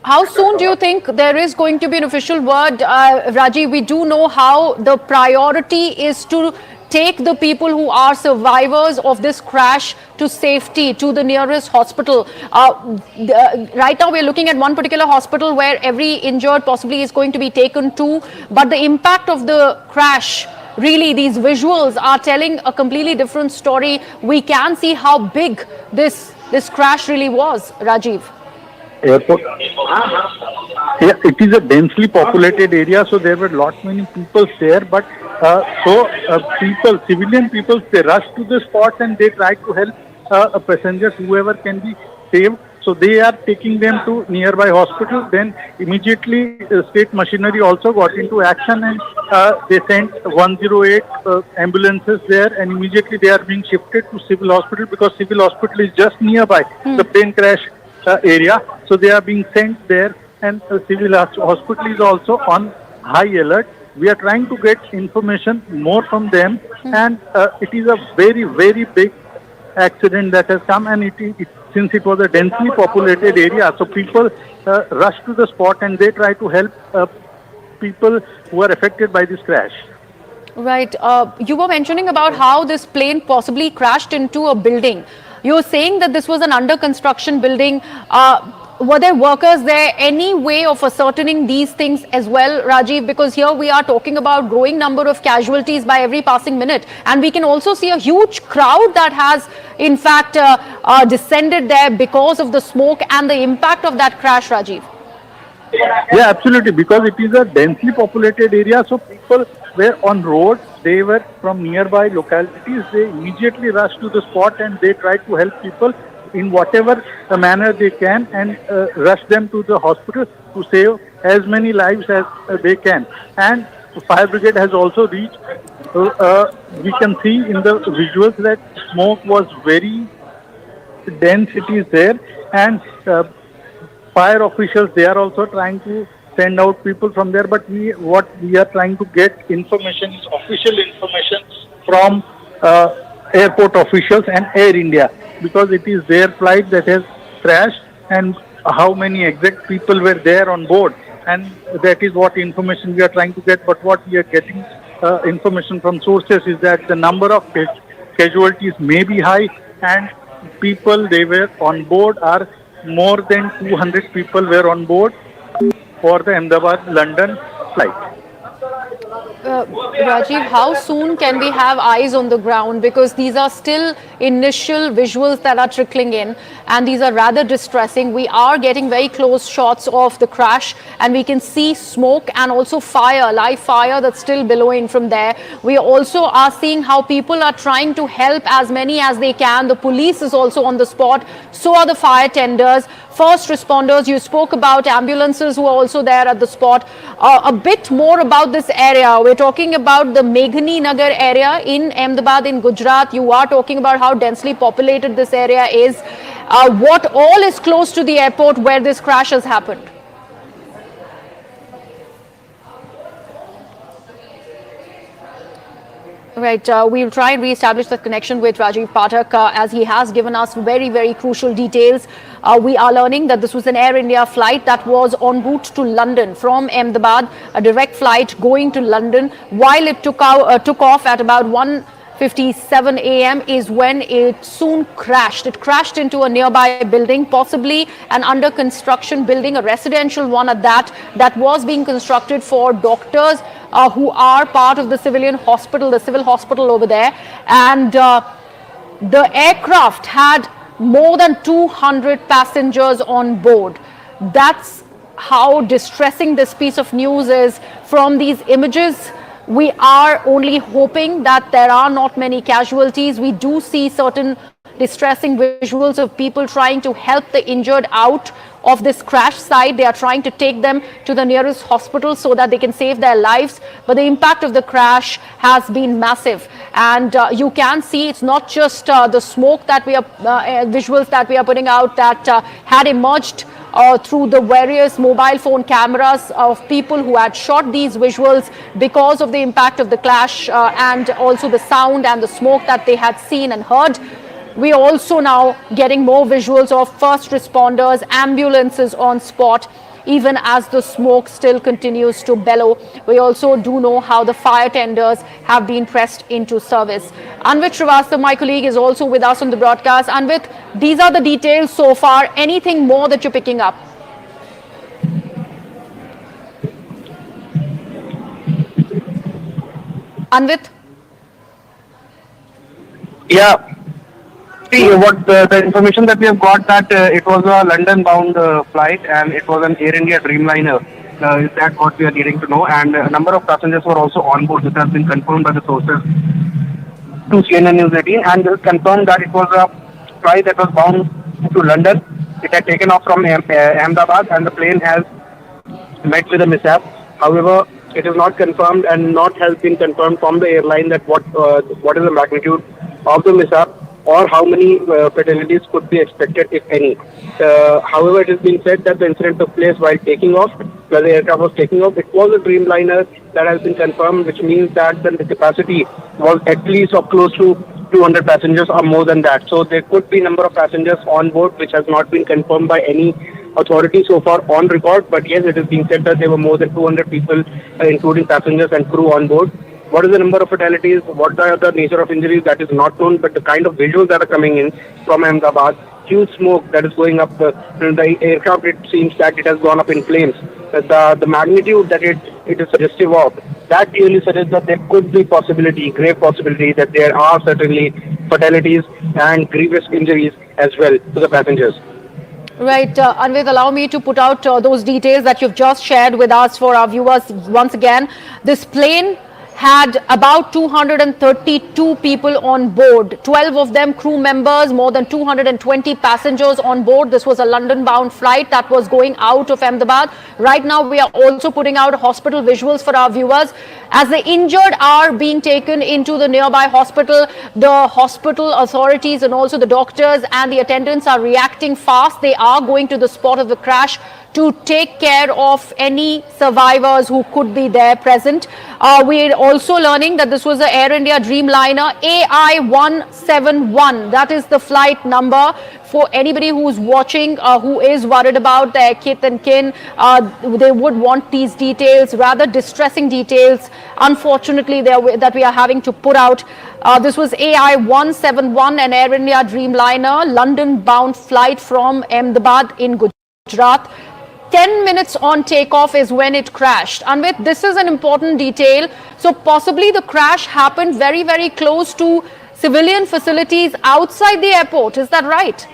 How soon do you think there is going to be an official word, Rajiv? We do know how the priority is to take the people who are survivors of this crash to safety, to the nearest hospital. Right now, we're looking at one particular hospital where every injured possibly is going to be taken to, but the impact of the crash, really, these visuals are telling a completely different story. We can see how big this crash really was, Rajiv. Airport. Yeah, it is a densely populated area, so there were lot many people there. But civilian people, they rush to the spot and they try to help passengers, whoever can be saved. So they are taking them to nearby hospital. Then immediately state machinery also got into action, and they sent 108 ambulances there, and immediately they are being shifted to civil hospital because civil hospital is just nearby the plane crash area. So they are being sent there, and civil hospital is also on high alert. We are trying to get information more from them, and it is a very, very big accident that has come, and since it was a densely populated area, so people rush to the spot and they try to help people who are affected by this crash. Right. You were mentioning about how this plane possibly crashed into a building. You're saying that this was an under construction building. Were there workers there? Any way of ascertaining these things as well, Rajiv? Because here we are talking about growing number of casualties by every passing minute. And we can also see a huge crowd that has, in fact, descended there because of the smoke and the impact of that crash, Rajiv. Yeah, absolutely. Because it is a densely populated area, so people were on road. They were from nearby localities. They immediately rushed to the spot and they tried to help people in whatever manner they can, and rush them to the hospital to save as many lives as they can. And fire brigade has also reached. We can see in the visuals that smoke was very dense. It is there, and fire officials, they are also trying to send out people from there. But what we are trying to get information is official information from airport officials and Air India, because it is their flight that has crashed, and how many exact people were there on board, and that is what information we are trying to get. But what we are getting information from sources is that the number of casualties may be high, and people they were on board are more than 200 people were on board for the Ahmedabad London flight. Rajiv, how soon can we have eyes on the ground? Because these are still initial visuals that are trickling in, and these are rather distressing. We are getting very close shots of the crash, and we can see smoke and also fire, live fire that's still billowing from there. We also are seeing how people are trying to help as many as they can. The police is also on the spot. So are the fire tenders. First responders, you spoke about ambulances who are also there at the spot. A bit more about this area. We're talking about the Meghani Nagar area in Ahmedabad in Gujarat. You are talking about how densely populated this area is. What all is close to the airport where this crash has happened? Right, we'll try and re-establish the connection with Rajiv Pathak as he has given us very, very crucial details. We are learning that this was an Air India flight that was en route to London from Ahmedabad, a direct flight going to London. While it took off at about 1:57 a.m. is when it soon crashed. It crashed into a nearby building, possibly an under construction building, a residential one at that was being constructed for doctors who are part of the civilian hospital, the civil hospital over there. And the aircraft had more than 200 passengers on board. That's how distressing this piece of news is. From these images, we are only hoping that there are not many casualties. We do see certain distressing visuals of people trying to help the injured out of this crash site. They are trying to take them to the nearest hospital so that they can save their lives. But the impact of the crash has been massive. And you can see it's not just the smoke that we are, visuals that we are putting out that had emerged through the various mobile phone cameras of people who had shot these visuals because of the impact of the crash and also the sound and the smoke that they had seen and heard. We are also now getting more visuals of first responders, ambulances on spot. even as the smoke still continues to bellow. We also do know how the fire tenders have been pressed into service. Anvit Srivastava, my colleague, is also with us on the broadcast. Anvit, these are the details so far. Anything more that you're picking up? Anvit? Yeah. See, what the information that we have got that it was a London-bound flight and it was an Air India Dreamliner. Is that what we are getting to know? And a number of passengers were also on board. This has been confirmed by the sources to CNN News 18, and it was confirmed that it was a flight that was bound to London. It had taken off from Ahmedabad, and the plane has met with a mishap. However, it is not confirmed and not has been confirmed from the airline that what is the magnitude of the mishap or how many fatalities could be expected, if any. However, it has been said that the incident took place while taking off, while the aircraft was taking off. It was a Dreamliner that has been confirmed, which means that the capacity was at least of close to 200 passengers or more than that. So there could be number of passengers on board, which has not been confirmed by any authority so far on record. But yes, it is being said that there were more than 200 people, including passengers and crew on board. What is the number of fatalities? What are the nature of injuries? That is not known, but the kind of visuals that are coming in from Ahmedabad, huge smoke that is going up. The aircraft, it seems that it has gone up in flames. The magnitude that it is suggestive of, that clearly suggests that there could be possibility, grave possibility, that there are certainly fatalities and grievous injuries as well to the passengers. Right, Anvit, allow me to put out those details that you've just shared with us for our viewers once again. This plane had about 232 people on board, 12 of them crew members, more than 220 passengers on board. This was a London-bound flight that was going out of Ahmedabad. Right now, we are also putting out hospital visuals for our viewers. As the injured are being taken into the nearby hospital, the hospital authorities and also the doctors and the attendants are reacting fast. They are going to the spot of the crash to take care of any survivors who could be there present. We're also learning that this was the Air India Dreamliner AI-171. That is the flight number. For anybody who's watching, who is worried about their kith and kin, they would want these details, rather distressing details, unfortunately, that we are having to put out. This was AI-171, an Air India Dreamliner, London-bound flight from Ahmedabad in Gujarat. 10 minutes on takeoff is when it crashed. Anvit, this is an important detail. So possibly the crash happened very, very close to civilian facilities outside the airport. Is that right?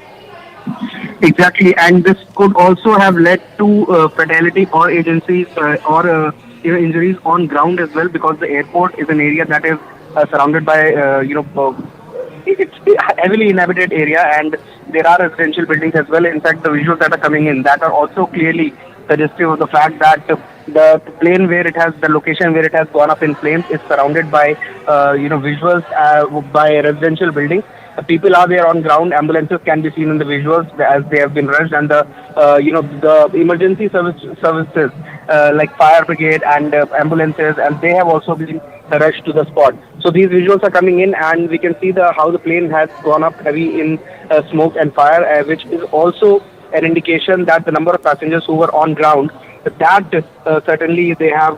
Exactly, and this could also have led to fatality or agencies or injuries on ground as well, because the airport is an area that is surrounded by it's a heavily inhabited area, and there are residential buildings as well. In fact, the visuals that are coming in that are also clearly suggestive of the fact that the plane where it has the location where it has gone up in flames is surrounded by visuals by residential buildings. People are there on ground. Ambulances can be seen in the visuals as they have been rushed, and the emergency services like fire brigade and ambulances, and they have also been rushed to the spot. So these visuals are coming in, and we can see how the plane has gone up heavy in smoke and fire, which is also an indication that the number of passengers who were on ground, that certainly they have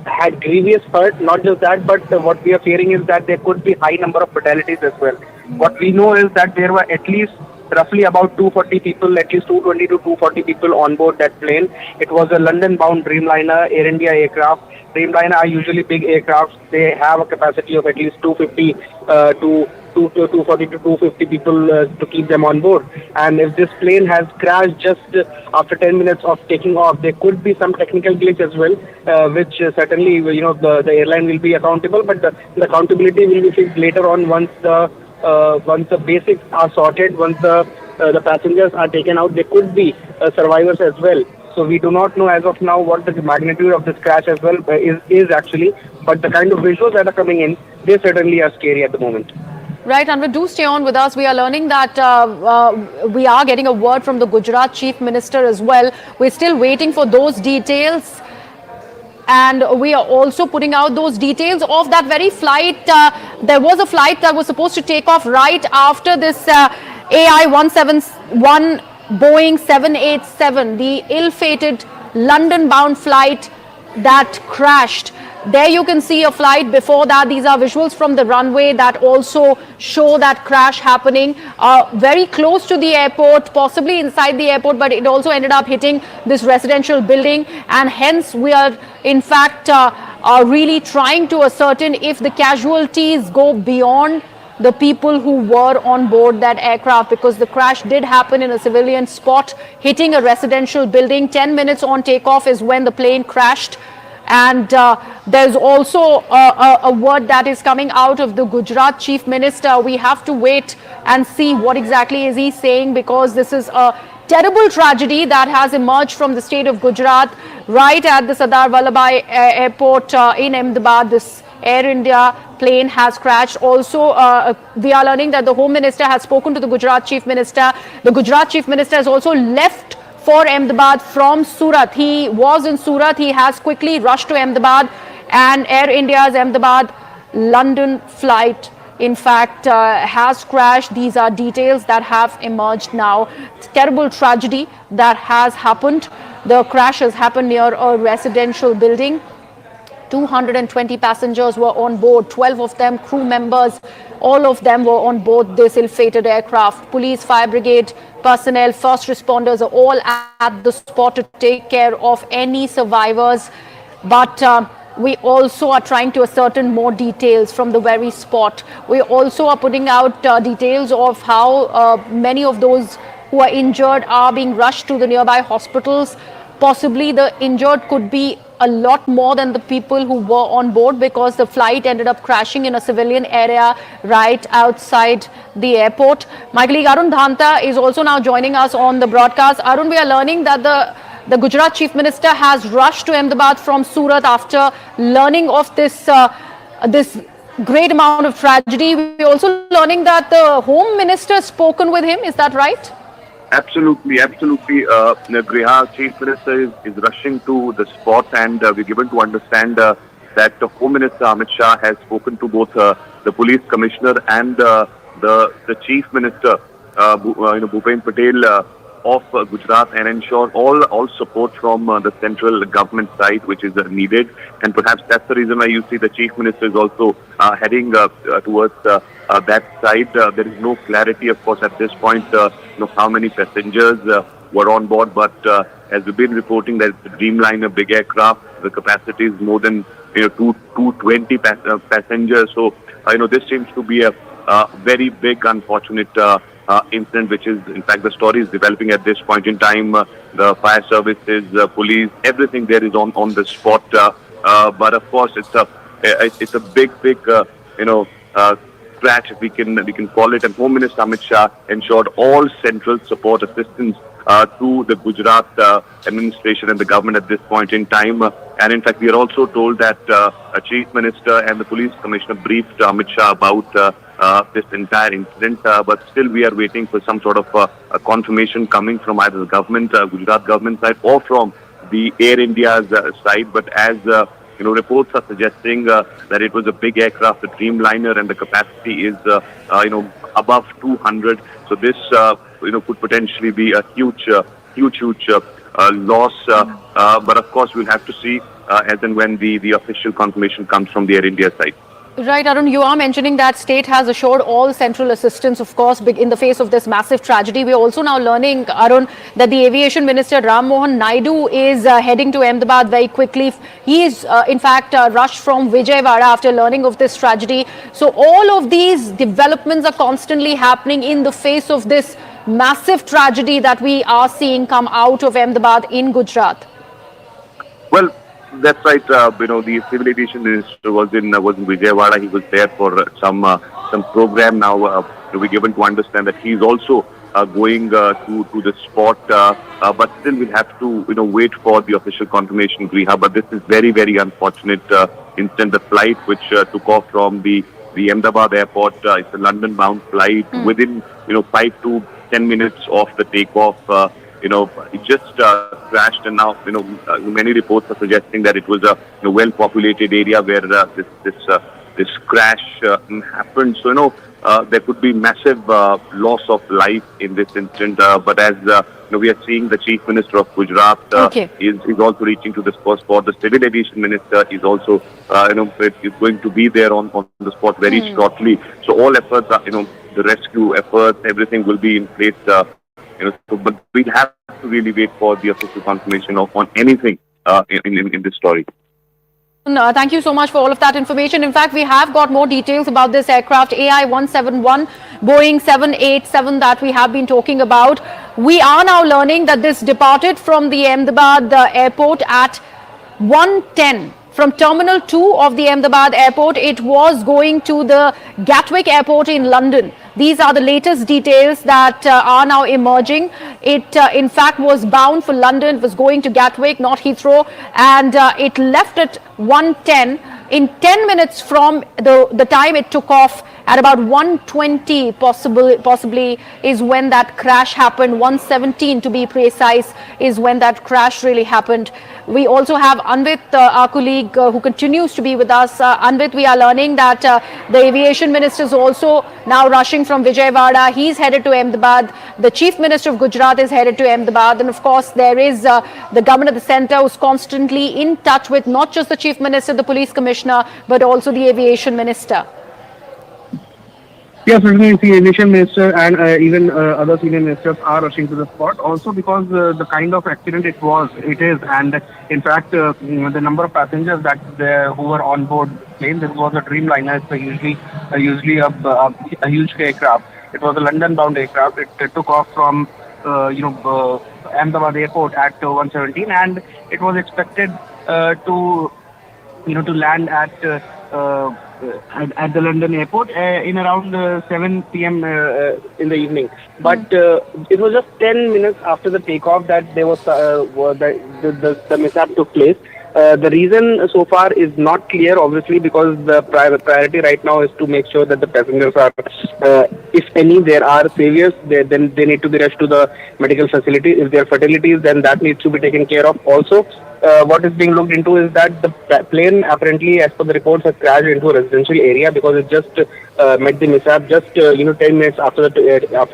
had grievous hurt. Not just that, but what we are fearing is that there could be high number of fatalities as well. What we know is that there were at least roughly about 240 people, at least 220 to 240 people on board that plane. It was a London-bound Dreamliner, Air India aircraft. Dreamliner are usually big aircrafts. They have a capacity of at least 250 to 240 to 250 people to keep them on board. And if this plane has crashed just after 10 minutes of taking off, there could be some technical glitch as well, which certainly the airline will be accountable. But the accountability will be fixed later on once the basics are sorted, once the passengers are taken out. There could be survivors as well. So we do not know as of now what the magnitude of this crash as well is actually. But the kind of visuals that are coming in, they certainly are scary at the moment. Right, Anvit, do stay on with us. We are learning that we are getting a word from the Gujarat Chief Minister as well. We're still waiting for those details. And we are also putting out those details of that very flight. There was a flight that was supposed to take off right after this AI-171 Boeing 787, the ill-fated London-bound flight that crashed. There you can see a flight before that. These are visuals from the runway that also show that crash happening very close to the airport, possibly inside the airport, but it also ended up hitting this residential building, and hence we are in fact are really trying to ascertain if the casualties go beyond the people who were on board that aircraft, because the crash did happen in a civilian spot, hitting a residential building. 10 minutes on takeoff is when the plane crashed. And there's also a word that is coming out of the Gujarat Chief Minister. We have to wait and see what exactly is he saying, because this is a terrible tragedy that has emerged from the state of Gujarat right at the Sardar Vallabhbhai Airport in Ahmedabad. This Air India plane has crashed. Also, we are learning that the Home Minister has spoken to the Gujarat Chief Minister. The Gujarat Chief Minister has also left for Ahmedabad from Surat. He was in Surat. He has quickly rushed to Ahmedabad, and Air India's Ahmedabad London flight in fact has crashed. These are details that have emerged now. It's a terrible tragedy that has happened. The crash has happened near a residential building. 220 passengers were on board, 12 of them crew members. All of them were on board this ill-fated aircraft. Police, fire brigade personnel, first responders are all at the spot to take care of any survivors. But we also are trying to ascertain more details from the very spot. We also are putting out details of how many of those who are injured are being rushed to the nearby hospitals. Possibly the injured could be a lot more than the people who were on board, because the flight ended up crashing in a civilian area right outside the airport. My colleague Arun Dhanta is also now joining us on the broadcast. Arun, we are learning that the Gujarat Chief Minister has rushed to Ahmedabad from Surat after learning of this great amount of tragedy. We are also learning that the Home Minister has spoken with him. Is that right? Absolutely. Griha, Chief Minister is rushing to the spot, and we're given to understand that the Home Minister Amit Shah has spoken to both the Police Commissioner and the Chief Minister, Bhupen Patel of Gujarat, and ensure all support from the central government side, which is needed. And perhaps that's the reason why you see the Chief Minister is also heading towards that side. There is no clarity, of course, at this point, how many passengers were on board. But as we've been reporting, that the Dreamliner big aircraft, the capacity is more than 220 passengers. So this seems to be a very big, unfortunate incident, which is, in fact, the story is developing at this point in time. The fire services, police, everything there is on the spot. But of course, it's a big crash, if we can call it. And Home Minister Amit Shah ensured all central support assistance to the Gujarat administration and the government at this point in time. And in fact, we are also told that a Chief Minister and the Police Commissioner briefed Amit Shah about this entire incident. But still, we are waiting for some sort of a confirmation coming from either the government, Gujarat government side, or from the Air India's side. But as reports are suggesting that it was a big aircraft, the Dreamliner, and the capacity is above 200. So this could potentially be a huge loss. But of course, we'll have to see as and when the official confirmation comes from the Air India side. Right, Arun, you are mentioning that state has assured all central assistance, of course, in the face of this massive tragedy. We are also now learning, Arun, that the Aviation Minister Ram Mohan Naidu is heading to Ahmedabad very quickly. He is, in fact, rushed from Vijayawada after learning of this tragedy. So all of these developments are constantly happening in the face of this massive tragedy that we are seeing come out of Ahmedabad in Gujarat. Well, that's right. The Civil Aviation Minister was in Vijayawada. He was there for some program. Now we're given to understand that he's also going to the spot. But still, we'll have to wait for the official confirmation, Griha. But this is very, very unfortunate incident. The flight which took off from the Ahmedabad airport, it's a London-bound flight. Within 5 to 10 minutes of the takeoff, it just crashed, and now many reports are suggesting that it was a well-populated area where this this crash happened. So, there could be massive loss of life in this incident. But as we are seeing, the Chief Minister of Gujarat is also reaching to the spot. The Civil Aviation Minister is also, is going to be there on the spot very shortly. So all efforts are, the rescue efforts, everything will be in place. But we have to really wait for the official confirmation on anything in this story. Thank you so much for all of that information. In fact, we have got more details about this aircraft AI-171 Boeing 787 that we have been talking about. We are now learning that this departed from the Ahmedabad airport at 1:10. From Terminal 2 of the Ahmedabad airport, it was going to the Gatwick airport in London. These are the latest details that are now emerging. It, in fact, was bound for London. It was going to Gatwick, not Heathrow, and it left at 1:10. In 10 minutes from the time it took off, at about 1:20 possibly is when that crash happened. 1:17 to be precise is when that crash really happened. We also have Anvit, our colleague, who continues to be with us. Anvit, we are learning that the Aviation Minister is also now rushing from Vijayawada. He's headed to Ahmedabad. The Chief Minister of Gujarat is headed to Ahmedabad. And of course, there is the government of the centre who's constantly in touch with not just the Chief Minister, the Police Commissioner, but also the Aviation Minister. Yes, certainly the Aviation Minister and even other senior ministers are rushing to the spot. Also because the kind of accident it is, and in fact, the number of passengers who were on board plane, this was a Dreamliner. It's usually a huge aircraft. It was a London-bound aircraft. It took off from Ahmedabad airport at 1:17, and it was expected to land at the London airport in around 7 p.m. In the evening. But it was just 10 minutes after the takeoff that there was the mishap took place. The reason so far is not clear, obviously, because the priority right now is to make sure that the passengers are, if any, there are failures, then they need to be rushed to the medical facility. If there are fatalities, then that needs to be taken care of. Also, what is being looked into is that the plane, apparently, as per the reports, has crashed into a residential area because it just met the mishap just 10 minutes after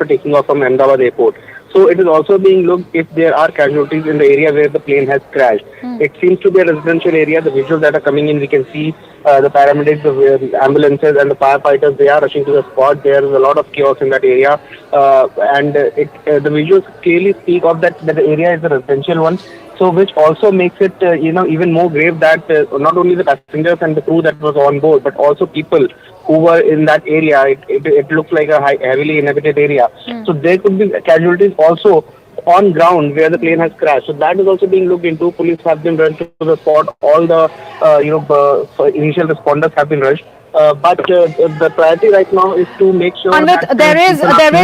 taking off from Ahmedabad airport. So it is also being looked if there are casualties in the area where the plane has crashed. It seems to be a residential area. The visuals that are coming in, we can see the paramedics, the ambulances and the firefighters, they are rushing to the spot. There is a lot of chaos in that area. And the visuals clearly speak of that the area is a residential one. So which also makes it, even more grave that not only the passengers and the crew that was on board, but also people who were in that area. It looks like a heavily inhabited area. So there could be casualties also on ground where the plane has crashed. So that is also being looked into. Police have been rushed to the spot. All the initial responders have been rushed. But the priority right now is to make sure that there is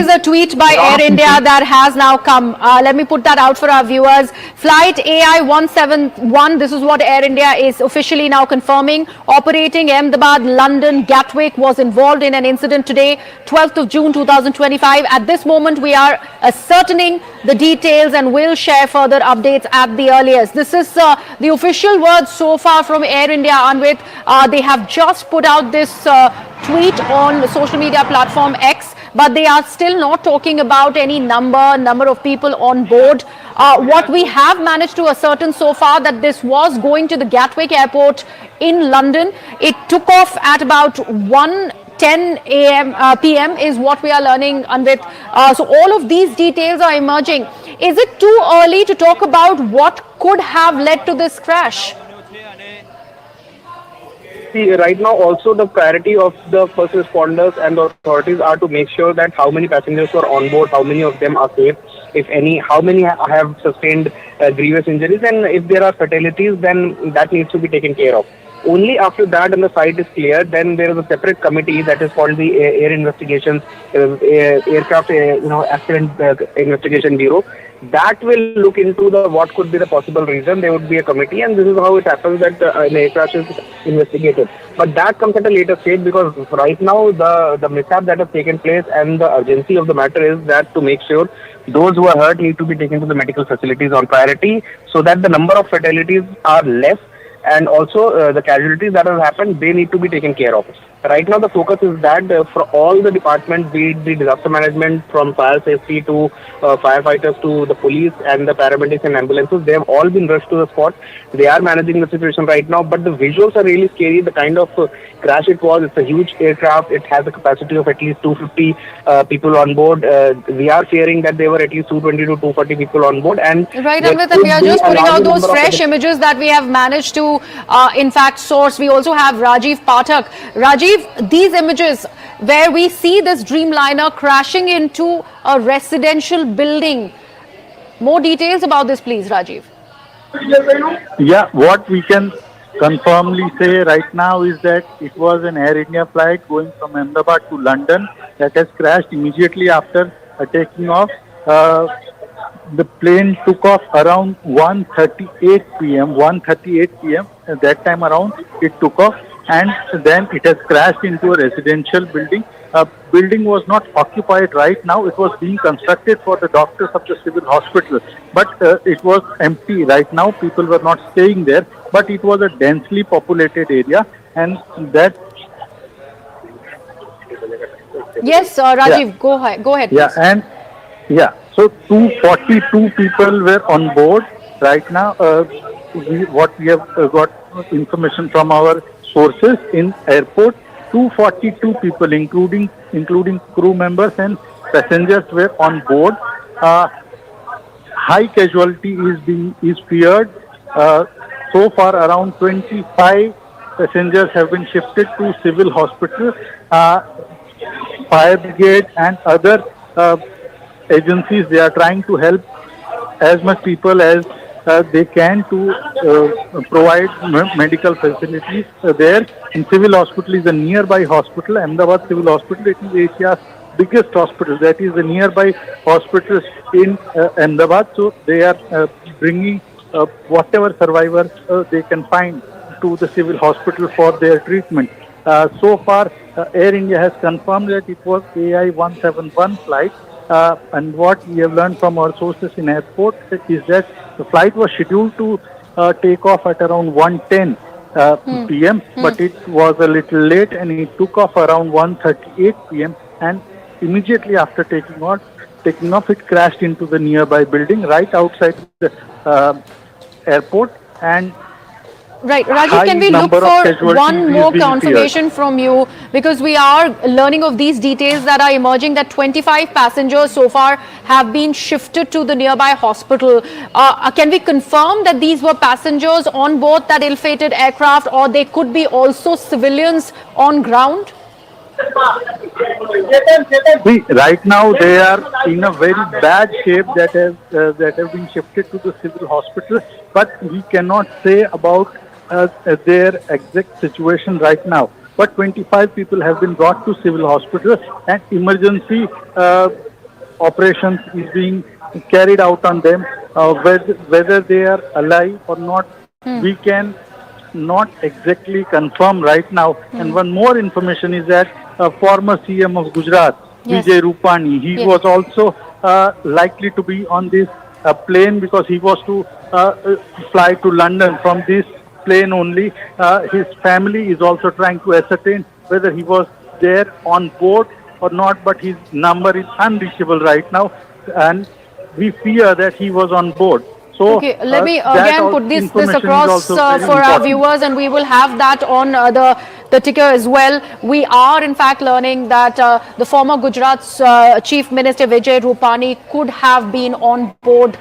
a tweet by Air India that has now come. Let me put that out for our viewers. Flight AI-171, this is what Air India is officially now confirming. Operating Ahmedabad, London, Gatwick was involved in an incident today, 12th of June 2025. At this moment, we are ascertaining the details and will share further updates at the earliest. This is the official words so far from Air India, Anvit. They have just put out this tweet on the social media platform X, but they are still not talking about any number of people on board. What we have managed to ascertain so far that this was going to the Gatwick airport in London. It took off at about 1:10 p.m. is what we are learning, Anvit. So all of these details are emerging. Is it too early to talk about what could have led to this crash? Right now, also the priority of the first responders and the authorities are to make sure that how many passengers were on board, how many of them are safe, if any, how many have sustained grievous injuries, and if there are fatalities, then that needs to be taken care of. Only after that, and the site is clear, then there is a separate committee that is called the Air Investigations, Aircraft Accident Investigation Bureau. That will look into what could be the possible reason. There would be a committee, and this is how it happens that an air crash is investigated. But that comes at a later stage, because right now the mishap that has taken place and the urgency of the matter is that to make sure those who are hurt need to be taken to the medical facilities on priority, so that the number of fatalities are less and also the casualties that have happened, they need to be taken care of. Right now, the focus is that for all the departments, be it the disaster management, from fire safety to firefighters to the police and the paramedics and ambulances, they have all been rushed to the spot. They are managing the situation right now, but the visuals are really scary. The kind of crash it was, it's a huge aircraft. It has a capacity of at least 250 people on board. We are fearing that there were at least 220 to 240 people on board. And right, Amrit, and we are just putting out those fresh images that we have managed to, in fact, source. We also have Rajiv Pathak. Rajiv, these images where we see this Dreamliner crashing into a residential building. More details about this, please, Rajiv. Yeah, what we can confirmly say right now is that it was an Air India flight going from Ahmedabad to London that has crashed immediately after taking off. The plane took off around 1:38 p.m. 1:38 p.m. At that time around, it took off, and then it has crashed into a residential building. Building was not occupied right now. It was being constructed for the doctors of the civil hospital, but it was empty right now. People were not staying there, but it was a densely populated area, and that. Yes, Rajiv, go ahead. Yeah, please. and yeah, so 242 people were on board right now. What we have got information from our sources in airport, 242 people, including crew members and passengers, were on board. High casualty is feared. So far, around 25 passengers have been shifted to civil hospital. Fire brigade and other agencies, they are trying to help as much people as they can to provide medical facilities there. In civil hospital is a nearby hospital, Ahmedabad Civil Hospital. It is Asia's biggest hospital. That is the nearby hospitals in Ahmedabad. So they are bringing whatever survivors they can find to the civil hospital for their treatment. So far, Air India has confirmed that it was AI 171 flight. And what we have learned from our sources in airport is that the flight was scheduled to take off at around 1:10 p.m. But it was a little late, and it took off around 1:38 p.m. And immediately after taking off, it crashed into the nearby building right outside the airport. And right, Rajiv, can we look for one more confirmation from you, because we are learning of these details that are emerging that 25 passengers so far have been shifted to the nearby hospital. Can we confirm that these were passengers on board that ill-fated aircraft, or they could be also civilians on ground? See, right now they are in a very bad shape that have been shifted to the civil hospital, but we cannot say about their exact situation right now. But 25 people have been brought to civil hospital, and emergency operations is being carried out on them. Whether they are alive or not, we can not exactly confirm right now. And one more information is that former CM of Gujarat, Vijay Rupani, he was also likely to be on this plane, because he was to fly to London from this plane only. His family is also trying to ascertain whether he was there on board or not, but his number is unreachable right now, and we fear that he was on board. So, okay, let me again put this across for our viewers, and we will have that on the ticker as well. We are in fact learning that the former Gujarat's Chief Minister Vijay Rupani could have been on board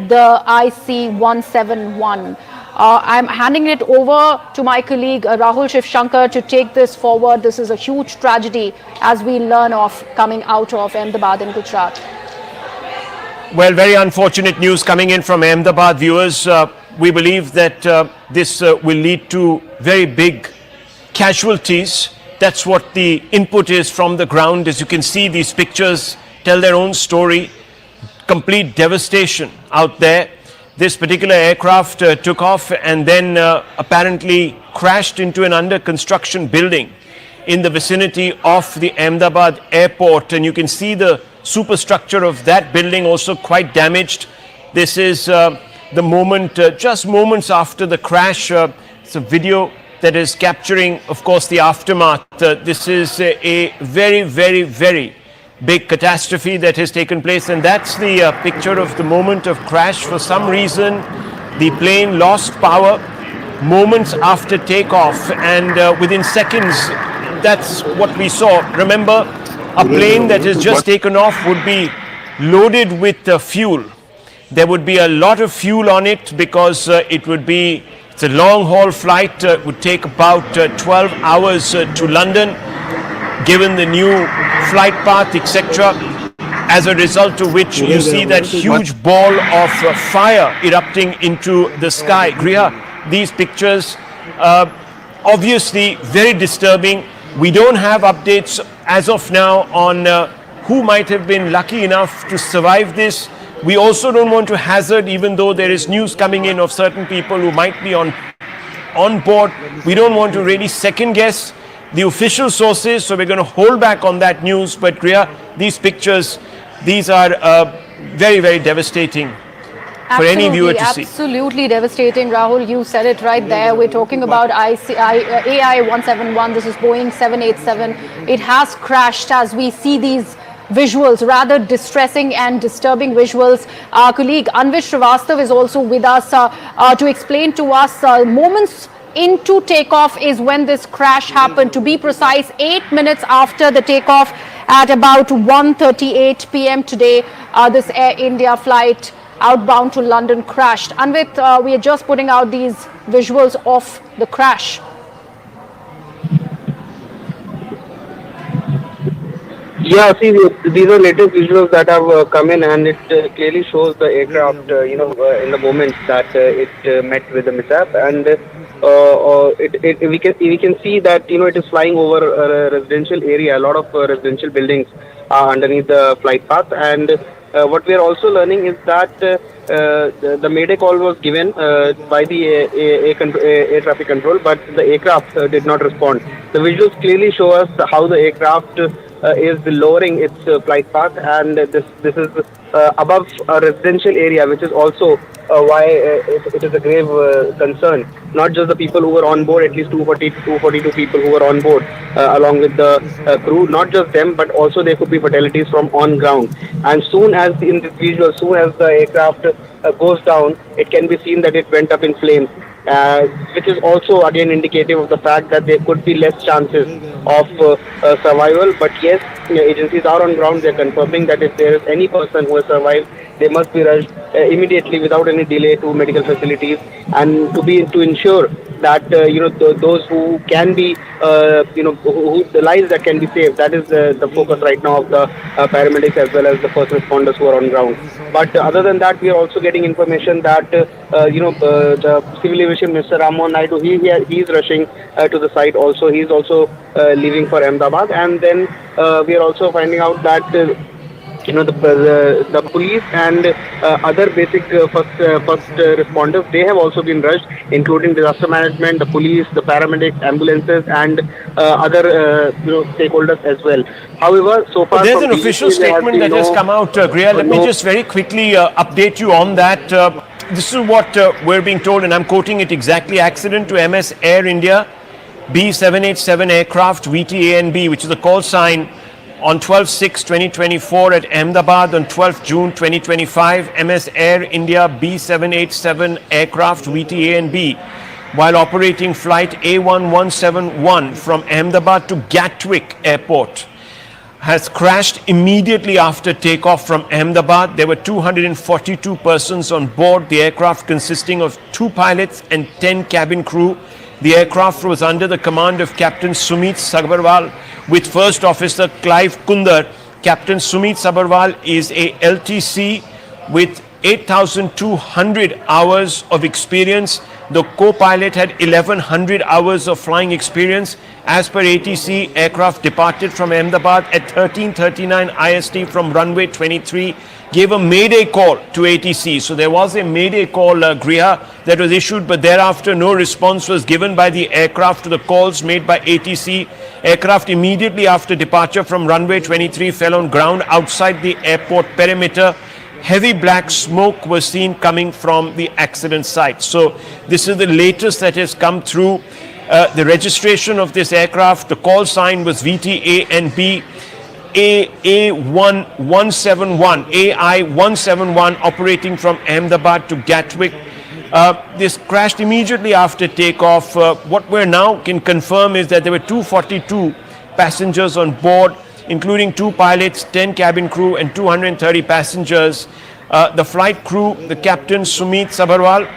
the IC-171. I'm handing it over to my colleague Rahul Shivshankar to take this forward. This is a huge tragedy as we learn of coming out of Ahmedabad in Gujarat. Well, very unfortunate news coming in from Ahmedabad, viewers. We believe that this will lead to very big casualties. That's what the input is from the ground. As you can see, these pictures tell their own story. Complete devastation out there. This particular aircraft took off and then apparently crashed into an under construction building in the vicinity of the Ahmedabad airport. And you can see the superstructure of that building also quite damaged. This is the moment, just moments after the crash. It's a video that is capturing, of course, the aftermath. This is a very, very, very big catastrophe that has taken place, and that's the picture of the moment of crash. For some reason, the plane lost power moments after takeoff, and within seconds, that's what we saw. Remember, a plane that has just taken off would be loaded with fuel. There would be a lot of fuel on it because it's a long haul flight. It would take about 12 hours to London, given the new flight path, etc. As a result of which you see that huge ball of fire erupting into the sky. Griha, these pictures obviously very disturbing. We don't have updates as of now on who might have been lucky enough to survive this. We also don't want to hazard, even though there is news coming in of certain people who might be on board. We don't want to really second guess the official sources, so we're going to hold back on that news. But Griha, these pictures, these are very, very devastating for any viewer to see. Absolutely devastating, Rahul. You said it right there. We're talking about AI-171. This is Boeing 787. It has crashed as we see these visuals, rather distressing and disturbing visuals. Our colleague Anvish Srivastav is also with us to explain to us moments into takeoff is when this crash happened. To be precise, 8 minutes after the takeoff at about 1:38 p.m. today, this Air India flight outbound to London crashed. Anvit, we are just putting out these visuals of the crash. Yeah, see, these are latest visuals that have come in, and it clearly shows the aircraft, in the moment that it met with the mishap, and we can see that it is flying over a residential area. A lot of residential buildings are underneath the flight path, and what we are also learning is that the mayday call was given by the air traffic control, but the aircraft did not respond. The visuals clearly show us how the aircraft is lowering its flight path, and this is above a residential area, which is also why it is a grave concern. Not just the people who were on board, at least 242 people who were on board along with the crew, not just them, but also there could be fatalities from on ground. And soon as in this visual, soon as the aircraft goes down, it can be seen that it went up in flames. Which is also again indicative of the fact that there could be less chances of survival. But yes, agencies are on ground. They're confirming that if there is any person who has survived, they must be rushed immediately without any delay to medical facilities, and to ensure that those who can be who the lives that can be saved. That is the focus right now of the paramedics as well as the first responders who are on ground. But other than that, we are also getting information that the Civil Aviation Minister Rammohan Naidu, he is rushing to the site. Also, he is also leaving for Ahmedabad, and then we are also finding out that the police and other basic first responders, they have also been rushed, including disaster management, the police, the paramedics, ambulances, and other stakeholders as well. However, so far there's an official statement that has come out, Griha. Let me just very quickly update you on that. This is what we're being told, and I'm quoting it exactly. Accident to MS Air India B787 aircraft VTANB, which is the call sign on 12/6/2024 at Ahmedabad. On 12th June 2025, MS Air India B787 aircraft VTANB, while operating flight A1171 from Ahmedabad to Gatwick Airport, has crashed immediately after takeoff from Ahmedabad. There were 242 persons on board the aircraft, consisting of 2 pilots and 10 cabin crew. The aircraft was under the command of Captain Sumit Sabharwal with First Officer Clive Kundar. Captain Sumit Sabharwal is a LTC with 8,200 hours of experience. The co-pilot had 1,100 hours of flying experience. As per ATC, aircraft departed from Ahmedabad at 13:39 IST from runway 23, gave a mayday call to ATC. So there was a mayday call, Griha, that was issued, but thereafter no response was given by the aircraft to the calls made by ATC. Aircraft immediately after departure from runway 23 fell on ground outside the airport perimeter. heavy black smoke was seen coming from the accident site. So this is the latest that has come through. The registration of this aircraft, the call sign was VTANB AI-171, AI-171, operating from Ahmedabad to Gatwick. This crashed immediately after takeoff. What we now can confirm is that there were 242 passengers on board, including 2 pilots, 10 cabin crew, and 230 passengers. The flight crew, the captain Sumit Sabharwal,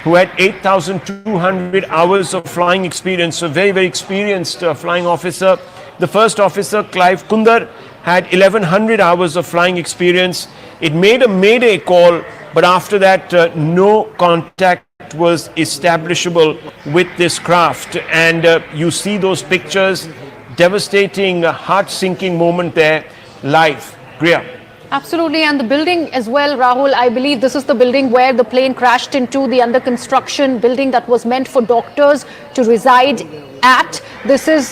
who had 8,200 hours of flying experience, so very, very experienced flying officer. The first officer, Clive Kundar, had 1,100 hours of flying experience. It made a mayday call, but after that, no contact was establishable with this craft. And you see those pictures, devastating, heart-sinking moment there, live. Griya. Absolutely, and the building as well, Rahul. I believe this is the building where the plane crashed into, the under construction building that was meant for doctors to reside at. This is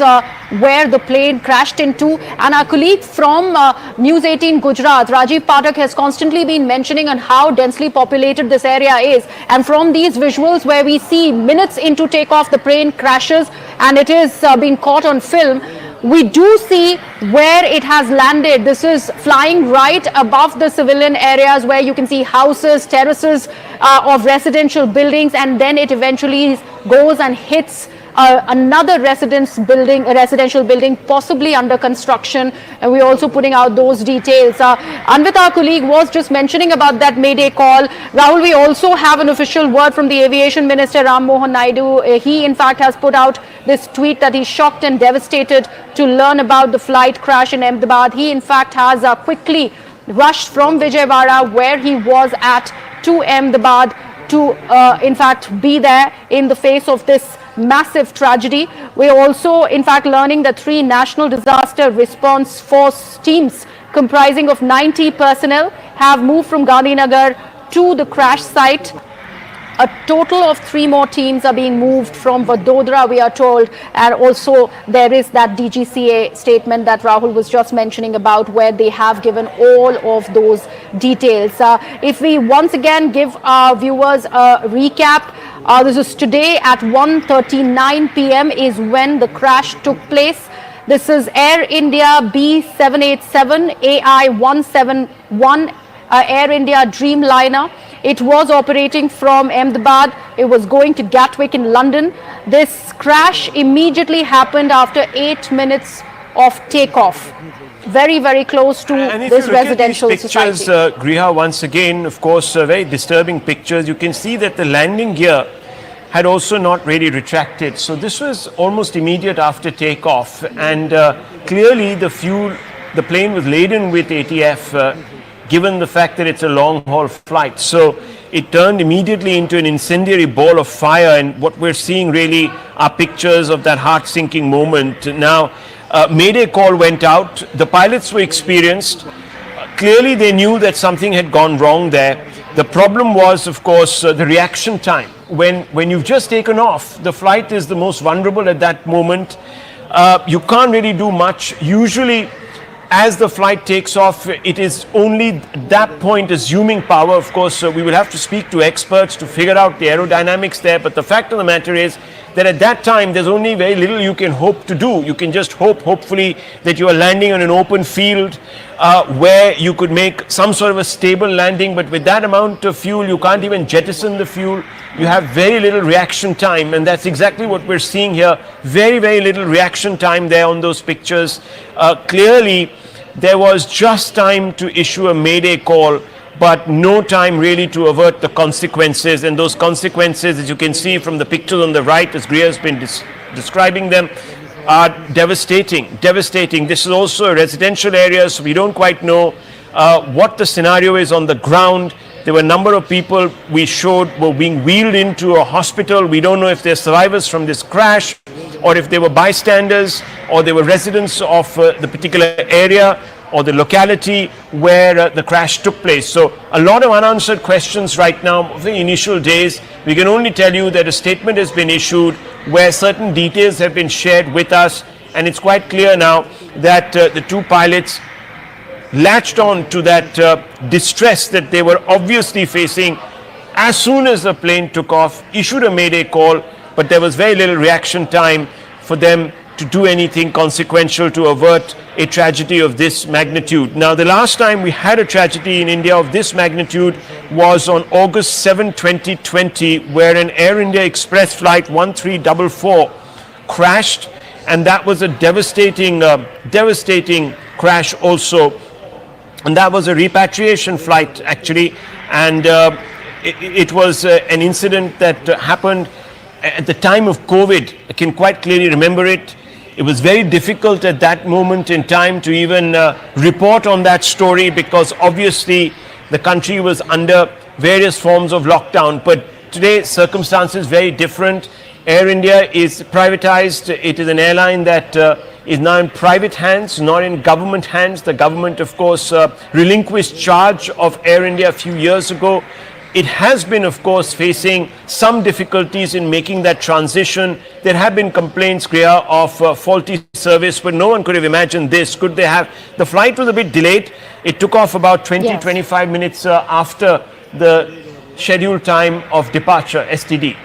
where the plane crashed into, and our colleague from News 18 Gujarat, Rajiv Pathak, has constantly been mentioning on how densely populated this area is. And from these visuals where we see minutes into takeoff, the plane crashes and it is being caught on film. We do see where it has landed. This is flying right above the civilian areas where you can see houses, terraces of residential buildings, and then it eventually goes and hits another residential building, possibly under construction, and we're also putting out those details. Anvit, our colleague, was just mentioning about that mayday call. Rahul, we also have an official word from the Aviation Minister, Ram Mohan Naidu. He, in fact, has put out this tweet that he's shocked and devastated to learn about the flight crash in Ahmedabad. He, in fact, has quickly rushed from Vijayawada, where he was at, to Ahmedabad to, in fact, be there in the face of this massive tragedy. We're also, in fact, learning that 3 National Disaster Response Force teams comprising of 90 personnel have moved from Gandhinagar to the crash site. A total of 3 more teams are being moved from Vadodara, we are told, and also there is that DGCA statement that Rahul was just mentioning about, where they have given all of those details. If we once again give our viewers a recap, this is today at 1:39 p.m. is when the crash took place. This is Air India B787 AI-171 Air India Dreamliner. It was operating from Ahmedabad. It was going to Gatwick in London. This crash immediately happened after 8 minutes of takeoff. Very, very close to this residential pictures, society. Griha, once again, of course, very disturbing pictures. You can see that the landing gear had also not really retracted. So this was almost immediate after takeoff. And clearly the plane was laden with ATF, given the fact that it's a long-haul flight. So it turned immediately into an incendiary ball of fire, and what we're seeing really are pictures of that heart-sinking moment. Now, mayday call went out. The pilots were experienced. Clearly they knew that something had gone wrong there. The problem was, of course, the reaction time. When you've just taken off, the flight is the most vulnerable at that moment. You can't really do much. Usually, as the flight takes off, it is only that point assuming power. Of course, we will have to speak to experts to figure out the aerodynamics there. But the fact of the matter is that at that time, there's only very little you can hope to do. You can just hopefully, that you are landing on an open field where you could make some sort of a stable landing. But with that amount of fuel, you can't even jettison the fuel. You have very little reaction time, and that's exactly what we're seeing here. Very, very little reaction time there on those pictures. Clearly, there was just time to issue a mayday call, but no time really to avert the consequences. And those consequences, as you can see from the pictures on the right, as Griya has been describing them, are devastating. Devastating. This is also a residential area, so we don't quite know what the scenario is on the ground. There were a number of people we showed were being wheeled into a hospital. We don't know if they're survivors from this crash, or if they were bystanders, or they were residents of the particular area or the locality where the crash took place. So a lot of unanswered questions right now of the initial days. We can only tell you that a statement has been issued where certain details have been shared with us, and it's quite clear now that the 2 pilots latched on to that distress that they were obviously facing. As soon as the plane took off, issued a mayday call, but there was very little reaction time for them to do anything consequential to avert a tragedy of this magnitude. Now, the last time we had a tragedy in India of this magnitude was on August 7, 2020, where an Air India Express flight 1344 crashed, and that was a devastating crash also. And that was a repatriation flight, actually, and it was an incident that happened at the time of COVID. I can quite clearly remember it. It was very difficult at that moment in time to even report on that story, because obviously the country was under various forms of lockdown. But today, circumstances very different. Air India is privatized. It is an airline that is now in private hands, not in government hands. The government, of course, relinquished charge of Air India a few years ago. It has been, of course, facing some difficulties in making that transition. There have been complaints, Kriya, of faulty service, but no one could have imagined this. Could they have? The flight was a bit delayed. It took off about 25 minutes after the scheduled time of departure, STD.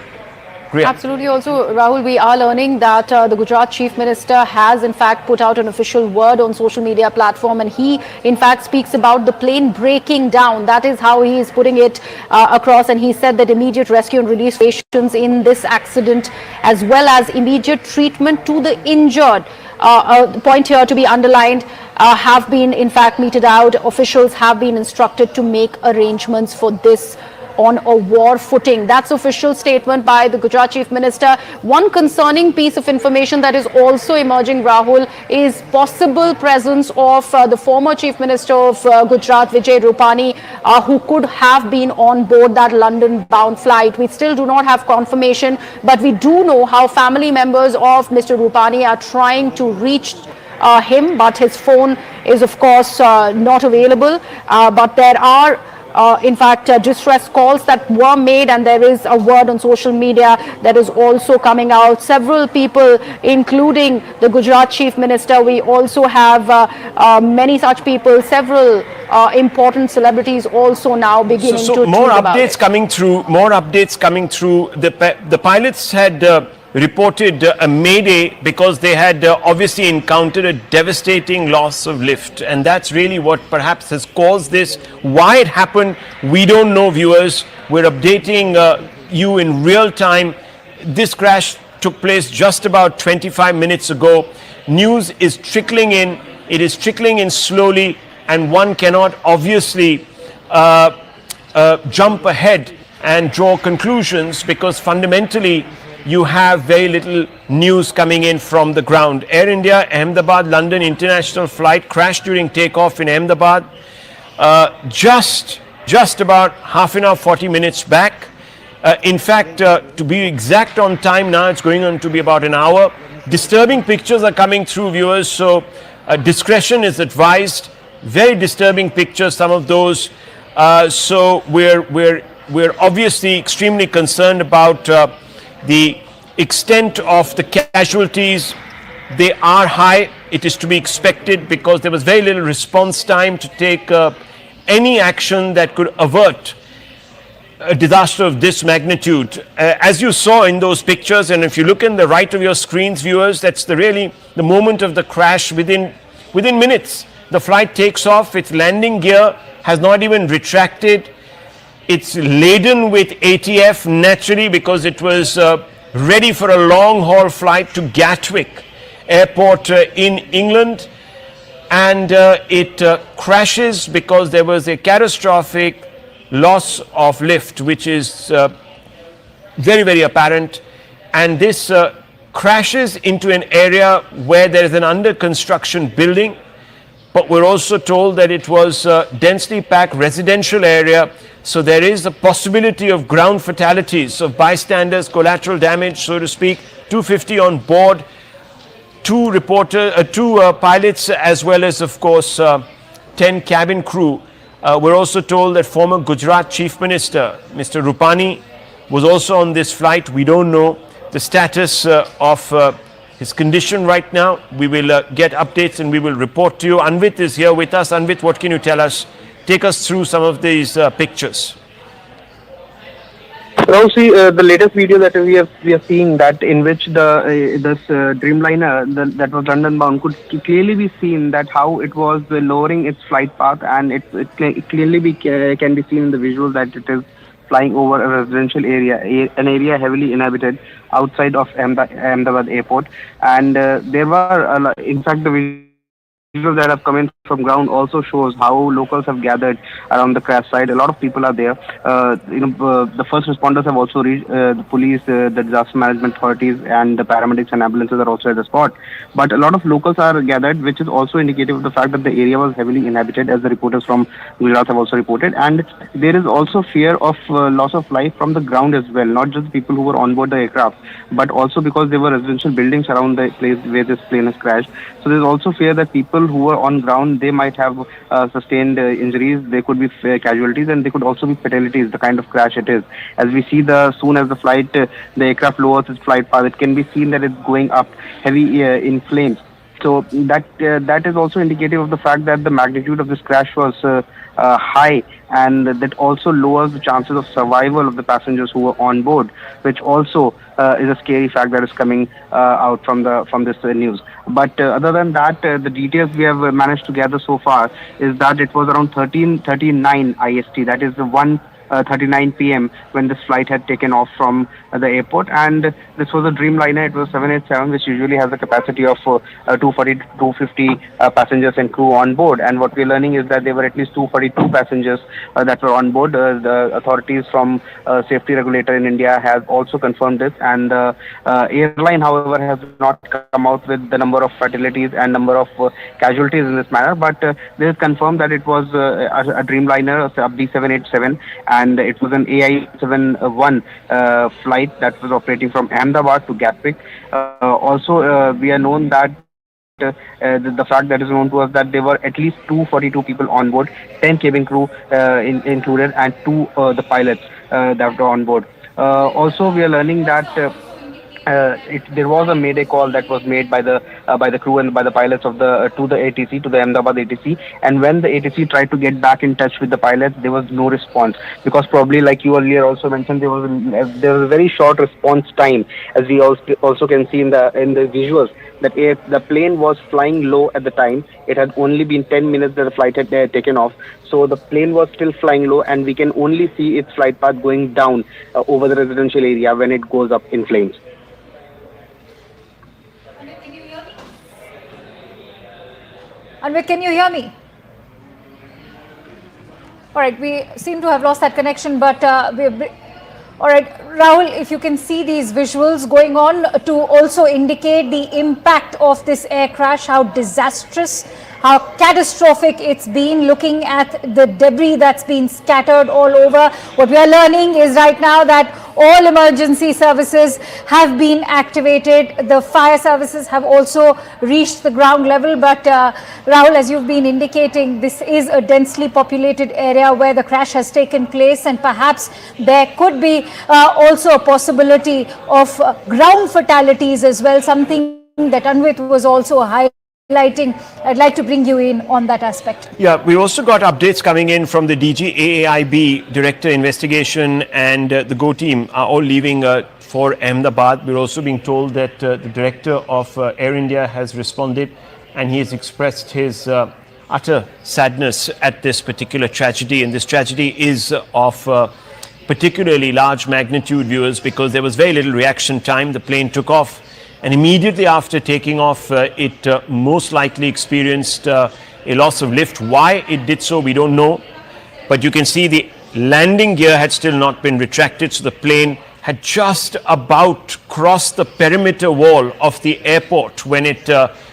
Kriya. Absolutely. Also, Rahul, we are learning that the Gujarat Chief Minister has in fact put out an official word on social media platform, and he in fact speaks about the plane breaking down. That is how he is putting it across, and he said that immediate rescue and release operations in this accident, as well as immediate treatment to the injured. The point here to be underlined, have been in fact meted out. Officials have been instructed to make arrangements for this on a war footing. That's official statement by the Gujarat Chief Minister. One concerning piece of information that is also emerging, Rahul, is possible presence of the former Chief Minister of Gujarat, Vijay Rupani, who could have been on board that London-bound flight. We still do not have confirmation, but we do know how family members of Mr. Rupani are trying to reach him, but his phone is, of course, not available. But there are in fact, distress calls that were made, and there is a word on social media that is also coming out. Several people, including the Gujarat Chief Minister, we also have many such people, several important celebrities also now beginning to more tweet about updates it. coming through. More updates coming through. The pilots had reported a mayday because they had obviously encountered a devastating loss of lift, and that's really what perhaps has caused this. Why it happened, we don't know, viewers. We're updating you in real time. This crash took place just about 25 minutes ago. News is trickling in. It is trickling in slowly, and one cannot obviously jump ahead and draw conclusions, because fundamentally you have very little news coming in from the ground. Air India Ahmedabad London international flight crashed during takeoff in Ahmedabad just about half an hour, 40 minutes back. In fact, to be exact on time now, it's going on to be about an hour. Disturbing pictures are coming through, viewers, so discretion is advised. Very disturbing pictures, some of those. So we're obviously extremely concerned about the extent of the casualties. They are high. It is to be expected, because there was very little response time to take any action that could avert a disaster of this magnitude. As you saw in those pictures, and if you look in the right of your screens, viewers, that's really the moment of the crash. Within minutes, the flight takes off. Its landing gear has not even retracted. It's laden with ATF, naturally, because it was ready for a long-haul flight to Gatwick Airport in England. And it crashes because there was a catastrophic loss of lift, which is very, very apparent. And this crashes into an area where there is an under-construction building. But we're also told that it was a densely packed residential area. So there is a possibility of ground fatalities, of bystanders, collateral damage, so to speak. 250 on board, two pilots, as well as, of course, 10 cabin crew. We're also told that former Gujarat Chief Minister, Mr. Rupani, was also on this flight. We don't know the status of his condition right now. We will get updates and we will report to you. Anvit is here with us. Anvit, what can you tell us? Take us through some of these pictures. Now, see the latest video that we are seeing, that in which this Dreamliner that was London bound could clearly be seen that how it was lowering its flight path, and it clearly can be seen in the visuals that it is flying over a residential area, an area heavily inhabited outside of Ahmedabad airport, and there were in fact the visuals that have come in from ground also shows how locals have gathered around the crash site. A lot of people are there. The first responders have also reached. The police, the disaster management authorities, and the paramedics and ambulances are also at the spot. But a lot of locals are gathered, which is also indicative of the fact that the area was heavily inhabited, as the reporters from Gujarat have also reported. And there is also fear of loss of life from the ground as well, not just people who were on board the aircraft, but also because there were residential buildings around the place where this plane has crashed. So there's also fear that people who were on ground, they might have sustained injuries. They could be casualties, and they could also be fatalities, the kind of crash it is. As we see, soon as the aircraft lowers its flight path, it can be seen that it's going up heavy in flames. So that is also indicative of the fact that the magnitude of this crash was high, and that also lowers the chances of survival of the passengers who were on board, which also is a scary fact that is coming out from this news. But other than that, the details we have managed to gather so far is that it was around 13:39 IST, that is the 1:39 p.m. when this flight had taken off from the airport, and this was a Dreamliner. It was 787, which usually has a capacity of 240 to 250 passengers and crew on board. And what we're learning is that there were at least 242 passengers that were on board. The authorities from safety regulator in India have also confirmed this, and the airline, however, has not come out with the number of fatalities and number of casualties in this manner. But they have confirmed that it was a Dreamliner, a B787, and it was an AI-71 flight that was operating from Ahmedabad to Gatwick. Also, we are known that the fact that is known to us that there were at least 242 people on board, 10 cabin crew included, and 2 the pilots that were on board. Also, we are learning that there was a mayday call that was made by the crew and by the pilots of the to the ATC, to the Ahmedabad ATC, and when the ATC tried to get back in touch with the pilots, there was no response, because probably, like you earlier also mentioned, there was a very short response time, as we also can see in the visuals, that the plane was flying low at the time. It had only been 10 minutes that the flight had taken off, so the plane was still flying low, and we can only see its flight path going down over the residential area when it goes up in flames. Anvit, can you hear me? All right, we seem to have lost that connection, but all right, Rahul, if you can see these visuals going on to also indicate the impact of this air crash, how disastrous, how catastrophic it's been, looking at the debris that's been scattered all over. What we are learning is right now that all emergency services have been activated. The fire services have also reached the ground level. But Rahul, as you've been indicating, this is a densely populated area where the crash has taken place, and perhaps there could be also a possibility of ground fatalities as well, something that Anvit was also highlighting. I'd like to bring you in on that aspect. Yeah, we also got updates coming in from the DG AAIB, Director Investigation, and the GO team are all leaving for Ahmedabad. We're also being told that the Director of Air India has responded, and he has expressed his utter sadness at this particular tragedy. And this tragedy is of particularly large magnitude, viewers, because there was very little reaction time. The plane took off, and immediately after taking off, it most likely experienced a loss of lift. Why it did so, we don't know. But you can see the landing gear had still not been retracted, so the plane had just about crossed the perimeter wall of the airport when it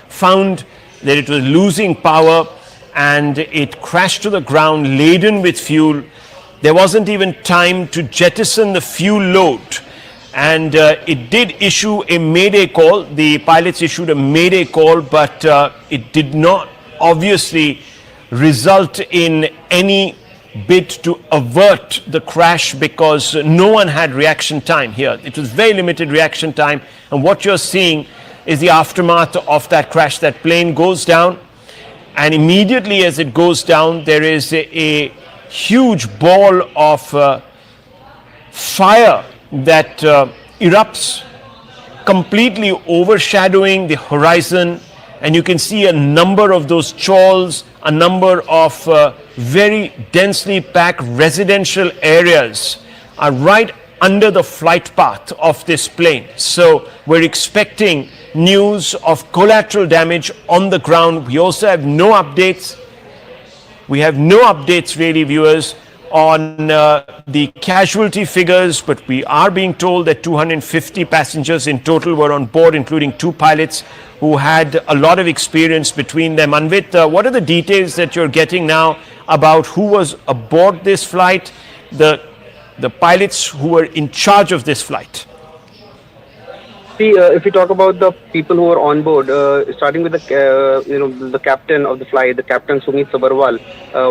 found that it was losing power, and it crashed to the ground laden with fuel. There wasn't even time to jettison the fuel load. And it did issue a mayday call. The pilots issued a mayday call, but it did not obviously result in any bid to avert the crash, because no one had reaction time here. It was very limited reaction time. And what you're seeing, is the aftermath of that crash. That plane goes down, and immediately as it goes down, there is a huge ball of fire that erupts, completely overshadowing the horizon, and you can see a number of those chawls, a number of very densely packed residential areas are right under the flight path of this plane. So we're expecting news of collateral damage on the ground. We also have no updates. We have no updates really, viewers, on the casualty figures, but we are being told that 250 passengers in total were on board, including 2 pilots who had a lot of experience between them. Anvit, what are the details that you're getting now about who was aboard this flight, the pilots who were in charge of this flight? See, if we talk about the people who were on board, starting with the captain of the flight, the Captain Sumit Sabarwal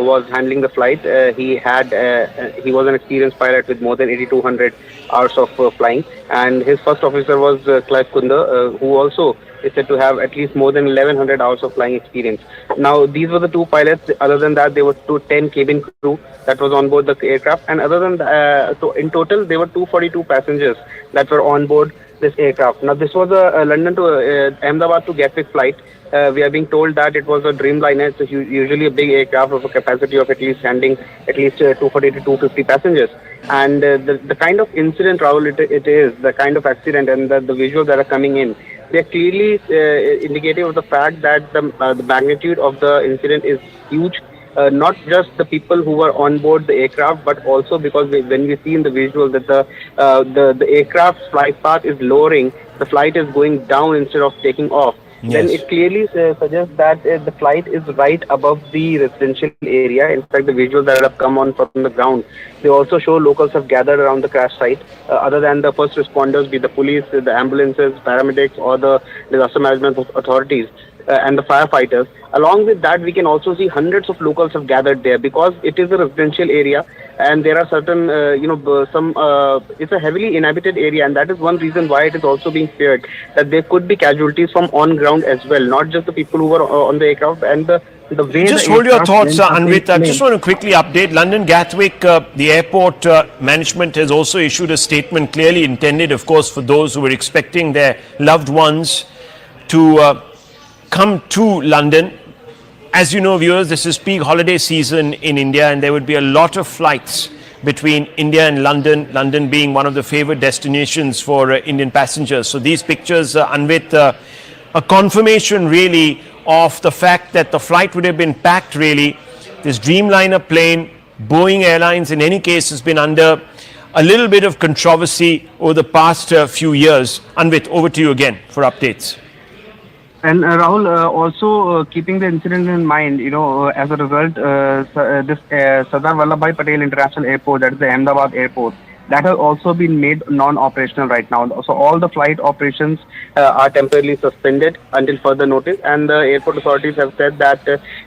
was handling the flight. He was an experienced pilot with more than 8,200 hours of flying, and his first officer was Clive Kunda, who also is said to have at least more than 1,100 hours of flying experience. Now, these were the 2 pilots. Other than that, there were 10 cabin crew that was on board the aircraft, and other than that, so in total, there were 242 passengers that were on board this aircraft. Now, this was a London to Ahmedabad to Gatwick flight. We are being told that it was a Dreamliner. It's usually a big aircraft of a capacity of at least handling at least 240 to 250 passengers. And the kind of incident, Rahul, it is, the kind of accident and the visuals that are coming in, they are clearly indicative of the fact that the magnitude of the incident is huge. Not just the people who were on board the aircraft, but also because when we see in the visual that the aircraft's flight path is lowering, the flight is going down instead of taking off. Yes. Then it clearly suggests that the flight is right above the residential area. In fact, the visuals that have come on from the ground, they also show locals have gathered around the crash site. Other than the first responders, be the police, the ambulances, paramedics, or the disaster management authorities, and the firefighters. Along with that, we can also see hundreds of locals have gathered there because it is a residential area and there are certain, it's a heavily inhabited area, and that is one reason why it is also being feared that there could be casualties from on ground as well, not just the people who were on the aircraft and the way. Just hold your thoughts, Anvit. I just want to quickly update London Gatwick. The airport management has also issued a statement clearly intended, of course, for those who were expecting their loved ones to come to London. As you know, viewers, this is peak holiday season in India, and there would be a lot of flights between India and London, London being one of the favored destinations for Indian passengers. So these pictures, Anvit, a confirmation really of the fact that the flight would have been packed really. This Dreamliner plane, Boeing Airlines in any case has been under a little bit of controversy over the past few years. Anvit, over to you again for updates. And Rahul, also keeping the incident in mind, as a result, this Sardar Vallabhbhai Patel International Airport, that is the Ahmedabad airport, that has also been made non-operational right now. So all the flight operations are temporarily suspended until further notice, and the airport authorities have said that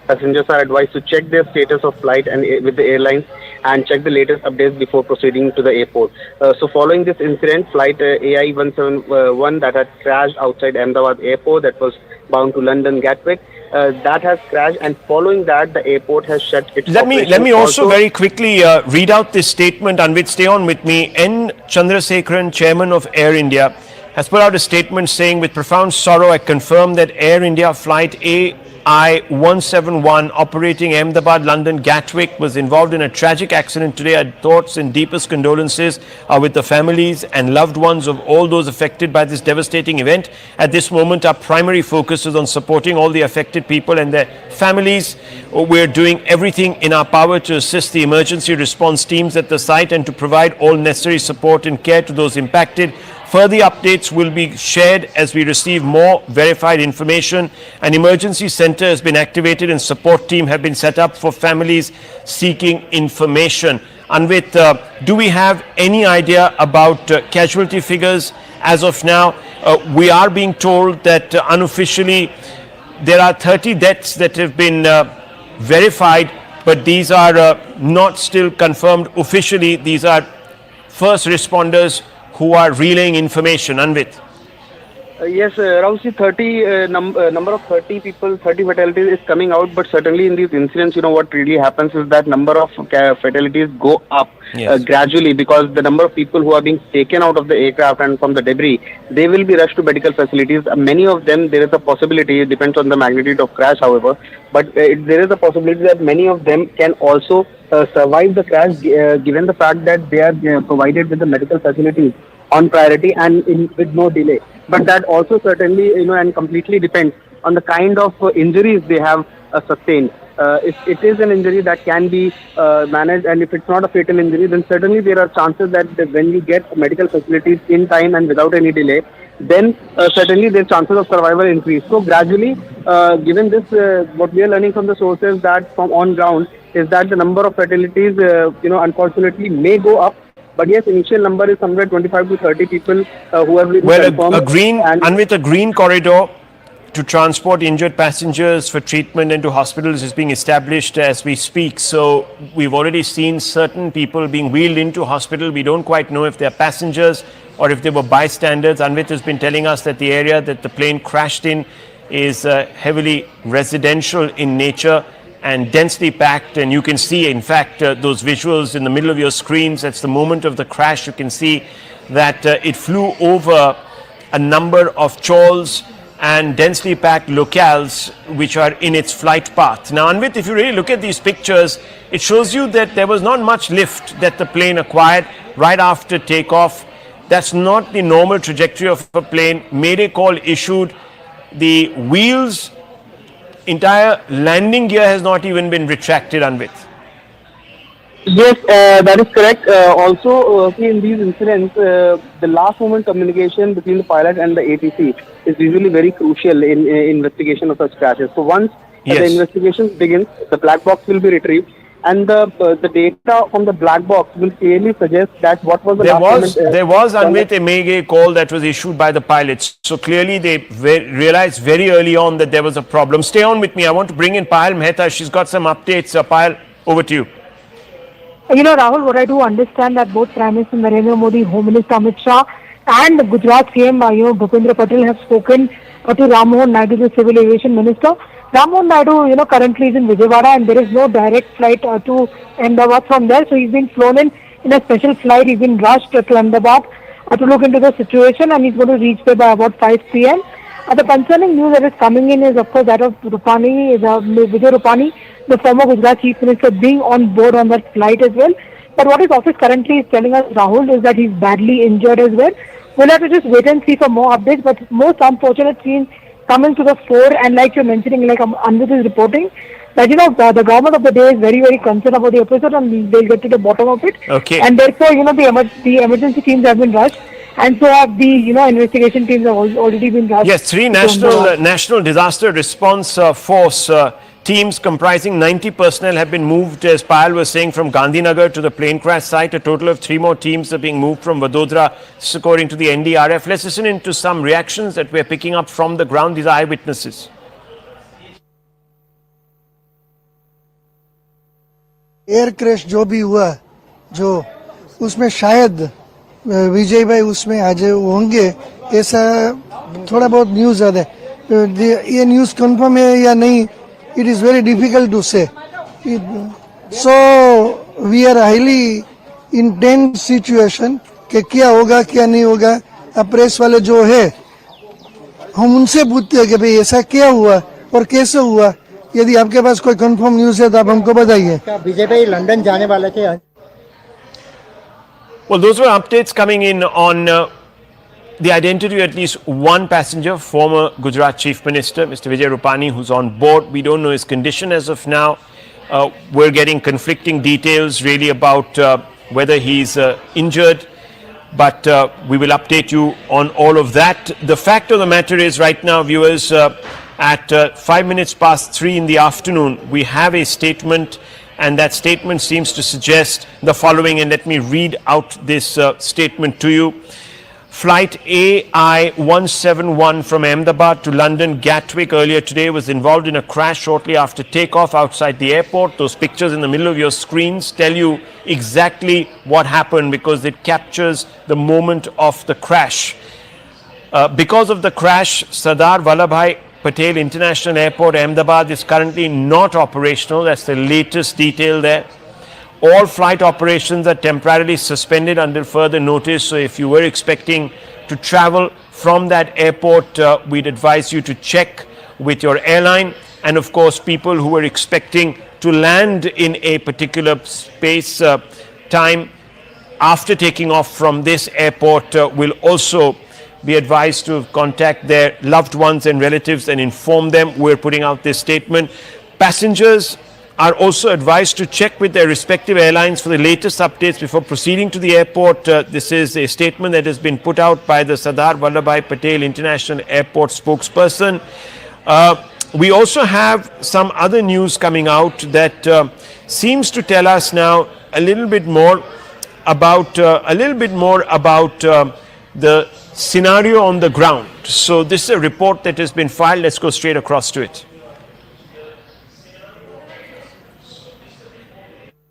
passengers are advised to check their status of flight and with the airlines and check the latest updates before proceeding to the airport. So following this incident, flight AI 171 that had crashed outside Ahmedabad airport, that was bound to London Gatwick, that has crashed, and following that the airport has shut its Let me also very quickly read out this statement. Anvit, stay on with me. N. Chandrasekharan, chairman of Air India, has put out a statement saying, with profound sorrow, I confirm that Air India flight AI-171 operating Ahmedabad, London, Gatwick was involved in a tragic accident today. Our thoughts and deepest condolences are with the families and loved ones of all those affected by this devastating event. At this moment, our primary focus is on supporting all the affected people and their families. We're doing everything in our power to assist the emergency response teams at the site and to provide all necessary support and care to those impacted. Further updates will be shared as we receive more verified information. An emergency center has been activated and support team have been set up for families seeking information. Anvit, do we have any idea about casualty figures as of now? We are being told that unofficially there are 30 deaths that have been verified, but these are not still confirmed officially. These are first responders who are relaying information. Anvit. Yes, around 30 number of 30 people, 30 fatalities is coming out, but certainly in these incidents, what really happens is that number of fatalities go up Yes. gradually, because the number of people who are being taken out of the aircraft and from the debris, they will be rushed to medical facilities. Many of them, there is a possibility, it depends on the magnitude of crash, however, but there is a possibility that many of them can also survive the crash, given the fact that they are provided with the medical facilities on priority and with no delay. But that also certainly, and completely depends on the kind of injuries they have sustained. If it is an injury that can be managed, and if it's not a fatal injury, then certainly there are chances that when you get medical facilities in time and without any delay, then certainly their chances of survival increase. So gradually, given this, what we are learning from the sources that from on ground is that the number of fatalities, unfortunately may go up. But yes, initial number is somewhere 25 to 30 people who have been confirmed. With a green corridor to transport injured passengers for treatment into hospitals is being established as we speak. So we've already seen certain people being wheeled into hospital. We don't quite know if they're passengers or if they were bystanders. Anvit has been telling us that the area that the plane crashed in is heavily residential in nature and densely packed, and you can see in fact those visuals in the middle of your screens. That's the moment of the crash. You can see that it flew over a number of chawls and densely packed locales which are in its flight path. Now Anvit, if you really look at these pictures, it shows you that there was not much lift that the plane acquired right after takeoff. That's not the normal trajectory of a plane. Mayday call issued. The wheels, entire landing gear has not even been retracted, Anvit. Yes, that is correct. Also, in these incidents, the last moment communication between the pilot and the ATC is usually very crucial in investigation of such crashes. So once the investigation begins, the black box will be retrieved, and the data from the black box will clearly suggest that what was the there was Anvit, a Mayday call that was issued by the pilots. So clearly they realized very early on that there was a problem. Stay on with me. I want to bring in Payal Mehta. She's got some updates. Payal, over to you. Rahul, what I do understand that both Prime Minister Narendra Modi, Home Minister Amit Shah, and the Gujarat CM, Bhupendra Patel have spoken to Ram Mohan Naidu, the Civil Aviation Minister. Ram Mohan Naidu, currently is in Vijayawada, and there is no direct flight to Ahmedabad from there. So he's been flown in a special flight. He's been rushed to Ahmedabad to look into the situation, and he's going to reach there by about 5 p.m. The concerning news that is coming in is, of course, that of Vijay Rupani, the former Gujarat Chief Minister, being on board on that flight as well. But what his office currently is telling us, Rahul, is that he's badly injured as well. We'll have to just wait and see for more updates. But most unfortunate scenes coming to the fore, and like you're mentioning, like Anvit is reporting, that the government of the day is very, very concerned about the episode, and they'll get to the bottom of it. Okay. And therefore, the emergency teams have been rushed. And so have the, investigation teams have already been rushed. Yes, 3 national disaster response force teams comprising 90 personnel have been moved, as Payal was saying, from Gandhinagar to the plane crash site. A total of 3 more teams are being moved from Vadodara, according to the NDRF. Let's listen into some reactions that we're picking up from the ground. These are eyewitnesses. Air crash जो भी हुआ, जो उसमें शायद विजय भाई उसमें आज होंगे, ऐसा थोड़ा बहुत न्यूज़ आता है. ये न्यूज़ कंफर्म है या नहीं, it is very difficult to say. So we are highly in tense situation कि क्या होगा क्या नहीं होगा. अब प्रेस वाले जो है हम उनसे पूछते हैं कि भाई ऐसा क्या हुआ और कैसे हुआ. यदि आपके पास कोई कंफर्म न्यूज़ है तो आप हमको बताइए. बीजेपी लंदन जाने वाले थे. Well, those were updates coming in on the identity of at least one passenger, former Gujarat Chief Minister, Mr. Vijay Rupani, who's on board. We don't know his condition as of now. We're getting conflicting details really about whether he's injured, but we will update you on all of that. The fact of the matter is right now, viewers, at 5 minutes past 3 in the afternoon, we have a statement, and that statement seems to suggest the following, and let me read out this statement to you. Flight AI-171 from Ahmedabad to London Gatwick earlier today was involved in a crash shortly after takeoff outside the airport. Those pictures in the middle of your screens tell you exactly what happened because it captures the moment of the crash. Because of the crash, Sardar Vallabhbhai Patel International Airport, Ahmedabad, is currently not operational. That's the latest detail there. All flight operations are temporarily suspended until further notice. So if you were expecting to travel from that airport, we'd advise you to check with your airline. And of course, people who were expecting to land in a particular space time after taking off from this airport will also be advised to contact their loved ones and relatives and inform them. We're putting out this statement. Passengers are also advised to check with their respective airlines for the latest updates before proceeding to the airport. This is a statement that has been put out by the Sardar Vallabhbhai Patel International Airport spokesperson. We also have some other news coming out that seems to tell us now a little bit more about the scenario on the ground. So this is a report that has been filed. Let's go straight across to it.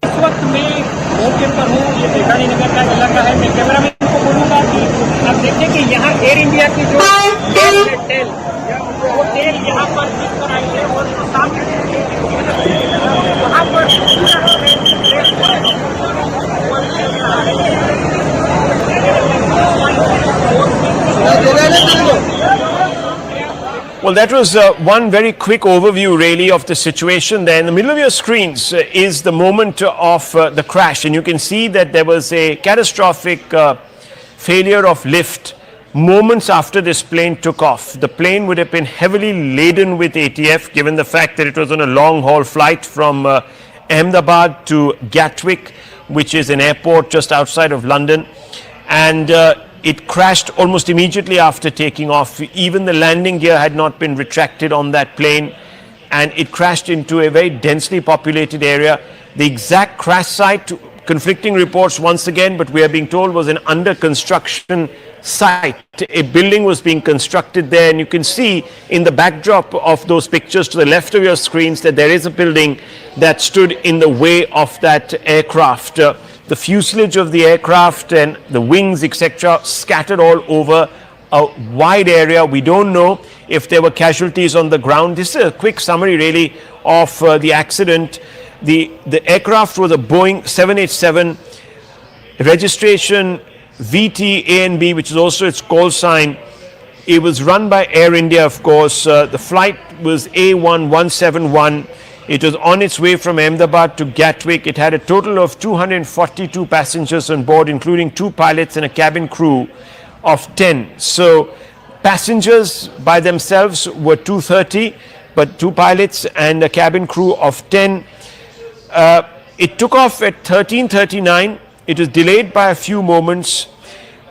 इस वक्त मैं मौके पर हूँ। ये बेगानी नगर का इलाका है। मैं कैमरामैन को बोलूँगा कि आप देखें कि यहाँ एयर इंडिया की जो टेल वो टेल यहाँ पर दिख कर आई है और सामने वहाँ पर Well, that was one very quick overview really of the situation there. In the middle of your screens is the moment of the crash, and you can see that there was a catastrophic failure of lift moments after this plane took off. The plane would have been heavily laden with ATF given the fact that it was on a long haul flight from Ahmedabad to Gatwick, which is an airport just outside of London, and it crashed almost immediately after taking off. Even the landing gear had not been retracted on that plane, and it crashed into a very densely populated area. The exact crash site, conflicting reports once again, but we are being told was an under construction site. A building was being constructed there, and you can see in the backdrop of those pictures to the left of your screens that there is a building that stood in the way of that aircraft. The fuselage of the aircraft and the wings, etc., scattered all over a wide area. We don't know if there were casualties on the ground. This is a quick summary, really, of the accident. The aircraft was a Boeing 787, registration VT-ANB, which is also its call sign. It was run by Air India, of course. The flight was A1171. It was on its way from Ahmedabad to Gatwick. It had a total of 242 passengers on board, including 2 pilots and a cabin crew of 10. So passengers by themselves were 230, but 2 pilots and a cabin crew of 10. It took off at 13:39. It was delayed by a few moments.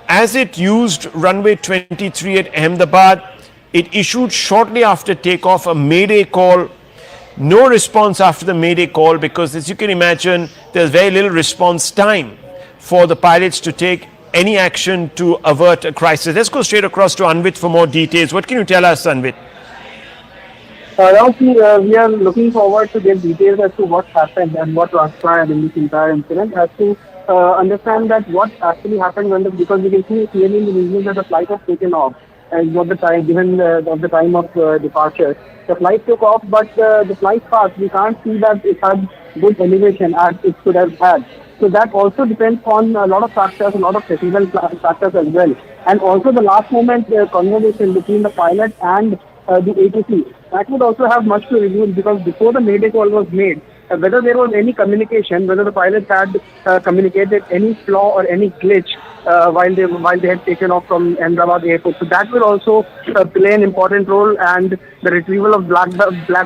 As it used runway 23 at Ahmedabad, it issued shortly after takeoff a mayday call. No response after the mayday call because, as you can imagine, there's very little response time for the pilots to take any action to avert a crisis. Let's go straight across to Anvit for more details. What can you tell us, Anvit? We are looking forward to get details as to what happened and what transpired in this entire incident, as to understand that what actually happened because we can see clearly in the news that the flight was taken off. What the time, given the time of departure, the flight took off, but the flight path, we can't see that it had good elevation as it should have had. So that also depends on a lot of factors, a lot of technical factors as well. And also the last moment conversation between the pilot and the ATC, that would also have much to reveal, because before the mayday call was made, whether there was any communication, whether the pilot had communicated any flaw or any glitch while they had taken off from Ahmedabad airport. So that will also play an important role, and the retrieval of black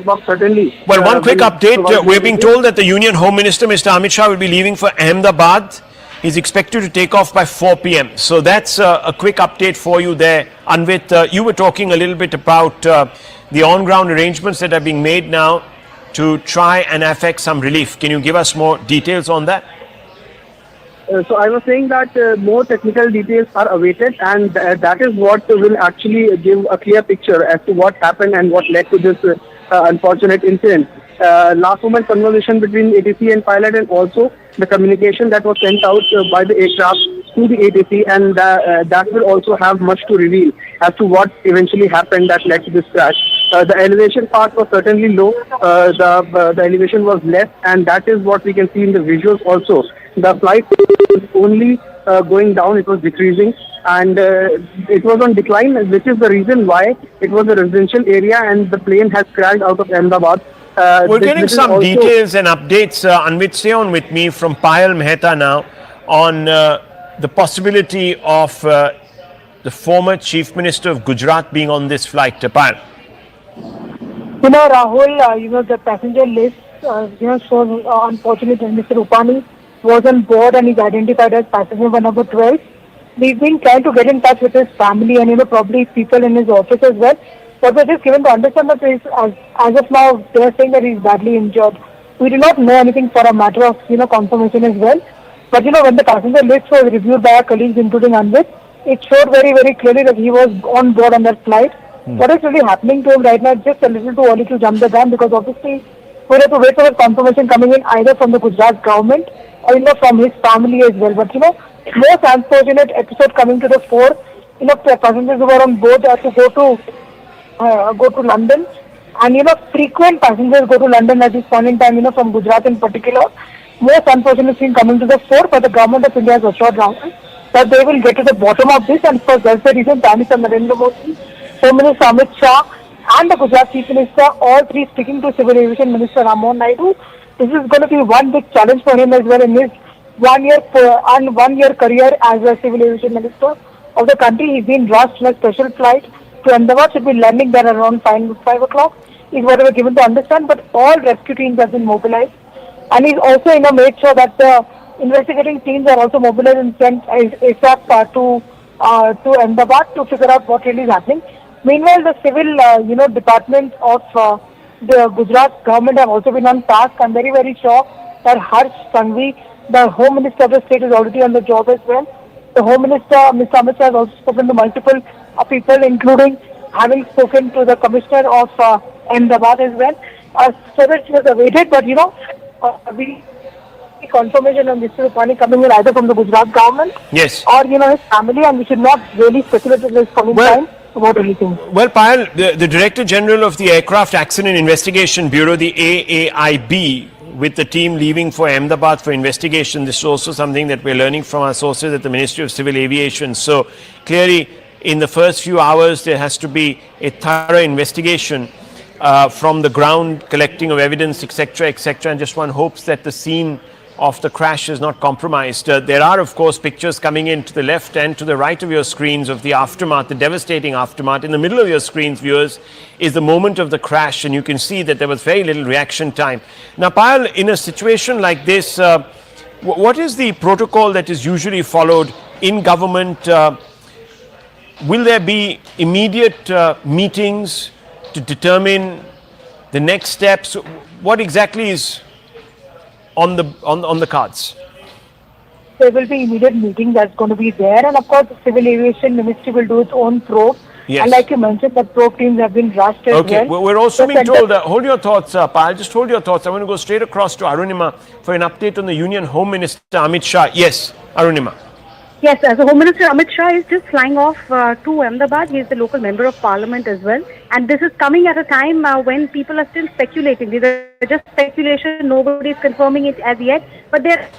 box certainly. Well, one quick update. We're being told that the Union Home Minister, Mr. Amit Shah, will be leaving for Ahmedabad. He's expected to take off by 4 p.m. So that's a quick update for you there. Anvit, you were talking a little bit about the on-ground arrangements that are being made now to try and affect some relief. Can you give us more details on that? So I was saying that more technical details are awaited, and that is what will actually give a clear picture as to what happened and what led to this unfortunate incident. Last moment conversation between ATC and pilot, and also the communication that was sent out by the aircraft to the ATC, and that will also have much to reveal. as to what eventually happened that led to this crash. The elevation part was certainly low. The elevation was less, and that is what we can see in the visuals also. The flight was only going down; it was decreasing, and it was on decline, which is the reason why it was a residential area, and the plane has crashed out of Ahmedabad. We're getting some details and updates. Anvit, stay on with me from Payal Mehta now on the possibility of the former Chief Minister of Gujarat being on this flight. Payal. You know, Rahul, the passenger list, shows unfortunately Mr. Rupani was on board and is identified as passenger number 12. We've been trying to get in touch with his family and, probably people in his office as well. But we're just given to understand that as of now, they're saying that he's badly injured. We do not know anything for a matter of, confirmation as well. But, when the passenger list was reviewed by our colleagues, including Anvit, it showed very, very clearly that he was on board on that flight. What is really happening to him right now is just a little too early to jump the gun, because obviously we have to wait for the confirmation coming in either from the Gujarat government or, from his family as well. But, most unfortunate episode coming to the fore, passengers who were on board are to go to London, and frequent passengers go to London at this point in time, from Gujarat in particular. Most unfortunate thing coming to the fore, but the government of India has assured Rahul that they will get to the bottom of this, and for that's the reason Prime Minister Narendra Modi, Home Minister Amit Shah, and the Gujarat Chief Minister, all three sticking to Civil Aviation Minister Rammohan Naidu. This is going to be one big challenge for him as well in his 1 year career as a Civil Aviation Minister of the country. He's been rushed in a special flight to Ahmedabad, should be landing there around 5 o'clock, is what we were given to understand, but all rescue teams have been mobilized. And he's also, made sure that the investigating teams are also mobilized and sent ASAP to Ahmedabad to figure out what really is happening. Meanwhile, the civil, department of the Gujarat government have also been on task. I'm very, very sure that Harsh Sanghvi, the Home Minister of the state, is already on the job as well. The Home Minister, Mr. Amit Shah, has also spoken to multiple people, including having spoken to the Commissioner of Ahmedabad as well. So that she was awaited, but we confirmation of Mr. Rupani coming in either from the Gujarat government, yes, or his family, and we should not really speculate in this coming time about anything. Well, Payal, the Director General of the Aircraft Accident Investigation Bureau, the AAIB, with the team leaving for Ahmedabad for investigation. This is also something that we're learning from our sources at the Ministry of Civil Aviation. So clearly, in the first few hours, there has to be a thorough investigation from the ground, collecting of evidence, etc., etc. And just one hopes that the scene of the crash is not compromised. There are, of course, pictures coming in to the left and to the right of your screens of the aftermath, the devastating aftermath. In the middle of your screens, viewers, is the moment of the crash, and you can see that there was very little reaction time. Now, Payal, in a situation like this, what is the protocol that is usually followed in government? Will there be immediate meetings to determine the next steps? What exactly is on the cards? There will be immediate meeting that's going to be there, and of course the Civil Aviation Ministry will do its own probe. Yes. And like you mentioned, the probe teams have been rushed as okay. well. We're also being told, hold your thoughts, Payal, just hold your thoughts. I want to go straight across to Arunima for an update on the Union Home Minister Amit Shah. Yes, Arunima. Yes, as the Home Minister Amit Shah is just flying off to Ahmedabad. He is the local member of parliament as well. And this is coming at a time when people are still speculating. These are just speculation. Nobody is confirming it as yet. But there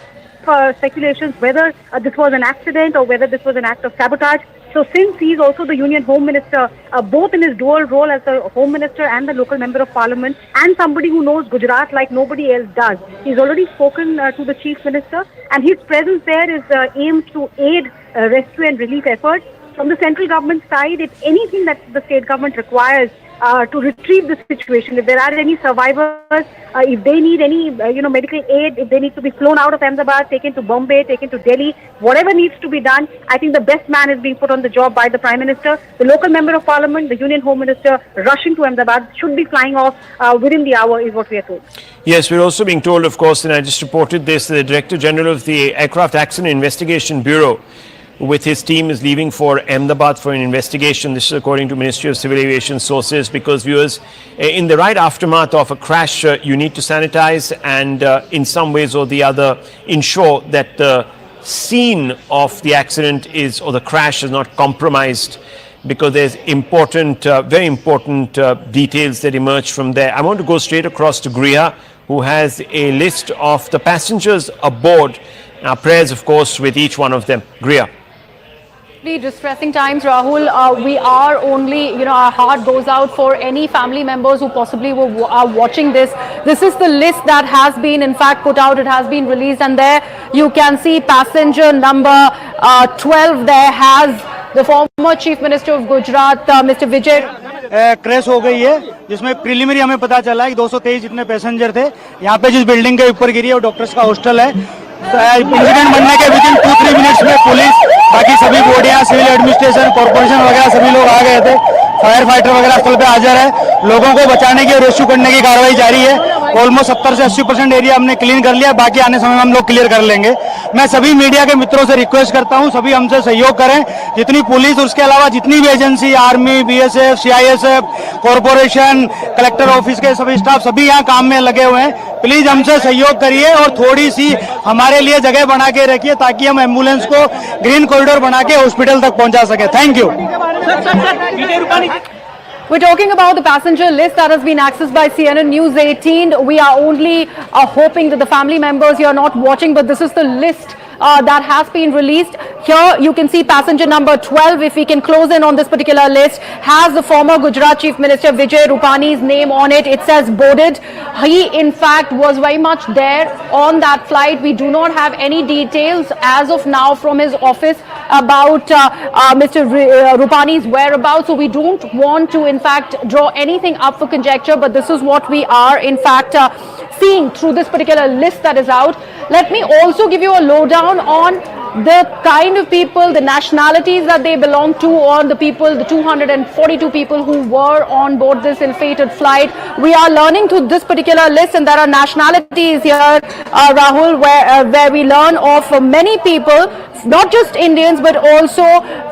are speculations whether this was an accident or whether this was an act of sabotage. So since he is also the Union Home Minister, both in his dual role as the Home Minister and the local member of parliament, and somebody who knows Gujarat like nobody else does, he's already spoken to the Chief Minister, and his presence there is aimed to aid rescue and relief efforts. From the central government side, if anything that the state government requires to retrieve the situation, if there are any survivors, if they need any medical aid, if they need to be flown out of Ahmedabad, taken to Bombay, taken to Delhi, whatever needs to be done, I think the best man is being put on the job by the Prime Minister. The local member of parliament, the Union Home Minister, rushing to Ahmedabad, should be flying off within the hour, is what we are told. Yes, we're also being told, of course, and I just reported this, the Director General of the Aircraft Accident Investigation Bureau with his team is leaving for Ahmedabad for an investigation. This is according to Ministry of Civil Aviation sources, because viewers, in the right aftermath of a crash, you need to sanitize and in some ways or the other ensure that the scene of the accident is, or the crash is not compromised. because there's important, very important details that emerge from there. I want to go straight across to Griha, who has a list of the passengers aboard. Our prayers, of course, with each one of them. Griha. Distressing times, Rahul. We are only, our heart goes out for any family members who possibly are watching this. This is the list that has been, in fact, put out. It has been released, and there you can see passenger number 12. There has the former Chief Minister of Gujarat, Mr. Vijay. Crash हो गई है, जिसमें preliminary हमें पता चला है कि 223 जितने पैसेंजर थे यहाँ पे जिस बिल्डिंग के ऊपर गिरी है वो डॉक्टर्स का हॉस्टल है। इंसिडेंट बनने के विदिन 2-3 मिनट्स में पुलिस, बाकी सभी बॉडियां, सिविल एडमिनिस्ट्रेशन, कॉर्पोरेशन वगैरह सभी लोग आ गए थे। फायर फाइटर वगैरह स्थल पे हाजिर है। लोगों को बचाने की, रेस्क्यू करने की कार्रवाई जारी है। ऑलमोस्ट 70 से 80% एरिया हमने क्लीन कर लिया, बाकी आने समय में हम लोग क्लियर कर लेंगे। मैं सभी मीडिया के मित्रों से रिक्वेस्ट करता हूं, सभी हमसे सहयोग करें। जितनी पुलिस, उसके अलावा जितनी भी agency, army, BSF, CISF, corporation, collector office के सभी स्टाफ, सभी यहाँ काम में लगे हुए हैं। प्लीज हमसे सहयोग करिए और थोड़ी सी हमारे लिए जगह बना के रखिए ताकि हम एम्बुलेंस को ग्रीन कॉरिडोर बना के हॉस्पिटल तक पहुंचा सके। Thank you. We're talking about the passenger list that has been accessed by CNN News 18. We are only hoping that the family members here are not watching, but this is the list that has been released. Here you can see passenger number 12, if we can close in on this particular list, has the former Gujarat Chief Minister Vijay Rupani's name on it. It says boarded. He in fact was very much there on that flight. We do not have any details as of now from his office about Mr. Rupani's whereabouts, so we don't want to in fact draw anything up for conjecture, but this is what we are in fact seeing through this particular list that is out. Let me also give you a lowdown on the kind of people, the nationalities that they belong to, or the people, the 242 people who were on board this ill-fated flight. We are learning through this particular list, and there are nationalities here, Rahul, where we learn of many people, not just Indians but also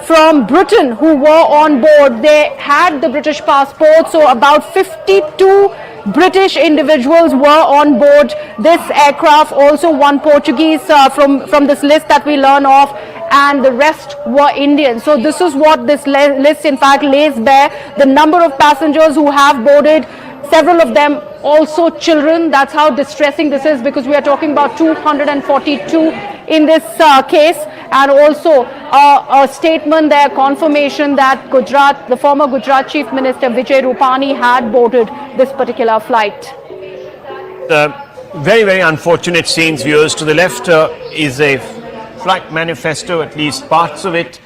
from Britain, who were on board. They had the British passport, so about 52 British individuals were on board this aircraft. Also one Portuguese from this list that we learn of, and the rest were Indian. So this is what this list in fact lays bare. The number of passengers who have boarded, several of them also children. That's how distressing this is, because we are talking about 242 in this case, and also a statement there, confirmation that Gujarat, the former Gujarat Chief Minister Vijay Rupani had boarded this particular flight. Very, very unfortunate scenes, viewers. To the left is a flight manifesto, at least parts of it,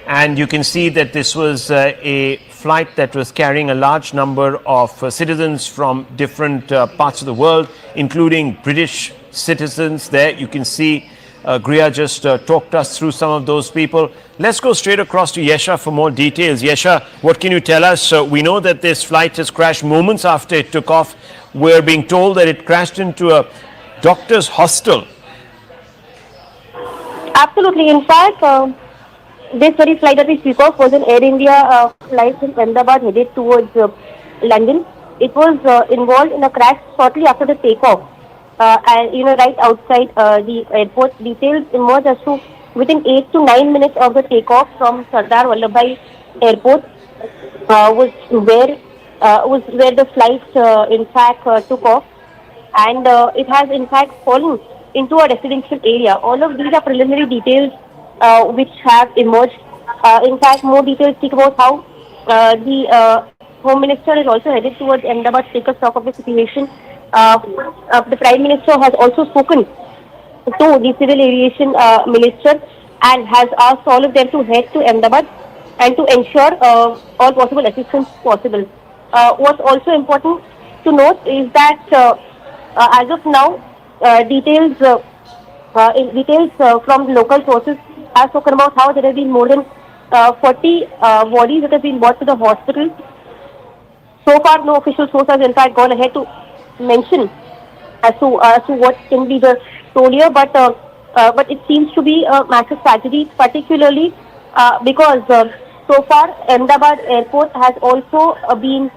and you can see that this was a flight that was carrying a large number of citizens from different parts of the world, including British citizens. There you can see Griha just talked us through some of those people. Let's go straight across to Yesha for more details. Yesha, what can you tell us? We know that this flight has crashed moments after it took off. We're being told that it crashed into a doctor's hostel. Absolutely. In fact, this very flight that we speak of was an Air India flight from Ahmedabad headed towards London. It was involved in a crash shortly after the takeoff. And right outside the airport. Details emerged as to within 8 to 9 minutes of the takeoff from Sardar Vallabhbhai Airport was where the flight in fact took off, and it has in fact fallen into a residential area. All of these are preliminary details which have emerged. In fact, more details speak about how the Home Minister is also headed towards Ahmedabad to take a stock of the situation. The Prime Minister has also spoken to the Civil Aviation Minister and has asked all of them to head to Ahmedabad and to ensure all possible assistance possible. What's also important to note is that as of now, details from local sources have spoken about how there have been more than 40 bodies that have been brought to the hospital. So far, no official source has in fact gone ahead to mention as to what can be the toll here, but it seems to be a massive tragedy, particularly because so far Ahmedabad Airport has also been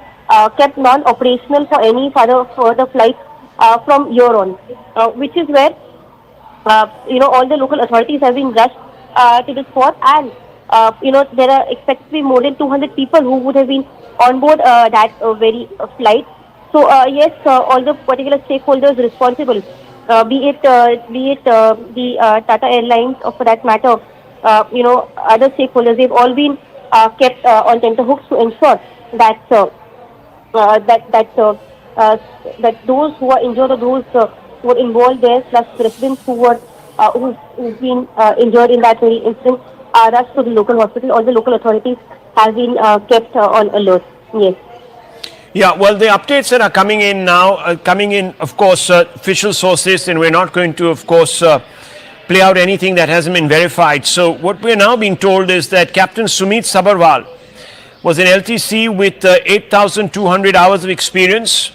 kept non-operational for any further flights from here on, which is where all the local authorities have been rushed to the spot, and there are expected to be more than 200 people who would have been on board that very flight. So yes, all the particular stakeholders responsible, be it the Tata Airlines or for that matter, other stakeholders, they've all been kept on tenterhooks to ensure that that those who are injured or those who were involved there, plus residents who've been injured in that very incident, are rushed to the local hospital. All the local authorities have been kept on alert. Yes. Yeah, well, the updates that are coming in now, of course, official sources, and we're not going to, of course, play out anything that hasn't been verified. So what we're now being told is that Captain Sumit Sabharwal was an LTC with 8,200 hours of experience.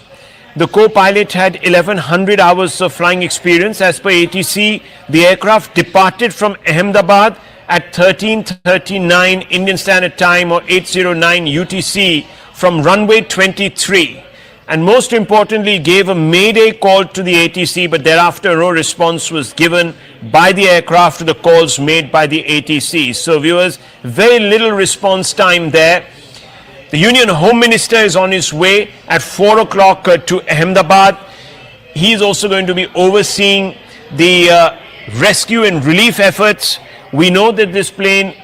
The co-pilot had 1,100 hours of flying experience. As per ATC, the aircraft departed from Ahmedabad at 13:39 Indian Standard Time or 8:09 UTC from runway 23. And most importantly, gave a mayday call to the ATC, but thereafter no response was given by the aircraft to the calls made by the ATC. So viewers, very little response time there. The Union Home Minister is on his way at 4 o'clock to Ahmedabad. He is also going to be overseeing the rescue and relief efforts. We know that this plane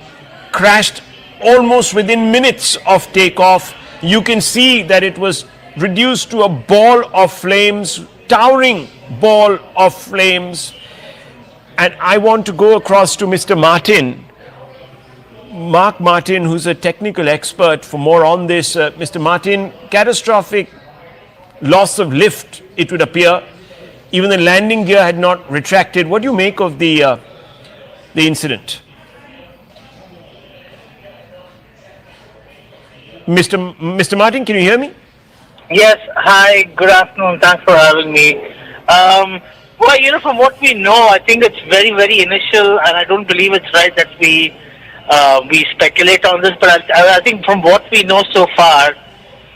crashed almost within minutes of takeoff. You can see that it was reduced to a ball of flames, towering ball of flames. And I want to go across to Mr. Mark Martin, who's a technical expert, for more on this. Mr. Martin, catastrophic loss of lift, it would appear. Even the landing gear had not retracted. What do you make of the incident? Mr. Martin, can you hear me? Yes. Hi. Good afternoon. Thanks for having me. Well, from what we know, I think it's very, very initial, and I don't believe it's right that we speculate on this. But I think from what we know so far,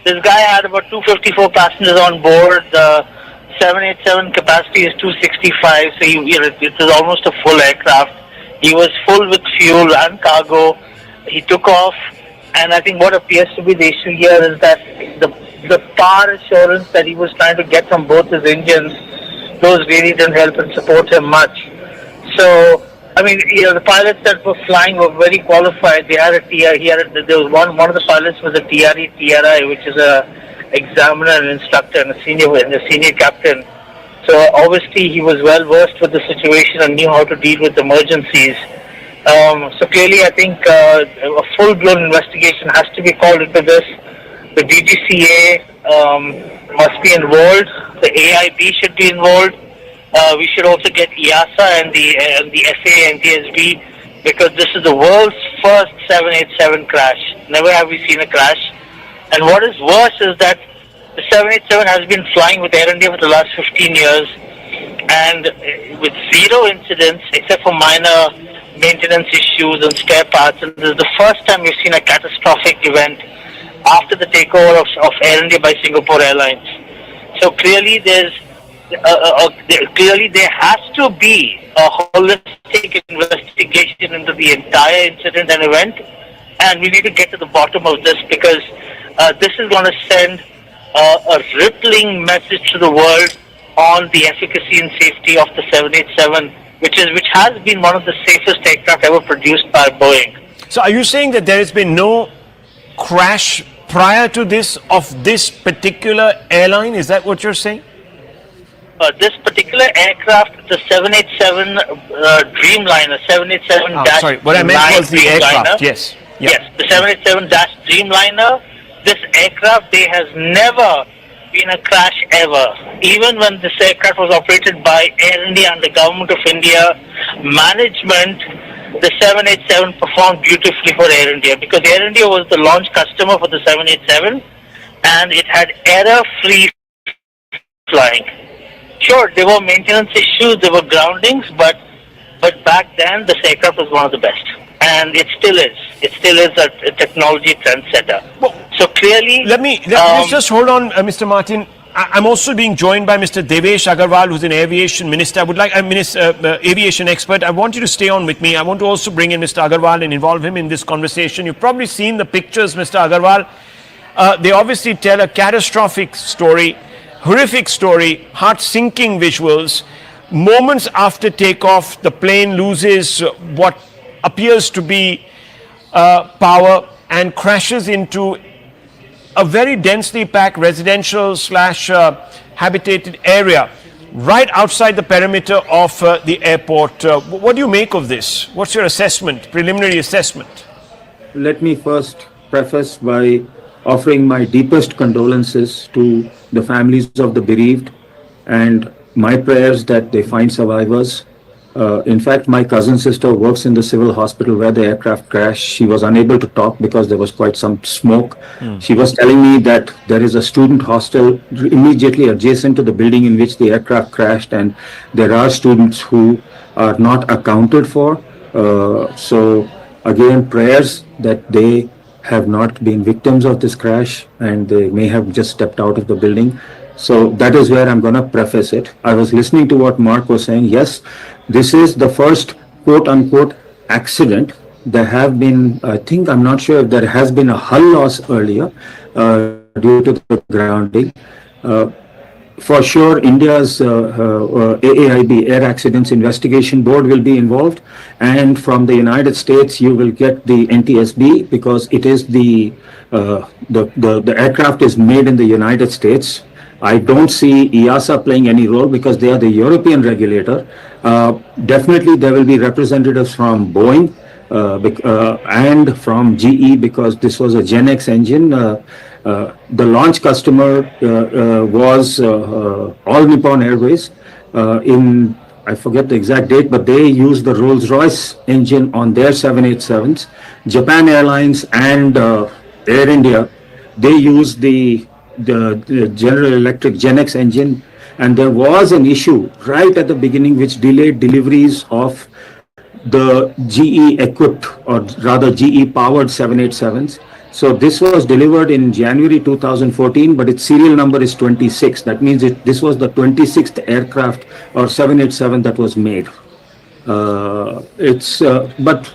this guy had about 254 passengers on board. The 787 capacity is 265, so it was almost a full aircraft. He was full with fuel and cargo. He took off, and I think what appears to be the issue here is that the power assurance that he was trying to get from both his engines, those really didn't help and support him much. So, the pilots that were flying were very qualified. They had a TR. There was one of the pilots was a TRI, which is a examiner and instructor and a senior captain. So obviously he was well versed with the situation and knew how to deal with emergencies. So clearly, I think a full-blown investigation has to be called into this. The DGCA must be involved. The AIB should be involved. We should also get EASA and the FAA and TSB, because this is the world's first 787 crash. Never have we seen a crash. And what is worse is that the 787 has been flying with Air India for the last 15 years, and with zero incidents except for minor maintenance issues and spare parts. And this is the first time we've seen a catastrophic event after the takeover of Air India by Singapore Airlines. So clearly there has to be a holistic investigation into the entire incident and event, and we need to get to the bottom of this, because this is going to send a rippling message to the world on the efficacy and safety of the 787, which has been one of the safest aircraft ever produced by Boeing. So are you saying that there has been no crash prior to this of this particular airline? Is that what you're saying? This particular aircraft, the 787 Dreamliner, 787-. Sorry, what I meant was the aircraft, yes. Yeah. Yes, the 787-Dreamliner, this aircraft, there has never been a crash ever. Even when this aircraft was operated by Air India and the Government of India management, the 787 performed beautifully for Air India, because Air India was the launch customer for the 787, and it had error-free flying. Sure, there were maintenance issues, there were groundings, but back then this aircraft was one of the best, and it still is. It still is a technology trendsetter. Well, so clearly, let's just hold on, Mr. Martin. I'm also being joined by Mr. Devesh Agarwal, who's an aviation minister. I would like, aviation expert. I want you to stay on with me. I want to also bring in Mr. Agarwal and involve him in this conversation. You've probably seen the pictures, Mr. Agarwal. They obviously tell a catastrophic story, horrific story, heart-sinking visuals. Moments after takeoff, the plane loses what appears to be power and crashes into a very densely packed residential slash habitated area right outside the perimeter of the airport. What do you make of this? What's your assessment, preliminary assessment? Let me first preface by offering my deepest condolences to the families of the bereaved and my prayers that they find survivors. In fact, my cousin sister works in the civil hospital where the aircraft crashed. She was unable to talk because there was quite some smoke. She was telling me that there is a student hostel immediately adjacent to the building in which the aircraft crashed, and there are students who are not accounted for. So again, prayers that they have not been victims of this crash and they may have just stepped out of the building. So that is where I'm going to preface it. I was listening to what Mark was saying. Yes, this is the first quote unquote accident. There have been, I think, I'm not sure if there has been a hull loss earlier due to the grounding. For sure, India's AAIB, Air Accidents Investigation Board, will be involved. And from the United States, you will get the NTSB because it is the aircraft is made in the United States. I don't see EASA playing any role because they are the European regulator. Definitely there will be representatives from Boeing and from GE because this was a Gen X engine. The launch customer was All Nippon Airways I forget the exact date, but they used the Rolls-Royce engine on their 787s. Japan Airlines and Air India, they used the General Electric Gen X engine, and there was an issue right at the beginning which delayed deliveries of the GE equipped or rather GE powered 787s. So this was delivered in January 2014, but its serial number is 26. That means this was the 26th aircraft or 787 that was made. But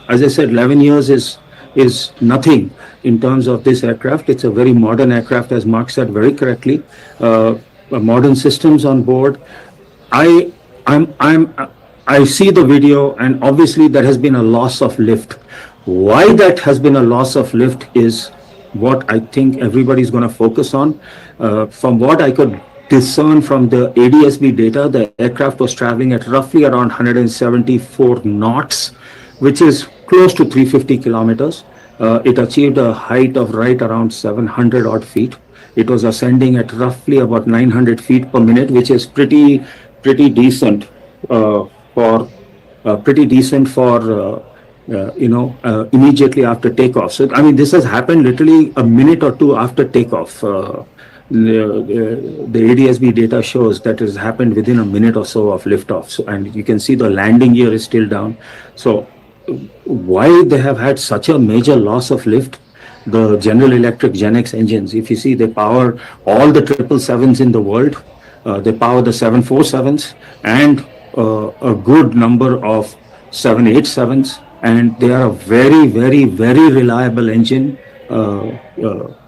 as I said, 11 years is nothing in terms of this aircraft. It's a very modern aircraft, as Mark said very correctly. Modern systems on board. I see the video, and obviously there has been a loss of lift. Why that has been a loss of lift is what I think everybody's going to focus on. From what I could discern from the ADSB data, the aircraft was traveling at roughly around 174 knots, which is close to 350 kilometers. It achieved a height of right around 700 odd feet. It was ascending at roughly about 900 feet per minute, which is pretty decent immediately after takeoff. So, I mean, this has happened literally a minute or two after takeoff. The ADSB data shows that it has happened within a minute or so of liftoff. So, and you can see the landing gear is still down. So why they have had such a major loss of lift? The General Electric Gen X engines, if you see, they power all the 777s in the world. They power the 747s and a good number of 787s. And they are a very, very, very reliable engine to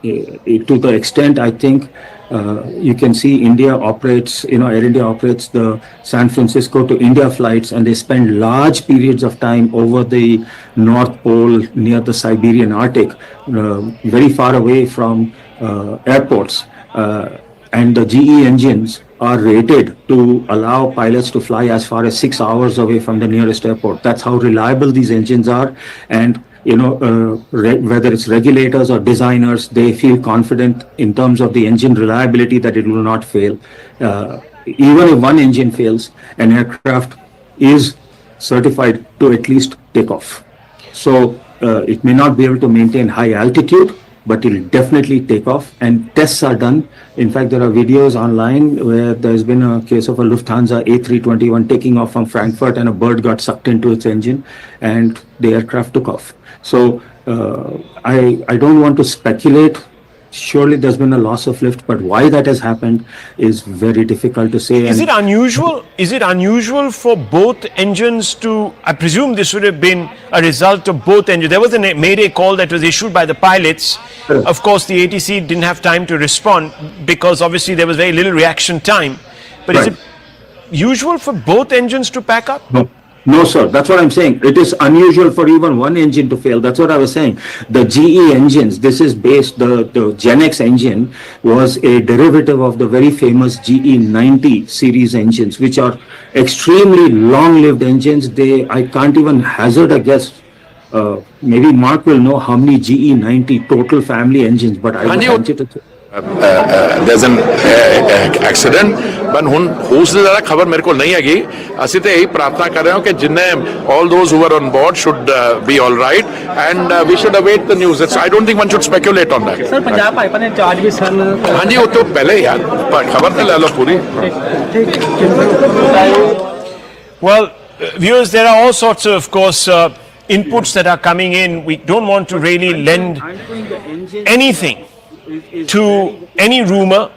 the extent, I think, you can see India operates, Air India operates the San Francisco to India flights, and they spend large periods of time over the North Pole near the Siberian Arctic, very far away from airports. And the GE engines are rated to allow pilots to fly as far as 6 hours away from the nearest airport. That's how reliable these engines are. And, whether it's regulators or designers, they feel confident in terms of the engine reliability that it will not fail. Even if one engine fails, an aircraft is certified to at least take off. So it may not be able to maintain high altitude, but it'll definitely take off, and tests are done. In fact, there are videos online where there's been a case of a Lufthansa A321 taking off from Frankfurt, and a bird got sucked into its engine and the aircraft took off. So I don't want to speculate surely there's been a loss of lift, but why that has happened is very difficult to say. Is it unusual? Is it unusual for both engines to? I presume this would have been a result of both engines. There was a mayday call that was issued by the pilots. Correct. Of course, the ATC didn't have time to respond because obviously there was very little reaction time. But is Right. it usual for both engines to pack up? No, no, sir. That's what I'm saying. It is unusual for even one engine to fail. That's what I was saying. The GE engines, this is based, the Gen X engine was a derivative of the very famous GE90 series engines, which are extremely long-lived engines. I can't even hazard a guess. Maybe Mark will know how many GE90 total family engines, but I would venture to say. there's an accident, but उससे ज़्यादा खबर मेरे को नहीं आएगी. ਅਸੀਂ तो यही प्रार्थना कर रहे हो कि जिन्हें all those who are on board should be all right, and we should await the news. I don't think one should speculate on that. Sir Punjab pipeline ने चार्ज भी सर हाँ जी, वो तो पहले यार खबर तो ले लो पूरी. Well, viewers, there are all sorts of course, inputs that are coming in. We don't want to really lend anything to any rumor.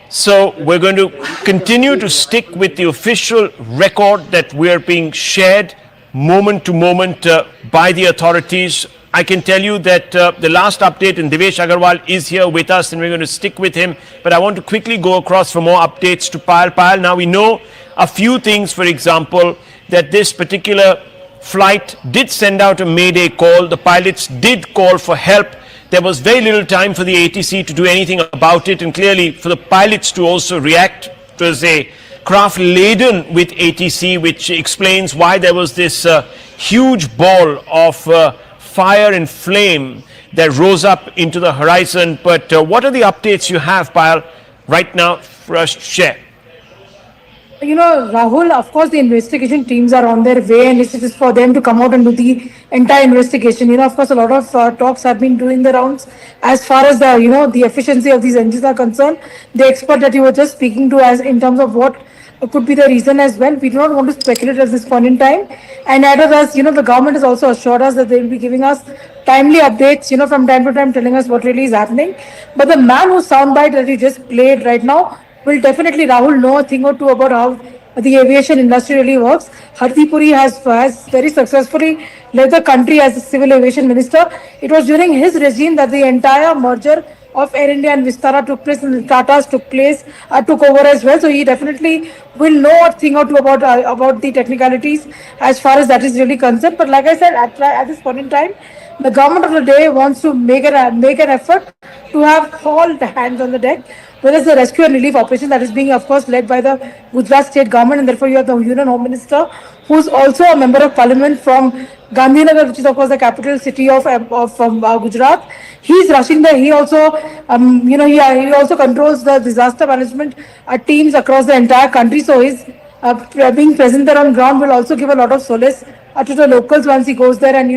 So we're going to continue to stick with the official record that we are being shared moment to moment by the authorities. I can tell you that the last update, and Devesh Agarwal is here with us, and we're going to stick with him. But I want to quickly go across for more updates to Payal. Payal, now we know a few things. For example, that this particular flight did send out a mayday call. The pilots did call for help. There was very little time for the ATC to do anything about it, and clearly for the pilots to also react. It was a craft laden with ATC, which explains why there was this huge ball of fire and flame that rose up into the horizon. But what are the updates you have, Payal, right now for us to share? You know, Rahul, of course, the investigation teams are on their way, and it is for them to come out and do the entire investigation. You know, of course, a lot of talks have been doing the rounds as far as the, the efficiency of these engines are concerned. The expert that you were just speaking to, as in terms of what could be the reason as well, we do not want to speculate at this point in time. And added as, the government has also assured us that they will be giving us timely updates, from time to time, telling us what really is happening. But the man whose soundbite that you just played right now will definitely, Rahul, know a thing or two about how the aviation industry really works. Hardeep Puri has very successfully led the country as a civil aviation minister. It was during his regime that the entire merger of Air India and Vistara took place, and Tata's took over as well. So he definitely will know a thing or two about the technicalities as far as that is really concerned. But like I said, at this point in time, the government of the day wants to make an effort to have all the hands on the deck. Whereas the rescue and relief operation that is being, of course, led by the Gujarat state government, and therefore you have the Union Home Minister, who is also a member of Parliament from Gandhinagar, which is of course the capital city of Gujarat. He is rushing there. He also, he also controls the disaster management teams across the entire country. So his being present there on ground will also give a lot of solace to the locals once he goes there and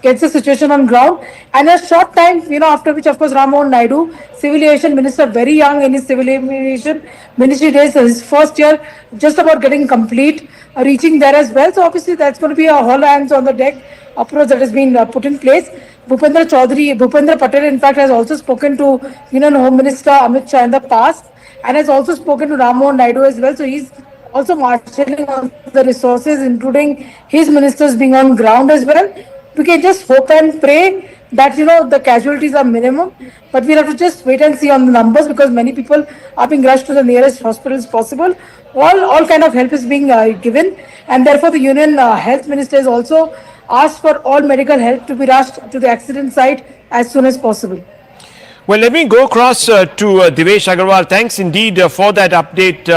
gets the situation on ground. And a short time, after which, of course, Rammohan Naidu, civil aviation minister, very young in his civil aviation ministry days, his first year just about getting complete, reaching there as well. So obviously that's going to be a all hands on the deck approach that has been put in place. Bhupendra Patel, in fact, has also spoken to Home Minister Amit Shah in the past, and has also spoken to Rammohan Naidu as well. So he's also marshalling on the resources, including his ministers being on ground as well. We can just hope and pray that the casualties are minimum, but we'll have to just wait and see on the numbers, because many people are being rushed to the nearest hospitals possible. All kind of help is being given, and therefore the Union Health Minister has also asked for all medical help to be rushed to the accident site as soon as possible. Well, let me go across to Devesh Agarwal. Thanks indeed for that update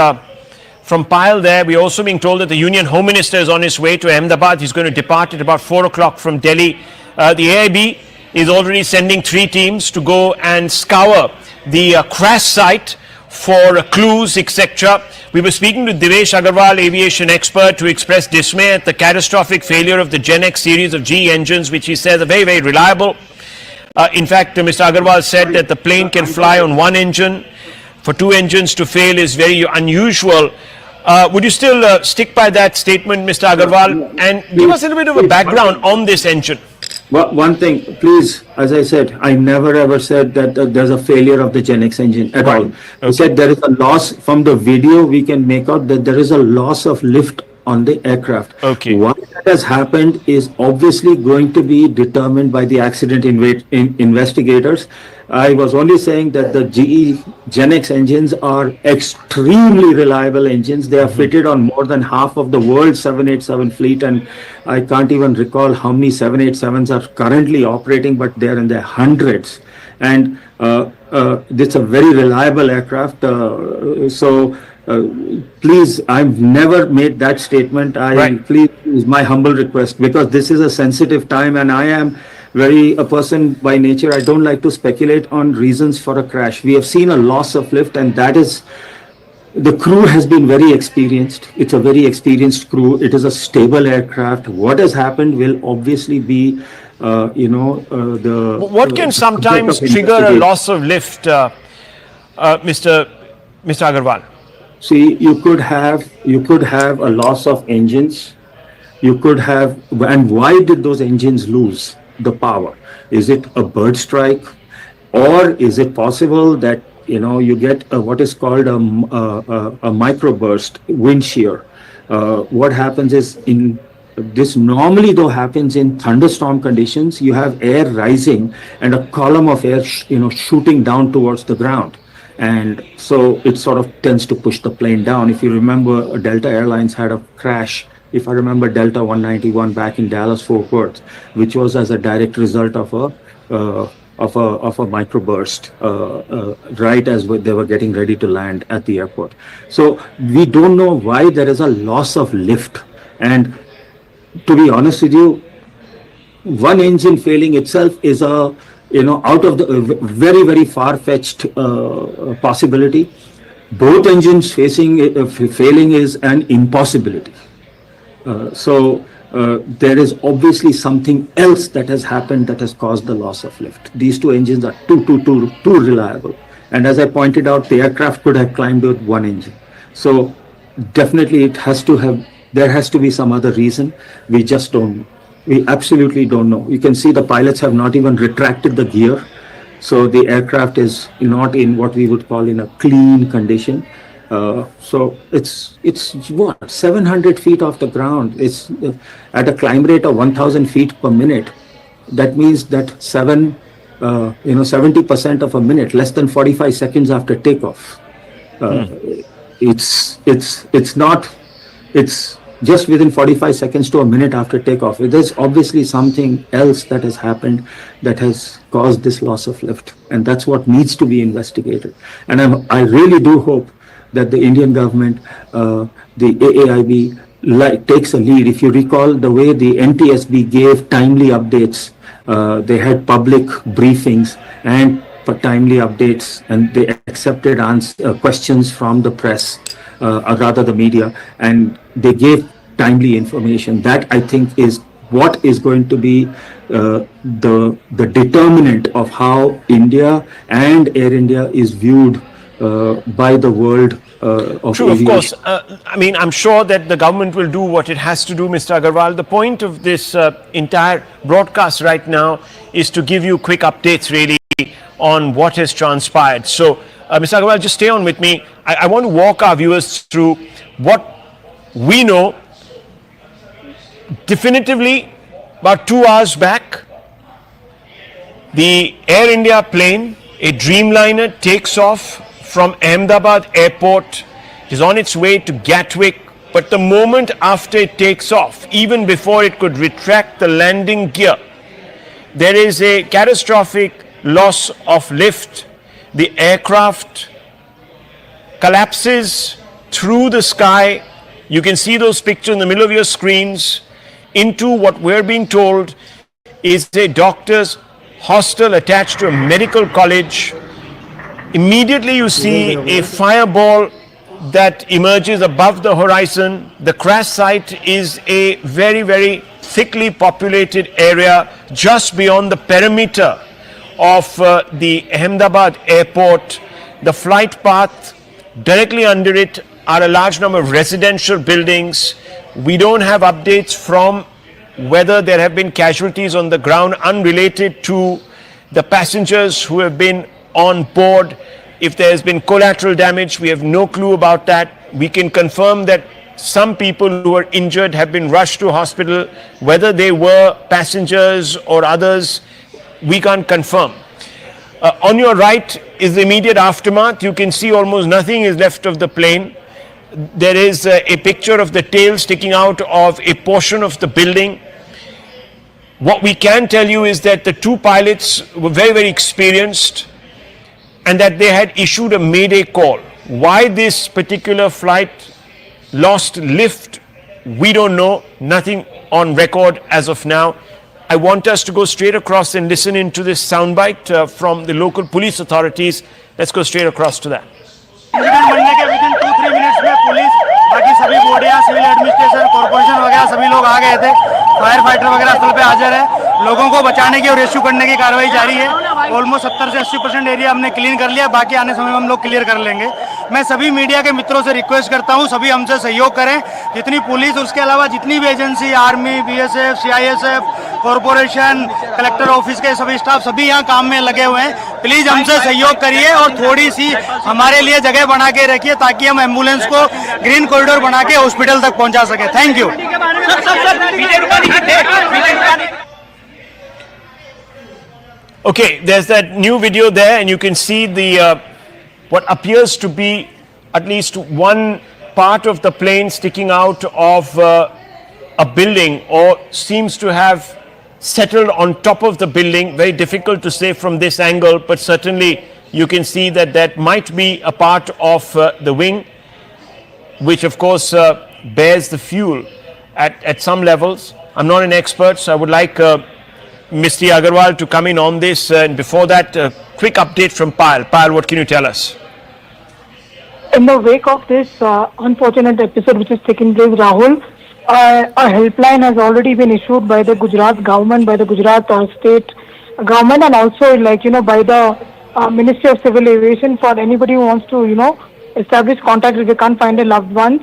from Payal there. We're also being told that the Union Home Minister is on his way to Ahmedabad. He's going to depart at about 4 o'clock from Delhi. The AIB is already sending 3 teams to go and scour the crash site for clues, etc. We were speaking to Devesh Agarwal, aviation expert, to express dismay at the catastrophic failure of the Gen X series of GE engines, which he says are very, very reliable. In fact, Mr. Agarwal said that the plane can fly on one engine. For 2 engines to fail is very unusual. Would you still stick by that statement, Mr. Agarwal, and give us a little bit of a background on this engine? Well, one thing, please, as I said, I never ever said that there's a failure of the GenX engine at all. I said there is a loss. From the video, we can make out that there is a loss of lift on the aircraft. Okay. Why that has happened is obviously going to be determined by the accident investigators. I was only saying that the GE GenX engines are extremely reliable engines. They are fitted on more than half of the world's 787 fleet, and I can't even recall how many 787s are currently operating, but they're in the hundreds. And it's a very reliable aircraft. Please, I've never made that statement. Please, is my humble request, because this is a sensitive time, and I am a person by nature. I don't like to speculate on reasons for a crash. We have seen a loss of lift, and that is, the crew has been very experienced. It's a very experienced crew. It is a stable aircraft. What has happened will obviously be, What can sometimes trigger a loss of lift, Mr. Agarwal? See, you could have a loss of engines. You could have, and why did those engines lose the power? Is it a bird strike, or is it possible that you get what is called a microburst wind shear? What happens is, in this normally though happens in thunderstorm conditions, you have air rising and a column of air shooting down towards the ground. And so it sort of tends to push the plane down. If you remember, Delta Airlines had a crash, if I remember, Delta 191 back in Dallas-Fort Worth, which was as a direct result of a microburst right as they were getting ready to land at the airport. So we don't know why there is a loss of lift. And to be honest with you, one engine failing itself is out of the very, very far-fetched possibility. Both engines failing is an impossibility. There is obviously something else that has happened that has caused the loss of lift. These two engines are too reliable. And as I pointed out, the aircraft could have climbed with one engine. So definitely there has to be some other reason. We just don't know. We absolutely don't know. You can see the pilots have not even retracted the gear. So the aircraft is not in what we would call in a clean condition. So it's what, 700 feet off the ground. It's at a climb rate of 1,000 feet per minute. That means that 70% of a minute, less than 45 seconds after takeoff. It's just within 45 seconds to a minute after takeoff. There's obviously something else that has happened that has caused this loss of lift, and that's what needs to be investigated. And I really do hope that the Indian government, the AAIB, takes a lead. If you recall the way the NTSB gave timely updates, they had public briefings and for timely updates, and they accepted questions from the press, or rather the media, and they gave timely information. That, I think, is what is going to be the determinant of how India and Air India is viewed by the world of True, aviation. of course. I'm sure that the government will do what it has to do, Mr. Agarwal. The point of this entire broadcast right now is to give you quick updates, really, on what has transpired. So, Mr. Agarwal, just stay on with me. I want to walk our viewers through what we know definitively. About 2 hours back, the Air India plane, a Dreamliner, takes off from Ahmedabad airport. It is on its way to Gatwick, but the moment after it takes off, even before it could retract the landing gear, there is a catastrophic loss of lift. The aircraft collapses through the sky. You can see those pictures in the middle of your screens into what we're being told is a doctor's hostel attached to a medical college. Immediately you see a fireball that emerges above the horizon. The crash site is a very, very thickly populated area just beyond the perimeter of the Ahmedabad airport. The flight path, directly under it are a large number of residential buildings. We don't have updates from whether there have been casualties on the ground unrelated to the passengers who have been on board. If there has been collateral damage, we have no clue about that. We can confirm that some people who are injured have been rushed to hospital. Whether they were passengers or others, we can't confirm. On your right is the immediate aftermath. You can see almost nothing is left of the plane. There is a picture of the tail sticking out of a portion of the building. What we can tell you is that the two pilots were very, very experienced and that they had issued a mayday call. Why this particular flight lost lift, we don't know. Nothing on record as of now. I want us to go straight across and listen into this soundbite from the local police authorities. Let's go straight across to that. Incident बनने के within 2-3 minutes में police, बाकी सभी बॉडियां, civil administration, corporation वगैरह सभी लोग आ गए थे। फायर फाइटर वगैरह स्थल पे हाजिर है। लोगों को बचाने की और रेस्क्यू करने की कार्रवाई जारी है। ऑलमोस्ट 70 से 80% एरिया हमने क्लीन कर लिया, बाकी आने समय में हम लोग क्लियर कर लेंगे। मैं सभी मीडिया के मित्रों से रिक्वेस्ट करता हूं, सभी हमसे सहयोग करें। जितनी पुलिस, उसके अलावा जितनी भी agency, army, BSF, CISF, corporation, collector office के सभी स्टाफ, सभी यहाँ काम में लगे हुए हैं। प्लीज हमसे सहयोग करिए और थोड़ी सी हमारे लिए जगह बना के रखिए ताकि हम एम्बुलेंस को ग्रीन कॉरिडोर बना के हॉस्पिटल तक पहुंचा सके। Thank you. Okay, there's that new video there, and you can see the what appears to be at least one part of the plane sticking out of a building, or seems to have settled on top of the building. Very difficult to say from this angle, but certainly you can see that that might be a part of the wing, which of course bears the fuel at some levels. I'm not an expert, so I would like Mr. Agarwal to come in on this, and before that, a quick update from Payal. Payal, what can you tell us? In the wake of this unfortunate episode which is taking place, Rahul, a helpline has already been issued by the Gujarat government, by the Gujarat state government, and also by the Ministry of Civil Aviation for anybody who wants to establish contact if they can't find their loved ones.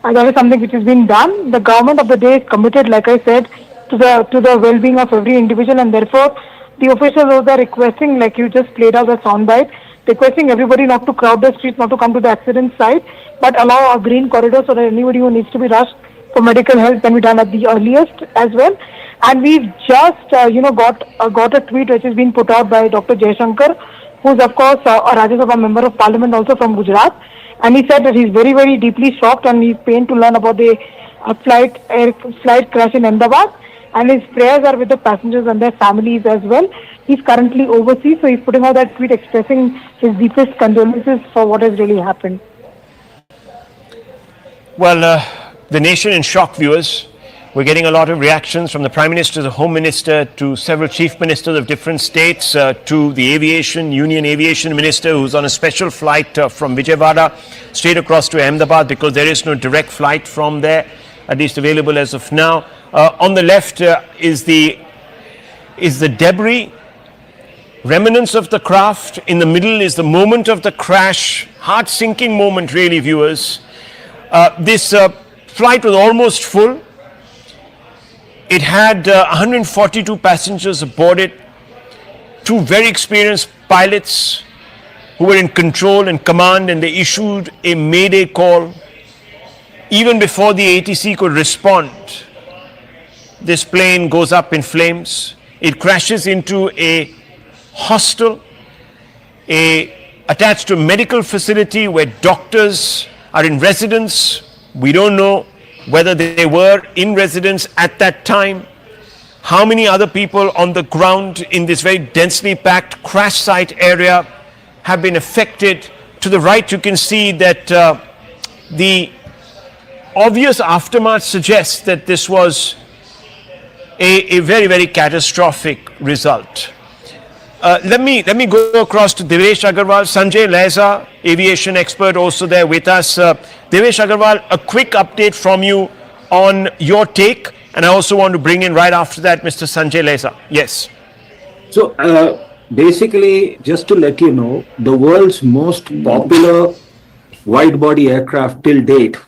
And that is something which is being done. The government of the day is committed, like I said, to the well-being of every individual, and therefore the officials are requesting, like you just played out the soundbite, requesting everybody not to crowd the streets, not to come to the accident site, but allow a green corridor so that anybody who needs to be rushed for medical help can be done at the earliest as well. And we've just got a tweet which has been put out by Dr. Jaishankar, who is of course a Rajya Sabha member of Parliament also from Gujarat, and he said that he's very, very deeply shocked and he's pained to learn about the flight crash in Ahmedabad, and his prayers are with the passengers and their families as well. He's currently overseas, so he's putting out that tweet expressing his deepest condolences for what has really happened. Well, the nation in shock, viewers. We're getting a lot of reactions from the Prime Minister, the Home Minister, to several Chief Ministers of different states, to the Aviation, Union Aviation Minister, who's on a special flight from Vijayawada straight across to Ahmedabad because there is no direct flight from there, at least available as of now. On the left is the debris, remnants of the craft. In the middle is the moment of the crash, heart-sinking moment, really, viewers. This flight was almost full. It had 142 passengers aboard it, two very experienced pilots who were in control and command, and they issued a mayday call. Even before the ATC could respond, this plane goes up in flames. It crashes into a hostel, attached to a medical facility where doctors are in residence. We don't know whether they were in residence at that time. How many other people on the ground in this very densely packed crash site area have been affected? To the right, you can see that the obvious aftermath suggests that this was a very, very catastrophic result. Let me go across to Devesh Agarwal. Sanjay Leza, aviation expert, also there with us. Devesh Agarwal, a quick update from you on your take, and I also want to bring in right after that Mr. Sanjay Leza. Yes. So basically, just to let you know, the world's most popular wide-body aircraft till date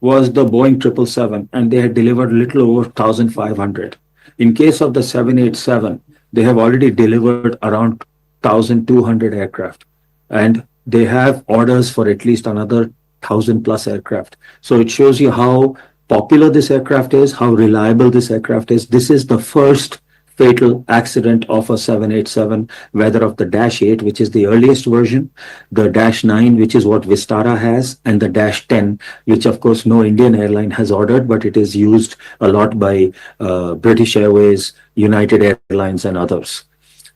was the Boeing 777, and they had delivered a little over 1,500. In case of the 787, they have already delivered around 1,200 aircraft, and they have orders for at least another 1,000 plus aircraft. So it shows you how popular this aircraft is, how reliable this aircraft is. This is the first fatal accident of a 787, whether of the Dash 8, which is the earliest version, the Dash 9, which is what Vistara has, and the Dash 10, which of course no Indian airline has ordered, but it is used a lot by British Airways, United Airlines, and others.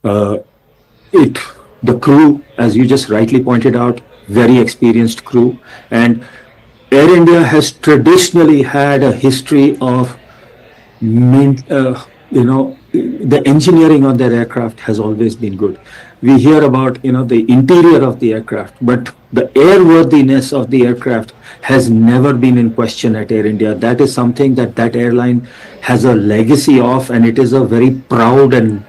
The crew, as you just rightly pointed out, very experienced crew, and Air India has traditionally had a history of the engineering on their aircraft has always been good. We hear about, the interior of the aircraft, but the airworthiness of the aircraft has never been in question at Air India. That is something that airline has a legacy of, and it is a very proud and,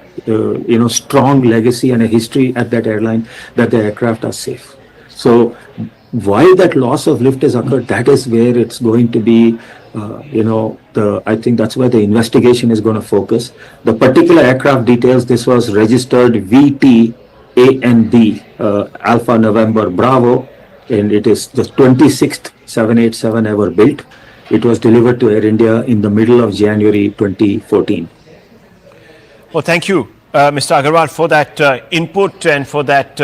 strong legacy and a history at that airline that the aircraft are safe. So why that loss of lift has occurred, that is where it's going to be, I think that's where the investigation is going to focus. The particular aircraft details, this was registered VT-ANB, Alpha November Bravo, and it is the 26th 787 ever built. It was delivered to Air India in the middle of January 2014. Well, thank you, Mr. Agarwal, for that input and for that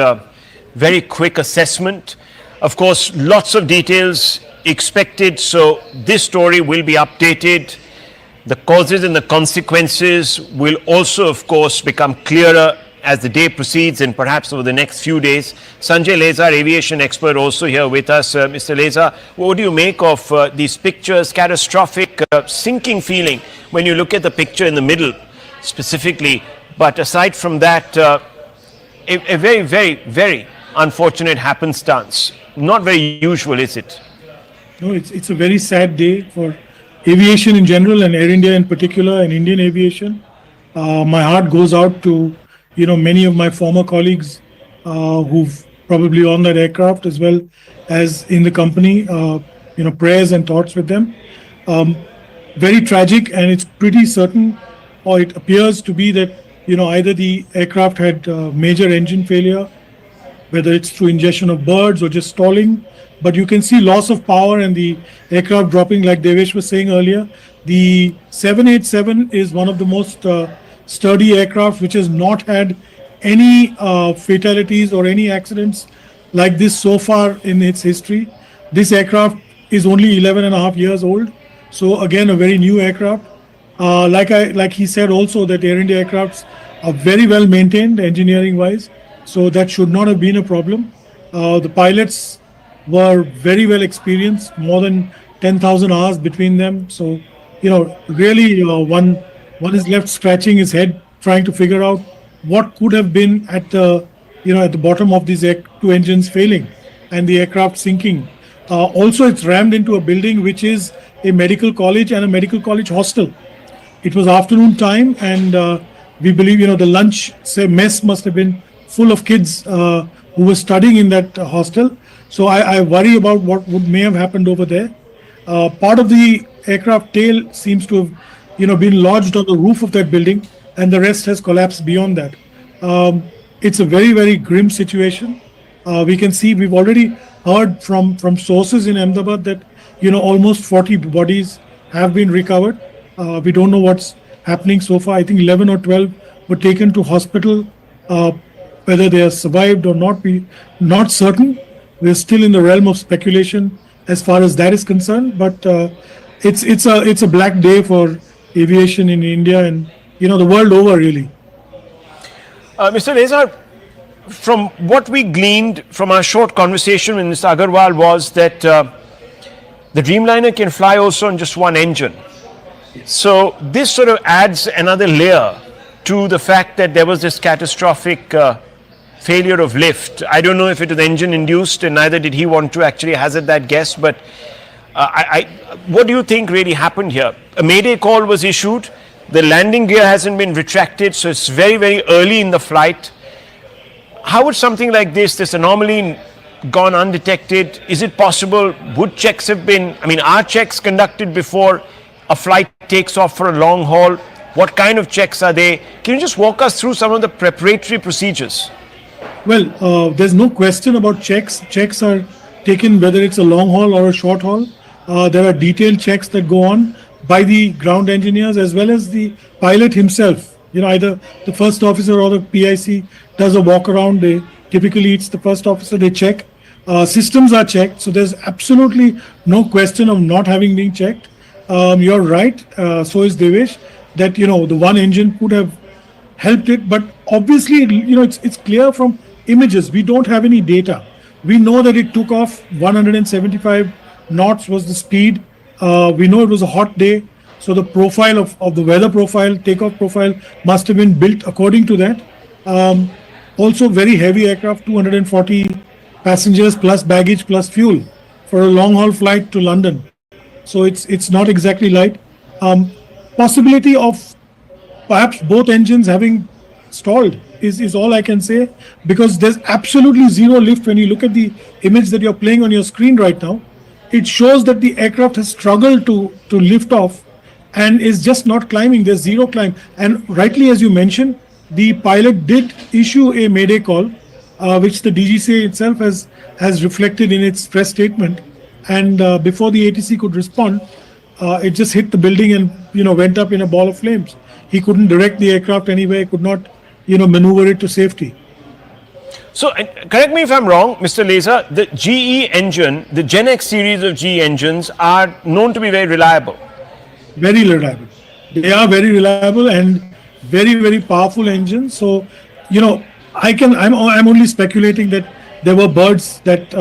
very quick assessment. Of course, lots of details expected, so this story will be updated. The causes and the consequences will also, of course, become clearer as the day proceeds and perhaps over the next few days. Sanjay Lezar, aviation expert, also here with us. Mr. Lezar, what do you make of these pictures? Catastrophic, sinking feeling when you look at the picture in the middle specifically. But aside from that, a very, very, very unfortunate happenstance. Not very usual, is it? No, it's a very sad day for aviation in general and Air India in particular and Indian aviation. My heart goes out to many of my former colleagues who've probably on that aircraft as well as in the company. Prayers and thoughts with them. Very tragic, and it's pretty certain, or it appears to be that either the aircraft had major engine failure, whether it's through ingestion of birds or just stalling. But you can see loss of power and the aircraft dropping, like Devesh was saying earlier. The 787 is one of the most sturdy aircraft which has not had any fatalities or any accidents like this so far in its history. This aircraft is only 11 and a half years old. So again, a very new aircraft. Like he said also, that Air India aircrafts are very well maintained engineering wise. So that should not have been a problem. The pilots were very well experienced, more than 10,000 hours between them. So, really one is left scratching his head trying to figure out what could have been at the bottom of these two engines failing and the aircraft sinking. Also, it's rammed into a building which is a medical college and a medical college hostel. It was afternoon time, and we believe, the lunch mess must have been full of kids who were studying in that hostel. So I worry about what may have happened over there. Part of the aircraft tail seems to have, been lodged on the roof of that building, and the rest has collapsed beyond that. It's a very, very grim situation. We can see, we've already heard from sources in Ahmedabad that, almost 40 bodies have been recovered. We don't know what's happening so far. I think 11 or 12 were taken to hospital. Whether they have survived or not, we're not certain. We're still in the realm of speculation as far as that is concerned. But it's a black day for aviation in India and the world over, really. Mr. Lezar, from what we gleaned from our short conversation with Mr. Agarwal was that the Dreamliner can fly also on just one engine. So this sort of adds another layer to the fact that there was this catastrophic failure of lift. I don't know if it was engine induced, and neither did he want to actually hazard that guess, but what do you think really happened here? A mayday call was issued, the landing gear hasn't been retracted, so it's very, very early in the flight. How would something like this anomaly gone undetected? Is it possible? Would checks have been, are checks conducted before a flight takes off for a long haul? What kind of checks are they? Can you just walk us through some of the preparatory procedures? Well, there's no question about checks. Checks are taken whether it's a long haul or a short haul. There are detailed checks that go on by the ground engineers as well as the pilot himself. You know, either the first officer or the PIC does a walk around. Typically it's the first officer, they check. Systems are checked, so there's absolutely no question of not having been checked. You're right, so is Devesh, that, you know, the one engine could have helped it, but obviously, you know, it's clear from images. We don't have any data. We know that it took off 175 knots was the speed. We know it was a hot day, so the profile of the weather profile, takeoff profile must have been built according to that. Also very heavy aircraft, 240 passengers plus baggage plus fuel for a long haul flight to London. So it's not exactly light. Possibility of perhaps both engines having stalled is all I can say, because there's absolutely zero lift. When you look at the image that you're playing on your screen right now, it shows that the aircraft has struggled to lift off and is just not climbing. There's zero climb. And rightly, as you mentioned, the pilot did issue a mayday call, which the DGCA itself has reflected in its press statement. And before the ATC could respond, it just hit the building and, you know, went up in a ball of flames. He couldn't direct the aircraft anywhere, could not, you know, maneuver it to safety. So, correct me if I'm wrong, Mr. Leza, the GE engine, the Gen X series of GE engines are known to be very reliable. Very reliable. They are very reliable and very, very powerful engines. So, you know, I'm only speculating that there were birds that,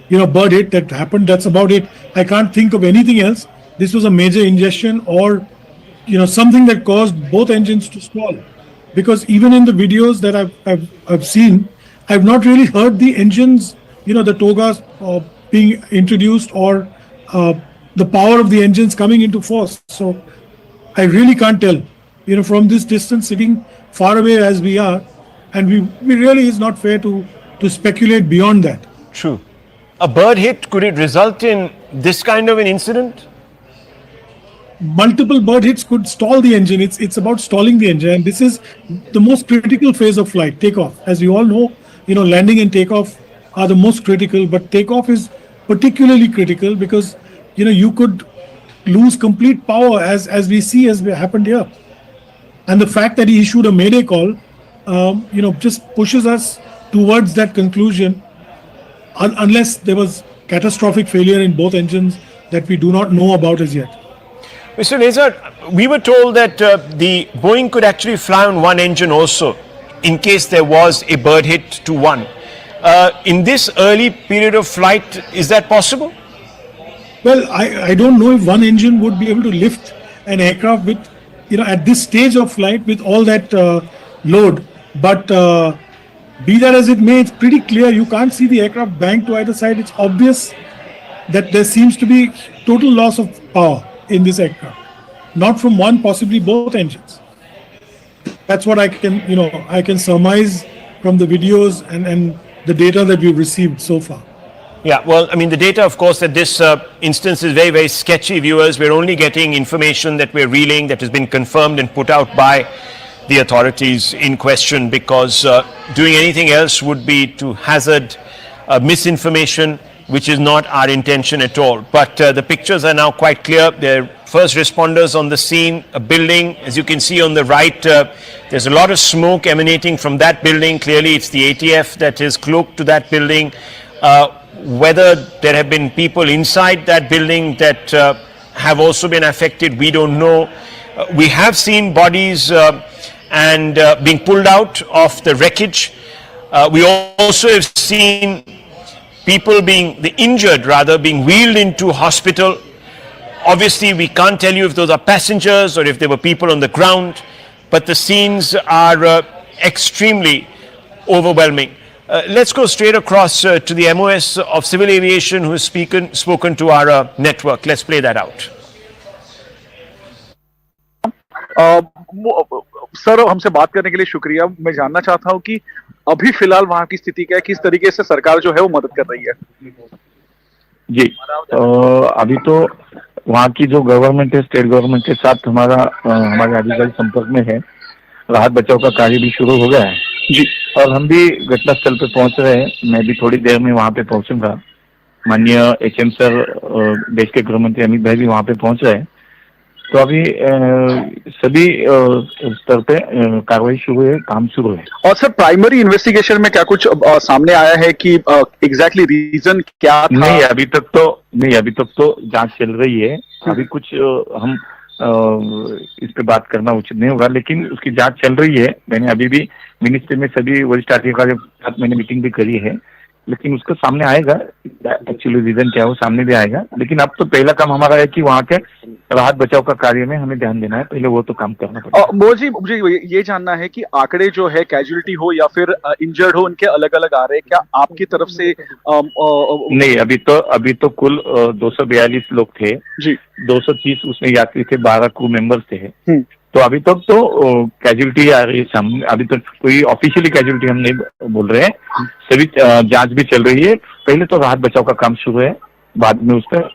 you know, bird hit that happened. That's about it. I can't think of anything else. This was a major ingestion or, you know, something that caused both engines to stall. Because even in the videos that I've seen, I've not really heard the engines, you know, the togas being introduced or the power of the engines coming into force. So I really can't tell, you know, from this distance, sitting far away as we are, and we really, is not fair to speculate beyond that. True. A bird hit, could it result in this kind of an incident? Multiple bird hits could stall the engine. It's about stalling the engine, and this is the most critical phase of flight, takeoff. As we all know, you know, landing and takeoff are the most critical, but takeoff is particularly critical because, you know, you could lose complete power as we see as happened here. And the fact that he issued a mayday call, you know, just pushes us towards that conclusion, unless there was catastrophic failure in both engines that we do not know about as yet. Mr. Leza, we were told that the Boeing could actually fly on one engine also, in case there was a bird hit to one. In this early period of flight, is that possible? Well, I don't know if one engine would be able to lift an aircraft with, you know, at this stage of flight with all that load. But be that as it may, it's pretty clear. You can't see the aircraft bank to either side. It's obvious that there seems to be total loss of power in this aircraft, not from one, possibly both engines. That's what I can surmise from the videos and the data that we've received so far. Yeah, well, I mean, the data, of course, at this instance is very, very sketchy, viewers. We're only getting information that we're reeling that has been confirmed and put out by the authorities in question, because doing anything else would be to hazard misinformation, which is not our intention at all. But the pictures are now quite clear. There are first responders on the scene, a building, as you can see on the right, there's a lot of smoke emanating from that building. Clearly, it's the ATF that is cloaked to that building. Whether there have been people inside that building that have also been affected, we don't know. We have seen bodies and being pulled out of the wreckage. We also have seen people the injured rather, being wheeled into hospital. Obviously, we can't tell you if those are passengers or if there were people on the ground, but the scenes are extremely overwhelming. Let's go straight across to the MOS of Civil Aviation, who has spoken to our network. Let's play that out. Sir, हमसे बात करने के लिए शुक्रिया। मैं जानना चाहता हूं कि अभी फिलहाल वहां की स्थिति क्या है, किस तरीके से सरकार जो है वो मदद कर रही है। जी, अभी तो वहाँ की जो गवर्नमेंट है, स्टेट गवर्नमेंट के साथ हमारे अधिकारी संपर्क में है। राहत बचाव का कार्य भी शुरू हो गया है जी। और हम भी घटनास्थल पे पहुंच रहे हैं। मैं भी थोड़ी देर में वहाँ पे पहुंचूंगा। माननीय एचएम सर, देश के गृह मंत्री अमित भाई भी वहाँ पे पहुंच रहे हैं। तो अभी सभी स्तर पे कार्रवाई शुरू है, काम शुरू है। और सर, प्राइमरी इन्वेस्टिगेशन में क्या कुछ सामने आया है कि एग्जैक्टली रीजन क्या था? नहीं, अभी तक तो जांच चल रही है। अभी कुछ हम इस पे बात करना उचित नहीं होगा, लेकिन उसकी जांच चल रही है। मैंने अभी भी मिनिस्ट्री में सभी वरिष्ठ अधिकारियों के साथ मैंने मीटिंग भी करी है, लेकिन उसका सामने आएगा एक्चुअली रीजन क्या है, वो सामने भी आएगा। लेकिन अब तो पहला काम हमारा है कि वहाँ के राहत बचाव का कार्य में हमें ध्यान देना है, पहले वो तो काम करना पड़ेगा। मोदी जी, मुझे ये जानना है कि आंकड़े जो है कैजुअलिटी हो या फिर इंजर्ड हो, उनके अलग अलग आ रहे हैं क्या आपकी तरफ से? नहीं, अभी तो कुल 242 लोग थे जी। 230 उसमें यात्री थे, 12 क्रू मेंबर्स थे। तो अभी तक तो कैजुअलिटी आ रही है सामने। अभी तक कोई ऑफिशियली कैजुअलिटी हम नहीं बोल रहे हैं, सभी जांच भी चल रही है। पहले तो राहत बचाव का काम शुरू है, बाद में उस पर।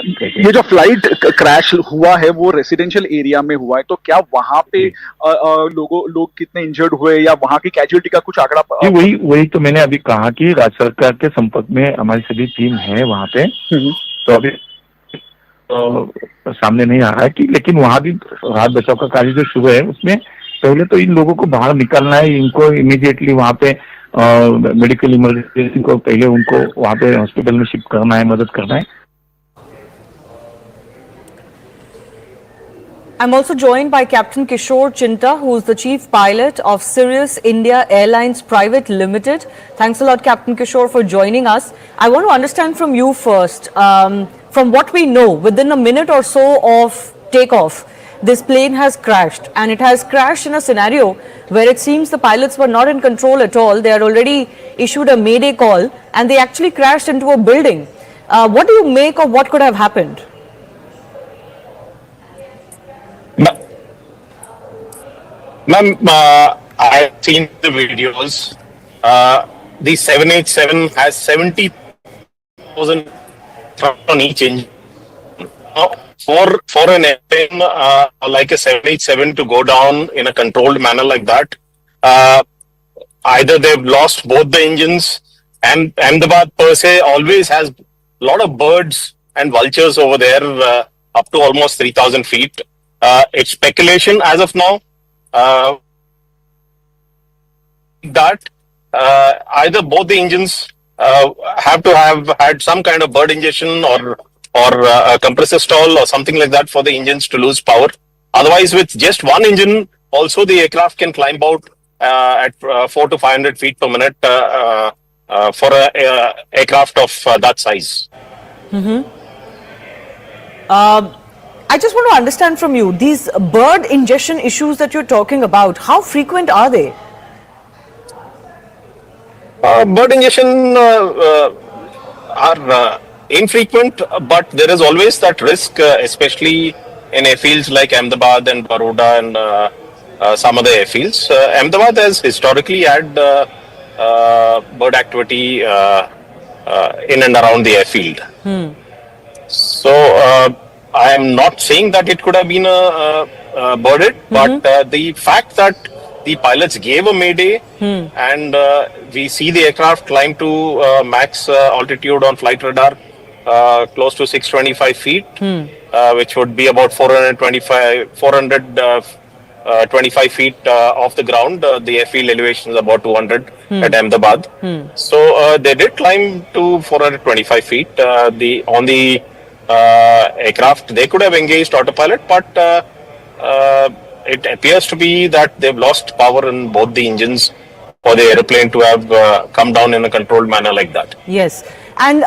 ये जो फ्लाइट क्रैश हुआ है वो रेसिडेंशियल एरिया में हुआ है, तो क्या वहां पे लोग कितने इंजर्ड हुए या वहां की कैजुअलिटी का कुछ आंकड़ा? वही तो मैंने अभी कहा कि राज्य सरकार के संपर्क में हमारी सभी टीम है वहां पे। तो अभी सामने नहीं आ रहा है कि, लेकिन वहां भी राहत बचाव का कार्य जो शुरू है उसमें पहले तो इन लोगों को बाहर निकालना है। इनको इमीडिएटली वहां पे मेडिकल इमरजेंसी को पहले उनको वहां पे हॉस्पिटल में शिफ्ट करना है, मदद करना है। I'm also joined by Captain Kishore Chinta, who is the Chief Pilot of Sirius India Airlines Private Limited. Thanks a lot, Captain Kishore, for joining us. I want to understand from you first, from what we know, within a minute or so of takeoff, this plane has crashed, and it has crashed in a scenario where it seems the pilots were not in control at all. They had already issued a mayday call, and they actually crashed into a building. What do you make of what could have happened? Ma'am, I've seen the videos. The 787 has 70,000 on each engine. For an airplane like a 787 to go down in a controlled manner like that, either they've lost both the engines, and Ahmedabad per se always has a lot of birds and vultures over there, up to almost 3,000 feet. It's speculation as of now. That either both the engines have to have had some kind of bird ingestion or a compressor stall or something like that for the engines to lose power. Otherwise, with just one engine, also the aircraft can climb out at 400 to 500 feet per minute for a aircraft of that size. I just want to understand from you, these bird ingestion issues that you're talking about, how frequent are they? Bird ingestion are infrequent, but there is always that risk, especially in airfields like Ahmedabad and Baroda and some other airfields. Ahmedabad has historically had bird activity in and around the airfield. So I am not saying that it could have been a bird hit, but the fact that the pilots gave a mayday and we see the aircraft climb to max altitude on flight radar close to 625 feet, which would be about 425 feet off the ground. The airfield elevation is about 200 at Ahmedabad. So they did climb to 425 feet. On the aircraft, they could have engaged autopilot, but it appears to be that they've lost power in both the engines for the airplane to have come down in a controlled manner like that. Yes, and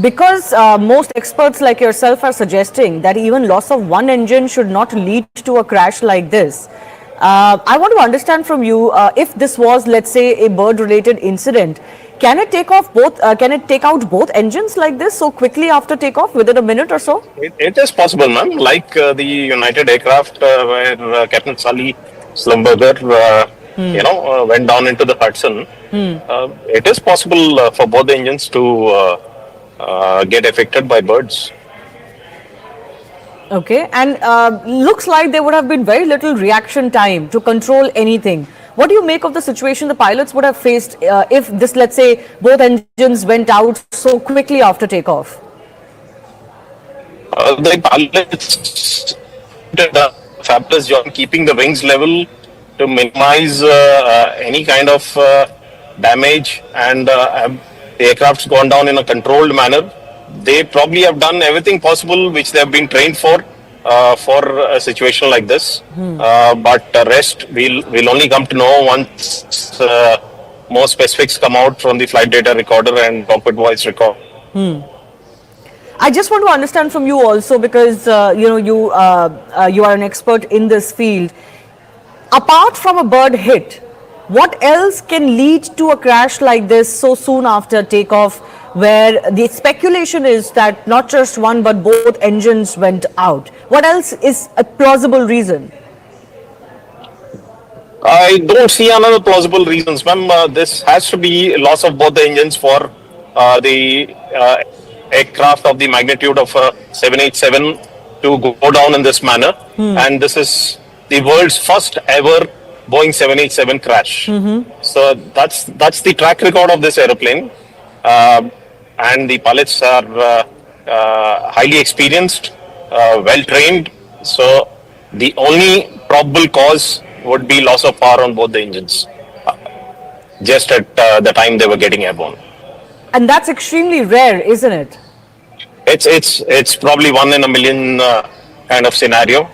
because most experts like yourself are suggesting that even loss of one engine should not lead to a crash like this, I want to understand from you, if this was, let's say, a bird-related incident, can it take off both? Can it take out both engines like this so quickly after takeoff, within a minute or so? It is possible, ma'am. Like the United aircraft where Captain Sally Slumberger, went down into the Hudson. It is possible for both the engines to get affected by birds. Okay, and looks like there would have been very little reaction time to control anything. What do you make of the situation the pilots would have faced if this, let's say, both engines went out so quickly after takeoff? The pilots did a fabulous job keeping the wings level to minimize any kind of damage, and the aircraft's gone down in a controlled manner. They probably have done everything possible which they have been trained for a situation like this. But the rest we'll only come to know once more specifics come out from the flight data recorder and cockpit voice record. I just want to understand from you also, because you are an expert in this field. Apart from a bird hit, what else can lead to a crash like this so soon after takeoff, where the speculation is that not just one but both engines went out? What else is a plausible reason? I don't see another plausible reasons, ma'am. This has to be loss of both the engines for the aircraft of the magnitude of 787 to go down in this manner. And this is the world's first ever Boeing 787 crash. So that's the track record of this aeroplane. And the pilots are highly experienced, well trained. So the only probable cause would be loss of power on both the engines, just at the time they were getting airborne. And that's extremely rare, isn't it? It's probably 1 in a million kind of scenario.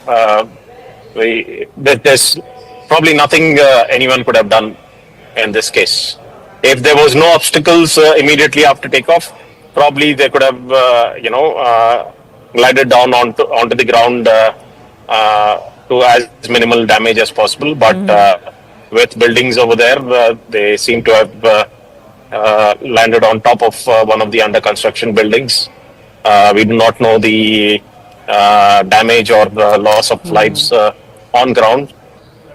There's probably nothing anyone could have done in this case. If there was no obstacles immediately after takeoff, probably they could have, glided down onto the ground to as minimal damage as possible. But with buildings over there, they seem to have landed on top of one of the under construction buildings. We do not know the damage or the loss of lives on ground,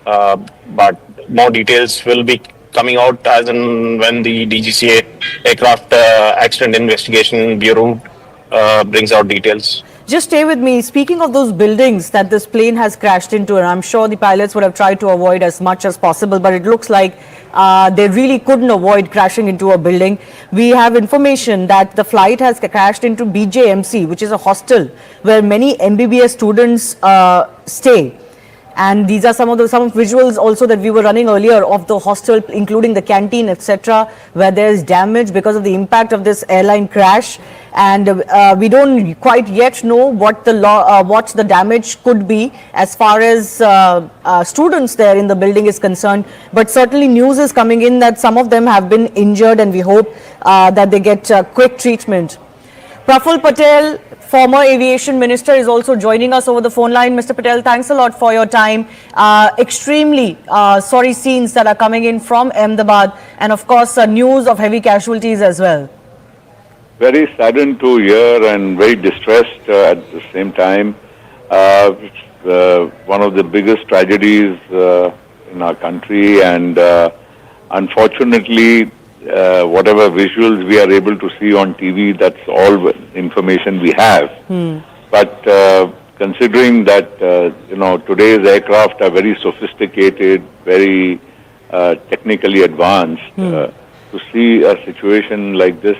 but more details will be coming out as and when the DGCA Aircraft Accident Investigation Bureau brings out details. Just stay with me. Speaking of those buildings that this plane has crashed into, and I'm sure the pilots would have tried to avoid as much as possible, but it looks like they really couldn't avoid crashing into a building. We have information that the flight has crashed into BJMC, which is a hostel where many MBBS students stay. And these are some visuals also that we were running earlier of the hostel, including the canteen, etc., where there is damage because of the impact of this airline crash. And we don't quite yet know what the damage could be as far as students there in the building is concerned. But certainly news is coming in that some of them have been injured, and we hope that they get quick treatment. Praful Patel, former aviation minister, is also joining us over the phone line. Mr. Patel, thanks a lot for your time. Extremely sorry scenes that are coming in from Ahmedabad, and of course news of heavy casualties as well. Very saddened to hear and very distressed at the same time. One of the biggest tragedies in our country, and unfortunately whatever visuals we are able to see on TV, that's all information we have. But considering that, today's aircraft are very sophisticated, very technically advanced, to see a situation like this,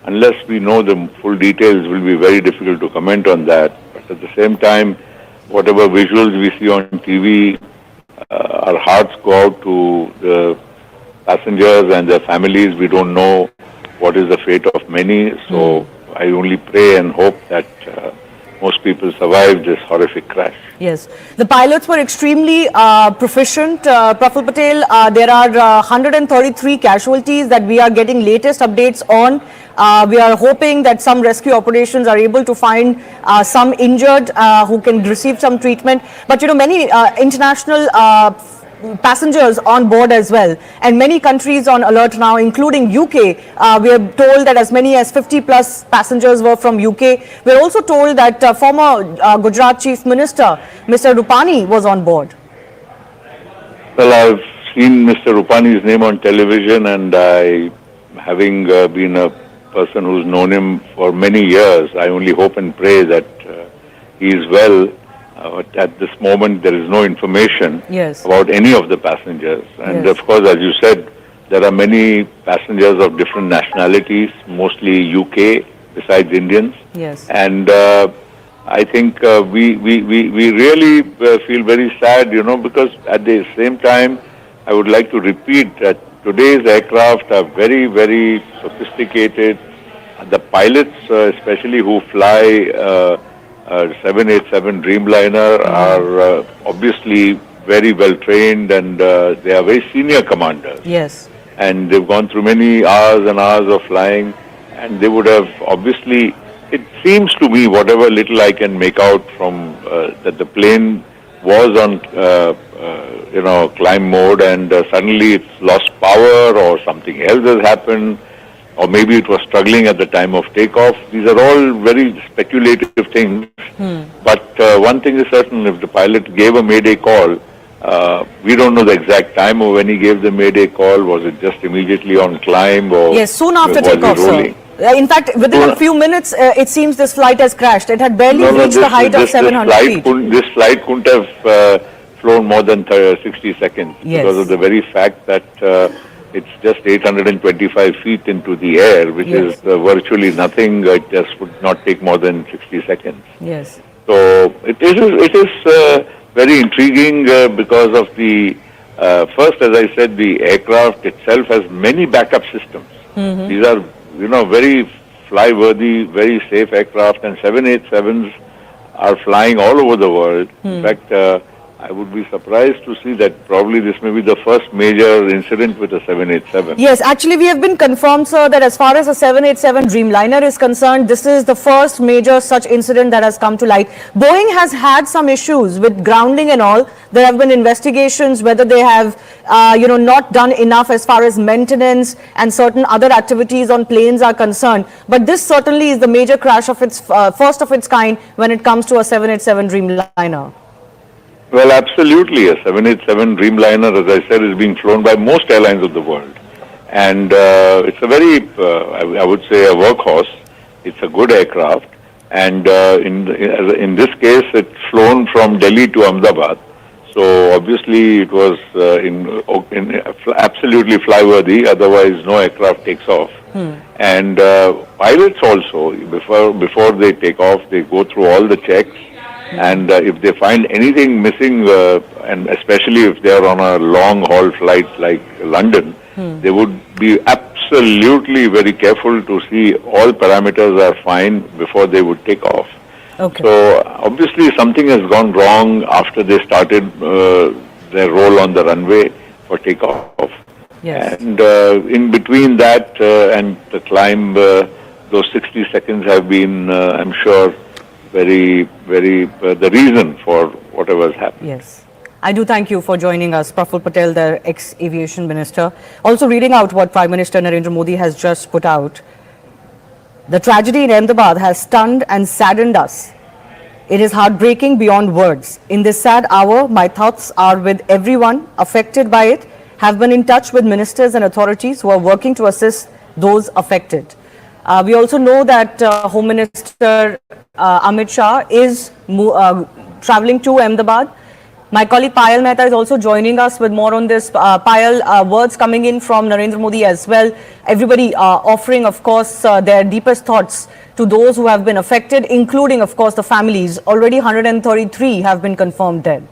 unless we know the full details, will be very difficult to comment on that. But at the same time, whatever visuals we see on TV, our hearts go out to the passengers and their families. We don't know what is the fate of many, so I only pray and hope that most people survive this horrific crash. Yes, the pilots were extremely proficient. Praful Patel, there are 133 casualties that we are getting latest updates on. We are hoping that some rescue operations are able to find some injured who can receive some treatment. But many international passengers on board as well, and many countries on alert now, including UK. We are told that as many as 50 plus passengers were from UK. We are also told that former Gujarat Chief Minister Mr. Rupani was on board. Well, I've seen Mr. Rupani's name on television, and I, having been a person who's known him for many years, I only hope and pray that he is well. But at this moment, there is no information Yes. about any of the passengers. And Yes. of course, as you said, there are many passengers of different nationalities, mostly UK, besides Indians. Yes. And I think we really feel very sad, because at the same time, I would like to repeat that today's aircraft are very, very sophisticated. The pilots, especially who fly 787 Dreamliner, are obviously very well trained, and they are very senior commanders. Yes. And they've gone through many hours and hours of flying, and they would have obviously, it seems to me, whatever little I can make out from that the plane was on climb mode, and suddenly it's lost power or something else has happened, or maybe it was struggling at the time of takeoff. These are all very speculative things. But one thing is certain: if the pilot gave a mayday call, we don't know the exact time of when he gave the mayday call. Was it just immediately on climb, or Yes, soon after was he takeoff, sir. rolling? In fact, within a few minutes, it seems this flight has crashed. It had barely reached the height of 700 feet. This flight couldn't have flown more than 60 seconds Yes. because of the very fact that it's just 825 feet into the air, which Yes. is virtually nothing. It just would not take more than 60 seconds. Yes. So it is very intriguing because of the first, as I said, the aircraft itself has many backup systems. These are very fly-worthy, very safe aircraft, and 787s are flying all over the world. In fact, I would be surprised to see that probably this may be the first major incident with a 787. Yes, actually we have been confirmed, sir, that as far as the 787 Dreamliner is concerned, this is the first major such incident that has come to light. Boeing has had some issues with grounding and all. There have been investigations whether they have, not done enough as far as maintenance and certain other activities on planes are concerned. But this certainly is the major crash of its first of its kind when it comes to a 787 Dreamliner. Well, absolutely. A 787 Dreamliner, as I said, is being flown by most airlines of the world. And it's a very, I would say, a workhorse. It's a good aircraft. And in this case, it's flown from Delhi to Ahmedabad. So obviously it was absolutely flyworthy. Otherwise, no aircraft takes off. And pilots also, before they take off, they go through all the checks. And if they find anything missing, and especially if they are on a long haul flight like London, they would be absolutely very careful to see all parameters are fine before they would take off. Okay. So obviously something has gone wrong after they started their roll on the runway for takeoff. Yes. And in between that and the climb, those 60 seconds have been, I'm sure, very, very the reason for whatever has happened. Yes. I do thank you for joining us, Praful Patel, the ex-aviation minister. Also reading out what Prime Minister Narendra Modi has just put out. The tragedy in Ahmedabad has stunned and saddened us. It is heartbreaking beyond words. In this sad hour, my thoughts are with everyone affected by it, have been in touch with ministers and authorities who are working to assist those affected. We also know that Home Minister Amit Shah is traveling to Ahmedabad. My colleague Payal Mehta is also joining us with more on this. Payal, words coming in from Narendra Modi as well. Everybody offering, of course, their deepest thoughts to those who have been affected, including, of course, the families. Already 133 have been confirmed dead.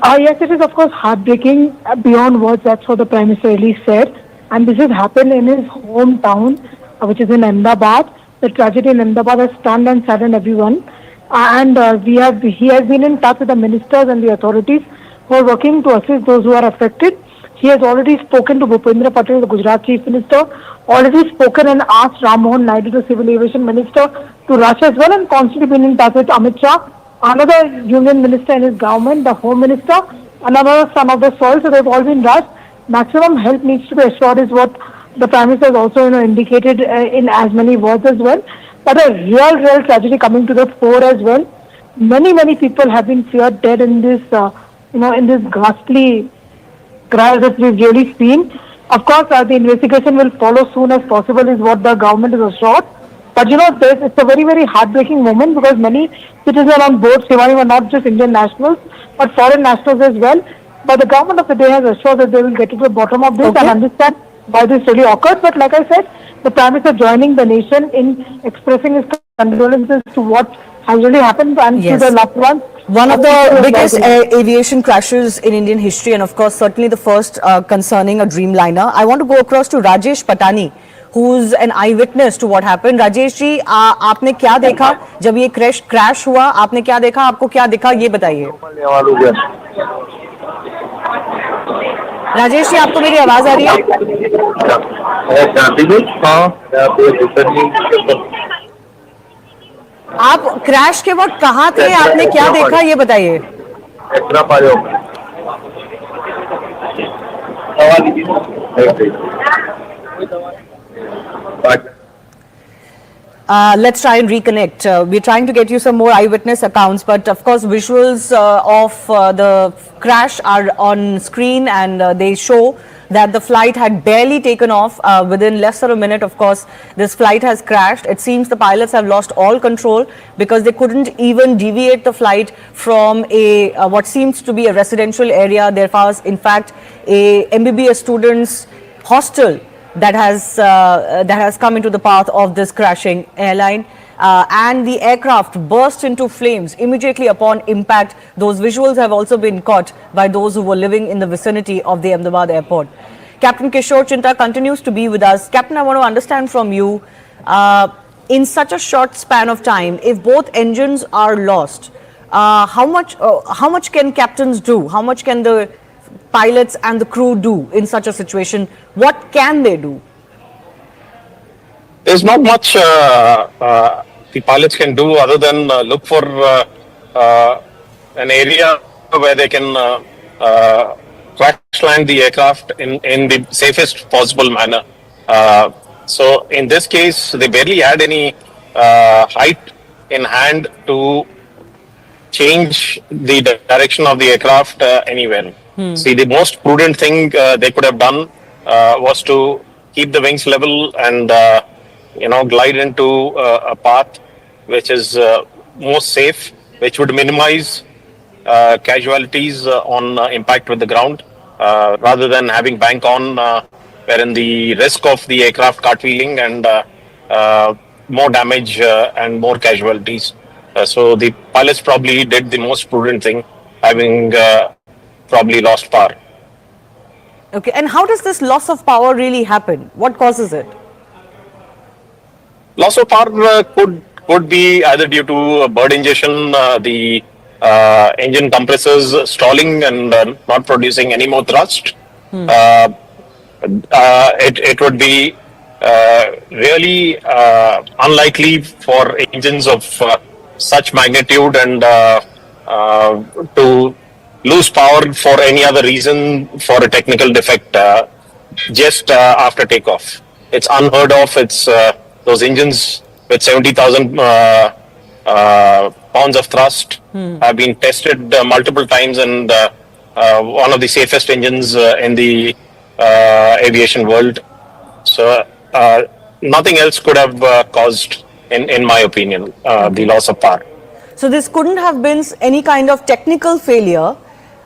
Yes, it is, of course, heartbreaking beyond words. That's what the Prime Minister really said. And this has happened in his hometown, which is in Ahmedabad. The tragedy in Ahmedabad has stunned and saddened everyone. He has been in touch with the ministers and the authorities who are working to assist those who are affected. He has already spoken to Bhupendra Patel, the Gujarat Chief Minister, already spoken and asked Ram Mohan Naidu, the Civil Aviation Minister, to rush as well, and constantly been in touch with Amit Shah, another Union Minister in his government, the Home Minister, another son of the soil. So they've all been rushed. Maximum help needs to be assured is what the Prime Minister has also indicated in as many words as well. But a real tragedy coming to the fore as well. Many people have been feared dead in this, in this ghastly crash that we've really seen. Of course, the investigation will follow soon as possible is what the government is assured. But it's a very, very heartbreaking moment because many citizens on board Shivani were not just Indian nationals, but foreign nationals as well. But the government of the day has assured that they will get to the bottom of this and understand why this really occurred. But like I said, the Prime Minister joining the nation in expressing his condolences to what has really happened and to the loved ones. One of the biggest aviation crashes in Indian history, and of course certainly the first concerning a Dreamliner. I want to go across to Rajesh Patani, who's an eyewitness to what happened. Rajesh ji, आपने क्या देखा जब ये crash हुआ? आपने क्या देखा? आपको क्या दिखा? ये बताइए. राजेश जी, आपको मेरी आवाज आ रही है? आप क्रैश के वक्त कहाँ थे? आपने क्या देखा? ये बताइए. Let's try and reconnect. We're trying to get you some more eyewitness accounts, but of course visuals of the crash are on screen, and they show that the flight had barely taken off. Within less than a minute, of course, this flight has crashed. It seems the pilots have lost all control because they couldn't even deviate the flight from a what seems to be a residential area. There was, in fact, a MBBS students' hostel that has come into the path of this crashing airline, and the aircraft burst into flames immediately upon impact. Those visuals have also been caught by those who were living in the vicinity of the Ahmedabad airport. Captain Kishore Chinta continues to be with us. Captain, I want to understand from you, in such a short span of time, if both engines are lost, how much can captains do? How much can the pilots and the crew do in such a situation? What can they do? There's not much the pilots can do other than look for an area where they can crash land the aircraft in the safest possible manner. So in this case, they barely had any height in hand to change the direction of the aircraft anywhere. See, the most prudent thing they could have done was to keep the wings level and glide into a path which is most safe, which would minimize casualties on impact with the ground, rather than having bank on, wherein the risk of the aircraft cartwheeling and more damage and more casualties. So the pilots probably did the most prudent thing, having probably lost power. Okay, and how does this loss of power really happen? What causes it? Loss of power could be either due to bird ingestion, the engine compressors stalling and not producing any more thrust. It would be really unlikely for engines of such magnitude and to lose power for any other reason for a technical defect just after takeoff. It's unheard of. It's those engines with 70,000 pounds of thrust have been tested multiple times, and one of the safest engines in the aviation world. So nothing else could have caused, in my opinion, the loss of power. So this couldn't have been any kind of technical failure,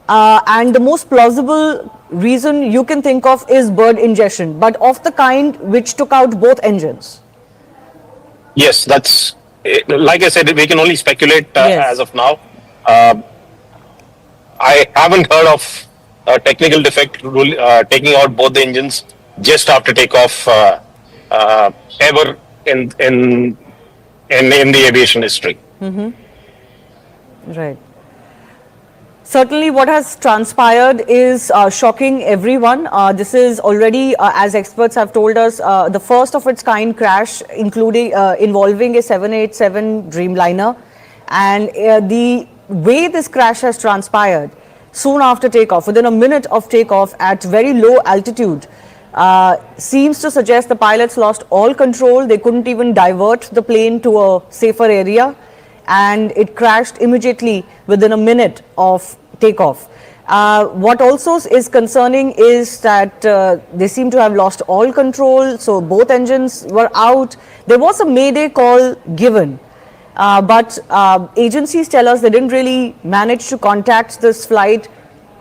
and the most plausible reason you can think of is bird ingestion, but of the kind which took out both engines. Yes, that's, like I said, we can only speculate as of now. I haven't heard of a technical defect taking out both the engines just after takeoff ever in the aviation history. Right. Certainly what has transpired is shocking everyone. This is already, as experts have told us, the first of its kind crash, including involving a 787 Dreamliner. And the way this crash has transpired, soon after takeoff, within a minute of takeoff at very low altitude, seems to suggest the pilots lost all control. They couldn't even divert the plane to a safer area, and it crashed immediately within a minute of takeoff. What also is concerning is that they seem to have lost all control. So both engines were out. There was a mayday call given, but agencies tell us they didn't really manage to contact this flight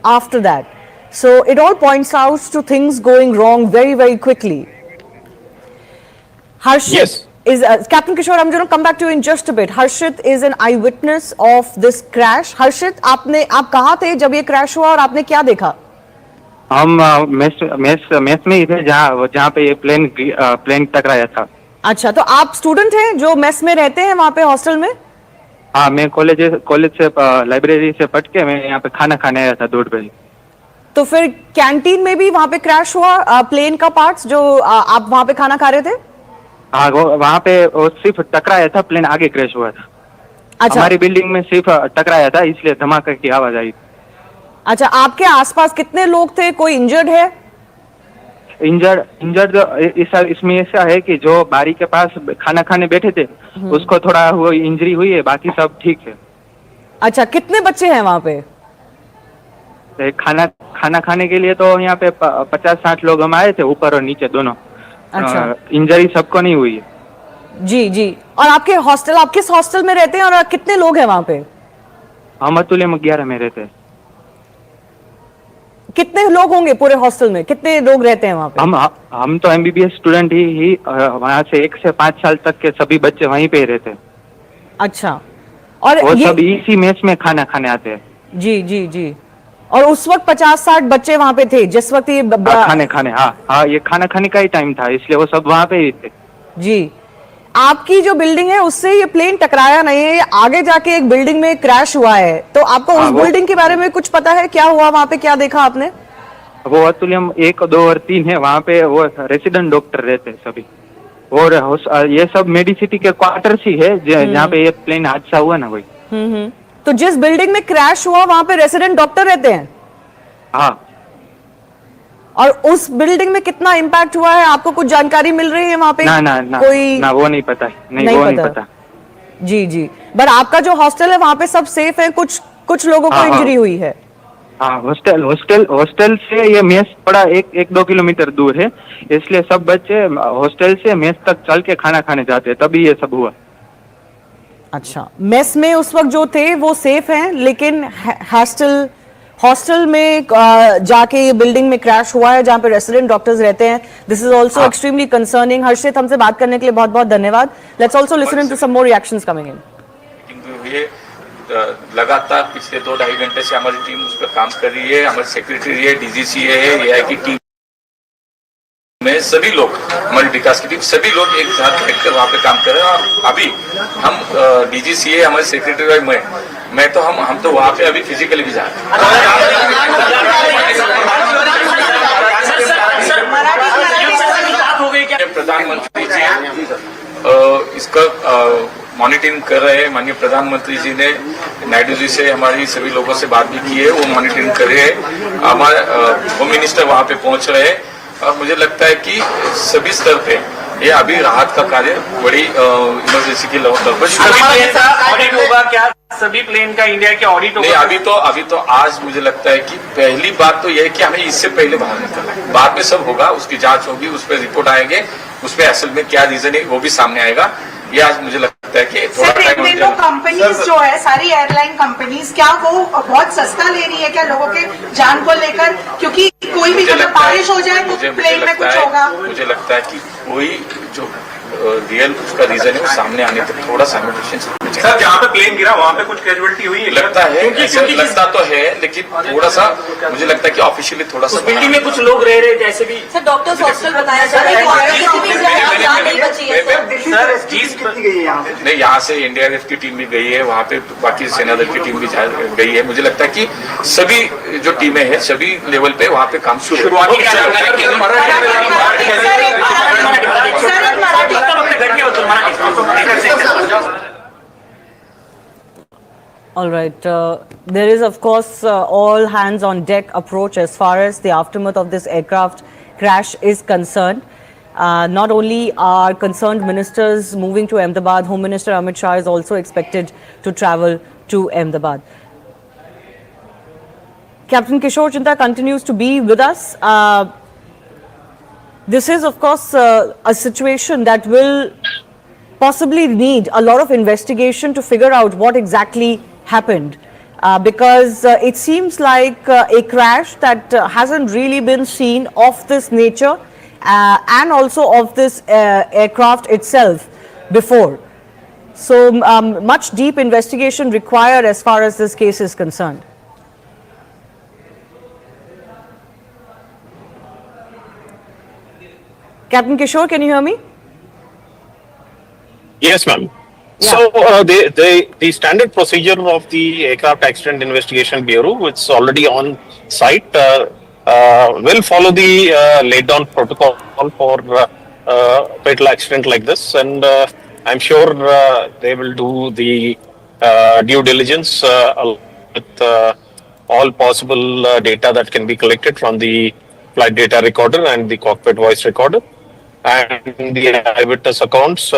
after that. So it all points out to things going wrong very, very quickly. Harshit, Yes. Captain Kishore, I'm going to come back to you in just a bit. Harshit is an eyewitness of this crash. Harshit, आप कहाँ थे जब ये crash हुआ और आपने क्या देखा? हम मेस में ही थे जहाँ पे ये प्लेन टकराया था। अच्छा, तो आप स्टूडेंट हैं जो मेस में रहते हैं वहाँ पे हॉस्टल में? हाँ, मैं कॉलेज से लाइब्रेरी से पढ़ के मैं यहाँ पे खाना खाने आया था 2 बजे। तो फिर कैंटीन में भी वहाँ पे क्रैश हुआ प्लेन का पार्ट्स जो आप वहाँ पे खाना खा रहे थे? हाँ, वहाँ पे सिर्फ टकराया था, प्लेन आगे क्रैश हुआ था। अच्छा, हमारी बिल्डिंग में सिर्फ टकराया था, इसलिए धमाके की आवाज आई। अच्छा, आपके आसपास कितने लोग थे? कोई इंजर्ड है? इंजर्ड इसमें ऐसा है कि जो बारी के पास खाना खाने बैठे थे उसको थोड़ा वो इंजरी हुई है, बाकी सब ठीक है। अच्छा, कितने बच्चे हैं वहाँ पे? खाना खाने के लिए तो यहाँ पे 50-60 लोग हम आए थे, ऊपर और नीचे दोनों। अच्छा, इंजरी सबको नहीं हुई है। जी जी। और आपके हॉस्टल, आप किस हॉस्टल में रहते हैं और कितने लोग हैं वहाँ पे? हम अतुल्य में 11 में रहते हैं। कितने लोग होंगे पूरे हॉस्टल में? कितने लोग रहते हैं वहाँ पे? हम तो MBBS स्टूडेंट ही वहाँ से 1 से 5 साल तक के सभी बच्चे वहीं पे ही रहते हैं। अच्छा, और वो ये सब इसी मेस में खाना खाने आते हैं। जी जी जी। और उस वक्त 50-60 बच्चे वहाँ पे थे जिस वक्त ये खाने हाँ, ये खाना खाने का ही टाइम था, इसलिए वो सब वहाँ पे ही थे। जी। आपकी जो बिल्डिंग है उससे ये प्लेन टकराया नहीं है, ये आगे जाके एक बिल्डिंग में क्रैश हुआ है। तो आपको उस बिल्डिंग के बारे में कुछ पता है? क्या हुआ वहाँ पे, क्या देखा आपने? वो अतुल्यम 1, 2 और 3 है, वहाँ पे वो रेसिडेंट डॉक्टर रहते हैं सभी। और ये सब मेडिसिटी के क्वार्टर्स ही है जहाँ पे ये प्लेन हादसा हुआ ना वही। तो जिस बिल्डिंग में क्रैश हुआ वहाँ पे रेसिडेंट डॉक्टर रहते हैं? हाँ। और उस बिल्डिंग में कितना इम्पैक्ट हुआ है, आपको कुछ जानकारी मिल रही है वहाँ पे? ना वो नहीं पता। नहीं पता। जी जी। बट आपका जो हॉस्टल है वहाँ पे सब सेफ है? कुछ लोगों को इंजरी हुई है? हाँ, हॉस्टल से ये मेस पड़ा 1-2 किलोमीटर दूर है, इसलिए सब बच्चे हॉस्टल से मेस तक चल के खाना खाने जाते हैं, तभी ये सब हुआ। अच्छा, मेस में उस वक्त जो थे वो सेफ हैं, लेकिन हॉस्टल में जाके ये बिल्डिंग में क्रैश हुआ है जहां पे रेसिडेंट डॉक्टर्स रहते हैं। This is also extremely concerning. Harshit, हमसे बात करने के लिए बहुत बहुत धन्यवाद। Let's also listen in to some more reactions coming in. लगातार पिछले 2-2.5 घंटे से हमारी टीम उस पर काम कर रही है। हमारी सेक्रेटरी है, DGCA है, AI की टीम में सभी लोग, हमारी विकास की टीम, सभी लोग एक साथ बैठकर वहाँ पे काम कर रहे हैं। और अभी हम DGCA, हमारे सेक्रेटरी और मैं तो हम तो वहाँ पे अभी फिजिकली भी जा रहे हैं। प्रधानमंत्री जी इसका मॉनिटरिंग कर रहे हैं। माननीय प्रधानमंत्री जी ने नायडू जी से हमारी सभी लोगों से बात भी की है, वो मॉनिटरिंग कर रहे हैं। हमारे होम मिनिस्टर वहाँ पे पहुँच रहे हैं और मुझे लगता है कि सभी स्तर पे ये अभी राहत का कार्य बड़ी इमरजेंसी के तौर पर ऑडिट होगा क्या? सभी प्लेन का इंडिया के ऑडिट होगा? नहीं, अभी तो आज मुझे लगता है कि पहली बात तो यह है कि हमें इससे पहले बाहर निकलना है। बाद में सब होगा, उसकी जांच होगी, उस पर रिपोर्ट आएंगे, उस पर असल में क्या रीजन है वो भी सामने आएगा। ये आज मुझे लगता है कि थोड़ा टाइम कंपनीज जो है, सारी एयरलाइन कंपनीज, क्या वो बहुत सस्ता ले रही है क्या लोगों के जान को लेकर? क्योंकि कोई भी अगर बारिश हो जाए तो प्लेन में कुछ होगा। मुझे लगता है कि कोई जो रियल उसका रीजन है वो सामने आने तक थोड़ा सा सर, जहाँ पे प्लेन गिरा वहाँ पे कुछ कैजुअलिटी हुई है? लगता है, लगता तो है, लेकिन थोड़ा सा मुझे लगता है कि ऑफिशियली थोड़ा सा बिल्डिंग में कुछ लोग रह रहे जैसे भी। सर, डॉक्टर्स हॉस्टल बताया जा रहा है, नहीं, यहाँ से NDRF की टीम भी गई है, वहाँ पे बाकी सेना दल की टीम भी गई है। मुझे लगता है कि सभी जो टीमें हैं सभी लेवल पे वहाँ पे काम शुरुआती All right. There is, of course, all hands on deck approach as far as the aftermath of this aircraft crash is concerned. Not only are concerned ministers moving to Ahmedabad, Home Minister Amit Shah is also expected to travel to Ahmedabad. Captain Kishore Chinta continues to be with us. This is, of course, a situation that will possibly need a lot of investigation to figure out what exactly happened. Because it seems like a crash that hasn't really been seen of this nature and also of this aircraft itself before. So much deep investigation required as far as this case is concerned. Captain Kishore, can you hear me? Yes, ma'am. Yeah. So the standard procedure of the Aircraft Accident Investigation Bureau, which is already on site, will follow the laid down protocol for fatal accident like this, and I'm sure they will do the due diligence with all possible data that can be collected from the flight data recorder and the cockpit voice recorder and the eyewitness accounts.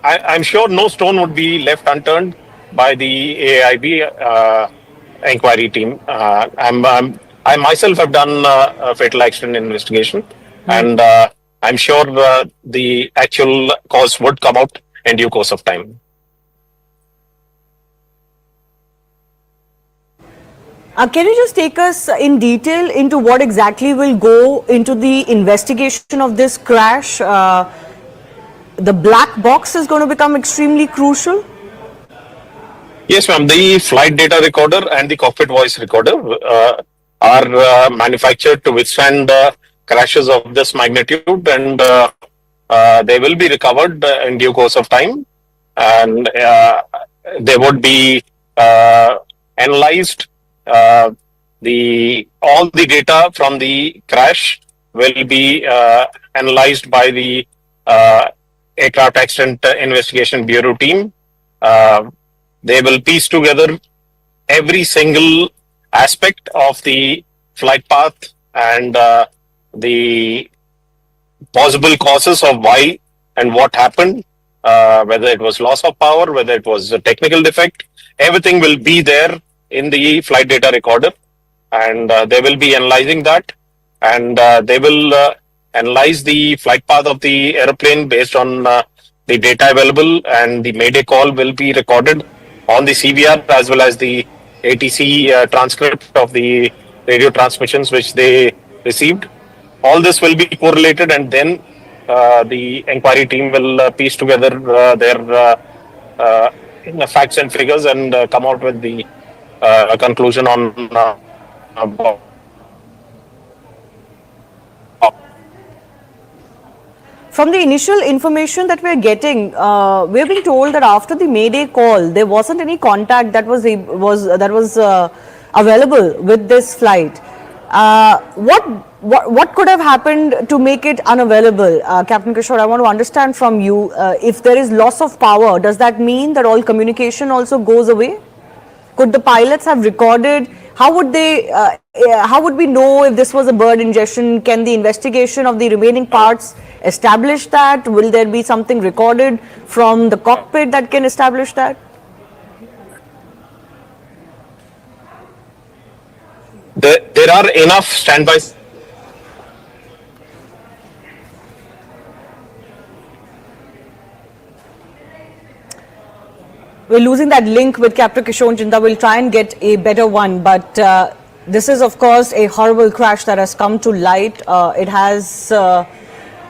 I'm sure no stone would be left unturned by the AIB inquiry team. I myself have done a fatal accident investigation, and I'm sure the actual cause would come out in due course of time. Can you just take us in detail into what exactly will go into the investigation of this crash? The black box is going to become extremely crucial. Yes, ma'am. The flight data recorder and the cockpit voice recorder are manufactured to withstand crashes of this magnitude, and they will be recovered in due course of time, and they would be analyzed. All the data from the crash will be analyzed by the Aircraft Accident Investigation Bureau team. They will piece together every single aspect of the flight path and the possible causes of why and what happened, whether it was loss of power, whether it was a technical defect. Everything will be there in the flight data recorder, and they will be analyzing that, and they will analyze the flight path of the aeroplane based on the data available, and the Mayday call will be recorded on the CVR as well as the ATC transcript of the radio transmissions which they received. All this will be correlated, and then the inquiry team will piece together their facts and figures and come out with the conclusion on From the initial information that we're getting, we're being told that after the Mayday call, there wasn't any contact that was available with this flight. What could have happened to make it unavailable? Captain Kishore, I want to understand from you, if there is loss of power, does that mean that all communication also goes away? Could the pilots have recorded? How would we know if this was a bird ingestion? Can the investigation of the remaining parts establish that? Will there be something recorded from the cockpit that can establish that? There are enough standbys. We're losing that link with Captain Kishore Chinta. We'll try and get a better one, but this is of course a horrible crash that has come to light. It has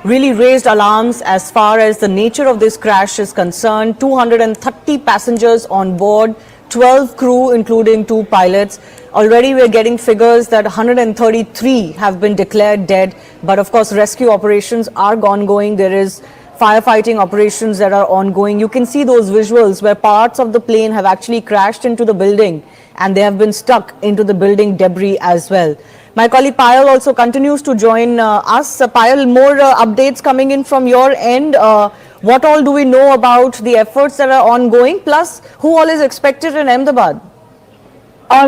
really raised alarms as far as the nature of this crash is concerned. 230 passengers on board, 12 crew including 2 pilots. Already we're getting figures that 133 have been declared dead, but of course rescue operations are ongoing. There is firefighting operations that are ongoing. You can see those visuals where parts of the plane have actually crashed into the building and they have been stuck into the building debris as well. My colleague Payal also continues to join us. Payal, more updates coming in from your end. What all do we know about the efforts that are ongoing, plus who all is expected in Ahmedabad?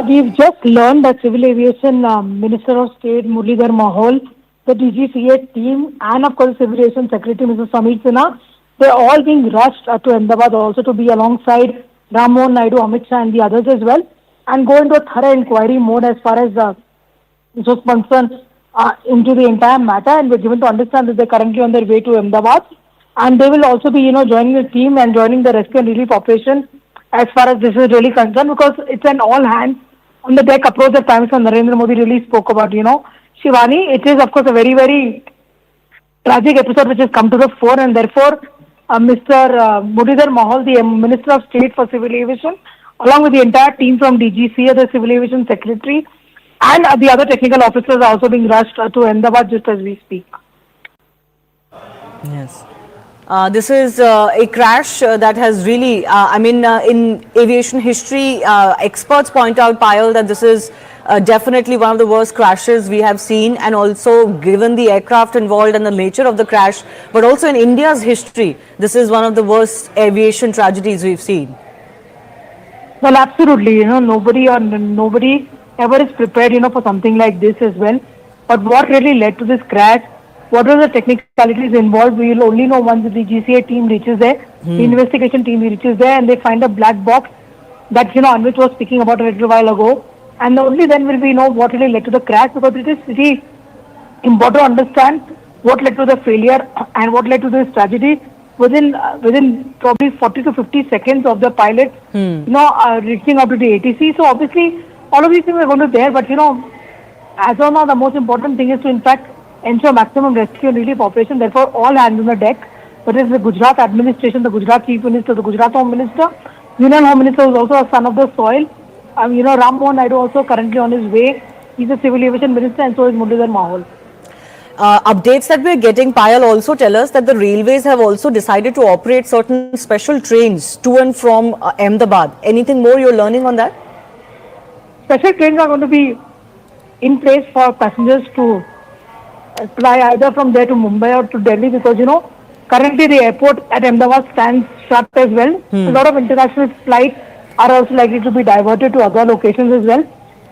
We've just learned that Civil Aviation Minister of State Muralidhar Mahol, the DGCA team, and of course Civil Aviation Secretary Mr. Samir Sinha, they're all being rushed to Ahmedabad also to be alongside Ram Mohan Naidu, Amit Shah and the others as well. and go into a thorough inquiry mode as far as this was concerned into the entire matter, and we're given to understand that they're currently on their way to Ahmedabad, and they will also be, joining the team and joining the rescue and relief operation as far as this is really concerned, because it's an all hands on the deck approach that Prime Minister Narendra Modi really spoke about. Shivani, it is of course a very, very tragic episode which has come to the fore, and therefore Mr. Muralidhar Mahal, the Minister of State for Civil Aviation, along with the entire team from DGCA, the Civil Aviation Secretary, and the other technical officers are also being rushed to Ahmedabad just as we speak. Yes. This is a crash that has really, in aviation history, experts point out, Payal, that this is definitely one of the worst crashes we have seen, and also given the aircraft involved and the nature of the crash, but also in India's history, this is one of the worst aviation tragedies we've seen. Well, absolutely. Nobody ever is prepared, for something like this as well. But what really led to this crash? What are the technicalities involved? We will only know once the GCA team reaches there, the investigation team reaches there, and they find a black box that, Anvit was speaking about a little while ago. And only then will we know what really led to the crash, because it is really important to understand what led to the failure and what led to this tragedy within probably 40 to 50 seconds of the pilot, reaching out to the ATC. So obviously, all of these things are going to be there, but as of now, the most important thing is to in fact ensure maximum rescue and relief operation. Therefore, all hands on the deck, whether it's the Gujarat administration, the Gujarat Chief Minister, the Gujarat Home Minister, Union Home Minister is also a son of the soil. Ram Mohan Naidu also currently on his way. He's a Civil Aviation Minister, and so is Muralidhar Mahal. Updates that we're getting, Payal, also tell us that the railways have also decided to operate certain special trains to and from Ahmedabad. Anything more you're learning on that? Special trains are going to be in place for passengers to fly either from there to Mumbai or to Delhi, because currently the airport at Ahmedabad stands shut as well. A lot of international flights are also likely to be diverted to other locations as well.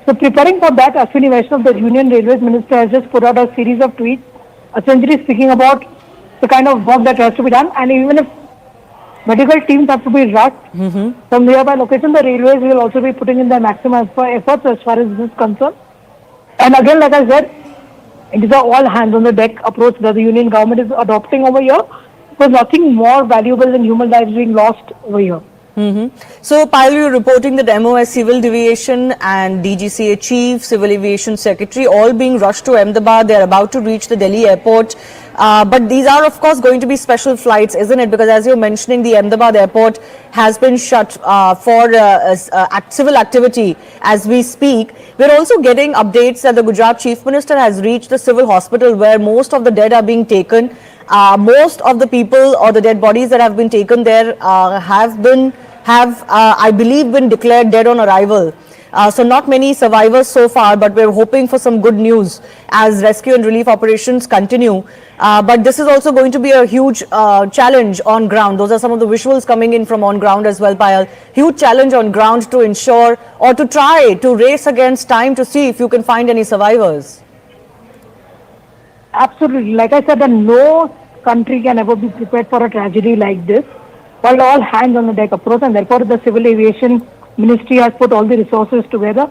So preparing for that, Ashwini Vaishnav, the Union Railways Minister, has just put out a series of tweets, essentially speaking about the kind of work that has to be done, and even if medical teams have to be rushed from nearby locations, the railways will also be putting in their maximum efforts as far as this is concerned. And again, like I said, it is an all hands on the deck approach that the Union government is adopting over here. There's nothing more valuable than human lives being lost over here. So, Payal, you're reporting that MOS Civil Aviation and DGCA Chief, Civil Aviation Secretary, all being rushed to Ahmedabad. They're about to reach the Delhi airport. But these are, of course, going to be special flights, isn't it? Because as you're mentioning, the Ahmedabad airport has been shut for civil activity as we speak. We're also getting updates that the Gujarat Chief Minister has reached the civil hospital where most of the dead are being taken. Most of the people or the dead bodies that have been taken there have I believe been declared dead on arrival. So not many survivors so far, but we're hoping for some good news as rescue and relief operations continue. But this is also going to be a huge challenge on ground. Those are some of the visuals coming in from on ground as well, Payal. Huge challenge on ground to ensure or to try to race against time to see if you can find any survivors. Absolutely. Like I said, that no country can ever be prepared for a tragedy like this. While all hands on the deck approach, and therefore the Civil Aviation Ministry has put all the resources together.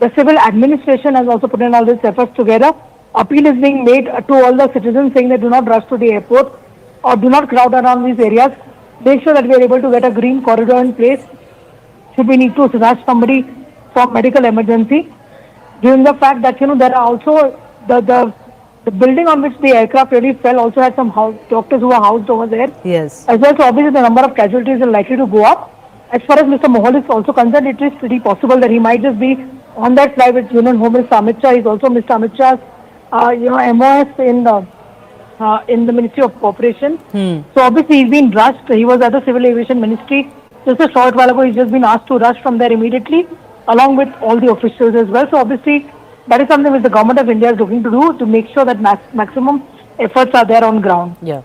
The civil administration has also put in all these efforts together. Appeal is being made to all the citizens saying that do not rush to the airport or do not crowd around these areas. Make sure that we are able to get a green corridor in place should we need to rush somebody from medical emergency. Given the fact that, there are also the building on which the aircraft really fell also had some doctors who are housed over there. Yes. As well, so obviously the number of casualties are likely to go up. As far as Mr. Mohal is also concerned, it is pretty possible that he might just be on that flight with Union Home Minister Amit Shah. He's also Mr. Amit Shah's, MOS in the Ministry of Cooperation. So obviously he's been rushed. He was at the Civil Aviation Ministry just a short while ago. He's just been asked to rush from there immediately, along with all the officials as well. So obviously that is something which the government of India is looking to do to make sure that maximum efforts are there on ground. Yeah.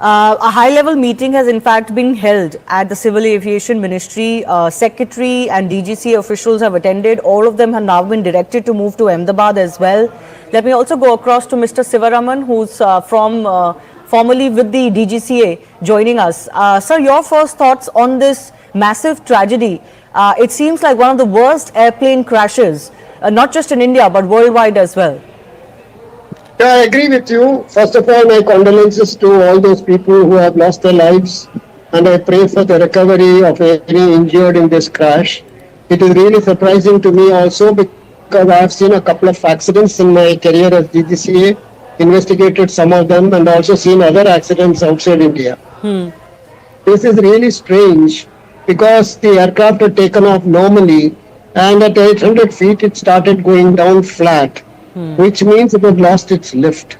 A high-level meeting has in fact been held at the Civil Aviation Ministry. Secretary and DGCA officials have attended. All of them have now been directed to move to Ahmedabad as well. Let me also go across to Mr. Sivaraman, who's formerly with the DGCA, joining us. Sir, your first thoughts on this massive tragedy. It seems like one of the worst airplane crashes, not just in India but worldwide as well. Yeah, I agree with you. First of all, my condolences to all those people who have lost their lives, and I pray for the recovery of any injured in this crash. It is really surprising to me also because I have seen a couple of accidents in my career as DGCA, investigated some of them, and also seen other accidents outside India. This is really strange because the aircraft had taken off normally, and at 800 feet it started going down flat, which means it had lost its lift.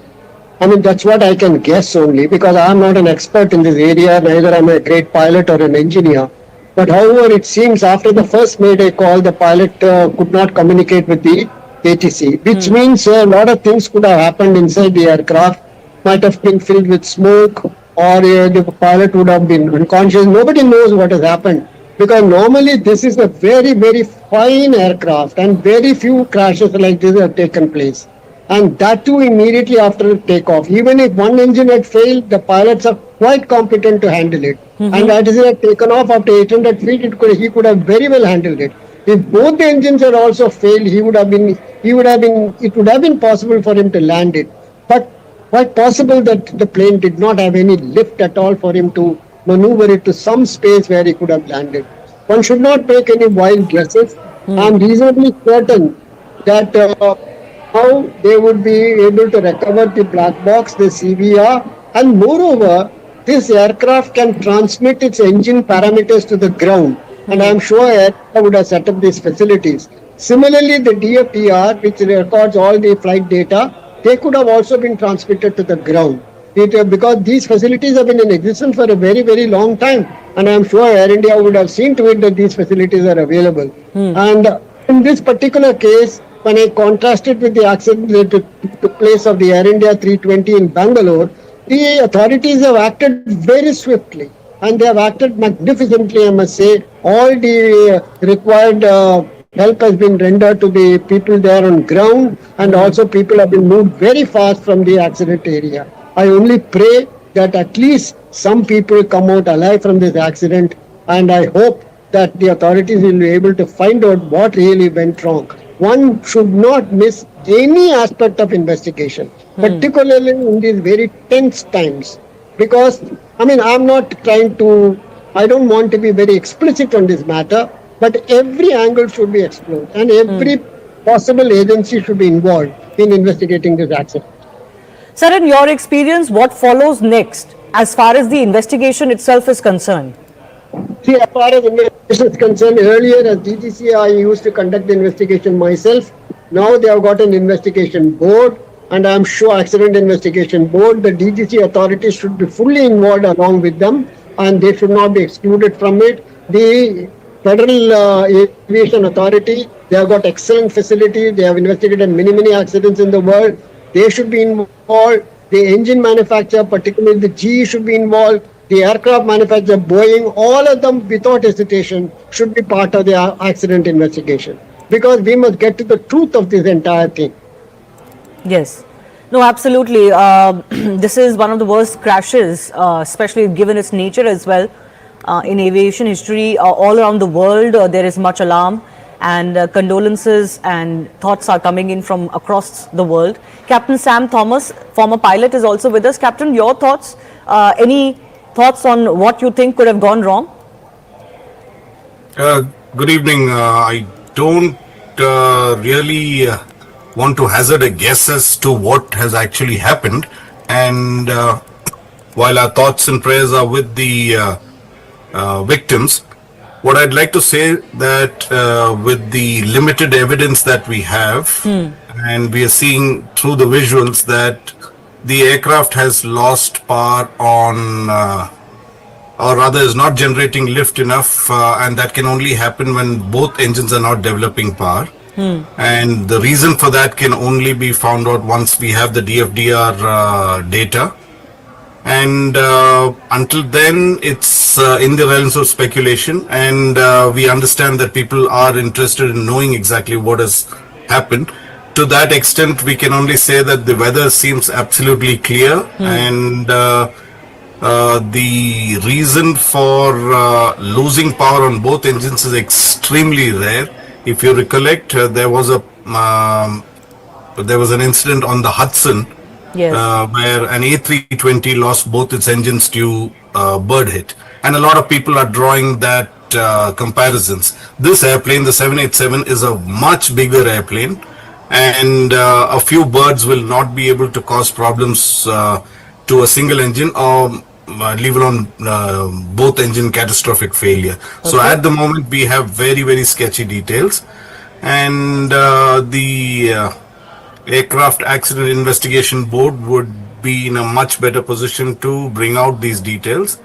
I mean, that's what I can guess only because I am not an expert in this area, neither am I a great pilot or an engineer. But however, it seems after the first Mayday call, the pilot could not communicate with the ATC, which means a lot of things could have happened inside the aircraft, might have been filled with smoke, or the pilot would have been unconscious. Nobody knows what has happened because normally this is a very, very fine aircraft and very few crashes like this have taken place. And that too immediately after takeoff. Even if one engine had failed, the pilots are quite competent to handle it. And that is had taken off after 800 feet, he could have very well handled it. If both the engines had also failed, it would have been possible for him to land it. But quite possible that the plane did not have any lift at all for him to maneuver it to some space where he could have landed. One should not make any wild guesses. I'm reasonably certain that how they would be able to recover the black box, the CVR, and moreover, this aircraft can transmit its engine parameters to the ground. And I'm sure Air India would have set up these facilities. Similarly, the DFDR, which records all the flight data, they could have also been transmitted to the ground. Because these facilities have been in existence for a very, very long time. And I'm sure Air India would have seen to it that these facilities are available. And in this particular case, when I contrasted with the accident that took place of the Air India 320 in Bangalore, the authorities have acted very swiftly. And they have acted magnificently, I must say. All the required help has been rendered to the people there on ground, and also people have been moved very fast from the accident area. I only pray that at least some people come out alive from this accident, and I hope that the authorities will be able to find out what really went wrong. One should not miss any aspect of investigation, particularly in these very tense times. Because, I mean, I don't want to be very explicit on this matter, but every angle should be explored and every possible agency should be involved in investigating this accident. Sir, in your experience, what follows next as far as the investigation itself is concerned? See, as far as investigation is concerned, earlier as DGCA, I used to conduct the investigation myself. Now they have got an investigation board, and I'm sure accident investigation board, the DGC authorities should be fully involved along with them, and they should not be excluded from it. The Federal Aviation Authority, they have got excellent facility. They have investigated many, many accidents in the world. They should be involved. The engine manufacturer, particularly the GE, should be involved. The aircraft manufacturer, Boeing, all of them without hesitation should be part of the accident investigation. Because we must get to the truth of this entire thing. Yes. No, absolutely. This is one of the worst crashes, especially given its nature as well. In aviation history, all around the world, there is much alarm, and condolences and thoughts are coming in from across the world. Captain Sam Thomas, former pilot, is also with us. Captain, your thoughts? Any thoughts on what you think could have gone wrong? Good evening. I don't really want to hazard a guess as to what has actually happened. And while our thoughts and prayers are with the victims, what I'd like to say that with the limited evidence that we have, and we are seeing through the visuals that the aircraft has lost power on, or rather is not generating lift enough, and that can only happen when both engines are not developing power. And the reason for that can only be found out once we have the DFDR data. And until then, it's in the realms of speculation, and we understand that people are interested in knowing exactly what has happened. To that extent, we can only say that the weather seems absolutely clear, and The reason for losing power on both engines is extremely rare. If you recollect, there was an incident on the Hudson, Yes. where an A320 lost both its engines due bird hit, and a lot of people are drawing that comparisons. This airplane, the 787, is a much bigger airplane, and a few birds will not be able to cause problems to a single engine, or leave alone both engine catastrophic failure. So Okay. at the moment we have very, very sketchy details, and the Aircraft Accident Investigation Board would be in a much better position to bring out these details.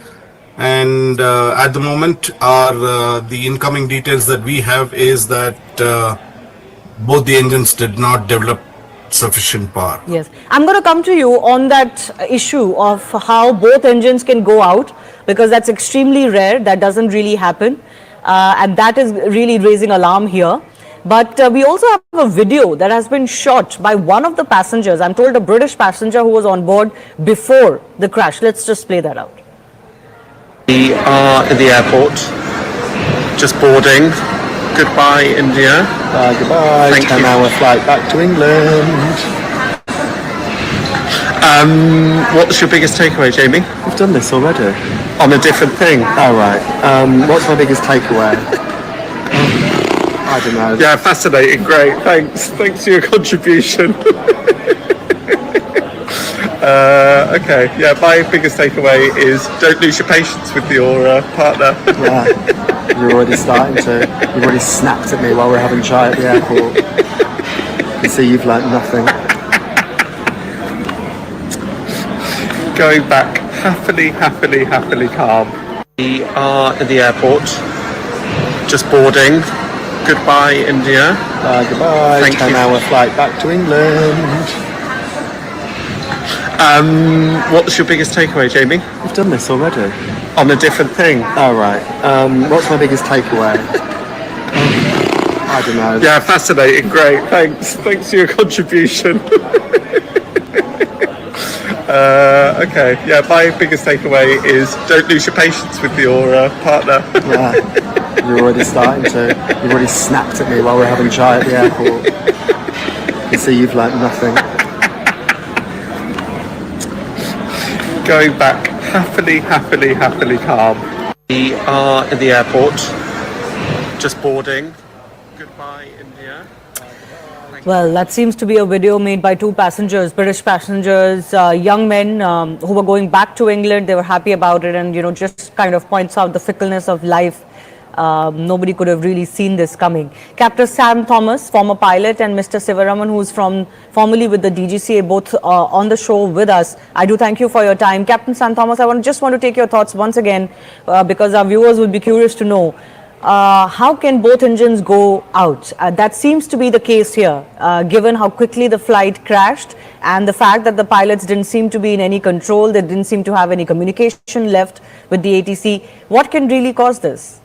And at the moment, the incoming details that we have is that both the engines did not develop sufficient power. Yes. I'm going to come to you on that issue of how both engines can go out, because that's extremely rare. That doesn't really happen. And that is really raising alarm here. But we also have a video that has been shot by one of the passengers. I'm told a British passenger who was on board before the crash. Let's just play that out. We are in the airport, just boarding. Goodbye, India. Goodbye. Thank 10-hour flight back to England. What's your biggest takeaway, Jamie? We've done this already. On a different thing. All right. What's my biggest takeaway? I don't know. Yeah, fascinating. Great. Thanks. Thanks for your contribution. Okay. Yeah, my biggest takeaway is don't lose your patience with your partner. Yeah. You're already starting to. You've already snapped at me while we're having chai at the airport. You see, you've learnt nothing. Going back happily calm. We are in the airport, just boarding. Goodbye, India. Goodbye. Thank you. 10-hour flight back to England. What's your biggest takeaway, Jamie? We've done this already. On a different thing. All right. What's my biggest takeaway? I don't know. Yeah, fascinating. Great. Thanks. Thanks for your contribution. Okay. Yeah, my biggest takeaway is don't lose your patience with your partner. Yeah. You're already starting to. You've already snapped at me while we're having chai at the airport. You see, you've learnt nothing. Going back happily calm. We are in the airport, just boarding. Goodbye, India. Well, that seems to be a video made by two passengers, British passengers, young men who were going back to England. They were happy about it, and just kind of points out the fickleness of life. Nobody could have really seen this coming. Captain Sam Thomas, former pilot, and Mr. Sivaraman, who's formerly with the DGCA, both on the show with us. I do thank you for your time. Captain Sam Thomas, I just want to take your thoughts once again, because our viewers would be curious to know, how can both engines go out? That seems to be the case here, given how quickly the flight crashed and the fact that the pilots didn't seem to be in any control. They didn't seem to have any communication left with the ATC. What can really cause this?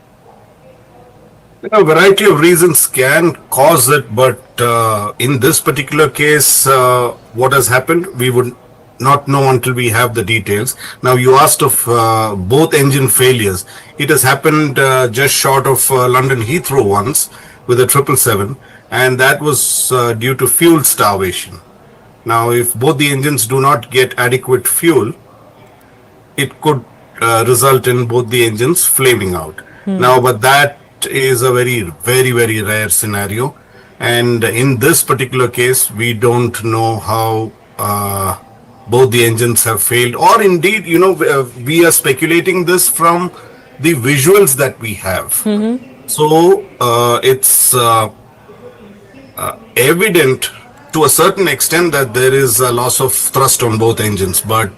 A variety of reasons can cause it, but in this particular case, what has happened, we would not know until we have the details. Now, you asked of both engine failures. It has happened just short of London Heathrow once with a 777, and that was due to fuel starvation. Now, if both the engines do not get adequate fuel, it could result in both the engines flaming out. Now, but that is a very rare scenario, and in this particular case we don't know how both the engines have failed, or indeed we are speculating this from the visuals that we have. So it's evident to a certain extent that there is a loss of thrust on both engines, but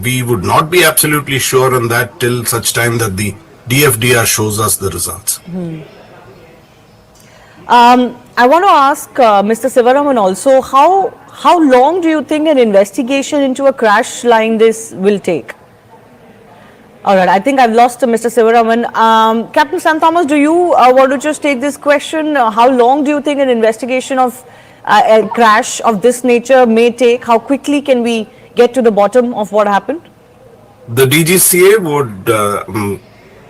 we would not be absolutely sure on that till such time that the DFDR shows us the results. I want to ask Mr. Sivaraman also, how long do you think an investigation into a crash like this will take? All right, I think I've lost Mr. Sivaraman. Captain Sam Thomas, do you want to just take this question? How long do you think an investigation of a crash of this nature may take? How quickly can we get to the bottom of what happened? the DGCA would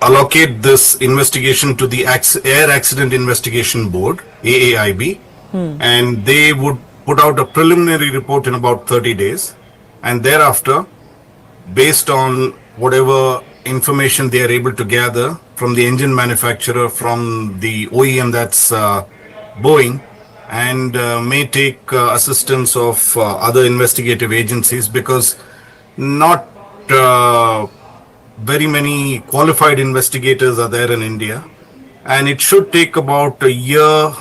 allocate this investigation to the Air Accident Investigation Board, AAIB, and they would put out a preliminary report in about 30 days. And thereafter, based on whatever information they are able to gather from the engine manufacturer, from the OEM, that's Boeing, and may take assistance of other investigative agencies, because not very many qualified investigators are there in India, and it should take about a year.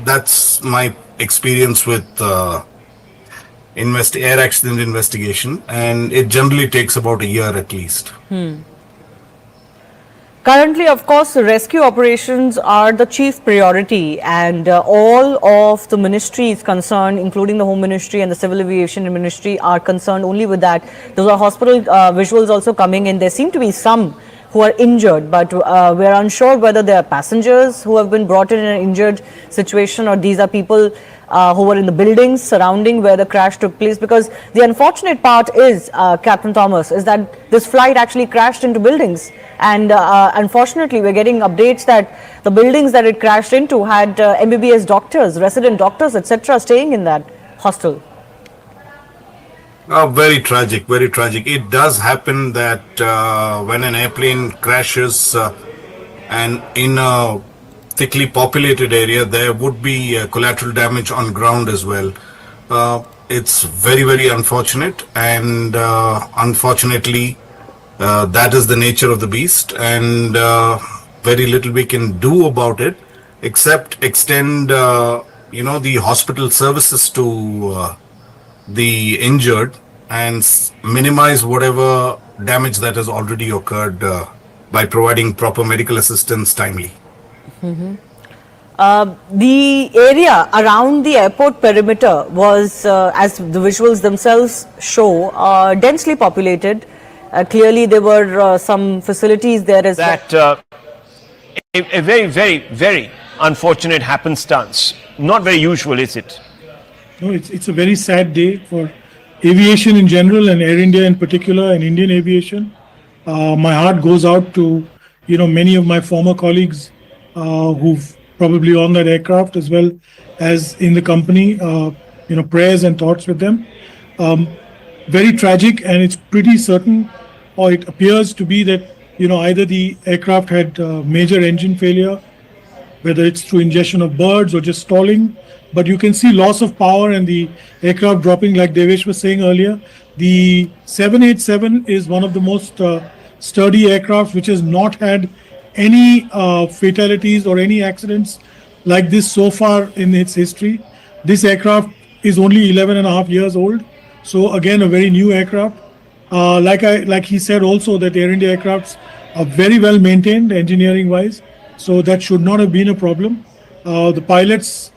That's my experience with air accident investigation, and it generally takes about a year at least. Currently, of course, the rescue operations are the chief priority, and all of the ministries concerned, including the Home Ministry and the Civil Aviation Ministry, are concerned only with that. Those are hospital visuals also coming in. There seem to be some who are injured, but we are unsure whether they are passengers who have been brought in an injured situation, or these are people who were in the buildings surrounding where the crash took place. Because the unfortunate part is, Captain Thomas, is that this flight actually crashed into buildings, and unfortunately we're getting updates that the buildings that it crashed into had MBBS doctors, resident doctors, etc. staying in that hostel. Very tragic, very tragic. It does happen that when an airplane crashes and in a thickly populated area, there would be collateral damage on ground as well. It's very, very unfortunate, and unfortunately that is the nature of the beast, and very little we can do about it except extend the hospital services to the injured and minimize whatever damage that has already occurred by providing proper medical assistance timely. The area around the airport perimeter was, as the visuals themselves show, densely populated. Clearly there were some facilities there as well. A very, very, very unfortunate happenstance. Not very usual, is it? No, it's a very sad day for aviation in general and Air India in particular, and Indian aviation. My heart goes out to many of my former colleagues who've probably on that aircraft, as well as in the company. Prayers and thoughts with them. Very tragic, and it's pretty certain, or it appears to be, that either the aircraft had major engine failure, whether it's through ingestion of birds or just stalling. But you can see loss of power and the aircraft dropping, like Devesh was saying earlier. The 787 is one of the most sturdy aircraft which has not had any fatalities or any accidents like this so far in its history. This aircraft is only 11 and a half years old. So again, a very new aircraft. Like he said also, that Air India aircrafts are very well maintained engineering wise. So that should not have been a problem. The pilots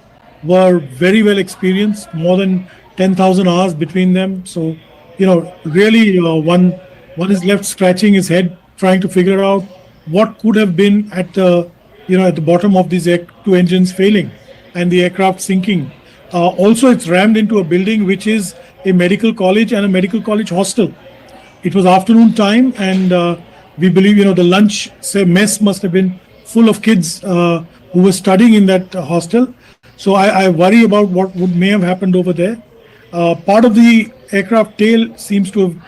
were very well experienced, more than 10,000 hours between them. So, really one is left scratching his head trying to figure out what could have been at the, at the bottom of these two engines failing and the aircraft sinking. Also, it's rammed into a building which is a medical college and a medical college hostel. It was afternoon time, and we believe, the lunch mess must have been full of kids who were studying in that hostel. So I worry about what may have happened over there. Part of the aircraft tail seems to have,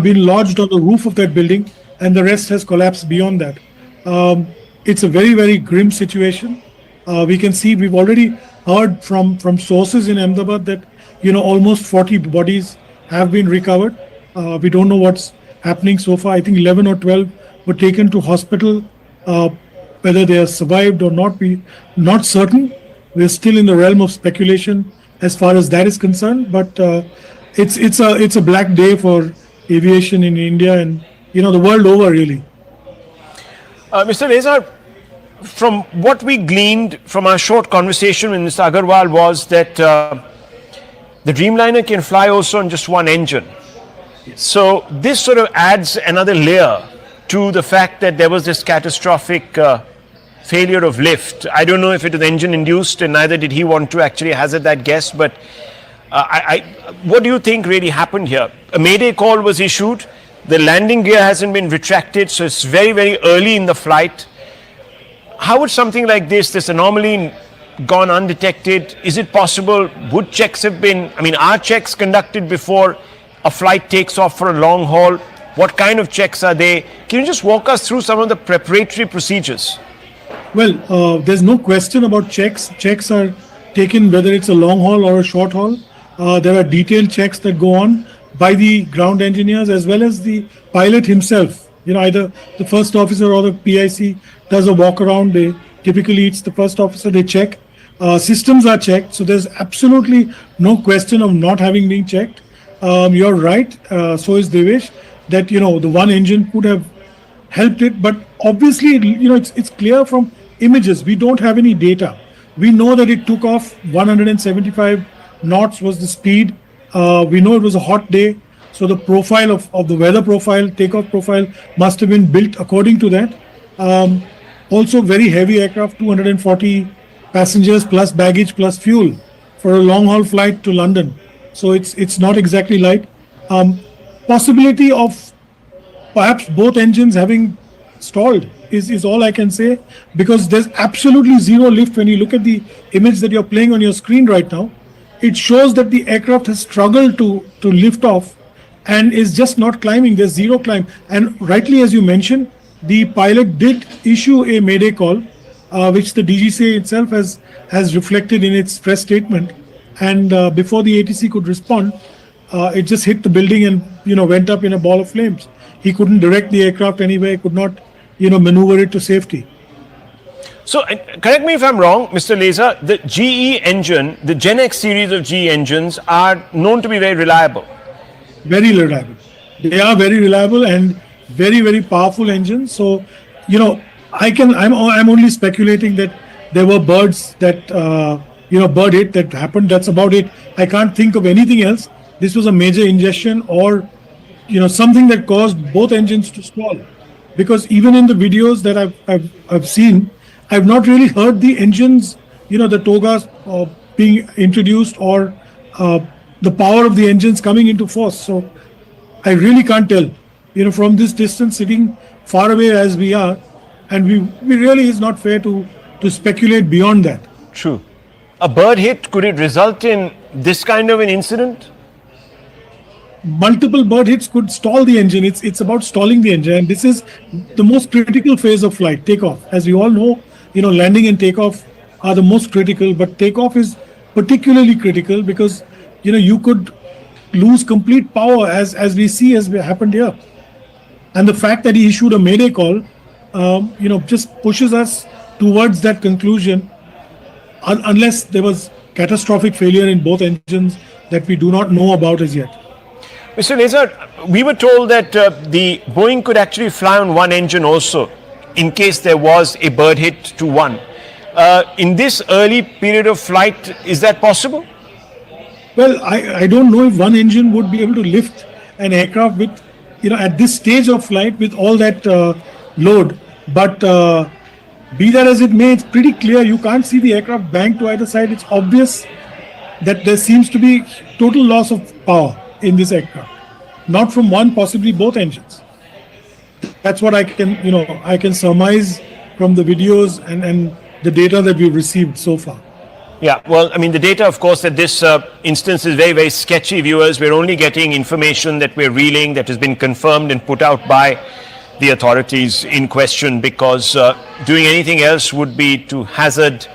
been lodged on the roof of that building, and the rest has collapsed beyond that. It's a very, very grim situation. We can see, we've already heard from sources in Ahmedabad that, almost 40 bodies have been recovered. We don't know what's happening so far. I think 11 or 12 were taken to hospital. Whether they have survived or not, we're not certain. We're still in the realm of speculation as far as that is concerned. But it's a black day for aviation in India and the world over, really. Mr. Reza, from what we gleaned from our short conversation with Mr. Agarwal was that the Dreamliner can fly also on just one engine. So this sort of adds another layer to the fact that there was this catastrophic failure of lift. I don't know if it was engine induced, and neither did he want to actually hazard that guess, but what do you think really happened here? A mayday call was issued, The landing gear hasn't been retracted, so it's very, very early in the flight. How would something like this anomaly, gone undetected? Is it possible? Would checks have been, are checks conducted before a flight takes off for a long haul? What kind of checks are they? Can you just walk us through some of the preparatory procedures? Well, there's no question about checks. Checks are taken whether it's a long haul or a short haul. There are detailed checks that go on by the ground engineers as well as the pilot himself. Either the first officer or the PIC does a walk around. Typically, it's the first officer, they check. Systems are checked, so there's absolutely no question of not having been checked. You're right, so is Devesh, that, the one engine could have helped it, but obviously, it's clear from images. We don't have any data. We know that it took off 175 knots was the speed. We know it was a hot day, so the profile of the weather profile, takeoff profile must have been built according to that. Also very heavy aircraft, 240 passengers plus baggage plus fuel for a long haul flight to London. So it's not exactly light. Possibility of perhaps both engines having stalled is all I can say, because there's absolutely zero lift. When you look at the image that you're playing on your screen right now, it shows that the aircraft has struggled to lift off and is just not climbing. There's zero climb. And rightly, as you mentioned, the pilot did issue a mayday call, which the DGCA itself has reflected in its press statement. And before the ATC could respond, it just hit the building and went up in a ball of flames. He couldn't direct the aircraft anywhere. Could not maneuver it to safety. So, correct me if I'm wrong, Mr. Leza, the GE engine, the Gen X series of GE engines are known to be very reliable. Very reliable. They are very reliable and very, very powerful engines. So, I'm only speculating that there were birds that, bird hit that happened. That's about it. I can't think of anything else. This was a major ingestion or, something that caused both engines to stall. Because even in the videos that I've seen, I've not really heard the engines, the togas being introduced or the power of the engines coming into force. So I really can't tell, from this distance, sitting far away as we are, and we really is not fair to speculate beyond that. True. A bird hit, could it result in this kind of an incident? Multiple bird hits could stall the engine. It's about stalling the engine, and this is the most critical phase of flight, takeoff. As we all know, landing and takeoff are the most critical, but takeoff is particularly critical because you could lose complete power as we see as happened here. And the fact that he issued a mayday call, just pushes us towards that conclusion, unless there was catastrophic failure in both engines that we do not know about as yet. Mr. Leza, we were told that the Boeing could actually fly on one engine also, in case there was a bird hit to one. In this early period of flight, is that possible? Well, I don't know if one engine would be able to lift an aircraft with, at this stage of flight with all that load. But be that as it may, it's pretty clear. You can't see the aircraft bank to either side. It's obvious that there seems to be total loss of power in this aircraft. Not from one, possibly both engines. That's what I can surmise from the videos and the data that we've received so far. Yeah, well, the data, of course, at this instance is very, very sketchy, viewers. We're only getting information that we're reeling that has been confirmed and put out by the authorities in question, because doing anything else would be to hazard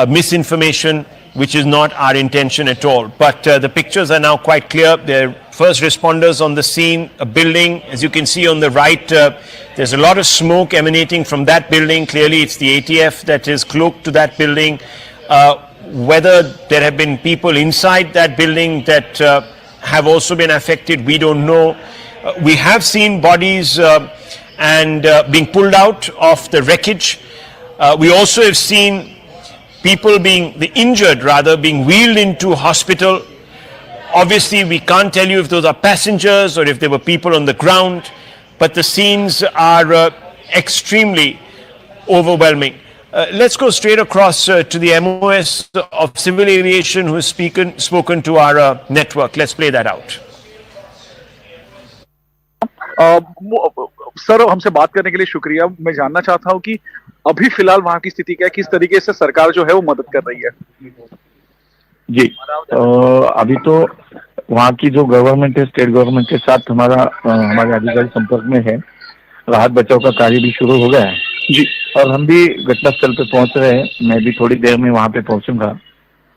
misinformation, which is not our intention at all. But the pictures are now quite clear. They're first responders on the scene, a building. As you can see on the right, there's a lot of smoke emanating from that building. Clearly, it's the ATF that is cloaked to that building. Whether there have been people inside that building that have also been affected, we don't know. We have seen bodies and being pulled out of the wreckage. We also have seen people the injured being wheeled into hospital. Obviously, we can't tell you if those are passengers or if there were people on the ground, but the scenes are extremely overwhelming. Let's go straight across to the MOS of Civil Aviation, who has spoken to our network. Let's play that out. Sir हमसे बात करने के लिए शुक्रिया। मैं जानना चाहता हूँ कि अभी फिलहाल वहाँ की स्थिति क्या है, किस तरीके से सरकार जो है वो मदद कर रही है। जी अभी तो वहाँ की जो गवर्नमेंट है, स्टेट गवर्नमेंट के साथ हमारे अधिकारी संपर्क में है। राहत बचाव का कार्य भी शुरू हो गया है जी, और हम भी घटनास्थल पे पहुंच रहे हैं। मैं भी थोड़ी देर में वहाँ पे पहुंचूंगा।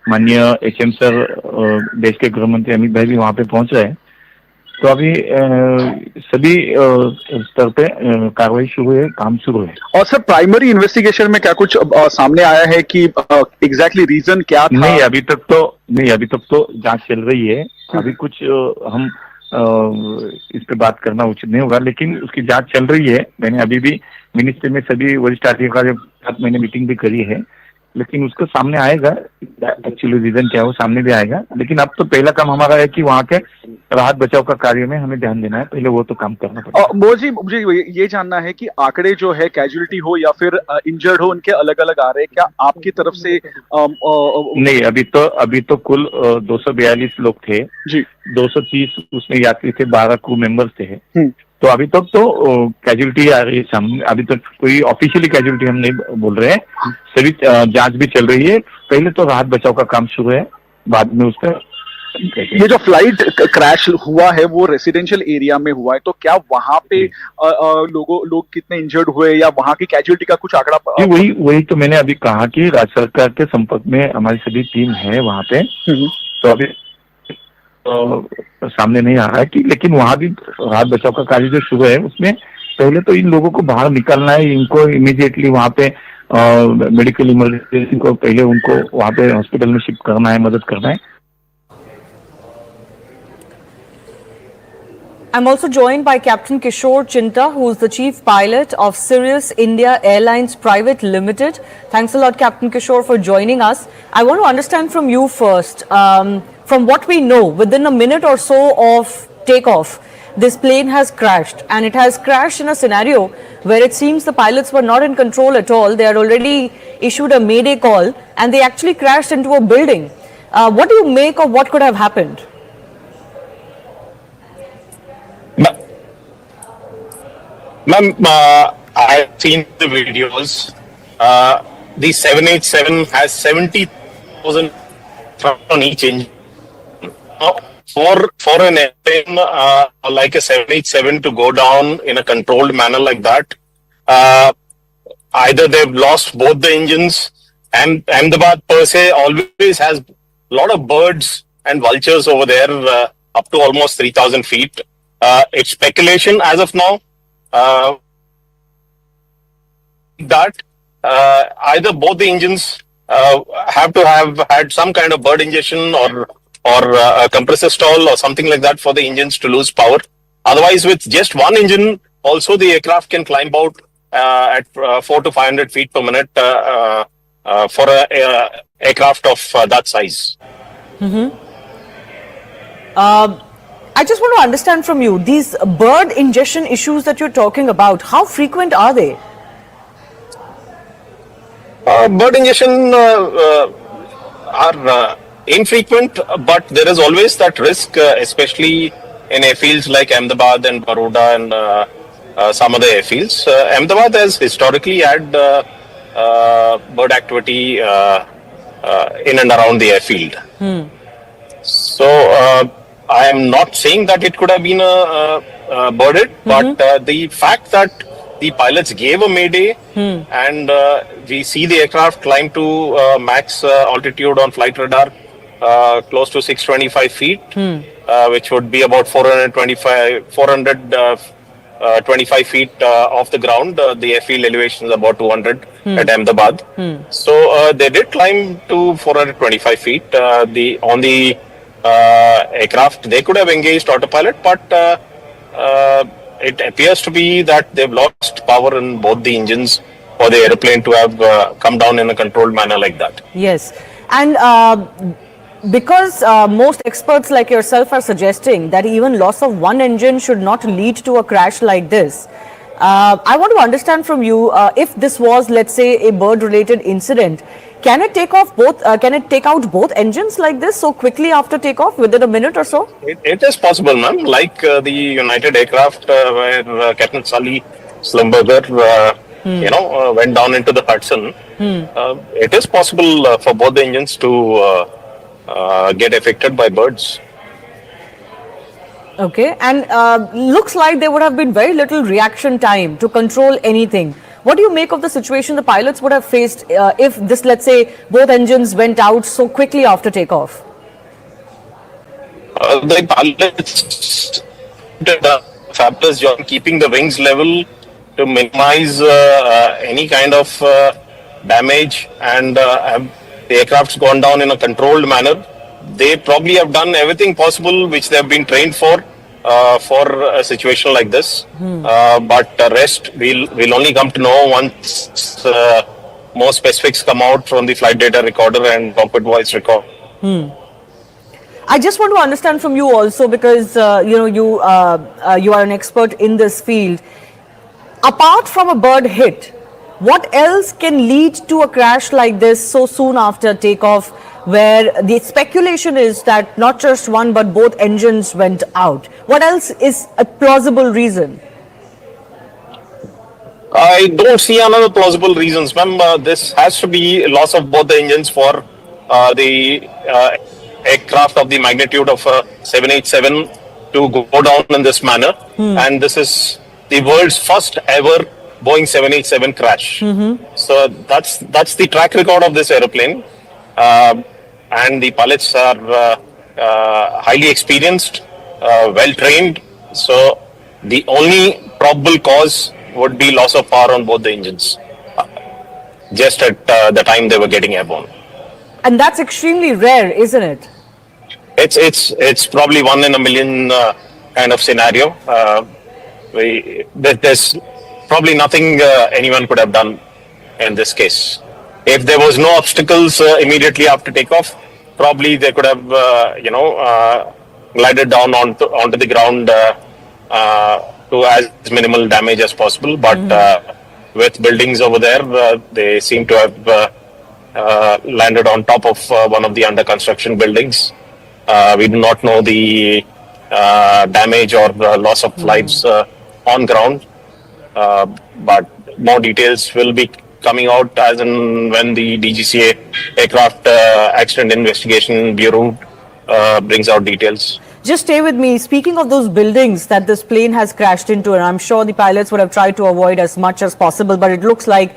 माननीय एचएम सर, देश के गृह मंत्री अमित भाई भी वहाँ पे पहुंच रहे हैं। तो अभी सभी स्तर पे कार्रवाई शुरू है, काम शुरू है। और सर प्राइमरी इन्वेस्टिगेशन में क्या कुछ सामने आया है कि एग्जैक्टली रीजन क्या था? नहीं, अभी तक तो जांच चल रही है। अभी कुछ हम इस पे बात करना उचित नहीं होगा, लेकिन उसकी जांच चल रही है। मैंने अभी भी मिनिस्ट्री में सभी वरिष्ठ अधिकारियों के साथ मैंने मीटिंग भी करी है, लेकिन उसको सामने आएगा एक्चुअली रीजन क्या है, वो सामने भी आएगा। लेकिन अब तो पहला काम हमारा है कि वहाँ के राहत बचाव का कार्य में हमें ध्यान देना है, पहले वो तो काम करना पड़ेगा। मोदी जी, मुझे ये जानना है कि आंकड़े जो है कैजुअलिटी हो या फिर इंजर्ड हो, उनके अलग अलग आ रहे हैं क्या आपकी तरफ से? नहीं, अभी तो कुल 242 लोग थे जी। 230 उसमें यात्री थे, 12 क्रू मेंबर्स थे। तो अभी तक तो कैजुअलिटी आ रही है सामने। अभी तक कोई ऑफिशियली कैजुअलिटी हम नहीं बोल रहे हैं। सभी जांच भी चल रही है। पहले तो राहत बचाव का काम शुरू है, बाद में उसका। ये जो फ्लाइट क्रैश हुआ है वो रेसिडेंशियल एरिया में हुआ है, तो क्या वहां पे लोग कितने इंजर्ड हुए या वहां की कैजुअलिटी का कुछ आंकड़ा? वही तो मैंने अभी कहा कि राज्य सरकार के संपर्क में हमारी सभी टीम है वहां पे। तो अभी सामने नहीं आ रहा है कि, लेकिन वहां भी राहत बचाव का कार्य जो शुरू है उसमें पहले तो इन लोगों को बाहर निकालना है। इनको इमीडिएटली वहां पे मेडिकल इमरजेंसी को पहले उनको वहां पे हॉस्पिटल में शिफ्ट करना है, मदद करना है। I'm also joined by Captain Kishore Chinta, who is the Chief Pilot of Sirius India Airlines Private Limited. Thanks a lot, Captain Kishore, for joining us. I want to understand from you first, from what we know, within a minute or so of takeoff, this plane has crashed, and it has crashed in a scenario where it seems the pilots were not in control at all. They had already issued a mayday call, and they actually crashed into a building. What do you make of what could have happened? Ma'am, I have seen the videos. The 787 has 70,000 on each engine. For an airplane like a 787 to go down in a controlled manner like that, either they've lost both the engines, and Ahmedabad per se always has a lot of birds and vultures over there up to almost 3,000 feet. It's speculation as of now. That either both the engines have to have had some kind of bird ingestion or a compressor stall or something like that for the engines to lose power. Otherwise, with just one engine, also the aircraft can climb out at 400 to 500 feet per minute for a aircraft of that size. I just want to understand from you, these bird ingestion issues that you're talking about, how frequent are they? Bird ingestion are infrequent, but there is always that risk, especially in airfields like Ahmedabad and Baroda and some other airfields. Ahmedabad has historically had bird activity in and around the airfield. So I am not saying that it could have been a bird hit, but the fact that the pilots gave a mayday and we see the aircraft climb to max altitude on flight radar close to 625 feet, which would be about 425 feet off the ground. The airfield elevation is about 200 at Ahmedabad. So they did climb to 425 feet. On the aircraft, they could have engaged autopilot, but it appears to be that they've lost power in both the engines for the airplane to have come down in a controlled manner like that. Yes, and because most experts like yourself are suggesting that even loss of one engine should not lead to a crash like this, I want to understand from you, if this was, let's say, a bird-related incident, Can it take off both? Can it take out both engines like this so quickly after takeoff, within a minute or so? It is possible, ma'am. Like the United aircraft where Captain Sully Slumberger, went down into the Hudson. It is possible for both the engines to get affected by birds. Okay, and looks like there would have been very little reaction time to control anything. What do you make of the situation the pilots would have faced if this, let's say, both engines went out so quickly after takeoff? The pilots did a fabulous job keeping the wings level to minimize any kind of damage, and the aircraft's gone down in a controlled manner. They probably have done everything possible which they have been trained for a situation like this. But the rest we'll only come to know once more specifics come out from the flight data recorder and cockpit voice record. I just want to understand from you also, because you are an expert in this field. Apart from a bird hit, what else can lead to a crash like this so soon after takeoff, where the speculation is that not just one but both engines went out? What else is a plausible reason? I don't see another plausible reasons, ma'am. This has to be loss of both the engines for the aircraft of the magnitude of 787 to go down in this manner. And this is the world's first ever Boeing 787 crash. So that's the track record of this aeroplane. And the pilots are highly experienced, well trained. So the only probable cause would be loss of power on both the engines, just at the time they were getting airborne. And that's extremely rare, isn't it? It's probably 1 in a million kind of scenario. There's probably nothing anyone could have done in this case. If there was no obstacles immediately after takeoff, probably they could have, glided down onto the ground to as minimal damage as possible. But with buildings over there, they seem to have landed on top of one of the under construction buildings. We do not know the damage or loss of lives on ground, but more details will be coming out as and when the DGCA Aircraft Accident Investigation Bureau brings out details. Just stay with me. Speaking of those buildings that this plane has crashed into, and I'm sure the pilots would have tried to avoid as much as possible, but it looks like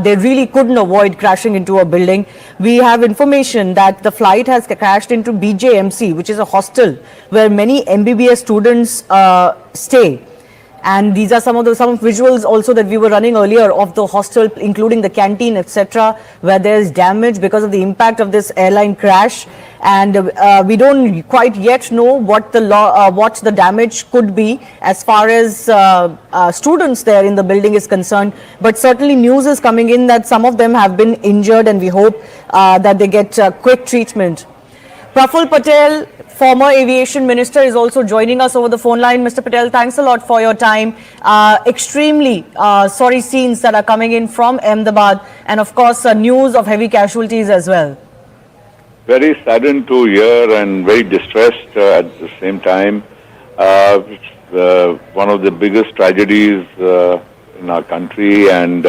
they really couldn't avoid crashing into a building. We have information that the flight has crashed into BJMC, which is a hostel where many MBBS students stay. And these are some visuals also that we were running earlier of the hostel, including the canteen, etc., where there is damage because of the impact of this airline crash. And we don't quite yet know what the damage could be as far as students there in the building is concerned. But certainly news is coming in that some of them have been injured, and we hope that they get quick treatment. Praful Patel, former aviation minister, is also joining us over the phone line. Mr. Patel, thanks a lot for your time. Extremely sorry scenes that are coming in from Ahmedabad, and of course news of heavy casualties as well. Very saddened to hear and very distressed at the same time. One of the biggest tragedies in our country, and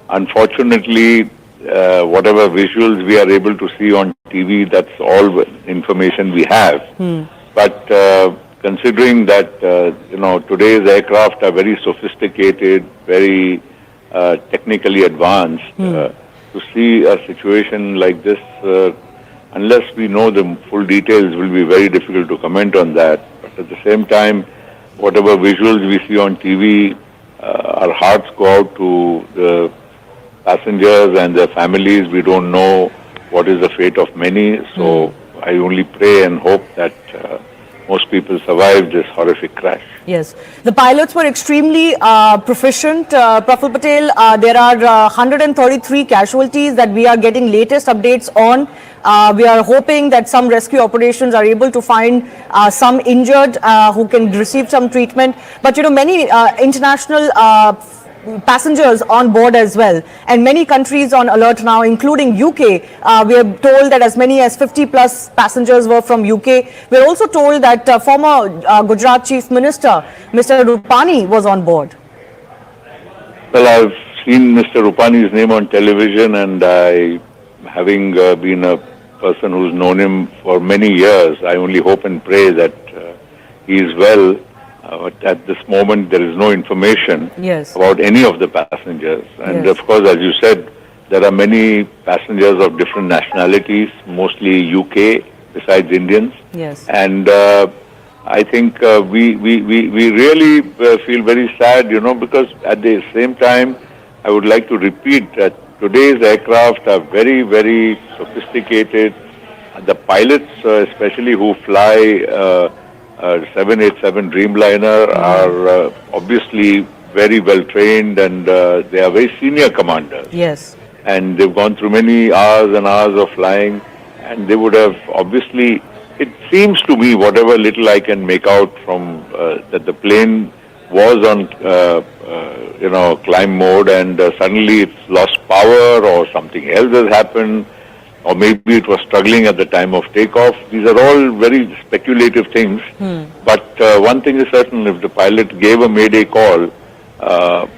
unfortunately whatever visuals we are able to see on TV, that's all information we have. But considering that, today's aircraft are very sophisticated, very technically advanced, to see a situation like this, unless we know the full details, will be very difficult to comment on that. But at the same time, whatever visuals we see on TV, our hearts go out to the passengers and their families. We don't know what is the fate of many, so I only pray and hope that most people survive this horrific crash. Yes, the pilots were extremely proficient. Praful Patel, there are 133 casualties that we are getting latest updates on. We are hoping that some rescue operations are able to find some injured who can receive some treatment. But many international passengers on board as well, and many countries on alert now, including UK. We are told that as many as 50 plus passengers were from UK. We are also told that former Gujarat Chief Minister, Mr. Rupani, was on board. Well, I've seen Mr. Rupani's name on television, and having been a person who's known him for many years, I only hope and pray that he is well. But at this moment, there is no information about any of the passengers. And of course, as you said, there are many passengers of different nationalities, mostly UK, besides Indians. Yes. And I think we really feel very sad, because at the same time, I would like to repeat that today's aircraft are very, very sophisticated. The pilots, especially who fly 787 Dreamliner, are obviously very well trained, and they are very senior commanders. Yes. And they've gone through many hours and hours of flying, and they would have obviously, it seems to me, whatever little I can make out from that the plane was on climb mode, and suddenly it's lost power or something else has happened, or maybe it was struggling at the time of takeoff. These are all very speculative things. But one thing is certain, if the pilot gave a mayday call,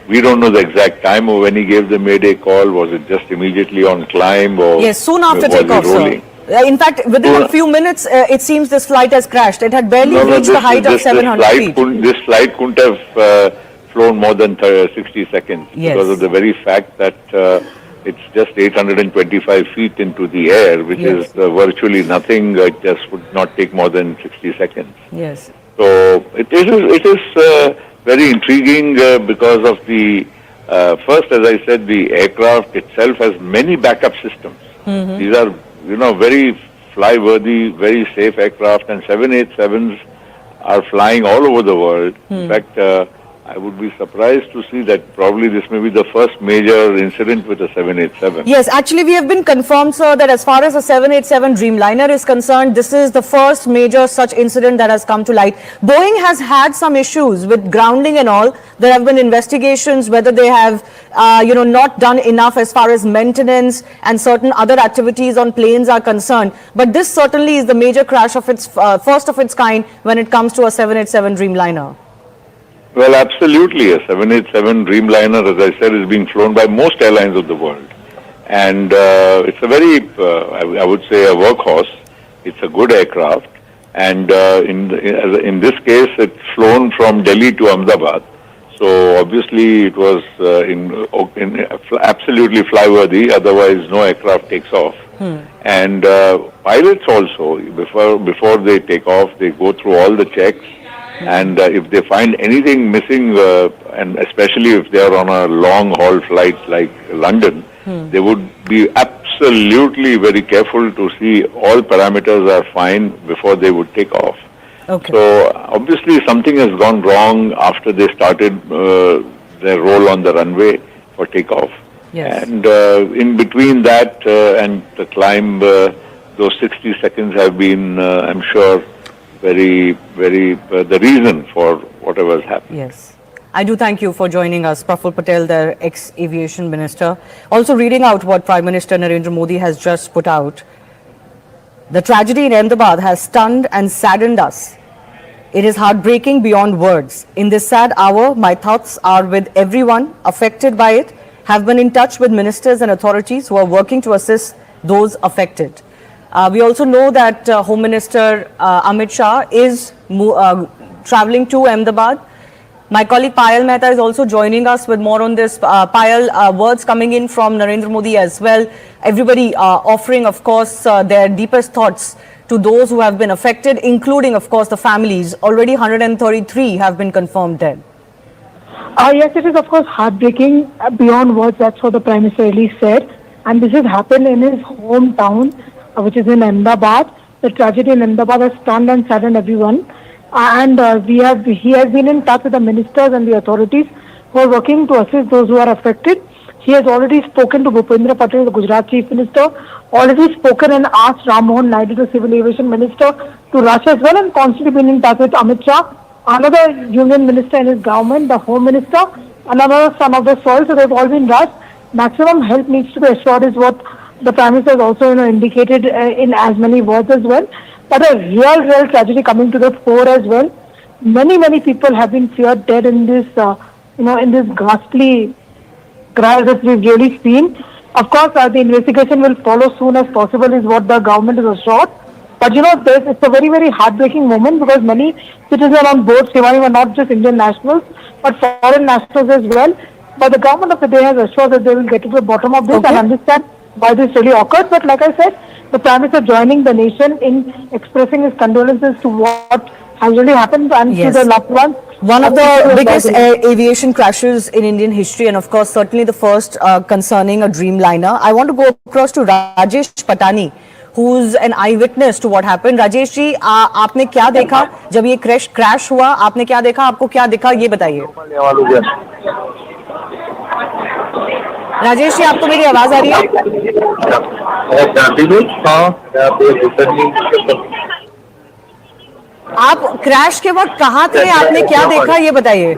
we don't know the exact time of when he gave the mayday call. Was it just immediately on climb, or yes, soon after takeoff, sir. In fact, within a few minutes, it seems this flight has crashed. It had barely reached the height of 700 feet. This flight couldn't have flown more than 60 seconds because of the very fact that it's just 825 feet into the air, which is virtually nothing. It just would not take more than 60 seconds. Yes. So it is very intriguing because of the first, as I said, the aircraft itself has many backup systems. These are very fly-worthy, very safe aircraft, and 787s are flying all over the world. In fact, I would be surprised to see that probably this may be the first major incident with a 787. Yes, actually we have been confirmed, sir, that as far as a 787 Dreamliner is concerned, this is the first major such incident that has come to light. Boeing has had some issues with grounding and all. There have been investigations whether they have, not done enough as far as maintenance and certain other activities on planes are concerned. But this certainly is the major crash of its first of its kind when it comes to a 787 Dreamliner. Well, absolutely. A 787 Dreamliner, as I said, is being flown by most airlines of the world. And it's a very, I would say, a workhorse. It's a good aircraft. And in this case, it's flown from Delhi to Ahmedabad. So obviously it was absolutely flyworthy. Otherwise, no aircraft takes off. And pilots also, before they take off, they go through all the checks. And if they find anything missing, and especially if they are on a long haul flight like London, they would be absolutely very careful to see all parameters are fine before they would take off. Okay. So obviously something has gone wrong after they started their roll on the runway for takeoff. Yes. And in between that and the climb, those 60 seconds have been, I'm sure, very, very the reason for whatever has happened. Yes. I do thank you for joining us, Praful Patel, the ex-aviation minister. Also reading out what Prime Minister Narendra Modi has just put out. The tragedy in Ahmedabad has stunned and saddened us. It is heartbreaking beyond words. In this sad hour, my thoughts are with everyone affected by it, have been in touch with ministers and authorities who are working to assist those affected. We also know that Home Minister Amit Shah is travelling to Ahmedabad. My colleague Payal Mehta is also joining us with more on this. Payal, words coming in from Narendra Modi as well. Everybody offering, of course, their deepest thoughts to those who have been affected, including, of course, the families. Already 133 have been confirmed dead. Yes, it is, of course, heartbreaking beyond words. That's what the Prime Minister really said. And this has happened in his hometown, which is in Ahmedabad. The tragedy in Ahmedabad has stunned and saddened everyone. And he has been in touch with the ministers and the authorities who are working to assist those who are affected. He has already spoken to Bhupendra Patel, the Gujarat Chief Minister, already spoken and asked Ram Mohan Naidu, the Civil Aviation Minister, to rush as well, and constantly been in touch with Amit Shah, another union minister in his government, the Home Minister, another son of the soil, so they've all been rushed. Maximum help needs to be assured is what the Prime Minister has also indicated in as many words as well. But a real tragedy coming to the fore as well. Many people have been feared dead in this, in this ghastly crash that we've really seen. Of course, the investigation will follow soon as possible is what the government is assured. But it's a very heartbreaking moment because many citizens on board Shivani were not just Indian nationals, but foreign nationals as well. But the government of the day has assured that they will get to the bottom of this and understand why this really occurred. But like I said, the Prime Minister joining the nation in expressing his condolences to what has really happened and to the loved ones. One of the biggest aviation crashes in Indian history, and of course certainly the first concerning a Dreamliner. I want to go across to Rajesh Patani, who's an eyewitness to what happened. Rajesh जी, आपने क्या देखा जब ये crash हुआ? आपने क्या देखा? आपको क्या दिखा? ये बताइए। राजेश जी, आपको मेरी आवाज आ रही है? आप क्रैश के वक्त कहाँ थे? आपने क्या देखा? ये बताइए।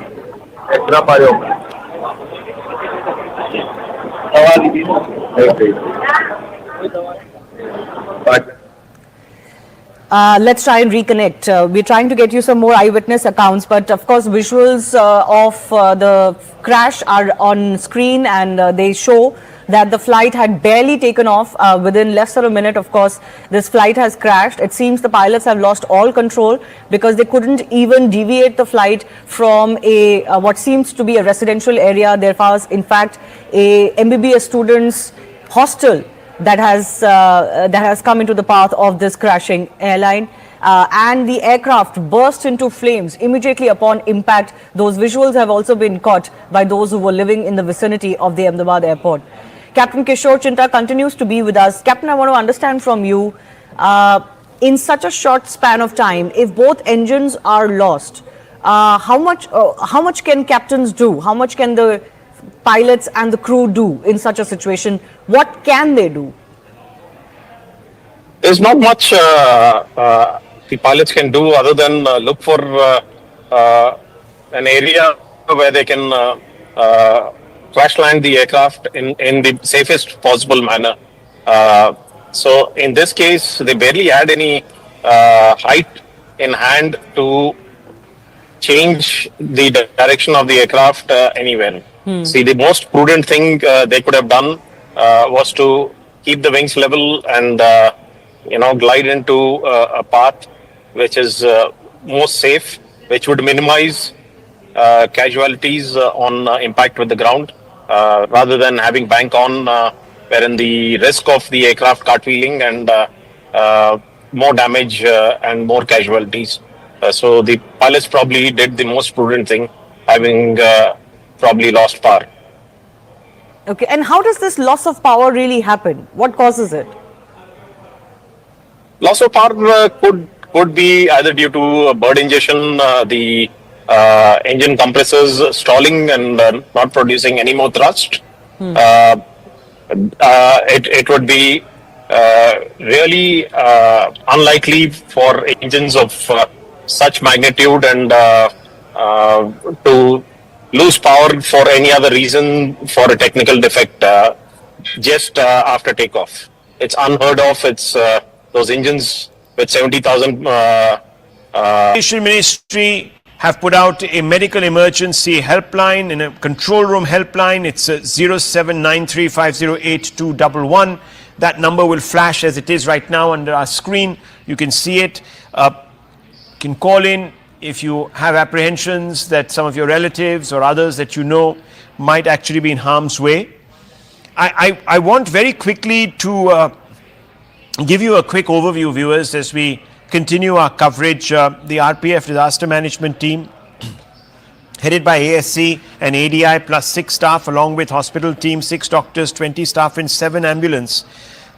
Let's try and reconnect. We're trying to get you some more eyewitness accounts, but of course visuals of the crash are on screen, and they show that the flight had barely taken off. Within less than a minute, of course, this flight has crashed. It seems the pilots have lost all control because they couldn't even deviate the flight from a what seems to be a residential area. There was, in fact, a MBBS students' hostel that has come into the path of this crashing airline, and the aircraft burst into flames immediately upon impact. Those visuals have also been caught by those who were living in the vicinity of the Ahmedabad airport. Captain Kishore Chinta continues to be with us. Captain, I want to understand from you, in such a short span of time, if both engines are lost, how much can captains do? How much can the pilots and the crew do in such a situation? What can they do? There's not much the pilots can do other than look for an area where they can crash land the aircraft in the safest possible manner. So in this case, they barely had any height in hand to change the direction of the aircraft anywhere. See, the most prudent thing they could have done was to keep the wings level and glide into a path which is most safe, which would minimize casualties on impact with the ground, rather than having bank on, wherein the risk of the aircraft cartwheeling and more damage and more casualties. So the pilots probably did the most prudent thing, having probably lost power. Okay, and how does this loss of power really happen? What causes it? Loss of power could be either due to bird ingestion, the engine compressors stalling and not producing any more thrust. It would be really unlikely for engines of such magnitude and to lose power for any other reason for a technical defect just after takeoff. It's unheard of. It's those engines with 70,000. Aviation Ministry have put out a medical emergency helpline and a control room helpline. It's 0793508211. That number will flash as it is right now under our screen. You can see it. You can call in if you have apprehensions that some of your relatives or others that you know might actually be in harm's way. I want very quickly to give you a quick overview, viewers, as we continue our coverage. The RPF disaster management team, headed by ASC and ADI, plus 6 staff, along with hospital team, 6 doctors, 20 staff and 7 ambulance,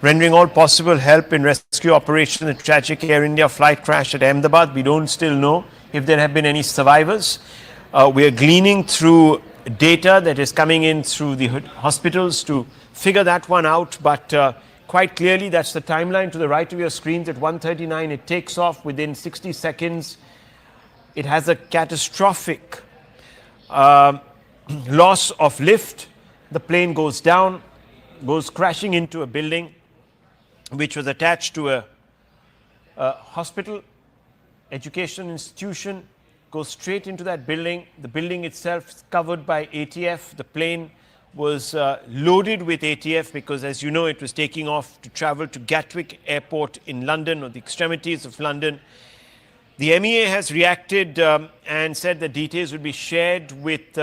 rendering all possible help in rescue operation in the tragic Air India flight crash at Ahmedabad. We don't still know if there have been any survivors. We are gleaning through data that is coming in through the hospitals to figure that one out, but quite clearly that's the timeline to the right of your screens. At 1:39 it takes off. Within 60 seconds it has a catastrophic loss of lift. The plane goes down, goes crashing into a building which was attached to a hospital, education institution, goes straight into that building. The building itself is covered by ATF. The plane was loaded with ATF because, as you know, it was taking off to travel to Gatwick Airport in London, or the extremities of London. The MEA has reacted and said that details will be shared with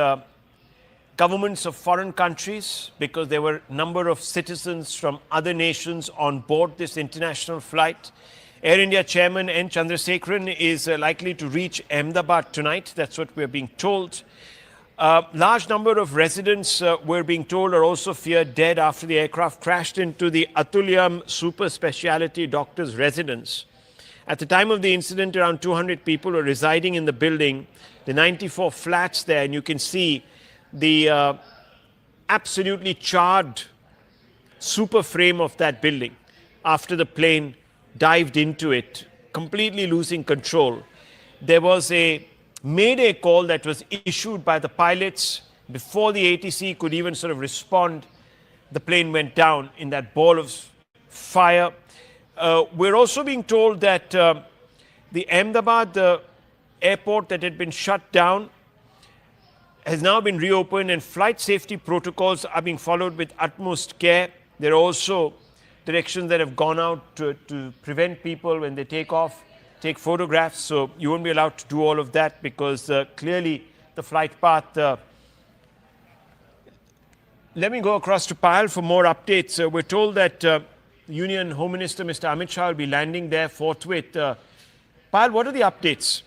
governments of foreign countries, because there were a number of citizens from other nations on board this international flight. Air India chairman N. Chandrasekaran is likely to reach Ahmedabad tonight. That's what we're being told. Large number of residents, we're being told, are also feared dead after the aircraft crashed into the Atulyam super speciality doctor's residence. At the time of the incident, around 200 people were residing in the building, the 94 flats there, and you can see the absolutely charred super frame of that building after the plane dived into it, completely losing control. There was a mayday call that was issued by the pilots before the ATC could even sort of respond. The plane went down in that ball of fire. We're also being told that the Ahmedabad airport that had been shut down has now been reopened, and flight safety protocols are being followed with utmost care. There are also directions that have gone out to prevent people when they take off, take photographs. So you won't be allowed to do all of that, because clearly the flight path. Let me go across to Payal for more updates. We're told that Union Home Minister Mr. Amit Shah will be landing there forthwith. Payal, what are the updates?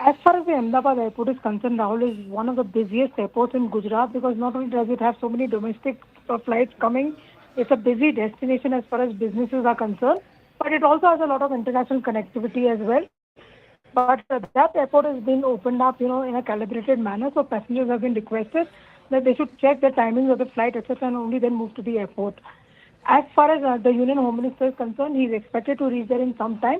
As far as the Ahmedabad airport is concerned, Rahul, is one of the busiest airports in Gujarat, because not only does it have so many domestic flights coming, it's a busy destination as far as businesses are concerned, but it also has a lot of international connectivity as well. But that airport has been opened up, in a calibrated manner, so passengers have been requested that they should check the timings of the flight, etc., and only then move to the airport. As far as the Union Home Minister is concerned, he is expected to reach there in some time,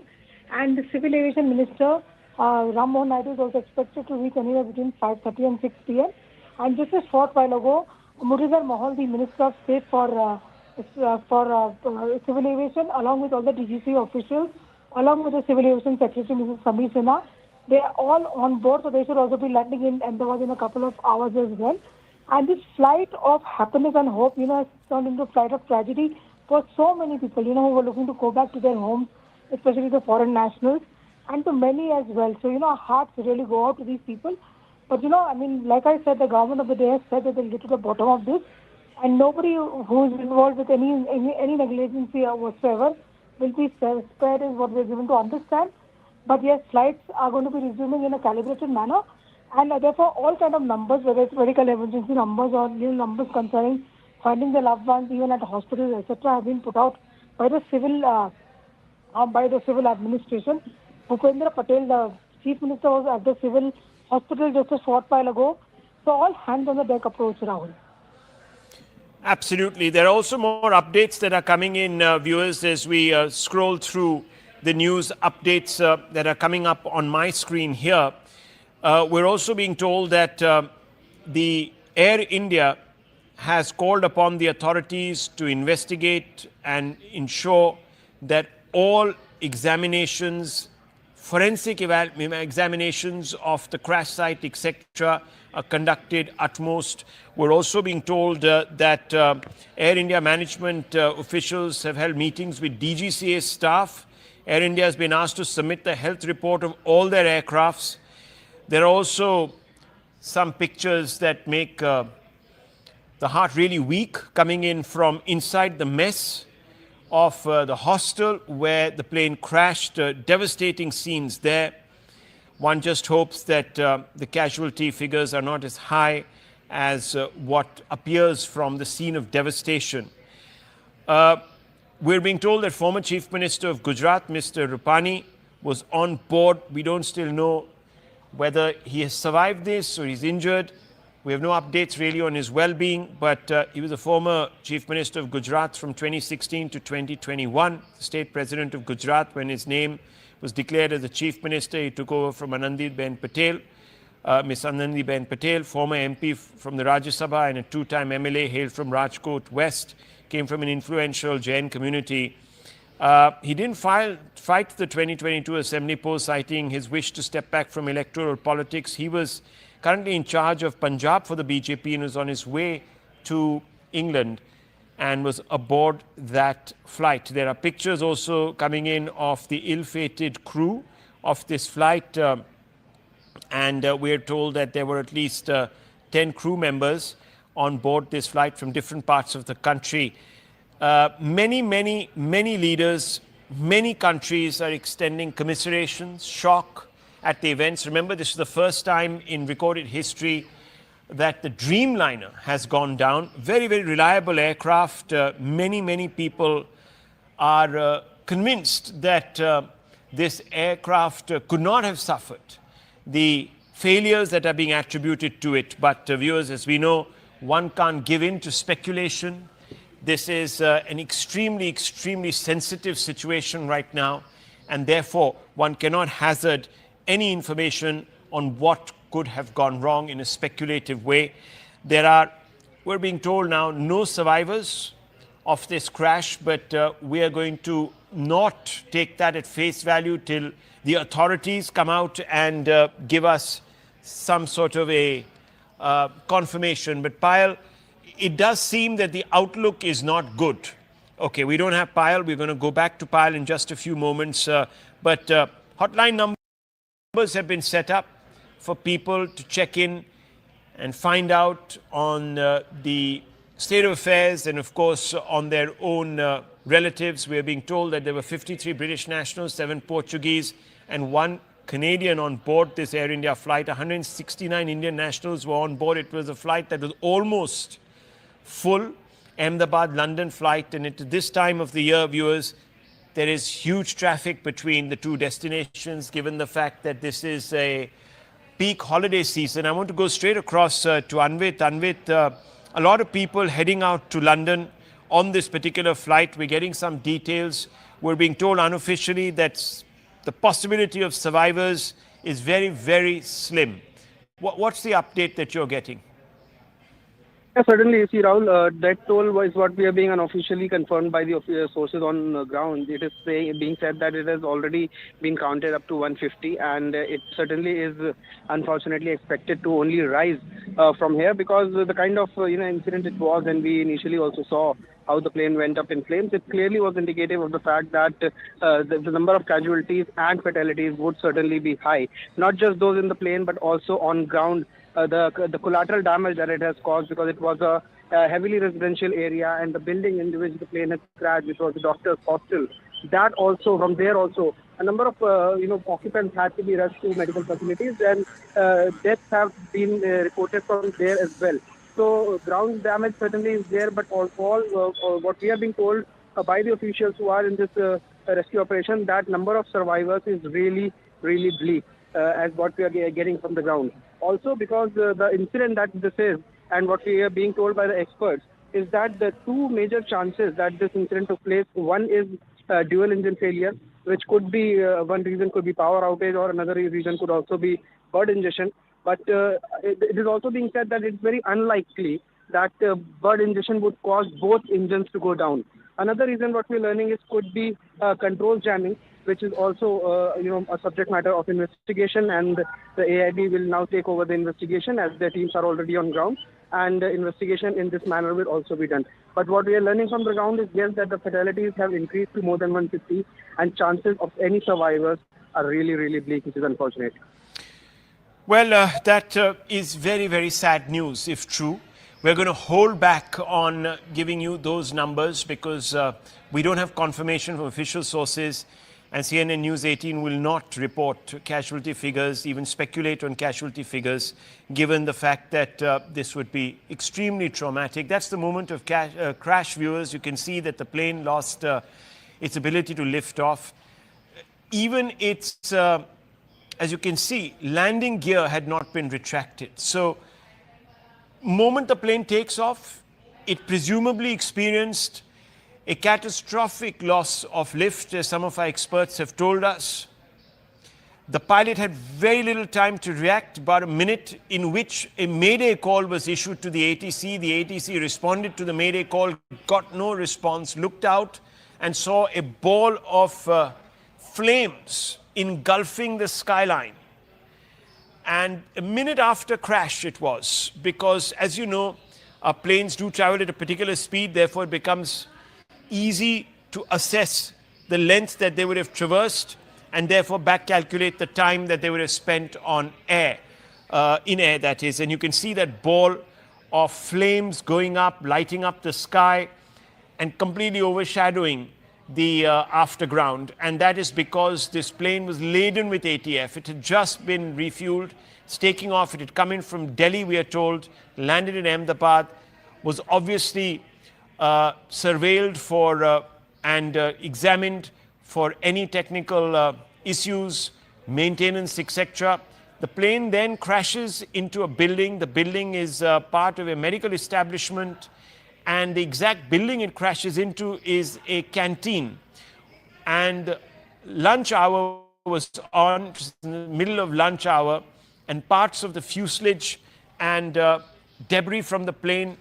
and the Civil Aviation Minister Ram Mohan Naidu is also expected to reach anywhere between 5:30 and 6 p.m. And just a short while ago, Muralidhar Mohal, the Minister of State for Civil Aviation, along with all the DGC officials, along with the Civil Aviation Secretary Mrs. Samir Sinha, they are all on board, so they should also be landing in Ahmedabad in a couple of hours as well. And this flight of happiness and hope, has turned into a flight of tragedy for so many people, who were looking to go back to their homes, especially the foreign nationals, and to many as well. So, our hearts really go out to these people. But, like I said, the government of the day has said that they'll get to the bottom of this, and nobody who is involved with any negligence whatsoever will be spared, is what we're given to understand. But yes, flights are going to be resuming in a calibrated manner, and therefore all kind of numbers, whether it's medical emergency numbers or new numbers concerning finding the loved ones, even at hospitals, etc., have been put out by the civil administration. Bhupendra Patel, the Chief Minister, was at the civil hospital just a short while ago. So all hands on the deck approach, Rahul. Absolutely. There are also more updates that are coming in, viewers, as we scroll through the news updates that are coming up on my screen here. We're also being told that the Air India has called upon the authorities to investigate and ensure that all examinations, forensic examinations of the crash site, etc., are conducted utmost. We're also being told that Air India management officials have held meetings with DGCA staff. Air India has been asked to submit the health report of all their aircrafts. There are also some pictures that make the heart really weak, coming in from inside the mess of the hostel where the plane crashed. Devastating scenes there. One just hopes that the casualty figures are not as high as what appears from the scene of devastation. We're being told that former Chief Minister of Gujarat, Mr. Rupani, was on board. We don't still know whether he has survived this or he's injured. We have no updates really on his well-being, but he was a former Chief Minister of Gujarat from 2016 to 2021, the State President of Gujarat. When his name was declared as the Chief Minister, he took over from Anandit Ben Patel. Ms. Anandiben Patel, former MP from the Rajya Sabha and a two-time MLA, hailed from Rajkot West, came from an influential Jain community. He didn't fight the 2022 assembly poll, citing his wish to step back from electoral politics. He was currently in charge of Punjab for the BJP and was on his way to England and was aboard that flight. There are pictures also coming in of the ill-fated crew of this flight, and we're told that there were at least 10 crew members on board this flight from different parts of the country. Many leaders, many countries are extending commiserations, shock at the events. Remember, this is the first time in recorded history that the Dreamliner has gone down. Very reliable aircraft. Many people are convinced that this aircraft could not have suffered the failures that are being attributed to it. But viewers, as we know, one can't give in to speculation. This is an extremely sensitive situation right now, and therefore one cannot hazard any information on what could have gone wrong in a speculative way. We're being told now, no survivors of this crash, but we are going to not take that at face value till the authorities come out and give us some sort of a confirmation. But Payal, it does seem that the outlook is not good. Okay, we don't have Payal. We're going to go back to Payal in just a few moments. But hotline numbers have been set up for people to check in and find out on the state of affairs and, of course, on their own relatives. We are being told that there were 53 British nationals, 7 Portuguese, and 1 Canadian on board this Air India flight. 169 Indian nationals were on board. It was a flight that was almost full, Ahmedabad London flight, and at this time of the year, viewers, there is huge traffic between the two destinations, given the fact that this is a peak holiday season. I want to go straight across to Anvit. Anvit, a lot of people heading out to London on this particular flight. We're getting some details. We're being told unofficially that the possibility of survivors is very slim. What's the update that you're getting? Yeah, certainly, you see, Rahul, that toll is what we are being unofficially confirmed by the sources on ground. It is being said that it has already been counted up to 150, and it certainly is unfortunately expected to only rise from here, because the kind of incident it was, and we initially also saw how the plane went up in flames. It clearly was indicative of the fact that the number of casualties and fatalities would certainly be high. Not just those in the plane, but also on ground. The collateral damage that it has caused, because it was a heavily residential area, and the building in which the plane had crashed, which was the doctor's hostel, that also, from there also, a number of occupants had to be rushed to medical facilities, and deaths have been reported from there as well. So ground damage certainly is there, but all what we are being told by the officials who are in this rescue operation, that number of survivors is really bleak, as what we are getting from the ground. Also, because the incident that this is, and what we are being told by the experts, is that the two major chances that this incident took place, one is dual engine failure, which could be, one reason could be power outage, or another reason could also be bird ingestion. But it is also being said that it's very unlikely that bird ingestion would cause both engines to go down. Another reason what we're learning is could be control jamming, which is also a subject matter of investigation, and the AIB will now take over the investigation, as their teams are already on ground, and the investigation in this manner will also be done. But what we are learning from the ground is, yes, that the fatalities have increased to more than 150, and chances of any survivors are really bleak, which is unfortunate. Well, that is very sad news, if true. We're going to hold back on giving you those numbers, because we don't have confirmation from official sources, and CNN News 18 will not report casualty figures, even speculate on casualty figures, given the fact that this would be extremely traumatic. That's the moment of crash, viewers. You can see that the plane lost its ability to lift off. Even its, as you can see, landing gear had not been retracted. So, moment the plane takes off, it presumably experienced a catastrophic loss of lift, as some of our experts have told us. The pilot had very little time to react, about a minute, in which a mayday call was issued to the ATC. The ATC responded to the mayday call, got no response, looked out and saw a ball of flames engulfing the skyline. And a minute after crash it was, because as you know, our planes do travel at a particular speed, therefore it becomes easy to assess the length that they would have traversed and therefore back calculate the time that they would have spent on air, in air that is. And you can see that ball of flames going up, lighting up the sky and completely overshadowing the afterground. And that is because this plane was laden with ATF. It had just been refueled. It's taking off. It had come in from Delhi, we are told, landed in Ahmedabad, was obviously surveilled for and examined for any technical issues, maintenance, etc. The plane then crashes into a building. The building is part of a medical establishment, and the exact building it crashes into is a canteen. And lunch hour was on, in the middle of lunch hour, and parts of the fuselage and debris from the plane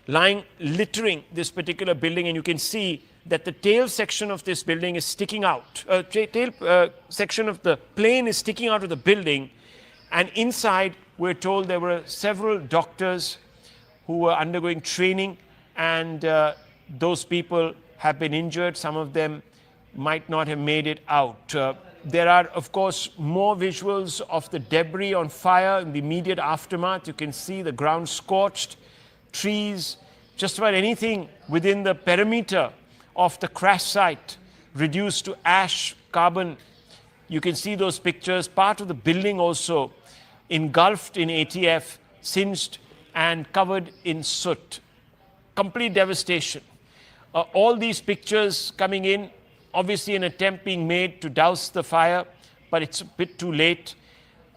lying littering this particular building. And you can see that the tail section of this building is sticking out. Tail section of the plane is sticking out of the building, and inside we're told there were several doctors who were undergoing training, and those people have been injured. Some of them might not have made it out. There are, of course, more visuals of the debris on fire in the immediate aftermath. You can see the ground scorched, trees, just about anything within the perimeter of the crash site reduced to ash, carbon. You can see those pictures. Part of the building also engulfed in ATF, singed and covered in soot. Complete devastation. All these pictures coming in, obviously an attempt being made to douse the fire, but it's a bit too late.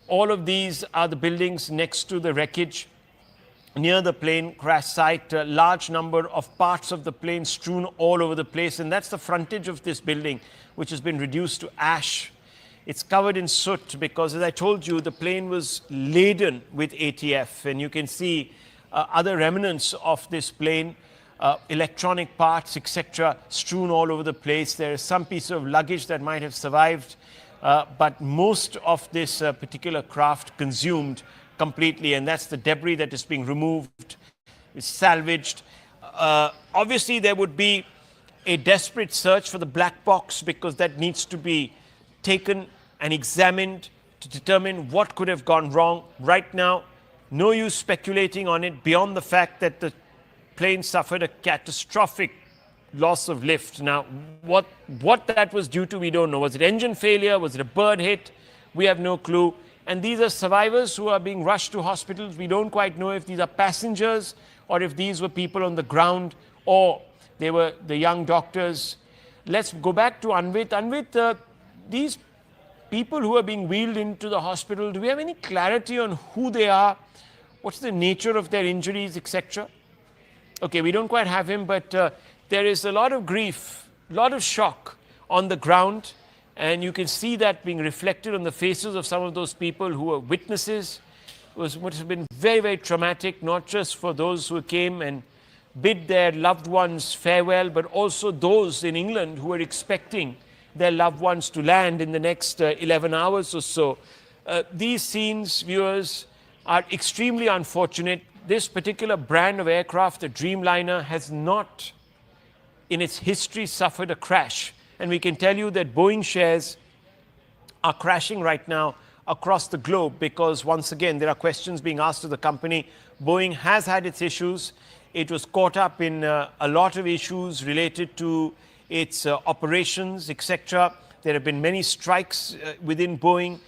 All of these are the buildings next to the wreckage. Near the plane crash site, a large number of parts of the plane strewn all over the place, and that's the frontage of this building, which has been reduced to ash. It's covered in soot because, as I told you, the plane was laden with ATF, and you can see other remnants of this plane, electronic parts, etc., strewn all over the place. There is some piece of luggage that might have survived, but most of this particular craft consumed completely, and that's the debris that is being removed, is salvaged. Obviously, there would be a desperate search for the black box, because that needs to be taken and examined to determine what could have gone wrong. Right now, no use speculating on it beyond the fact that the plane suffered a catastrophic loss of lift. Now, what that was due to, we don't know. Was it engine failure? Was it a bird hit? We have no clue. And these are survivors who are being rushed to hospitals. We don't quite know if these are passengers or if these were people on the ground or they were the young doctors. Let's go back to Anvit. Anvit, these people who are being wheeled into the hospital, do we have any clarity on who they are? What's the nature of their injuries, etc.? Okay, we don't quite have him, but there is a lot of grief, a lot of shock on the ground. And you can see that being reflected on the faces of some of those people who were witnesses. It must have been very, very traumatic, not just for those who came and bid their loved ones farewell, but also those in England who were expecting their loved ones to land in the next 11 hours or so. These scenes, viewers, are extremely unfortunate. This particular brand of aircraft, the Dreamliner, has not in its history suffered a crash. And we can tell you that Boeing shares are crashing right now across the globe because, once again, there are questions being asked of the company. Boeing has had its issues. It was caught up in a lot of issues related to its operations, etc. There have been many strikes within Boeing,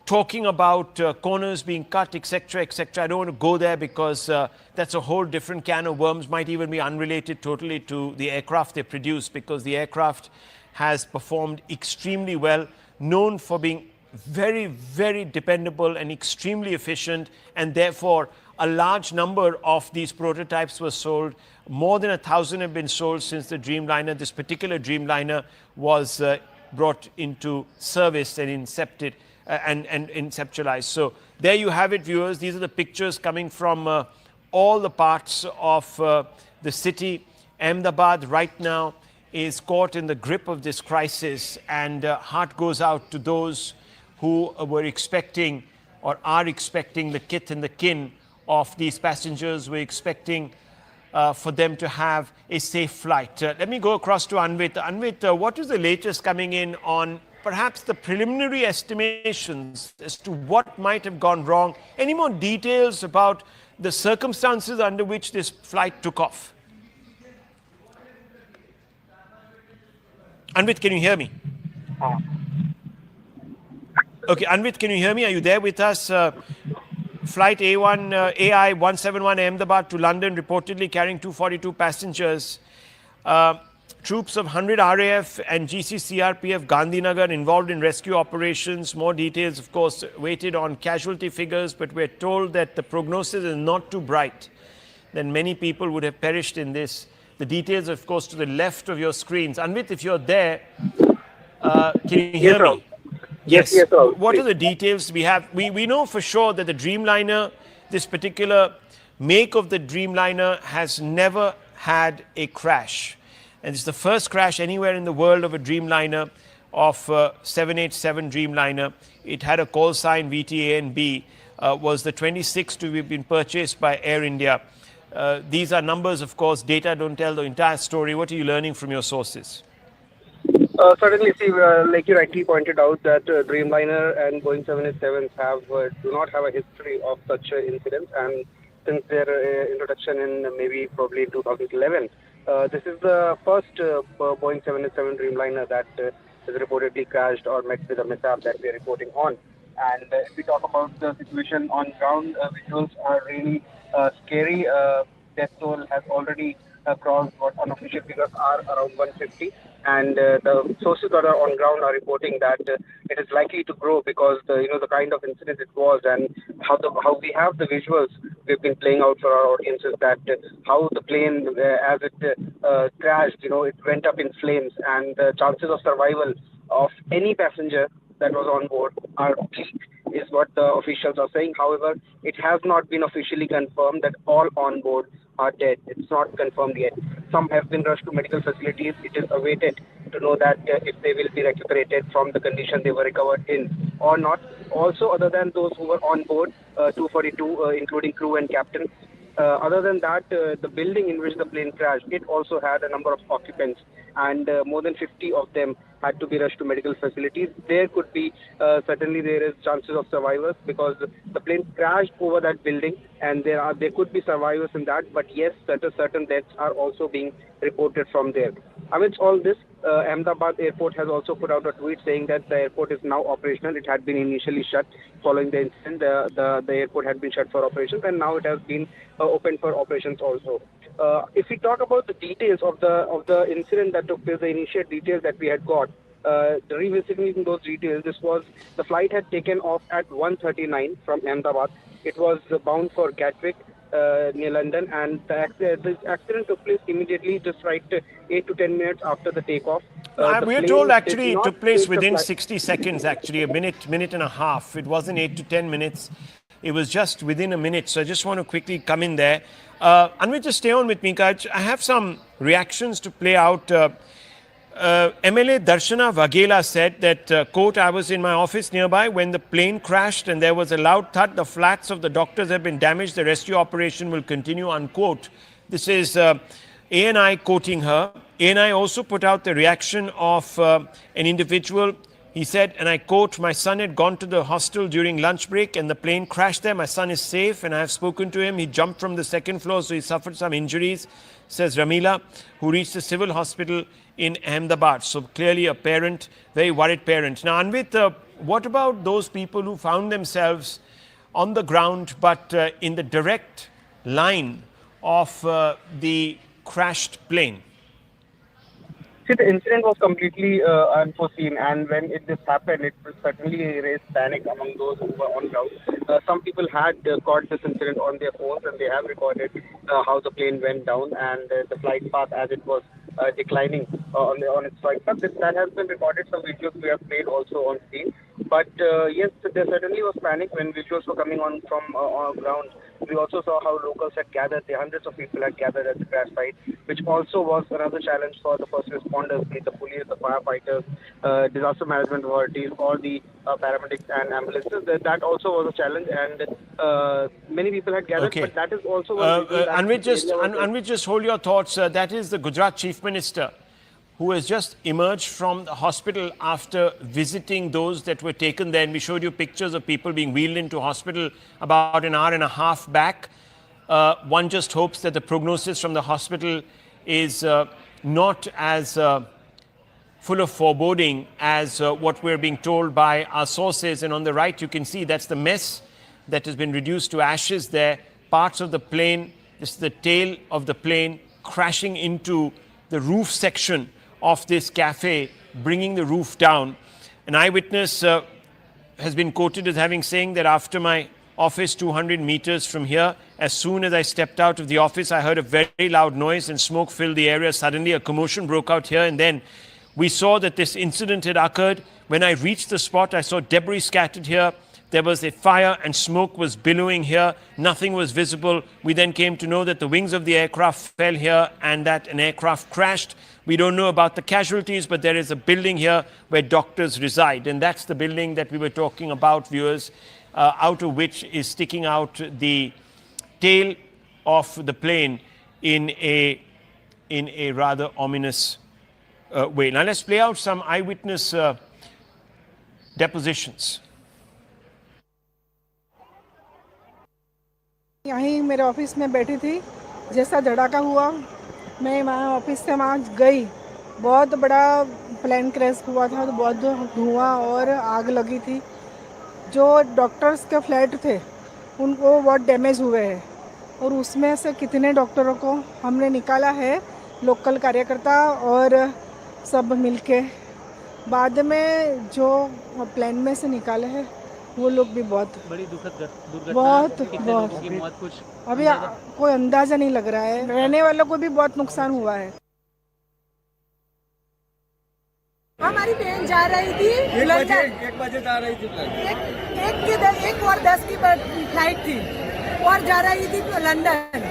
talking about corners being cut, etc., etc. I don't want to go there because that's a whole different can of worms, might even be unrelated totally to the aircraft they produce, because the aircraft has performed extremely well, known for being very, very dependable and extremely efficient, and therefore a large number of these prototypes were sold. More than 1,000 have been sold since the Dreamliner. This particular Dreamliner was brought into service and incepted and inceptualized. So there you have it, viewers. These are the pictures coming from all the parts of the city. Ahmedabad right now is caught in the grip of this crisis, and heart goes out to those who were expecting or are expecting the kith and the kin of these passengers. We're expecting for them to have a safe flight. Let me go across to Anvit. Anvit, what is the latest coming in on perhaps the preliminary estimations as to what might have gone wrong? Any more details about the circumstances under which this flight took off? Anvit, can you hear me? Okay, Anvit, can you hear me? Are you there with us? Flight AI 171 Ahmedabad to London, reportedly carrying 242 passengers. Troops of 100 RAF and GCCRPF Gandhinagar involved in rescue operations. More details, of course, waited on casualty figures, but we're told that the prognosis is not too bright. Then many people would have perished in this. The details, of course, to the left of your screens. Anvit, if you're there, can you hear me? Yes. What are the details we have? We know for sure that the Dreamliner, this particular make of the Dreamliner, has never had a crash. And it's the first crash anywhere in the world of a Dreamliner, of 787 Dreamliner. It had a call sign VTA and B, was the 26th to have been purchased by Air India. These are numbers, of course. Data don't tell the entire story. What are you learning from your sources? Certainly, see, like you rightly pointed out, that Dreamliner and Boeing 787s do not have a history of such incidents, and since their introduction in probably 2011, this is the first Boeing 787 Dreamliner that is reportedly crashed or met with a mishap that we are reporting on. And if we talk about the situation on ground, visuals are really scary. Death toll has already crossed what unofficial figures are, around 150. And the sources that are on ground are reporting that it is likely to grow because the kind of incident it was, and how we have the visuals we've been playing out for our audiences, that how the plane as it crashed, it went up in flames, and the chances of survival of any passenger that was on board are bleak, is what the officials are saying. However, it has not been officially confirmed that all on board are dead. It's not confirmed yet. Some have been rushed to medical facilities. It is awaited to know that if they will be recuperated from the condition they were recovered in or not. Also, other than those who were on board, 242, including crew and captain. Other than that, the building in which the plane crashed, it also had a number of occupants, and more than 50 of them had to be rushed to medical facilities. There could be, certainly there is chances of survivors because the plane crashed over that building, and there could be survivors in that, but yes, certain deaths are also being reported from there. Amidst all this, Ahmedabad airport has also put out a tweet saying that the airport is now operational. It had been initially shut following the incident. The airport had been shut for operations, and now it has been open for operations also. If we talk about the details of the incident that took place, the initial details that we had got, revisiting those details, the flight had taken off at 1:39 from Ahmedabad. It was bound for Gatwick, near London, and the accident took place immediately, just right 8 to 10 minutes after the takeoff. We are told actually it took place within 60 seconds, actually, a minute and a half. It wasn't 8 to 10 minutes. It was just within a minute. So I just want to quickly come in there. Anvit, just stay on with me, Kaj. I have some reactions to play out. MLA Darshana Vaghela said that, quote, I was in my office nearby when the plane crashed and there was a loud thud. The flats of the doctors have been damaged. The rescue operation will continue, unquote. This is ANI quoting her. ANI also put out the reaction of an individual. He said, and I quote, my son had gone to the hostel during lunch break and the plane crashed there. My son is safe and I have spoken to him. He jumped from the second floor, so he suffered some injuries, says Ramila, who reached the civil hospital in Ahmedabad. So clearly a parent, very worried parent. Now, Anvit, what about those people who found themselves on the ground but in the direct line of the crashed plane? See, the incident was completely unforeseen, and when this happened, it certainly raised panic among those who were on ground. Some people had caught this incident on their phones, and they have recorded how the plane went down and the flight path as it was declining on its flight path. That has been recorded. Some videos we have played also on scene. But yes, there certainly was panic when visuals were coming on from on ground. We also saw how locals had gathered. The hundreds of people had gathered at the crash site, which also was another challenge for the first responders, be it the police, the firefighters, disaster management authorities, or the paramedics and ambulances. That also was a challenge, and many people had gathered. Okay. But that is also one reason that Anvit, just hold your thoughts. That is the Gujarat Chief Minister, who has just emerged from the hospital after visiting those that were taken there. And we showed you pictures of people being wheeled into hospital about an hour and a half back. One just hopes that the prognosis from the hospital is not as full of foreboding as what we're being told by our sources. And on the right, you can see that's the mess that has been reduced to ashes there. Parts of the plane, this is the tail of the plane crashing into the roof section of this cafe, bringing the roof down. An eyewitness has been quoted as having saying that after my office 200 meters from here, as soon as I stepped out of the office, I heard a very loud noise and smoke filled the area. Suddenly a commotion broke out here, and then we saw that this incident had occurred. When I reached the spot, I saw debris scattered here. There was a fire and smoke was billowing here. Nothing was visible. We then came to know that the wings of the aircraft fell here and that an aircraft crashed. We don't know about the casualties, but there is a building here where doctors reside. And that's the building that we were talking about, viewers, out of which is sticking out the tail of the plane in a rather ominous way. Now let's play out some eyewitness depositions. यहीं मेरे office में बैठी थी, जैसा धड़ाका हुआ मैं वहाँ office से वहाँ गई। बहुत बड़ा प्लेन क्रैश हुआ था, तो बहुत धुआं और आग लगी थी। जो डॉक्टर्स के फ्लैट थे उनको बहुत डैमेज हुए हैं, और उसमें से कितने डॉक्टरों को हमने निकाला है, लोकल कार्यकर्ता और सब मिलके। बाद में जो प्लेन में से निकाले हैं वो लोग भी बहुत बड़ी दुखद दुर्घटना, बहुत मौत कुछ अभी कोई अंदाजा नहीं लग रहा है। रहने वालों को भी बहुत नुकसान हुआ है। हमारी बहन जा रही थी, 1 बजे जा रही थी, 1:10 की फ्लाइट थी और जा रही थी लंदन।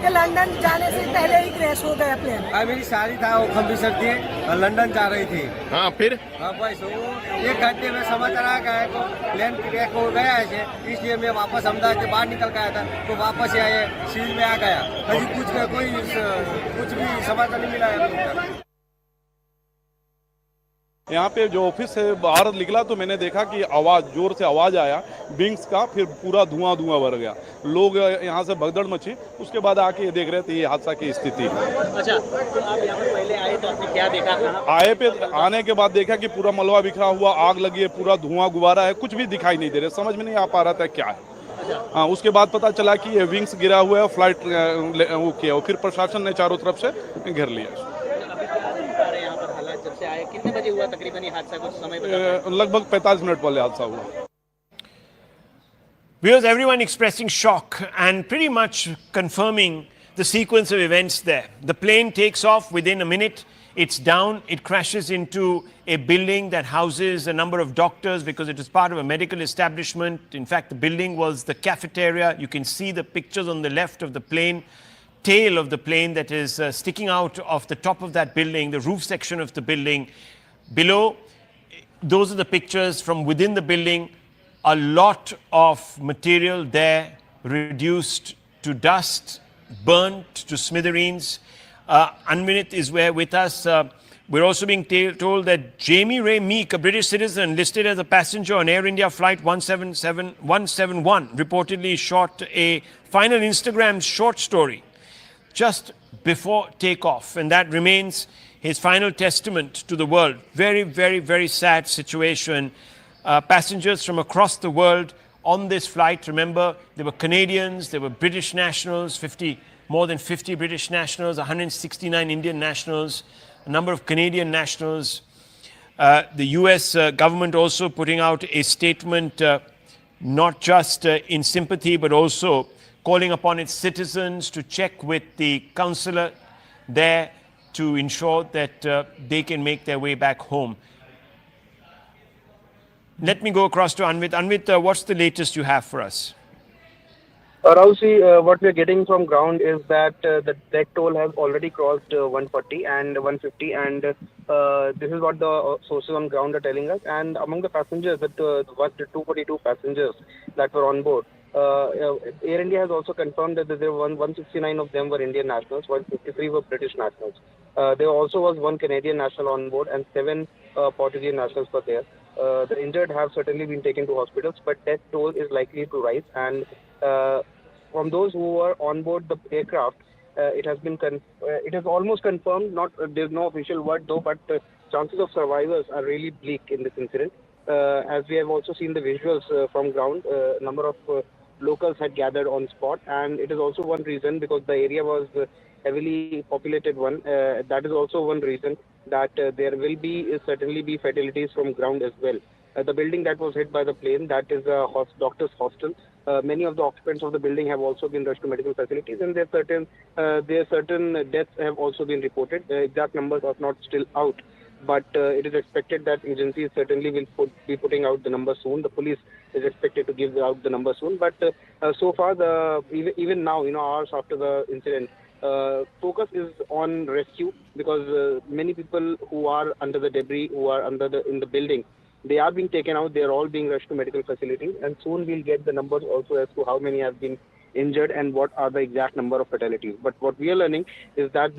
लंदन जाने से पहले ही क्रैश हो गया प्लेन। मेरी साली था, वो अमृतसर थी, लंदन जा रही थी। हाँ, फिर बस वो 1 घंटे में समाचार आ गया तो प्लेन क्रैश हो गया है, इसलिए मैं वापस अहमदाबाद से बाहर निकल गया था, तो वापस आए सील में आ गया। अभी कुछ भी समाचार नहीं मिला है। यहाँ पे जो ऑफिस से बाहर निकला तो मैंने देखा कि जोर से आवाज आया विंग्स का, फिर पूरा धुआं भर गया। लोग यहाँ से भगदड़ मची, उसके बाद आके देख रहे थे ये हादसा की स्थिति। अच्छा, तो आप यहाँ पर पहले आए तो आपने क्या देखा? आने के बाद देखा कि पूरा मलबा बिखरा हुआ, आग लगी है, पूरा धुआं गुब्बारा है, कुछ भी दिखाई नहीं दे रहा, समझ में नहीं आ पा रहा था क्या है। हाँ, उसके बाद पता चला कि ये विंग्स गिरा हुआ है, फ्लाइट वो किया, फिर प्रशासन ने चारों तरफ से घेर लिया। कितने बजे हुआ तकरीबन ये हादसा, कुछ समय बता? लगभग 45 मिनट पहले हादसा हुआ। Viewers, everyone expressing shock and pretty much confirming the sequence of events there. The plane takes off within a minute. It's down. It crashes into a building that houses a number of doctors because it is part of a medical establishment. In fact, the building was the cafeteria. You can see the pictures on the left of the plane. Tail of the plane that is sticking out of the top of that building, the roof section of the building. Below, those are the pictures from within the building. A lot of material there reduced to dust, burnt to smithereens. Anvinit is with us. We're also being told that Jamie Ray Meek, a British citizen listed as a passenger on Air India flight 171, reportedly shot a final Instagram short story just before takeoff, and that remains his final testament to the world. Very, very, very sad situation. Passengers from across the world on this flight, remember, there were Canadians, there were British nationals, more than 50 British nationals, 169 Indian nationals, a number of Canadian nationals. The US government also putting out a statement, not just in sympathy, but also calling upon its citizens to check with the consulate there to ensure that they can make their way back home. Let me go across to Anvit. Anvit, what's the latest you have for us? Rahul, see, what we are getting from ground is that the death toll has already crossed 140 and 150, and this is what the sources on ground are telling us. And among the passengers, the 242 passengers that were on board, Air India has also confirmed that there were 169 of them were Indian nationals, while 53 were British nationals. There also was one Canadian national on board, and 7 Portuguese nationals were there. The injured have certainly been taken to hospitals, but death toll is likely to rise. And from those who were on board the aircraft, it has been it is almost confirmed. Not there's no official word though, but chances of survivors are really bleak in this incident. As we have also seen the visuals from ground, number of locals had gathered on spot, and it is also one reason because the area was heavily populated one. That is also one reason that there will be certainly be fatalities from ground as well. The building that was hit by the plane, that is a doctor's hostel. Many of the occupants of the building have also been rushed to medical facilities, and there certain deaths have also been reported. The exact numbers are not still out, but it is expected that agencies certainly will be putting out the numbers soon. The police is expected to give out the numbers soon, but so far, even now, hours after the incident, focus is on rescue because many people who are under the debris, who are in the building, they are being taken out. They are all being rushed to medical facilities, and soon we'll get the numbers also as to how many have been injured and what are the exact number of fatalities. But what we are learning is that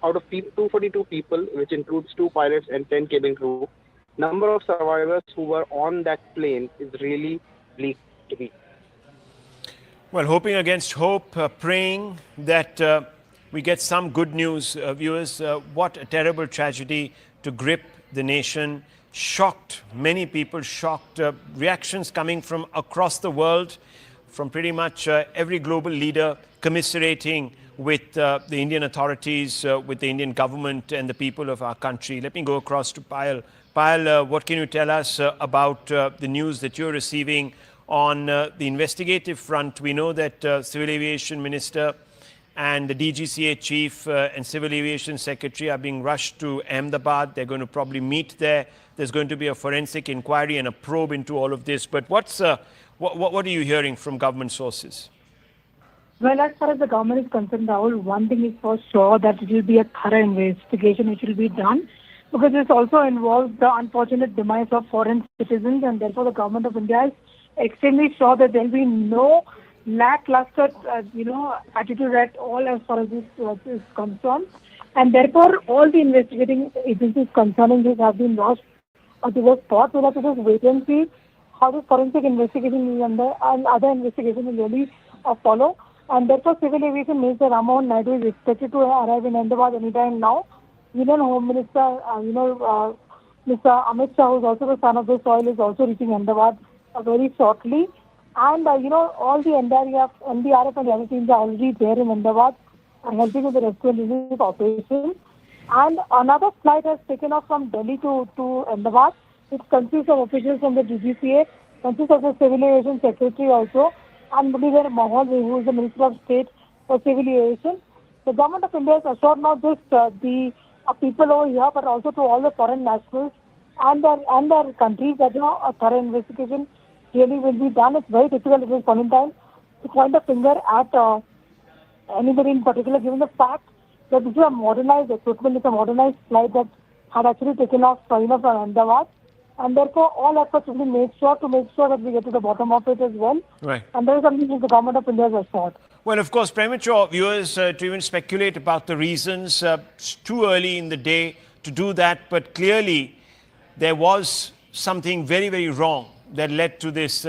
out of 242 people, which includes 2 pilots and 10 cabin crew, number of survivors who were on that plane is really bleak to be. Well, hoping against hope, praying that we get some good news, viewers. What a terrible tragedy to grip the nation. Shocked, many people shocked. Reactions coming from across the world, from pretty much every global leader commiserating with the Indian authorities, with the Indian government and the people of our country. Let me go across to Payal. Payal, what can you tell us about the news that you're receiving on the investigative front? We know that Civil Aviation Minister and the DGCA Chief and Civil Aviation Secretary are being rushed to Ahmedabad. They're going to probably meet there. There's going to be a forensic inquiry and a probe into all of this. But what are you hearing from government sources? Well, as far as the government is concerned, Rahul, one thing is for sure that it will be a thorough investigation which will be done, because this also involves the unfortunate demise of foreign citizens, and therefore the government of India is extremely sure that there will be no lackluster, attitude at all as far as this is concerned. And therefore, all the investigating agencies concerning this have been lost towards thought. We'll have to just wait and see how the forensic investigation and other investigation will really follow. And therefore, Civil Aviation Minister Rammohan Naidu is expected to arrive in Ahmedabad anytime now. Union Home Minister, Mr. Amit Shah, who is also the son of the soil, is also reaching Ahmedabad very shortly. And, all the NDRF and the other teams are already there in Ahmedabad and helping with the rescue and relief operations. And another flight has taken off from Delhi to Ahmedabad. It consists of officials from the DGCA, consists of the Civil Aviation Secretary also, and Mulinder Mahal, who is the Minister of State for Civil Aviation. The Government of India has assured not just the people over here, but also to all the foreign nationals and their countries that a thorough investigation really will be done. It's very difficult at this point in time to point a finger at anybody in particular, given the fact that this is a modernized equipment, it's a modernized flight that had actually taken off from Ahmedabad. And therefore, all efforts will be made sure that we get to the bottom of it as well. Right. And there is something that the government of India has assured. Well, of course, premature viewers to even speculate about the reasons. It's too early in the day to do that, but clearly there was something very, very wrong that led to this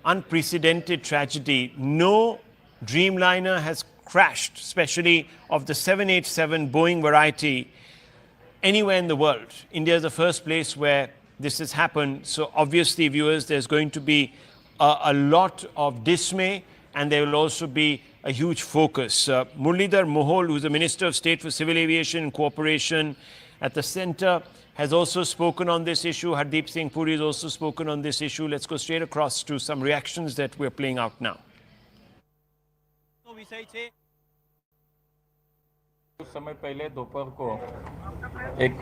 unprecedented tragedy. No Dreamliner has crashed, especially of the 787 Boeing variety, anywhere in the world. India is the first place where this has happened. So obviously, viewers, there's going to be a lot of dismay, and there will also be a huge focus. Muralidhar Mohol, who's the Minister of State for Civil Aviation and Cooperation at the center, has also spoken on this issue. Hardeep Singh Puri has also spoken on this issue. Let's go straight across to some reactions that we're playing out now. कुछ समय पहले दोपहर को एक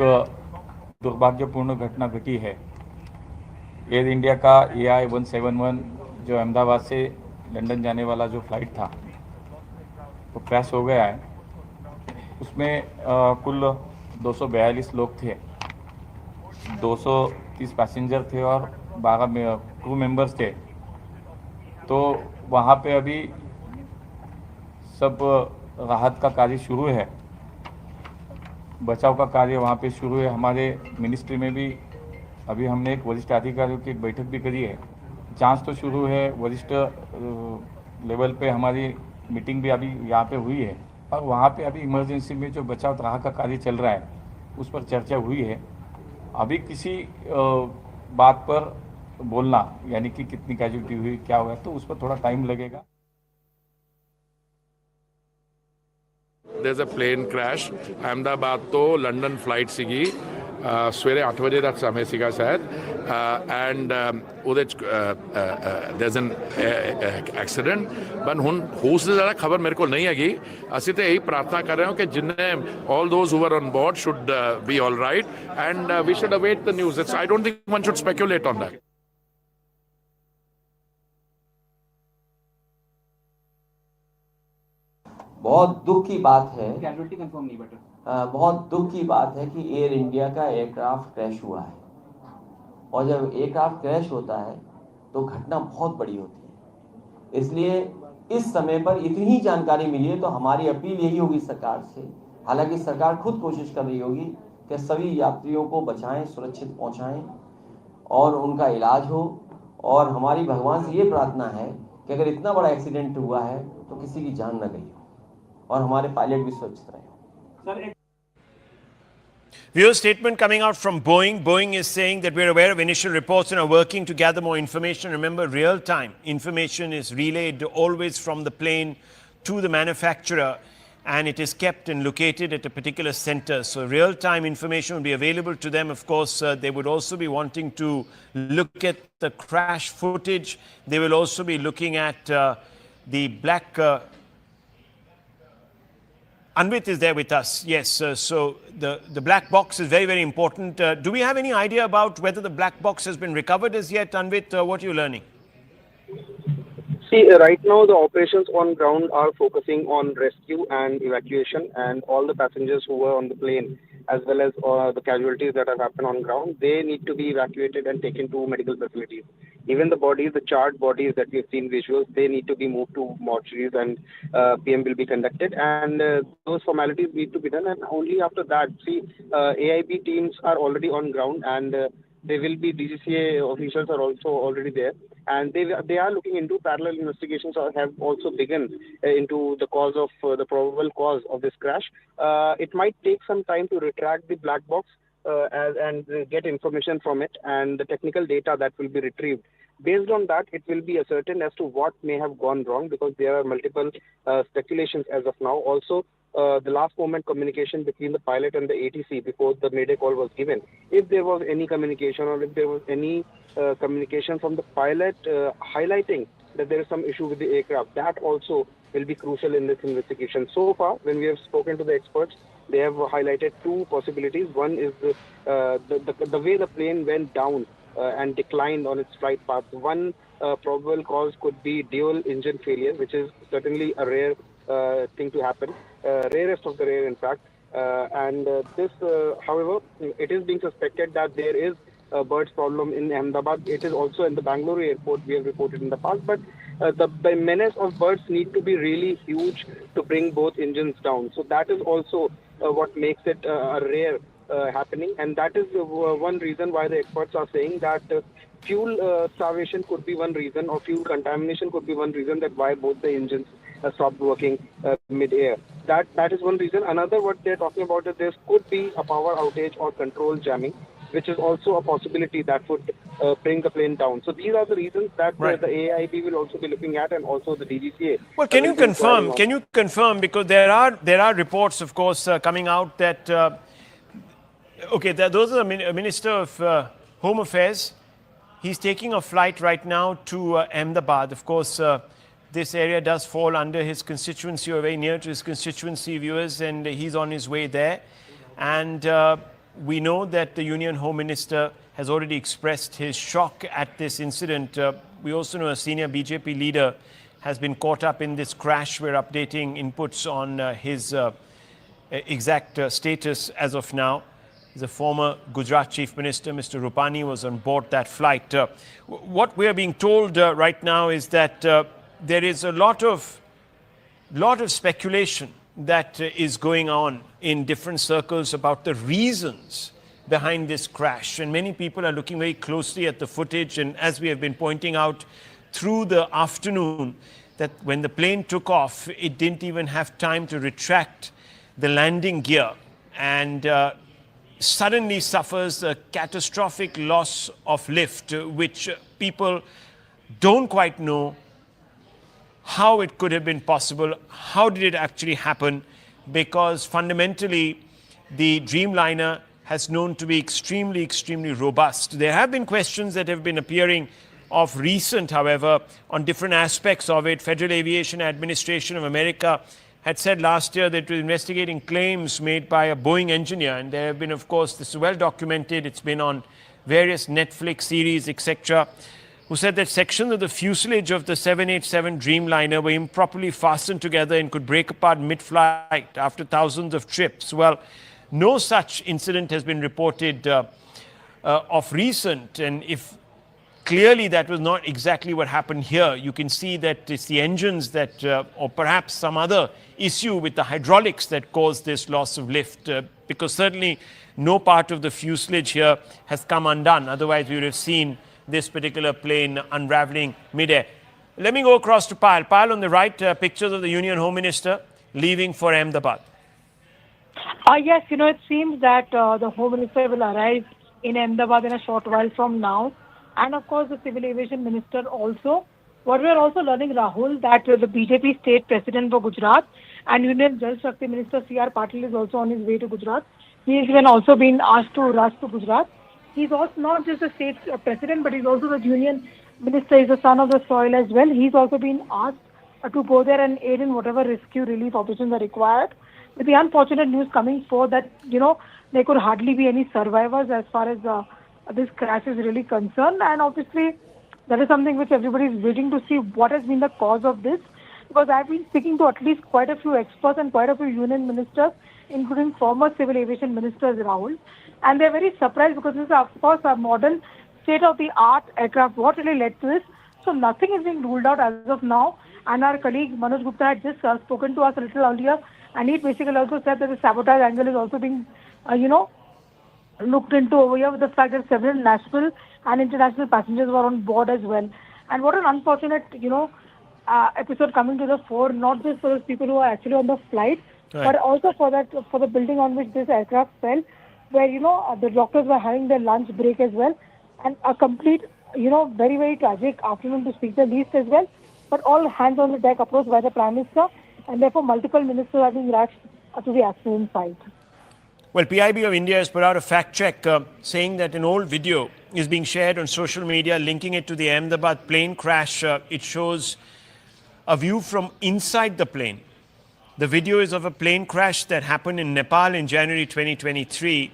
दुर्भाग्यपूर्ण घटना घटी है। एयर इंडिया का AI-171 जो अहमदाबाद से लंदन जाने वाला जो फ्लाइट था वो क्रैश हो गया है। उसमें कुल 242 लोग थे, 230 पैसेंजर थे और 12 क्रू मेंबर्स थे। तो वहाँ पे अभी सब राहत का कार्य शुरू है, बचाव का कार्य वहाँ पे शुरू है। हमारे मिनिस्ट्री में भी अभी हमने एक वरिष्ठ अधिकारियों की एक बैठक भी करी है। जांच तो शुरू है, वरिष्ठ लेवल पे हमारी मीटिंग भी अभी यहाँ पे हुई है और वहाँ पे अभी इमरजेंसी में जो बचाव राहत का कार्य चल रहा है उस पर चर्चा हुई है। अभी किसी बात पर बोलना यानी कि कितनी कैजुअल्टी हुई, क्या हुआ, तो उस पर थोड़ा टाइम लगेगा। There's a plane crash. Ahmedabad तो लंदन फ्लाइट ਸੀਗੀ ਸਵੇਰੇ 8 ਵਜੇ ਦਾ ਸਮੇਂ ਸੀਗਾ ਸ਼ਾਇਦ ਐਂਡ ਉਹਦੇ ਚ there's an accident but ਹੁਣ ਉਸ ਦੀ ਜ਼ਿਆਦਾ ਖਬਰ ਮੇਰੇ ਕੋਲ ਨਹੀਂ ਹੈਗੀ। ਅਸੀਂ ਤੇ ਇਹੀ ਪ੍ਰਾਰਥਨਾ ਕਰ ਰਹੇ ਹਾਂ ਕਿ ਜਿੰਨੇ all those who were on board should be all right and we should await the news. I don't think one should speculate on that. बहुत दुख की बात है, कैजुअल्टी कंफर्म नहीं बटा, बहुत दुख की बात है कि एयर इंडिया का एयरक्राफ्ट क्रैश हुआ है और जब एयरक्राफ्ट क्रैश होता है तो घटना बहुत बड़ी होती है। इसलिए इस समय पर इतनी ही जानकारी मिली है तो हमारी अपील यही होगी सरकार से, हालांकि सरकार खुद कोशिश कर रही होगी कि सभी यात्रियों को बचाएं, सुरक्षित पहुंचाएं और उनका इलाज हो। और हमारी भगवान से ये प्रार्थना है कि अगर इतना बड़ा एक्सीडेंट हुआ है तो किसी की जान न गई हो और हमारे पायलट भी सुरक्षित रहे। Viewer statement coming out from Boeing. Boeing is saying that we're aware of initial reports and are working to gather more information. Remember, real-time information is relayed always from the plane to the manufacturer and it is kept and located at a particular center. So real-time information will be available to them. Of course, they would also be wanting to look at the crash footage. They will also be looking at the black... Anvit is there with us. Yes, so the black box is very, very important. Do we have any idea about whether the black box has been recovered as yet, Anvit? What are you learning? See, right now the operations on ground are focusing on rescue and evacuation, and all the passengers who were on the plane, as well as the casualties that have happened on ground, they need to be evacuated and taken to medical facilities. Even the bodies, the charred bodies that we've seen visuals, they need to be moved to mortuaries and PM will be conducted, and those formalities need to be done. And only after that, see, AIB teams are already on ground, and there will be DGCA officials are also already there, and they are looking into parallel investigations or have also begun into the cause of the probable cause of this crash. It might take some time to retract the black box and get information from it and the technical data that will be retrieved. Based on that, it will be ascertained as to what may have gone wrong, because there are multiple speculations as of now. Also, the last moment communication between the pilot and the ATC before the mayday call was given. If there was any communication or if there was any communication from the pilot highlighting that there is some issue with the aircraft, that also will be crucial in this investigation. So far, when we have spoken to the experts, they have highlighted two possibilities. One is the way the plane went down and declined on its flight path. One probable cause could be dual engine failure, which is certainly a rare thing to happen, rarest of the rare in fact. This, however, it is being suspected that there is a birds problem in Ahmedabad. It is also in the Bangalore airport, we have reported in the past, but the menace of birds need to be really huge to bring both engines down. So that is also what makes it a rare happening, and that is one reason why the experts are saying that fuel starvation could be one reason, or fuel contamination could be one reason that why both the engines stopped working mid-air. That is one reason. Another, what they're talking about, is there could be a power outage or control jamming, which is also a possibility that would bring the plane down. So these are the reasons that the AIB will also be looking at, and also the DGCA. Well, can you confirm? Can you confirm, because there are reports, of course, coming out that those are the Minister of Home Affairs. He's taking a flight right now to Ahmedabad. Of course, this area does fall under his constituency, or very near to his constituency, viewers, and he's on his way there. And we know that the Union Home Minister has already expressed his shock at this incident. We also know a senior BJP leader has been caught up in this crash. We're updating inputs on his exact status as of now. The former Gujarat Chief Minister, Mr. Rupani, was on board that flight. What we are being told right now is that there is a lot of speculation that is going on in different circles about the reasons behind this crash. And many people are looking very closely at the footage. And as we have been pointing out through the afternoon, that when the plane took off, it didn't even have time to retract the landing gear, and suddenly suffers a catastrophic loss of lift, which people don't quite know how it could have been possible. How did it actually happen? Because fundamentally, the Dreamliner has known to be extremely, extremely robust. There have been questions that have been appearing of recent, however, on different aspects of it. Federal Aviation Administration of America had said last year that it was investigating claims made by a Boeing engineer. And there have been, of course, this is well documented. It's been on various Netflix series, etc., who said that sections of the fuselage of the 787 Dreamliner were improperly fastened together and could break apart mid-flight after thousands of trips. Well, no such incident has been reported of recent. And if clearly that was not exactly what happened here, you can see that it's the engines that, or perhaps some other issue with the hydraulics that caused this loss of lift, because certainly no part of the fuselage here has come undone. Otherwise, we would have seen this particular plane unraveling midair. Let me go across to Payal. Payal, on the right, pictures of the Union Home Minister leaving for Ahmedabad. Yes, it seems that the Home Minister will arrive in Ahmedabad in a short while from now. And of course, the Civil Aviation Minister also. What we are also learning, Rahul, that the BJP state president for Gujarat and Union Jal Shakti Minister C.R. Patil is also on his way to Gujarat. He has even also been asked to rush to Gujarat. He's also not just the state president, but he's also the union minister. He's the son of the soil as well. He's also been asked to go there and aid in whatever rescue relief operations are required. With the unfortunate news coming forth that, there could hardly be any survivors as far as this crash is really concerned. And obviously, that is something which everybody is waiting to see what has been the cause of this. Because I've been speaking to at least quite a few experts and quite a few union ministers, including former civil aviation ministers, Rahul. And they're very surprised because this is, of course, a modern state-of-the-art aircraft. What really led to this? So nothing is being ruled out as of now. And our colleague Manoj Gupta had just spoken to us a little earlier. And he basically also said that the sabotage angle is also being, looked into over here, with the fact that several national and international passengers were on board as well. And what an unfortunate, episode coming to the fore, not just for those people who are actually on the flight, right, but also for the building on which this aircraft fell, where, the doctors were having their lunch break as well. And a complete, very, very tragic afternoon to speak the least as well. But all hands on the deck approached by the Prime Minister, and therefore multiple ministers are being rushed to the accident site. Well, PIB of India has put out a fact check saying that an old video is being shared on social media linking it to the Ahmedabad plane crash. It shows a view from inside the plane. The video is of a plane crash that happened in Nepal in January 2023.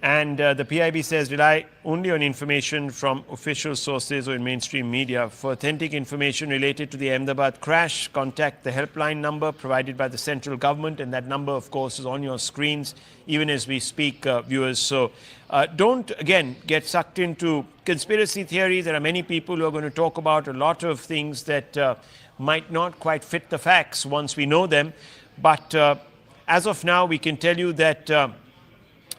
And the PIB says rely only on information from official sources or in mainstream media. For authentic information related to the Ahmedabad crash, contact the helpline number provided by the central government. And that number, of course, is on your screens even as we speak, viewers. So don't, again, get sucked into conspiracy theories. There are many people who are going to talk about a lot of things that might not quite fit the facts once we know them. But as of now, we can tell you that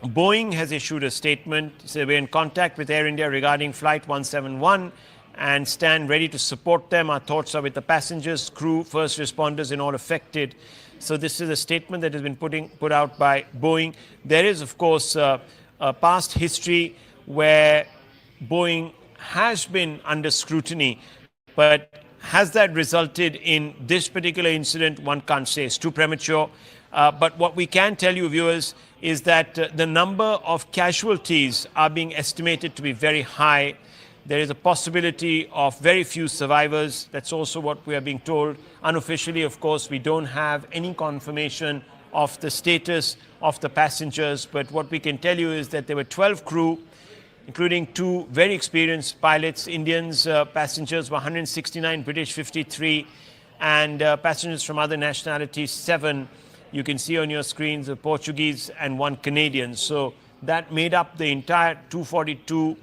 Boeing has issued a statement. So we're in contact with Air India regarding Flight 171 and stand ready to support them. Our thoughts are with the passengers, crew, first responders and all affected. So this is a statement that has been put out by Boeing. There is, of course, a past history where Boeing has been under scrutiny, but has that resulted in this particular incident? One can't say. It's too premature. But what we can tell you, viewers, is that the number of casualties are being estimated to be very high. There is a possibility of very few survivors. That's also what we are being told. Unofficially, of course, we don't have any confirmation of the status of the passengers, but what we can tell you is that there were 12 crew, including 2 very experienced pilots. Indians, passengers were 169, British 53, and passengers from other nationalities 7. You can see on your screens a Portuguese and 1 Canadian. So that made up the entire 242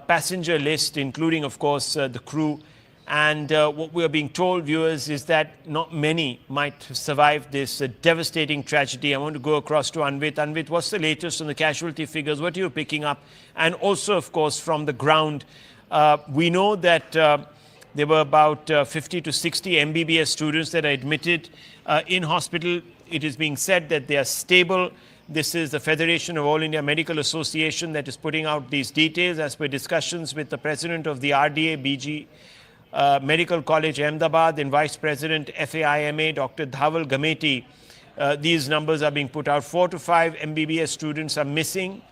passenger list, including, of course, the crew. And what we are being told, viewers, is that not many might survive this devastating tragedy. I want to go across to Anvit. Anvit, what's the latest on the casualty figures? What are you picking up? And also, of course, from the ground, we know that there were about 50 to 60 MBBS students that are admitted in hospital. It is being said that they are stable. This is the Federation of All India Medical Association that is putting out these details as per discussions with the president of the RDA BG Medical College Ahmedabad and Vice President FAIMA, Dr. Dhaval Gameti. These numbers are being put out. 4 to 5 MBBS students are missing.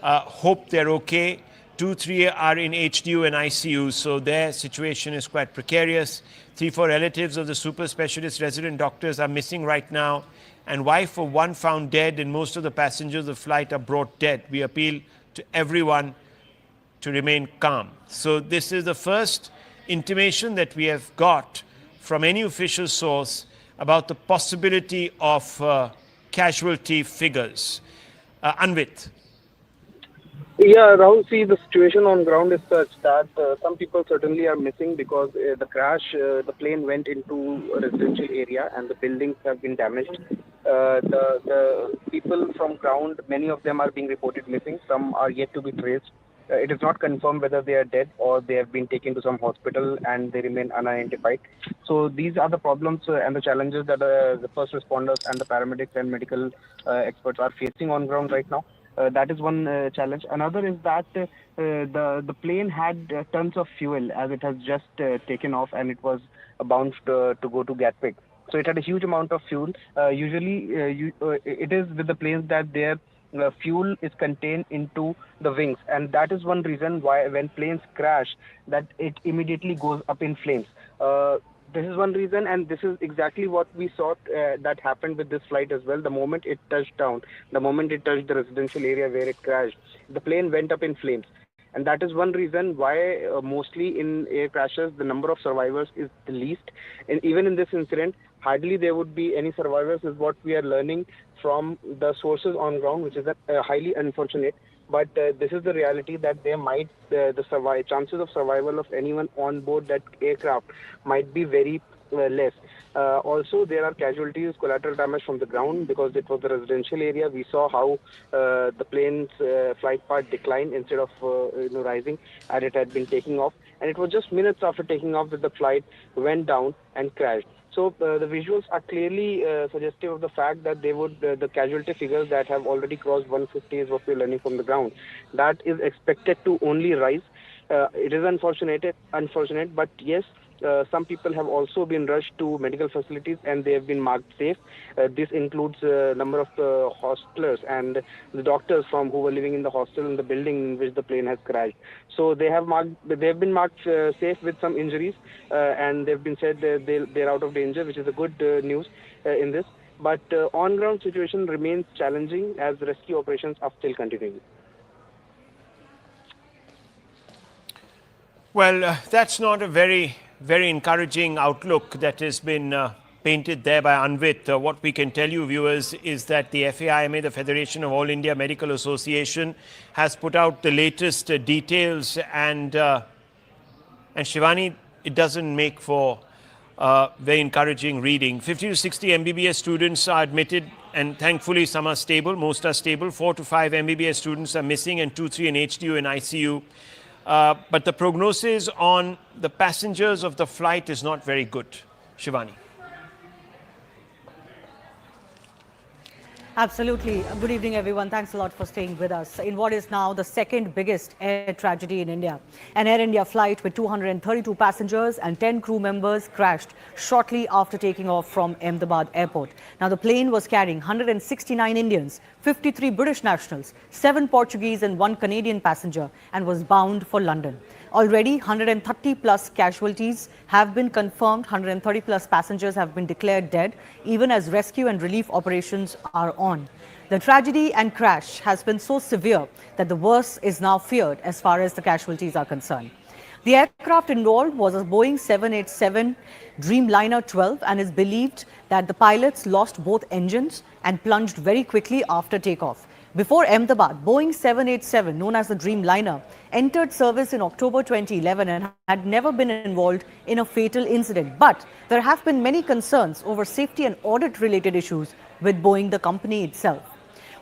Hope they're okay. 2-3 are in HDU and ICU, so their situation is quite precarious. 3-4 relatives of the super specialist resident doctors are missing right now, and wife of 1 found dead, and most of the passengers of the flight are brought dead. We appeal to everyone to remain calm. So this is the first intimation that we have got from any official source about the possibility of casualty figures. Anvit. Yeah, Rahul, see, the situation on ground is such that some people certainly are missing because the crash, the plane went into a residential area and the buildings have been damaged. The people from ground, many of them are being reported missing. Some are yet to be traced. It is not confirmed whether they are dead or they have been taken to some hospital and they remain unidentified. So these are the problems and the challenges that the first responders and the paramedics and medical experts are facing on ground right now. That is one challenge. Another is that the plane had tons of fuel as it has just taken off and it was bound to go to Gatwick. So it had a huge amount of fuel. Usually it is with the planes that their fuel is contained into the wings, and that is one reason why when planes crash that it immediately goes up in flames. This is one reason, and this is exactly what we saw that happened with this flight as well. The moment it touched down, the moment it touched the residential area where it crashed, the plane went up in flames. And that is one reason why mostly in air crashes, the number of survivors is the least. And even in this incident, hardly there would be any survivors is what we are learning from the sources on ground, which is highly unfortunate. But this is the reality that there might, the chances of survival of anyone on board that aircraft might be very less. Also, there are casualties, collateral damage from the ground because it was a residential area. We saw how the plane's flight path declined instead of rising, and it had been taking off. And it was just minutes after taking off that the flight went down and crashed. So the visuals are clearly suggestive of the fact that they would the casualty figures that have already crossed 150 is what we're learning from the ground. That is expected to only rise. It is unfortunate, but yes. Some people have also been rushed to medical facilities and they have been marked safe. This includes a number of hostelers and the doctors who were living in the hostel in the building in which the plane has crashed. So they have been marked safe with some injuries and they've been said they're out of danger, which is a good news in this. But on-ground situation remains challenging as rescue operations are still continuing. Well, that's not a very encouraging outlook that has been painted there by Anvit. What we can tell you, viewers, is that the FAIMA, the Federation of All India Medical Association, has put out the latest details, and Shivani, it doesn't make for very encouraging reading. 50 to 60 MBBS students are admitted, and thankfully some are stable, most are stable. 4 to 5 MBBS students are missing, and 2-3 in HDU and ICU. But the prognosis on the passengers of the flight is not very good. Shivani. Absolutely. Good evening, everyone. Thanks a lot for staying with us. In what is now the second biggest air tragedy in India, an Air India flight with 232 passengers and 10 crew members crashed shortly after taking off from Ahmedabad airport. Now, the plane was carrying 169 Indians, 53 British nationals, 7 Portuguese and 1 Canadian passenger and was bound for London. Already 130 plus casualties have been confirmed, 130 plus passengers have been declared dead, even as rescue and relief operations are on. The tragedy and crash has been so severe that the worst is now feared as far as the casualties are concerned. The aircraft involved was a Boeing 787 Dreamliner 12 and is believed that the pilots lost both engines and plunged very quickly after takeoff. Before Ahmedabad, Boeing 787, known as the Dreamliner, entered service in October 2011 and had never been involved in a fatal incident. But there have been many concerns over safety and audit-related issues with Boeing, the company itself.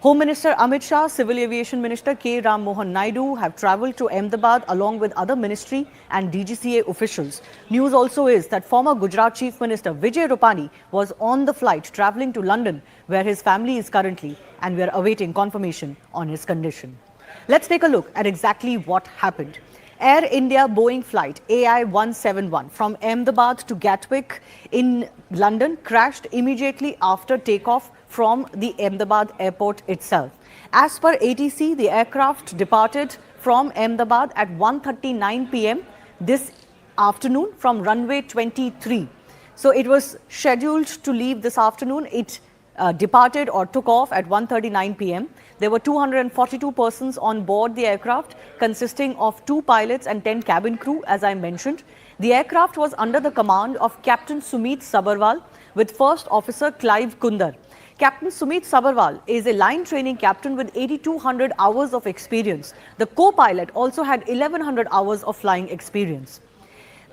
Home Minister Amit Shah, Civil Aviation Minister K. Ram Mohan Naidu have travelled to Ahmedabad along with other ministry and DGCA officials. News also is that former Gujarat Chief Minister Vijay Rupani was on the flight travelling to London, where his family is currently, and we are awaiting confirmation on his condition. Let's take a look at exactly what happened. Air India Boeing flight AI-171 from Ahmedabad to Gatwick in London crashed immediately after takeoff from the Ahmedabad airport itself. As per ATC, the aircraft departed from Ahmedabad at 1:39 p.m. this afternoon from runway 23. So it was scheduled to leave this afternoon. It departed or took off at 1:39 p.m. There were 242 persons on board the aircraft, consisting of 2 pilots and 10 cabin crew, as I mentioned. The aircraft was under the command of Captain Sumit Sabharwal with First Officer Clive Kundar. Captain Sumit Sabharwal is a line training captain with 8,200 hours of experience. The co-pilot also had 1,100 hours of flying experience.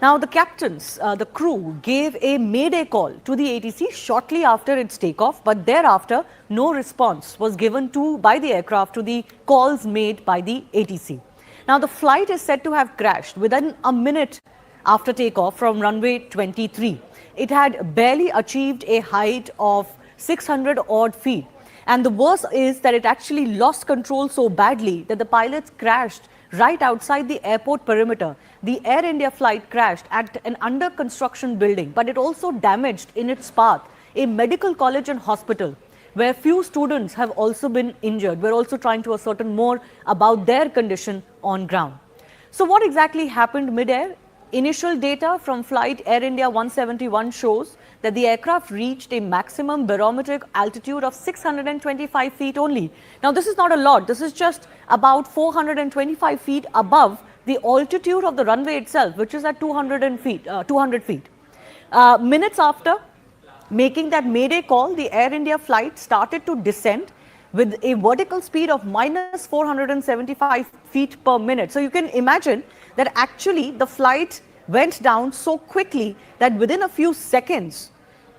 Now, the captains, the crew gave a mayday call to the ATC shortly after its takeoff, but thereafter no response was given by the aircraft to the calls made by the ATC. Now, the flight is said to have crashed within a minute after takeoff from runway 23. It had barely achieved a height of 600 odd feet. And the worst is that it actually lost control so badly that the pilots crashed right outside the airport perimeter. The Air India flight crashed at an under construction building, but it also damaged in its path a medical college and hospital where few students have also been injured. We're also trying to ascertain more about their condition on ground. So what exactly happened mid-air? Initial data from flight Air India 171 shows that the aircraft reached a maximum barometric altitude of 625 feet only. Now, this is not a lot. This is just about 425 feet above the altitude of the runway itself, which is at 200 feet. Minutes after making that mayday call, the Air India flight started to descend with a vertical speed of minus 475 feet per minute. So you can imagine that actually the flight went down so quickly that within a few seconds,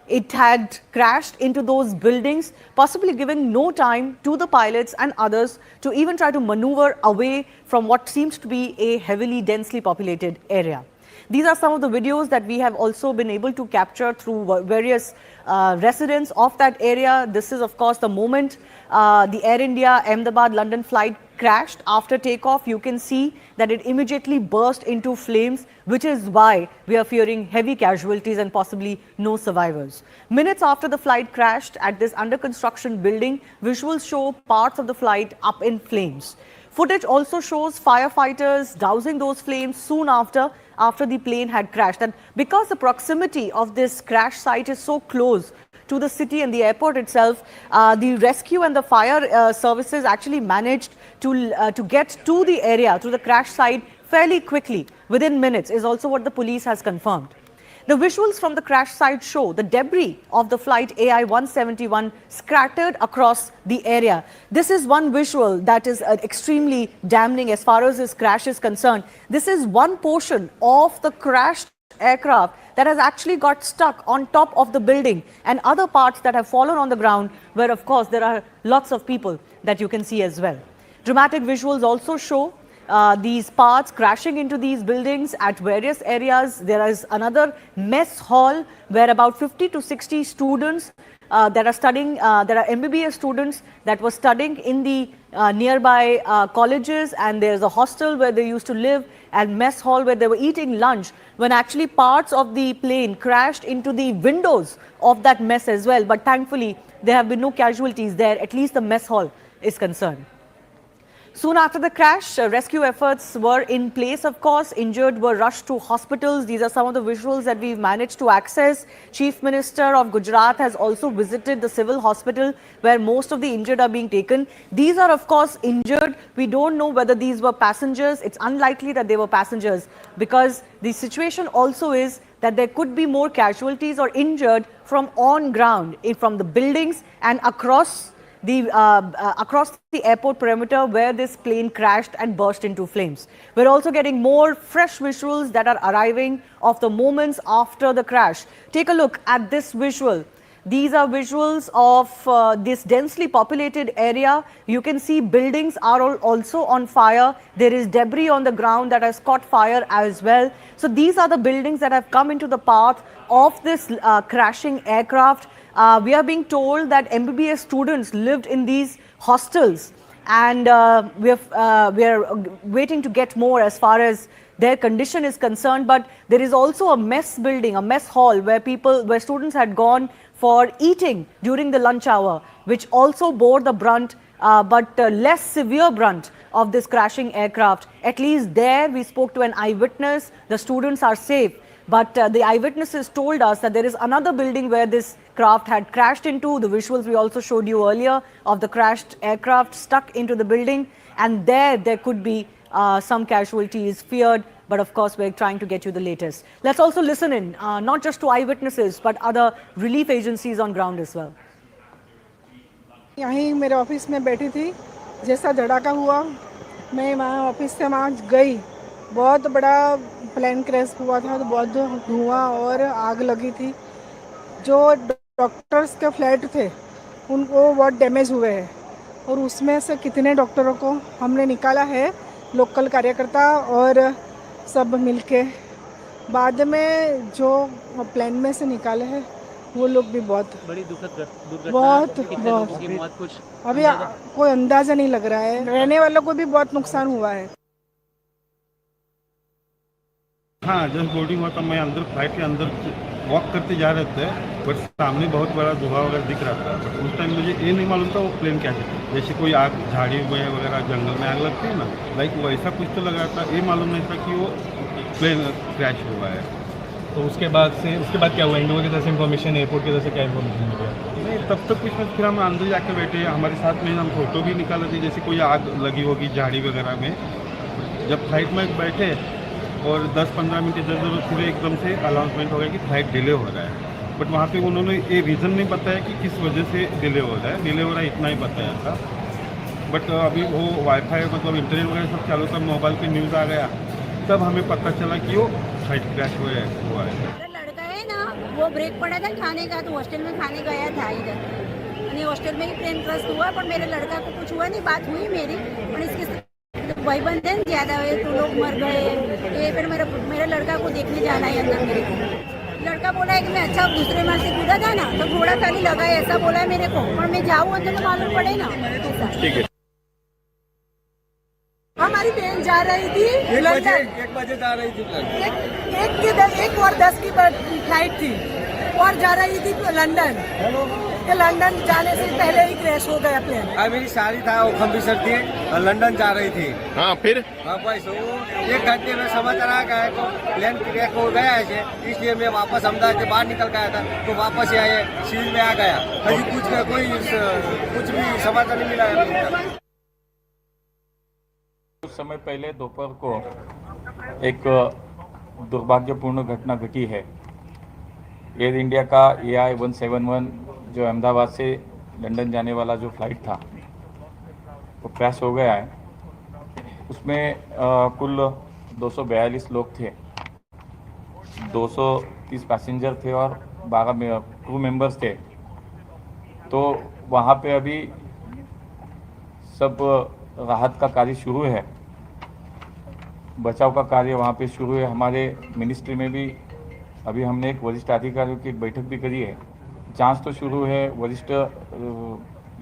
it had crashed into those buildings, possibly giving no time to the pilots and others to even try to maneuver away from what seems to be a heavily, densely populated area. These are some of the videos that we have also been able to capture through various residents of that area. This is, of course, the moment the Air India Ahmedabad London flight crashed. After takeoff, you can see that it immediately burst into flames, which is why we are fearing heavy casualties and possibly no survivors. Minutes after the flight crashed at this under construction building, visuals show parts of the flight up in flames. Footage also shows firefighters dousing those flames soon after the plane had crashed. And because the proximity of this crash site is so close to the city and the airport itself, the rescue and the fire services actually managed to get to the area, to the crash site fairly quickly, within minutes, is also what the police has confirmed. The visuals from the crash site show the debris of the flight AI-171 scattered across the area. This is one visual that is extremely damning as far as this crash is concerned. This is one portion of the crashed aircraft that has actually got stuck on top of the building, and other parts that have fallen on the ground, where of course there are lots of people that you can see as well. Dramatic visuals also show these parts crashing into these buildings at various areas. There is another mess hall where about 50 to 60 students that are studying, there are MBBS students that were studying in the nearby colleges, and there's a hostel where they used to live, and mess hall where they were eating lunch, when actually parts of the plane crashed into the windows of that mess as well. But thankfully, there have been no casualties there, at least the mess hall is concerned. Soon after the crash, rescue efforts were in place, of course. Injured were rushed to hospitals. These are some of the visuals that we've managed to access. Chief Minister of Gujarat has also visited the civil hospital where most of the injured are being taken. These are, of course, injured. We don't know whether these were passengers. It's unlikely that they were passengers because the situation also is that there could be more casualties or injured from on ground, from the buildings and across the airport perimeter where this plane crashed and burst into flames. We're also getting more fresh visuals that are arriving of the moments after the crash. Take a look at this visual. These are visuals of this densely populated area. You can see buildings are also on fire. There is debris on the ground that has caught fire as well. So these are the buildings that have come into the path of this crashing aircraft. We are being told that MBBS students lived in these hostels, and we are waiting to get more as far as their condition is concerned. But there is also a mess building, a mess hall where students had gone for eating during the lunch hour, which also bore the brunt, but less severe brunt of this crashing aircraft. At least there we spoke to an eyewitness. The students are safe. But the eyewitnesses told us that there is another building where this craft had crashed into. The visuals we also showed you earlier of the crashed aircraft stuck into the building. And there could be some casualties feared. But of course, we're trying to get you the latest. Let's also listen in, not just to eyewitnesses, but other relief agencies on ground as well. यहीं मेरे office में बैठी थी, जैसा धड़ाका हुआ मैं वहाँ office से वहाँ गई। बहुत बड़ा प्लेन क्रैश हुआ था, तो बहुत धुआं और आग लगी थी। जो डॉक्टर्स के फ्लैट थे उनको बहुत डैमेज हुए हैं और उसमें से कितने डॉक्टरों को हमने निकाला है, लोकल कार्यकर्ता और सब मिलके। बाद में जो प्लेन में से निकाले हैं वो लोग भी बहुत बड़ी दुखद दुर्घटना, बहुत कुछ अभी कोई अंदाजा नहीं लग रहा है। रहने वालों को भी बहुत नुकसान हुआ है। हाँ, जस्ट बोर्डिंग हुआ तो मैं अंदर फ्लाइट के अंदर वॉक करते जा रहे थे, बट सामने बहुत बड़ा धुआं वगैरह दिख रहा था। बट उस टाइम मुझे ये नहीं मालूम था वो प्लेन क्या है। जैसे कोई आग, झाड़ी वगैरह जंगल में आग लगती है ना, लाइक वैसा कुछ तो लगा था। ये मालूम नहीं था कि वो प्लेन क्रैश हुआ है। तो उसके बाद क्या हुआ? इंडिगो की तरफ से इन्फॉर्मेशन, एयरपोर्ट की तरफ से क्या इन्फॉर्मेशन मिल गया? नहीं, तब तक कुछ नहीं। फिर हम अंदर जाके बैठे, हमारे साथ में हम फोटो भी निकाले थे, जैसे कोई आग लगी होगी झाड़ी वगैरह में। जब फ्लाइट में बैठे और 10-15 मिनट इधर फिर एकदम से अनाउंसमेंट हो गया कि फ्लाइट डिले हो रहा है। बट वहाँ पे उन्होंने ये रीज़न नहीं बताया कि किस वजह से डिले हो रहा है। डिले हो रहा है इतना ही बताया था। बट अभी वो वाईफाई मतलब इंटरनेट वगैरह सब चालू था, मोबाइल पे न्यूज़ आ गया, तब हमें पता चला कि वो फ्लाइट क्रैश हुआ है। मेरा लड़का है ना, वो ब्रेक पड़ा था खाने का, तो हॉस्टल में खाने गया था इधर। हॉस्टल में ही प्लेन क्रैश हुआ, पर मेरे लड़का को कुछ हुआ नहीं। बात हुई मेरी, और इसके भाई बंधन ज्यादा हुए तो लोग मर गए। ये फिर मेरे लड़का को देखने जाना है अंदर। मेरे को लड़का बोला है कि मैं अच्छा दूसरे मार से कूदा था ना, तो घोड़ा खाली लगा है, ऐसा बोला है मेरे को। और मैं जाऊँ अंदर तो मालूम पड़े ना। ठीक है। हमारी बहन जा रही थी 1 बजे जा रही थी। 1:10 की फ्लाइट थी और जा रही थी लंदन। लंदन जाने से पहले ही क्रैश हो गया प्लेन। मेरी साली था, वो अमृतसर थी और लंदन जा रही थी। हाँ, फिर वापस 1 घंटे में समाचार आ गया तो प्लेन क्रैश हो गया है, इसलिए मैं वापस अहमदाबाद से बाहर निकल गया था, तो वापस आए सील में आ गया। अभी कुछ भी समाचार नहीं मिला है। कुछ समय पहले दोपहर को एक दुर्भाग्यपूर्ण घटना घटी है। एयर इंडिया का AI-171 जो अहमदाबाद से लंदन जाने वाला जो फ्लाइट था वो क्रैश हो गया है। उसमें कुल 242 लोग थे, 230 पैसेंजर थे और 12 क्रू मेंबर्स थे। तो वहाँ पे अभी सब राहत का कार्य शुरू है, बचाव का कार्य वहाँ पे शुरू है। हमारे मिनिस्ट्री में भी अभी हमने एक वरिष्ठ अधिकारियों की एक बैठक भी करी है। जांच तो शुरू है, वरिष्ठ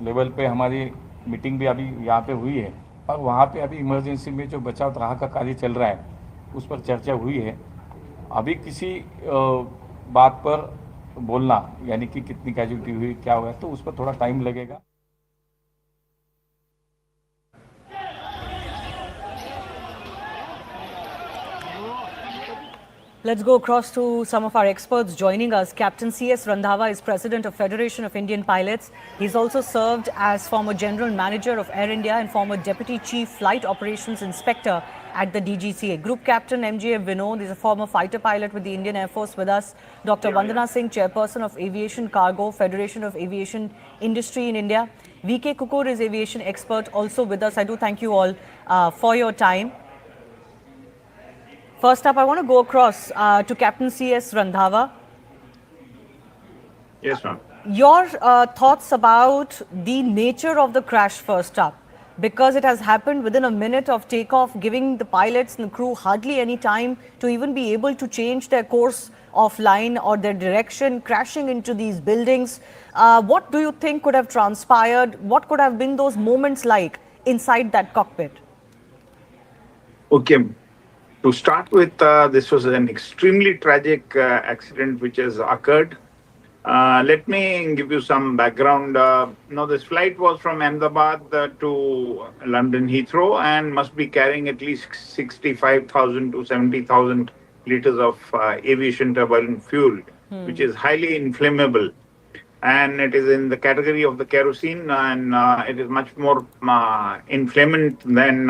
लेवल पे हमारी मीटिंग भी अभी यहाँ पे हुई है और वहाँ पे अभी इमरजेंसी में जो बचाव राहत का कार्य चल रहा है उस पर चर्चा हुई है। अभी किसी बात पर बोलना, यानी कि कितनी कैजुअल्टी हुई, क्या हुआ, तो उस पर थोड़ा टाइम लगेगा। Let's go across to some of our experts joining us. Captain C.S. Randhawa is president of Federation of Indian Pilots. He's also served as former general manager of Air India and former deputy chief flight operations inspector at the DGCA. Group captain M.J. Vinod is a former fighter pilot with the Indian Air Force with us. Dr. Vandana Singh, chairperson of Aviation Cargo, Federation of Aviation Industry in India. V.K. Kukur is aviation expert, also with us. I do thank you all for your time. First up, I want to go across to Captain C.S. Randhawa. Yes, ma'am. Your thoughts about the nature of the crash first up, because it has happened within a minute of takeoff, giving the pilots and the crew hardly any time to even be able to change their course of line or their direction, crashing into these buildings. What do you think could have transpired? What could have been those moments like inside that cockpit? Okay. To start with, this was an extremely tragic accident which has occurred. Let me give you some background. This flight was from Ahmedabad to London Heathrow and must be carrying at least 65,000 to 70,000 liters of aviation turbulent fuel, which is highly inflammable. And it is in the category of the kerosene, and it is much more inflammant than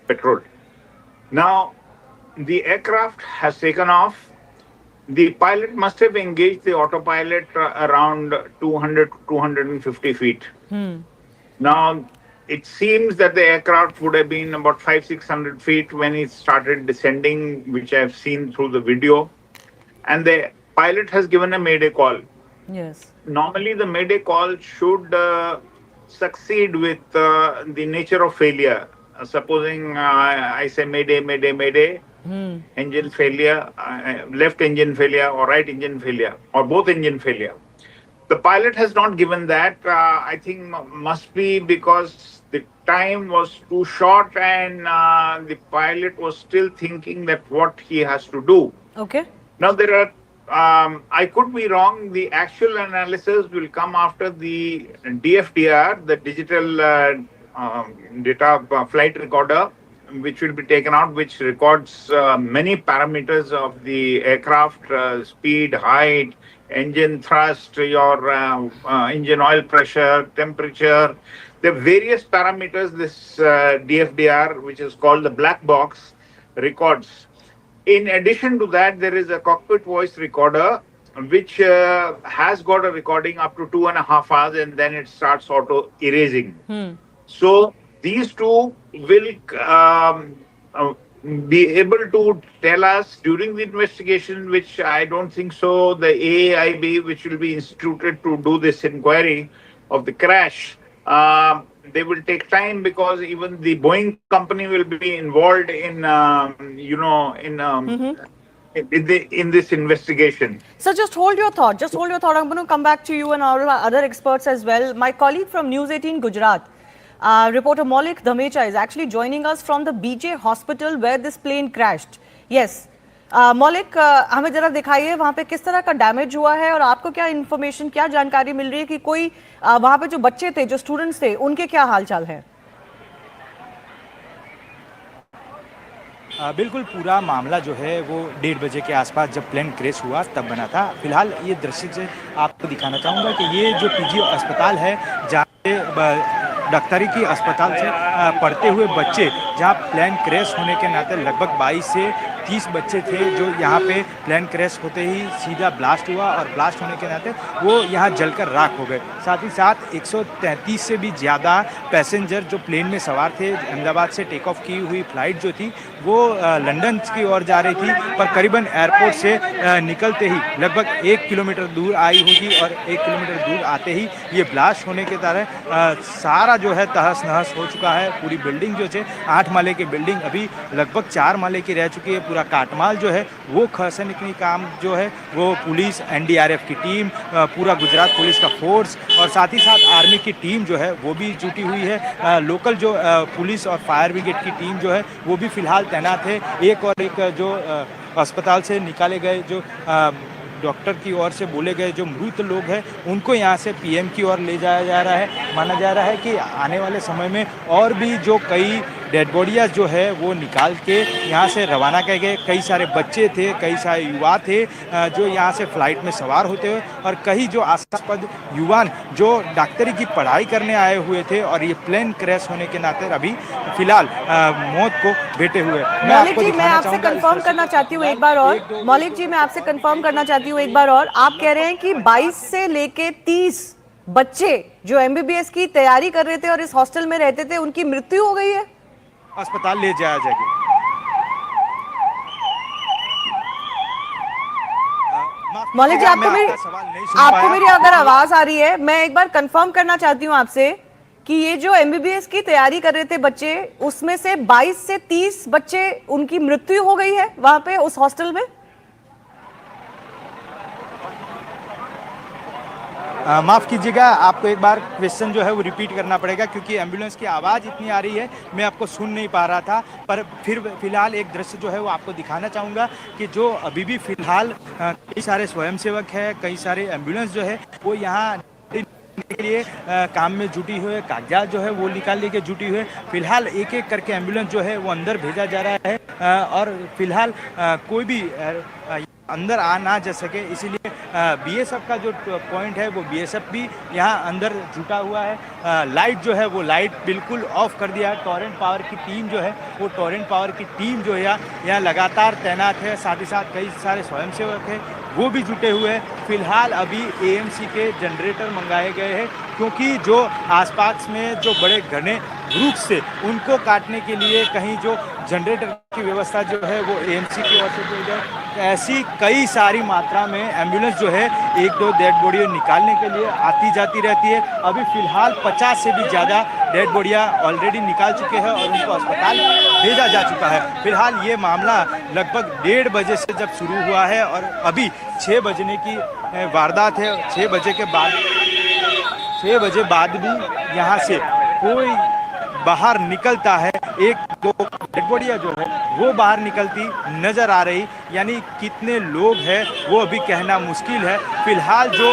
petrol. Now, the aircraft has taken off. The pilot must have engaged the autopilot around 200 to 250 feet. Now, it seems that the aircraft would have been about 500-600 feet when it started descending, which I have seen through the video. And the pilot has given a mayday call. Yes. Normally, the mayday call should succeed with the nature of failure. Supposing I say mayday, mayday, mayday, engine failure, left engine failure or right engine failure or both engine failure. The pilot has not given that. I think must be because the time was too short and the pilot was still thinking that what he has to do. Okay. Now there are, I could be wrong. The actual analysis will come after the DFDR, the digital data flight recorder, which will be taken out, which records many parameters of the aircraft, speed, height, engine thrust, your engine oil pressure, temperature. The various parameters this DFDR, which is called the black box, records. In addition to that, there is a cockpit voice recorder, which has got a recording up to 2.5 hours, and then it starts auto erasing. So these two will be able to tell us during the investigation, which I don't think so, the AAIB, which will be instituted to do this inquiry of the crash, they will take time because even the Boeing company will be involved in, in this investigation. So just hold your thought. Just hold your thought. I'm going to come back to you and our other experts as well. My colleague from News 18 Gujarat, reporter Maulik Dhamecha, is actually joining us from the BJ hospital where this plane crashed. Yes. मौलिक, हमें जरा दिखाइए वहाँ पे किस तरह का damage हुआ है और आपको क्या इन्फॉर्मेशन, क्या जानकारी मिल रही है कि कोई वहाँ पे जो बच्चे थे, जो स्टूडेंट्स थे, उनके क्या हालचाल है? बिल्कुल पूरा मामला जो है वो 1:30 बजे के आसपास जब प्लेन क्रैश हुआ तब बना था। फिलहाल ये दृश्य से आपको दिखाना चाहूँगा कि ये जो पीजी अस्पताल है, जहाँ डॉक्टरी की अस्पताल से पढ़ते हुए बच्चे, जहाँ प्लेन क्रैश होने के नाते लगभग 22 से 30 बच्चे थे जो यहाँ पे प्लेन क्रैश होते ही सीधा ब्लास्ट हुआ और ब्लास्ट होने के नाते वो यहाँ जलकर राख हो गए। साथ ही साथ 133 से भी ज़्यादा पैसेंजर जो प्लेन में सवार थे, अहमदाबाद से टेक ऑफ की हुई फ्लाइट जो थी वो लंदन की ओर जा रही थी, पर करीबन एयरपोर्ट से निकलते ही लगभग 1 किलोमीटर दूर आई होगी और 1 किलोमीटर दूर आते ही ये ब्लास्ट होने के कारण सारा जो है तहस नहस हो चुका है। पूरी बिल्डिंग जो है 8 माले की बिल्डिंग अभी लगभग 4 माले की रह चुकी है। पूरा काटमाल जो है वो खसने की काम जो है वो पुलिस, NDRF की टीम, पूरा गुजरात पुलिस का फोर्स और साथ ही साथ आर्मी की टीम जो है वो भी जुटी हुई है। लोकल जो पुलिस और फायर ब्रिगेड की टीम जो है वो भी फिलहाल तैनात है। एक जो अस्पताल से निकाले गए जो डॉक्टर की ओर से बोले गए जो मृत लोग हैं उनको यहाँ से PM की ओर ले जाया जा रहा है। माना जा रहा है कि आने वाले समय में और भी जो कई डेड बॉडियाँ जो है वो निकाल के यहाँ से रवाना किए गए। कई सारे बच्चे थे, कई सारे युवा थे जो यहाँ से फ्लाइट में सवार होते हुए, और कई जो आशास्पद युवा जो डॉक्टरी की पढ़ाई करने आए हुए थे, और ये प्लेन क्रैश होने के नाते अभी फिलहाल मौत को भेटे हुए। मौलिक जी, मैं आपसे कंफर्म करना चाहती हूँ एक बार और। मौलिक जी, मैं आपसे कंफर्म करना चाहती हूँ एक बार और। आप कह रहे हैं कि 22 से लेके 30 बच्चे जो एमबीबीएस की तैयारी कर रहे थे और इस हॉस्टल में रहते थे, उनकी मृत्यु हो गई है? अस्पताल ले जाया जाएगा। मौलिक जी, आपको मेरी अगर आवाज आ रही है, मैं एक बार कंफर्म करना चाहती हूँ आपसे कि ये जो एमबीबीएस की तैयारी कर रहे थे बच्चे, उसमें से 22 से 30 बच्चे उनकी मृत्यु हो गई है वहां पे उस हॉस्टल में? माफ़ कीजिएगा, आपको एक बार क्वेश्चन जो है वो रिपीट करना पड़ेगा, क्योंकि एम्बुलेंस की आवाज़ इतनी आ रही है, मैं आपको सुन नहीं पा रहा था। पर फिलहाल एक दृश्य जो है वो आपको दिखाना चाहूँगा कि जो अभी भी फिलहाल कई सारे स्वयंसेवक हैं, कई सारे एम्बुलेंस जो है वो यहाँ के लिए काम में जुटी हुई है, कागजात जो है वो निकालने के जुटी हुई है। फिलहाल एक एक करके एम्बुलेंस जो है वो अंदर भेजा जा रहा है, और फिलहाल कोई भी अंदर आ ना जा सके, इसीलिए बीएसएफ का जो पॉइंट है वो बीएसएफ भी यहाँ अंदर जुटा हुआ है। लाइट जो है वो लाइट बिल्कुल ऑफ कर दिया है। टॉरेंट पावर की टीम जो है वो टॉरेंट पावर की टीम जो है यहाँ लगातार तैनात है। साथ ही साथ कई सारे स्वयंसेवक हैं वो भी जुटे हुए हैं। फिलहाल अभी एएमसी के जनरेटर मंगाए गए हैं, क्योंकि जो आसपास में जो बड़े घने वृक्ष से उनको काटने के लिए कहीं जो जनरेटर की व्यवस्था जो है वो एएमसी की ओर से की जाए। ऐसी कई सारी मात्रा में एम्बुलेंस जो है एक दो डेड बॉडियाँ निकालने के लिए आती जाती रहती है। अभी फिलहाल 50 से भी ज़्यादा डेड बॉडियाँ ऑलरेडी निकाल चुके हैं और उनको अस्पताल भेजा जा चुका है। फिलहाल ये मामला लगभग 1:30 बजे से जब शुरू हुआ है और अभी 6 बजने की वारदात है। 6 बजे के बाद 6 बजे बाद भी यहाँ से कोई बाहर निकलता है, एक दो डेड बॉडियाँ जो है वो बाहर निकलती नजर आ रही। यानी कितने लोग हैं वो अभी कहना मुश्किल है। फिलहाल जो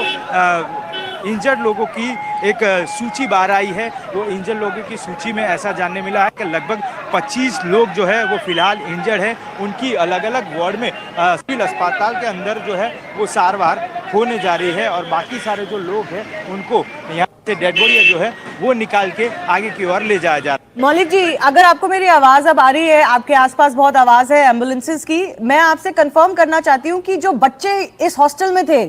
इंजर्ड लोगों की एक सूची बाहर आई है, वो इंजर्ड लोगों की सूची में ऐसा जानने मिला है कि लगभग 25 लोग जो है वो फिलहाल इंजर्ड है। उनकी अलग अलग वार्ड में सिविल अस्पताल के अंदर जो है वो सारवार होने जा रही है, और बाकी सारे जो लोग हैं उनको यहाँ से डेड बॉडी जो है वो निकाल के आगे की ओर ले जाया जा रहा है। मौलिक जी, अगर आपको मेरी आवाज अब आ रही है, आपके आसपास बहुत आवाज है एम्बुलेंसेस की, मैं आपसे कंफर्म करना चाहती हूँ कि जो बच्चे इस हॉस्टल में थे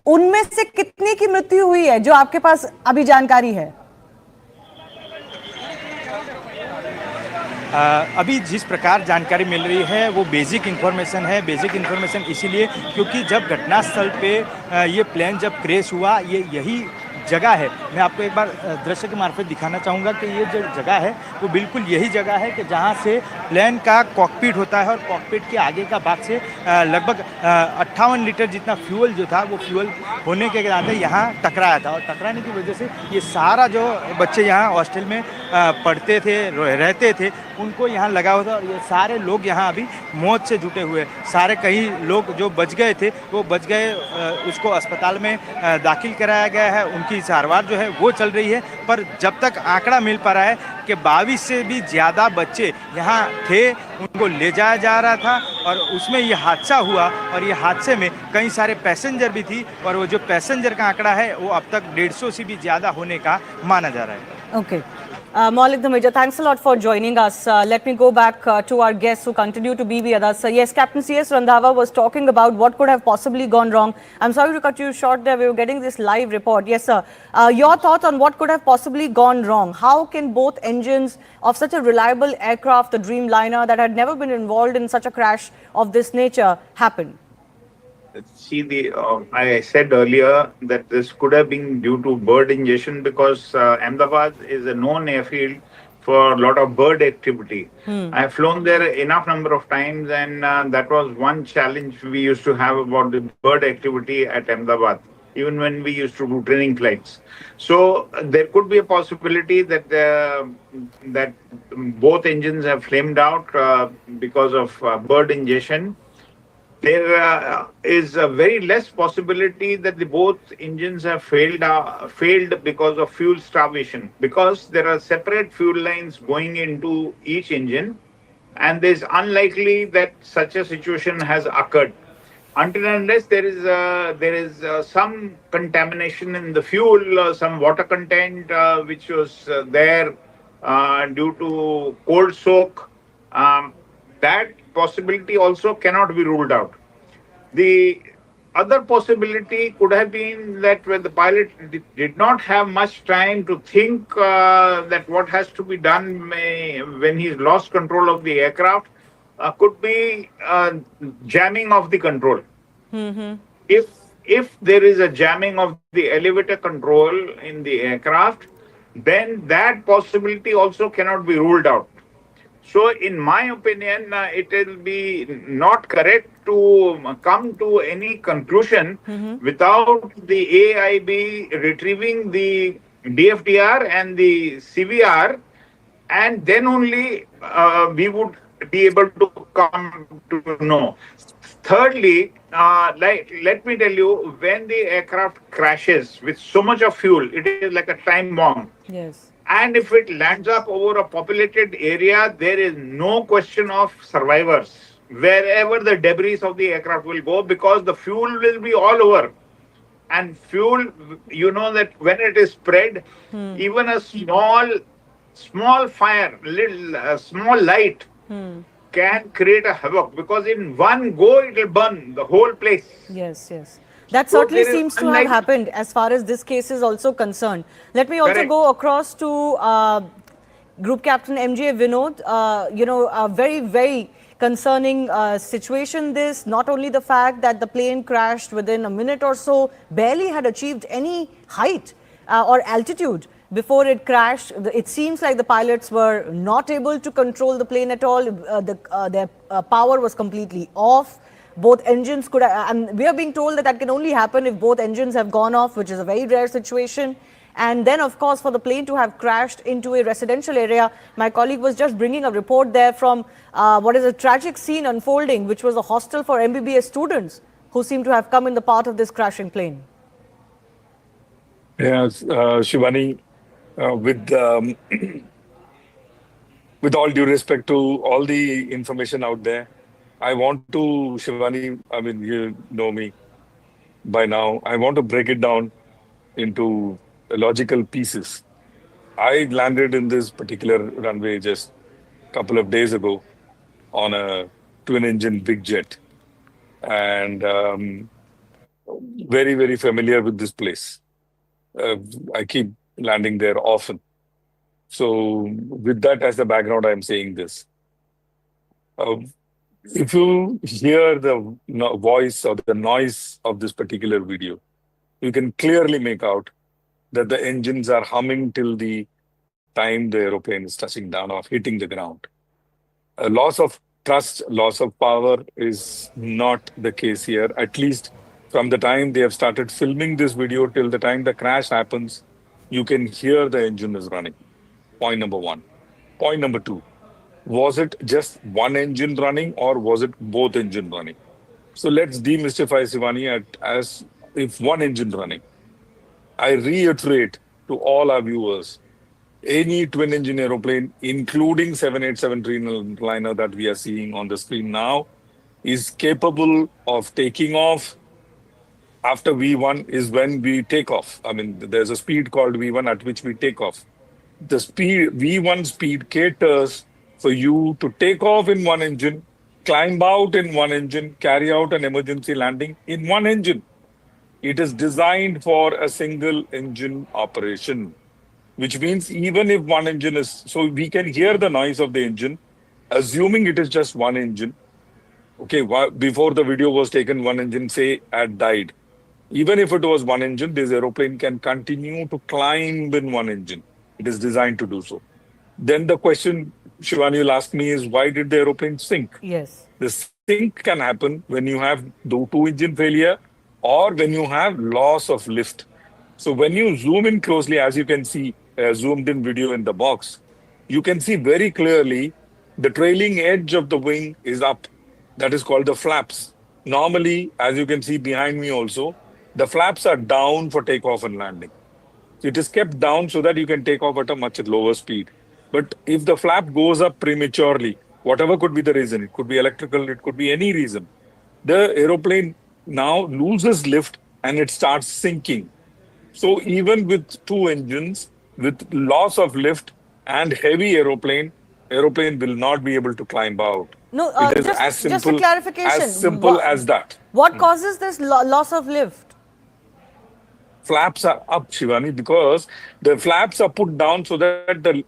उनमें से कितनी की मृत्यु हुई है, जो आपके पास अभी जानकारी है? अभी जिस प्रकार जानकारी मिल रही है वो बेसिक इन्फॉर्मेशन है। बेसिक इन्फॉर्मेशन इसीलिए क्योंकि जब घटनास्थल पे ये प्लेन जब क्रैश हुआ, ये यही जगह है। मैं आपको एक बार दृश्य के मार्फत दिखाना चाहूँगा कि ये जो जगह है वो बिल्कुल यही जगह है कि जहाँ से प्लेन का कॉकपिट होता है, और कॉकपिट के आगे का भाग से लगभग 58 लीटर जितना फ्यूल जो था वो फ्यूल होने के नाते यहाँ टकराया था, और टकराने की वजह से ये सारा जो बच्चे यहाँ हॉस्टल में पढ़ते थे, रहते थे, उनको यहाँ लगा हुआ था, और ये सारे लोग यहाँ अभी मौत से जुटे हुए। सारे कई लोग जो बच गए थे वो बच गए, उसको अस्पताल में दाखिल कराया गया है, उनकी सारवार जो है वो चल रही है। पर जब तक आंकड़ा मिल पा रहा है कि 22 से भी ज़्यादा बच्चे यहाँ थे, उनको ले जाया जा रहा था, और उसमें ये हादसा हुआ, और ये हादसे में कई सारे पैसेंजर भी थी, और वो जो पैसेंजर का आंकड़ा है वो अब तक 150 से भी ज़्यादा होने का माना जा रहा है। Okay, Maulik Dhameja, thanks a lot for joining us. Let me go back to our guests who continue to be with us. Yes, Captain C.S. Randhawa was talking about what could have possibly gone wrong. I'm sorry to cut you short there. We were getting this live report. Yes, sir. Your thoughts on what could have possibly gone wrong? How can both engines of such a reliable aircraft, the Dreamliner, that had never been involved in such a crash of this nature, happen? See, I said earlier that this could have been due to bird ingestion, because Ahmedabad is a known airfield for a lot of bird activity. I have flown there enough number of times, and that was one challenge we used to have about the bird activity at Ahmedabad, even when we used to do training flights. So there could be a possibility that that both engines have flamed out because of bird ingestion. there is a very less possibility that the both engines have failed because of fuel starvation, because there are separate fuel lines going into each engine, and it's unlikely that such a situation has occurred until and unless there is some contamination in the fuel, some water content which was there due to cold soak. That possibility also cannot be ruled out. The other possibility could have been that when the pilot did not have much time to think that what has to be done when he's lost control of the aircraft, could be jamming of the control. If there is a jamming of the elevator control in the aircraft, then that possibility also cannot be ruled out. So, in my opinion, it will be not correct to come to any conclusion without the AIB retrieving the DFDR and the CVR, and then only we would be able to come to know. Thirdly, let me tell you, when the aircraft crashes with so much of fuel, it is like a time bomb. Yes. And if it lands up over a populated area, there is no question of survivors wherever the debris of the aircraft will go, because the fuel will be all over. And fuel, you know that when it is spread, even a small fire, small light can create a havoc, because in one go it will burn the whole place. Yes, yes. That So certainly there is seems to have happened as far as this case is also concerned. Let me also go across to Group Captain MJ Vinod. A very, very concerning situation this. Not only the fact that the plane crashed within a minute or so, barely had achieved any height or altitude before it crashed. It seems like the pilots were not able to control the plane at all. Their power was completely off. Both engines could, and we are being told that can only happen if both engines have gone off, which is a very rare situation. And then, of course, for the plane to have crashed into a residential area, my colleague was just bringing a report there from what is a tragic scene unfolding, which was a hostel for MBBS students who seem to have come in the path of this crashing plane. Yes, Shivani, with all due respect to all the information out there, I want to, Shivani, I mean, you know me by now, I want to break it down into logical pieces. I landed in this particular runway just a couple of days ago on a twin-engine big jet, and very, very familiar with this place. I keep landing there often. So with that as the background, I'm saying this. If you hear the voice or the noise of this particular video, you can clearly make out that the engines are humming till the time the aeroplane is touching down or hitting the ground. A loss of thrust, loss of power is not the case here. At least from the time they have started filming this video till the time the crash happens, you can hear the engine is running. Point number one. Point number two. Was it just one engine running or was it both engine running? So let's demystify, Shivani, as if one engine running. I reiterate to all our viewers, any twin engine aeroplane, including 787 Dreamliner that we are seeing on the screen now, is capable of taking off. After V1 is when we take off. I mean, there's a speed called V1 at which we take off. The speed, V1 speed caters for you to take off in one engine, climb out in one engine, carry out an emergency landing in one engine. It is designed for a single engine operation, which means even if one engine is, so we can hear the noise of the engine, assuming it is just one engine. Okay, before the video was taken, one engine, say, had died. Even if it was one engine, this aeroplane can continue to climb in one engine. It is designed to do so. Then the question, Shivani, you'll ask me is, why did the aeroplane sink? Yes. The sink can happen when you have the two-engine failure or when you have loss of lift. So when you zoom in closely, as you can see, zoomed in video in the box, you can see very clearly the trailing edge of the wing is up. That is called the flaps. Normally, as you can see behind me also, the flaps are down for takeoff and landing. It is kept down so that you can take off at a much lower speed. But if the flap goes up prematurely, whatever could be the reason, it could be electrical, it could be any reason, the aeroplane now loses lift and it starts sinking. So even with two engines, with loss of lift and heavy aeroplane will not be able to climb out. No, It is just a clarification. as simple as that. What causes this loss of lift? Flaps are up, Shivani, because the flaps are put down so that the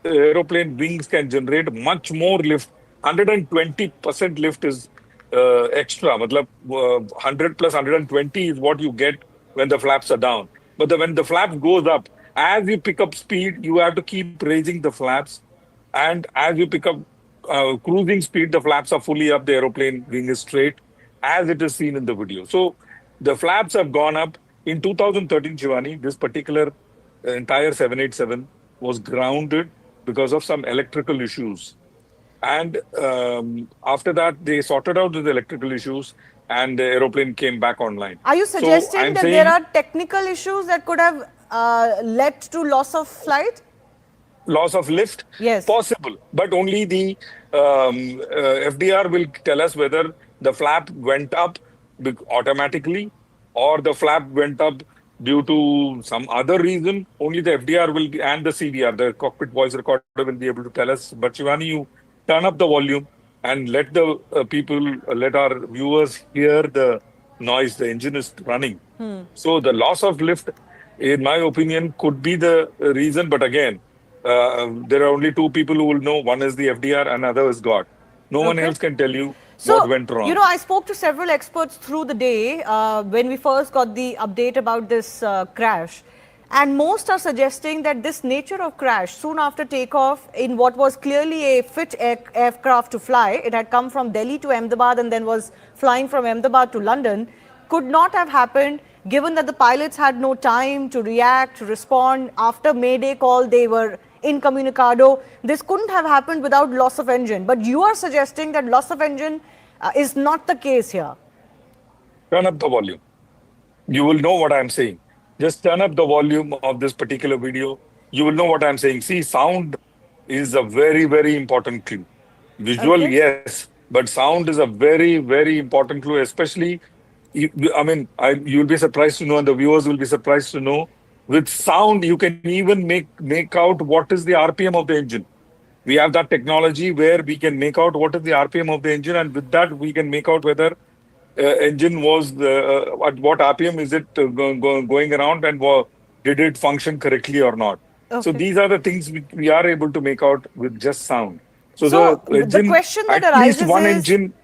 aeroplane wings can generate much more lift. 120% lift is extra. Matlab, 100 plus 120 is what you get when the flaps are down. But when the flap goes up, as you pick up speed, you have to keep raising the flaps. And as you pick up cruising speed, the flaps are fully up, the aeroplane wing is straight, as it is seen in the video. So the flaps have gone up. In 2013, Shivani, this particular entire 787 was grounded because of some electrical issues. And after that, they sorted out the electrical issues and the aeroplane came back online. Are you suggesting that there are technical issues that could have led to loss of flight? Loss of lift? Yes. Possible. But only the FDR will tell us whether the flap went up automatically or the flap went up due to some other reason. Only the FDR will be, and the CVR, the cockpit voice recorder, will be able to tell us. But Shivani, you turn up the volume and let the let our viewers hear the noise. The engine is running. So the loss of lift, in my opinion, could be the reason. But again, there are only two people who will know. One is the FDR and other is God. No one else can tell you what went wrong. You know, I spoke to several experts through the day when we first got the update about this crash. And most are suggesting that this nature of crash, soon after takeoff in what was clearly a fit aircraft to fly, it had come from Delhi to Ahmedabad and then was flying from Ahmedabad to London, could not have happened given that the pilots had no time to react, to respond. After Mayday call, they were incommunicado. This couldn't have happened without loss of engine. But you are suggesting that loss of engine is not the case here. Turn up the volume. You will know what I'm saying. Just turn up the volume of this particular video. You will know what I'm saying. See, sound is a very, very important clue. Visual, yes, but sound is a very, very important clue, especially, you'll be surprised to know, and the viewers will be surprised to know, with sound, you can even make out what is the RPM of the engine. We have that technology where we can make out what is the RPM of the engine, and with that, we can make out whether engine was at what RPM is it going around, and did it function correctly or not. So these are the things we are able to make out with just sound. So the engine, question that at arises least one is, engine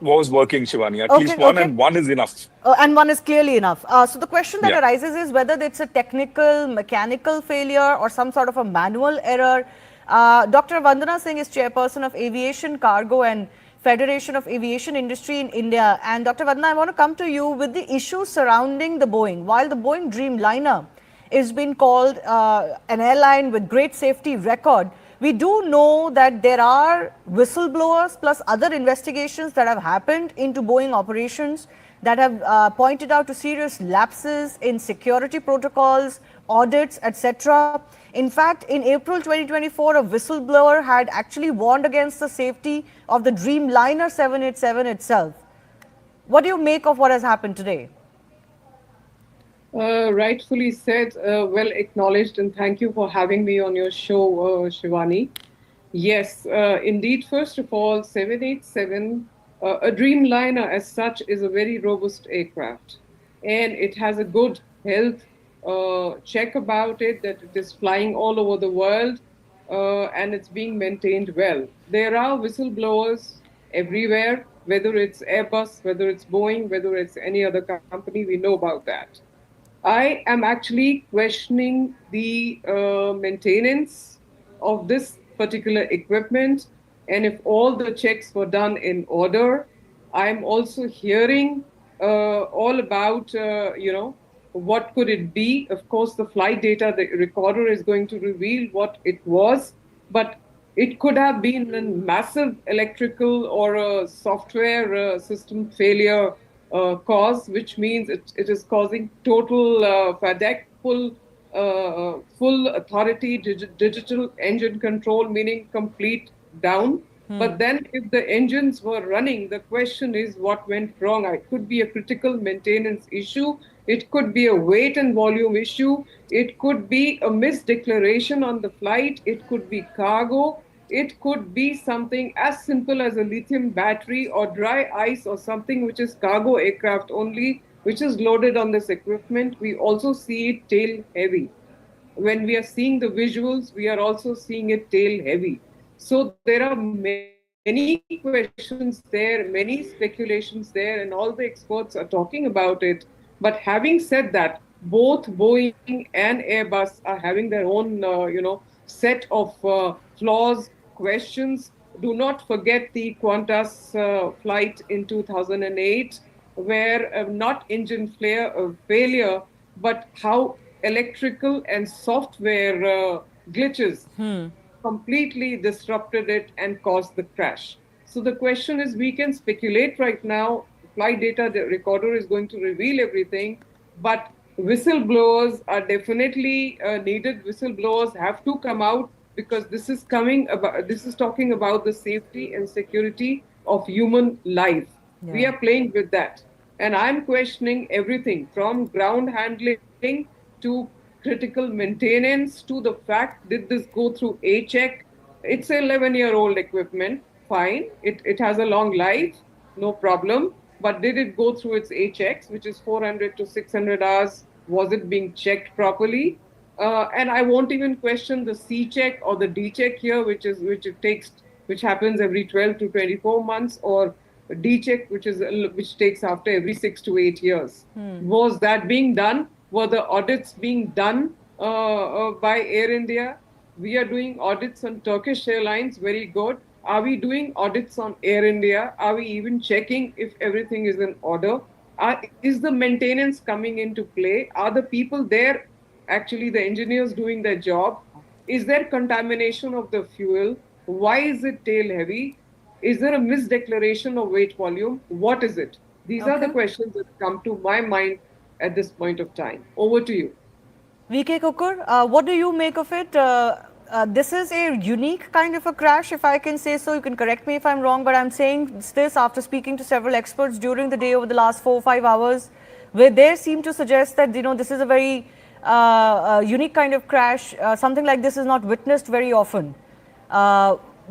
was working, Shivani. At least one, and one is enough. And one is clearly enough. So the question that arises is whether it's a technical, mechanical failure or some sort of a manual error. Dr. Vandana Singh is chairperson of Aviation, Cargo and Federation of Aviation Industry in India. And Dr. Vandana, I want to come to you with the issues surrounding the Boeing. While the Boeing Dreamliner is being called an airline with great safety record, we do know that there are whistleblowers plus other investigations that have happened into Boeing operations that have pointed out to serious lapses in security protocols, audits, etc. In fact, in April 2024, a whistleblower had actually warned against the safety of the Dreamliner 787 itself. What do you make of what has happened today? Rightfully said, well acknowledged, and thank you for having me on your show, Shivani. Yes, indeed, first of all, 787, a Dreamliner as such is a very robust aircraft, and it has a good health check about it, that it is flying all over the world and it's being maintained well. There are whistleblowers everywhere, whether it's Airbus, whether it's Boeing, whether it's any other company, we know about that. I am actually questioning the maintenance of this particular equipment, and if all the checks were done in order. I'm also hearing all about, what could it be? Of course, the flight data, the recorder is going to reveal what it was, but It could have been a massive electrical or a software system failure cause, which means it is causing total FADEC, full authority, digital engine control, meaning complete down. But then if the engines were running, the question is what went wrong? It could be a critical maintenance issue. It could be a weight and volume issue. It could be a misdeclaration on the flight. It could be cargo. It could be something as simple as a lithium battery or dry ice or something which is cargo aircraft only, which is loaded on this equipment. We also see it tail heavy. When we are seeing the visuals, we are also seeing it tail heavy. So there are many questions there, many speculations there, and all the experts are talking about it. But having said that, both Boeing and Airbus are having their own, set of flaws, questions. Do not forget the Qantas flight in 2008, where not engine failure, but how electrical and software glitches completely disrupted it and caused the crash. So the question is, we can speculate right now. Flight data the recorder is going to reveal everything, but whistleblowers are definitely needed. Whistleblowers have to come out because this is talking about the safety and security of human life. Yeah. We are playing with that. And I'm questioning everything from ground handling to critical maintenance to the fact, did this go through A check? It's an 11-year-old equipment, fine. It has a long life, no problem. But did it go through its A checks, which is 400 to 600 hours? Was it being checked properly? And I won't even question the C check or the D check here, which happens every 12 to 24 months, or D check, which takes after every 6 to 8 years. Was that being done? Were the audits being done by Air India? We are doing audits on Turkish Airlines, very good. Are we doing audits on Air India? Are we even checking if everything is in order? Is the maintenance coming into play? Are the people there, actually the engineers, doing their job? Is there contamination of the fuel? Why is it tail heavy? Is there a misdeclaration of weight volume? What is it? These are the questions that come to my mind at this point of time. Over to you. VK Kukur, what do you make of it? This is a unique kind of a crash, if I can say so. You can correct me if I'm wrong, but I'm saying this after speaking to several experts during the day over the last 4 or 5 hours, where they seem to suggest that, this is a very unique kind of crash. Something like this is not witnessed very often.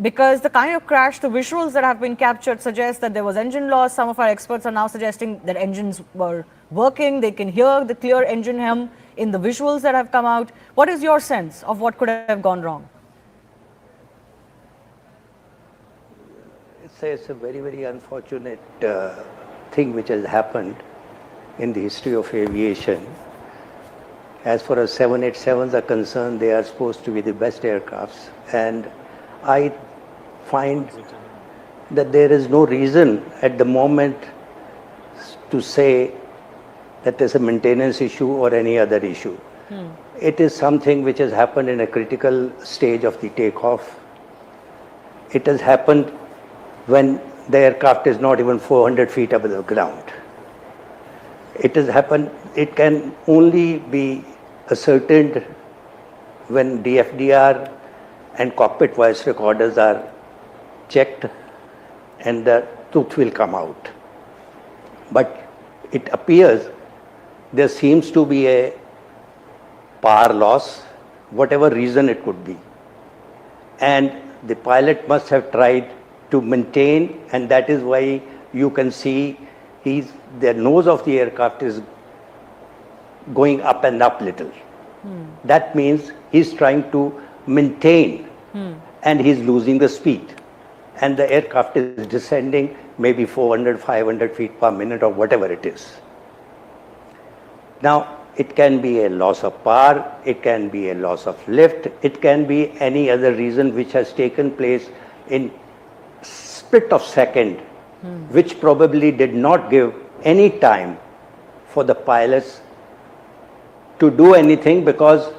Because the kind of crash, the visuals that have been captured suggest that there was engine loss. Some of our experts are now suggesting that engines were working. They can hear the clear engine hum in the visuals that have come out. What is your sense of what could have gone wrong? It's a very, very unfortunate thing which has happened in the history of aviation. As far as 787s are concerned, they are supposed to be the best aircrafts. And I find that there is no reason at the moment to say that there's a maintenance issue or any other issue. It is something which has happened in a critical stage of the takeoff. It has happened when the aircraft is not even 400 feet above the ground. It has happened, it can only be ascertained when DFDR and cockpit voice recorders are checked and the truth will come out. But it appears there seems to be a power loss, whatever reason it could be. And the pilot must have tried to maintain, and that is why you can see the nose of the aircraft is going up and up little. That means he's trying to maintain and he's losing the speed. And the aircraft is descending maybe 400, 500 feet per minute or whatever it is. Now, it can be a loss of power, it can be a loss of lift, it can be any other reason which has taken place in split of second, which probably did not give any time for the pilots to do anything, because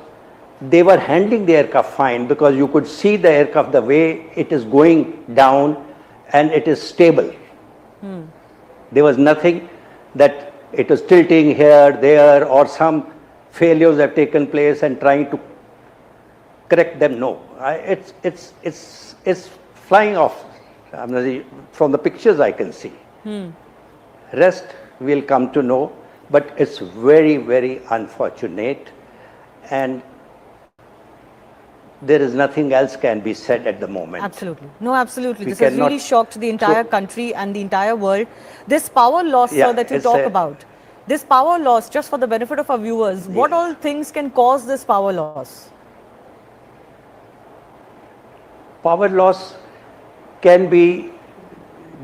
they were handling the aircraft fine because you could see the aircraft, the way it is going down and it is stable. There was nothing that it was tilting here, there, or some failures have taken place and trying to correct them. No, it's flying off. From the pictures I can see. Rest we'll come to know, but it's very, very unfortunate, and there is nothing else can be said at the moment. Absolutely. No, absolutely. This has really shocked the entire country and the entire world. This power loss, sir, that you talk about, this power loss, just for the benefit of our viewers, what all things can cause this power loss? Power loss can be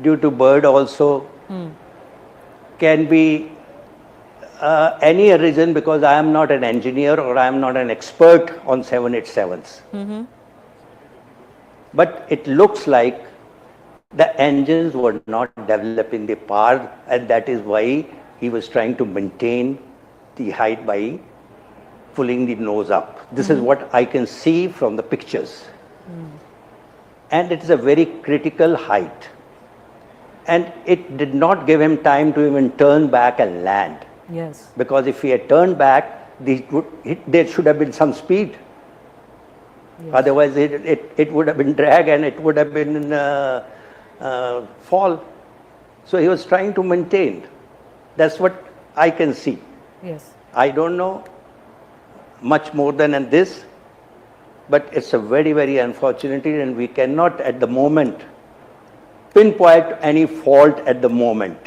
due to bird also, can be any reason, because I am not an engineer or I am not an expert on 787s. But it looks like the engines were not developing the power, and that is why he was trying to maintain the height by pulling the nose up. This is what I can see from the pictures. And it is a very critical height. And it did not give him time to even turn back and land. Yes. Because if he had turned back, there should have been some speed. Yes. Otherwise, it would have been drag and it would have been fall. So he was trying to maintain. That's what I can see. Yes. I don't know much more than this, but it's a very, very unfortunate, and we cannot at the moment pinpoint any fault at the moment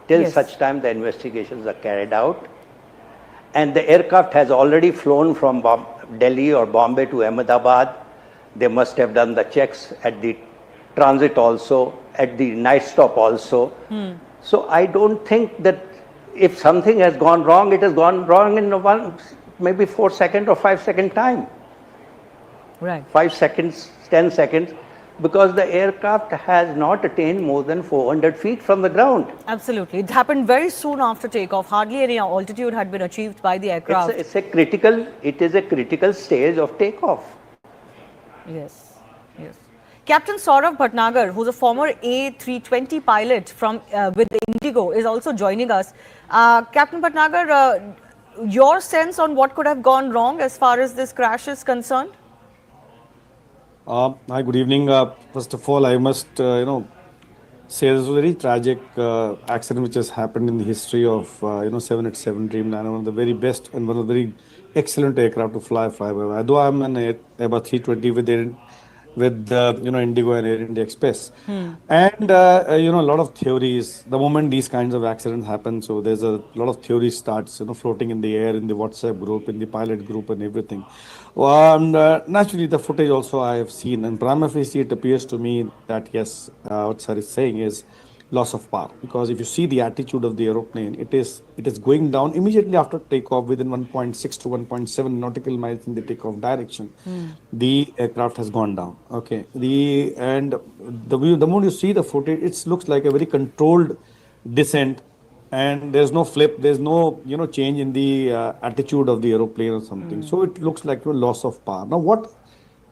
till such time the investigations are carried out. And the aircraft has already flown from Delhi or Bombay to Ahmedabad. They must have done the checks at the transit also, at the night stop also. So I don't think that if something has gone wrong, it has gone wrong in maybe 4 second or 5 second time. Right. 5 seconds, 10 seconds, because the aircraft has not attained more than 400 feet from the ground. Absolutely. It happened very soon after takeoff. Hardly any altitude had been achieved by the aircraft. It is a critical stage of takeoff. Yes, yes. Captain Saurabh Bhatnagar, who's a former A320 pilot from with Indigo, is also joining us. Captain Bhatnagar, your sense on what could have gone wrong as far as this crash is concerned? Hi, good evening. First of all, I must, say this was a very tragic accident which has happened in the history of, 787 Dreamliner, one of the very best and one of the very excellent aircraft to fly by. Though I'm an Airbus 320 with Indigo and Air India Express. And, a lot of theories, the moment these kinds of accidents happen, so there's a lot of theories starts, floating in the air, in the WhatsApp group, in the pilot group and everything. And naturally, the footage also I have seen, and prima facie, it appears to me that yes, what sir is saying is loss of power. Because if you see the attitude of the aeroplane, it is going down immediately after takeoff within 1.6 to 1.7 nautical miles in the takeoff direction. The aircraft has gone down. Okay. The moment you see the footage, it looks like a very controlled descent. And there's no flip, there's no change in the attitude of the aeroplane or something. So it looks like a loss of power. Now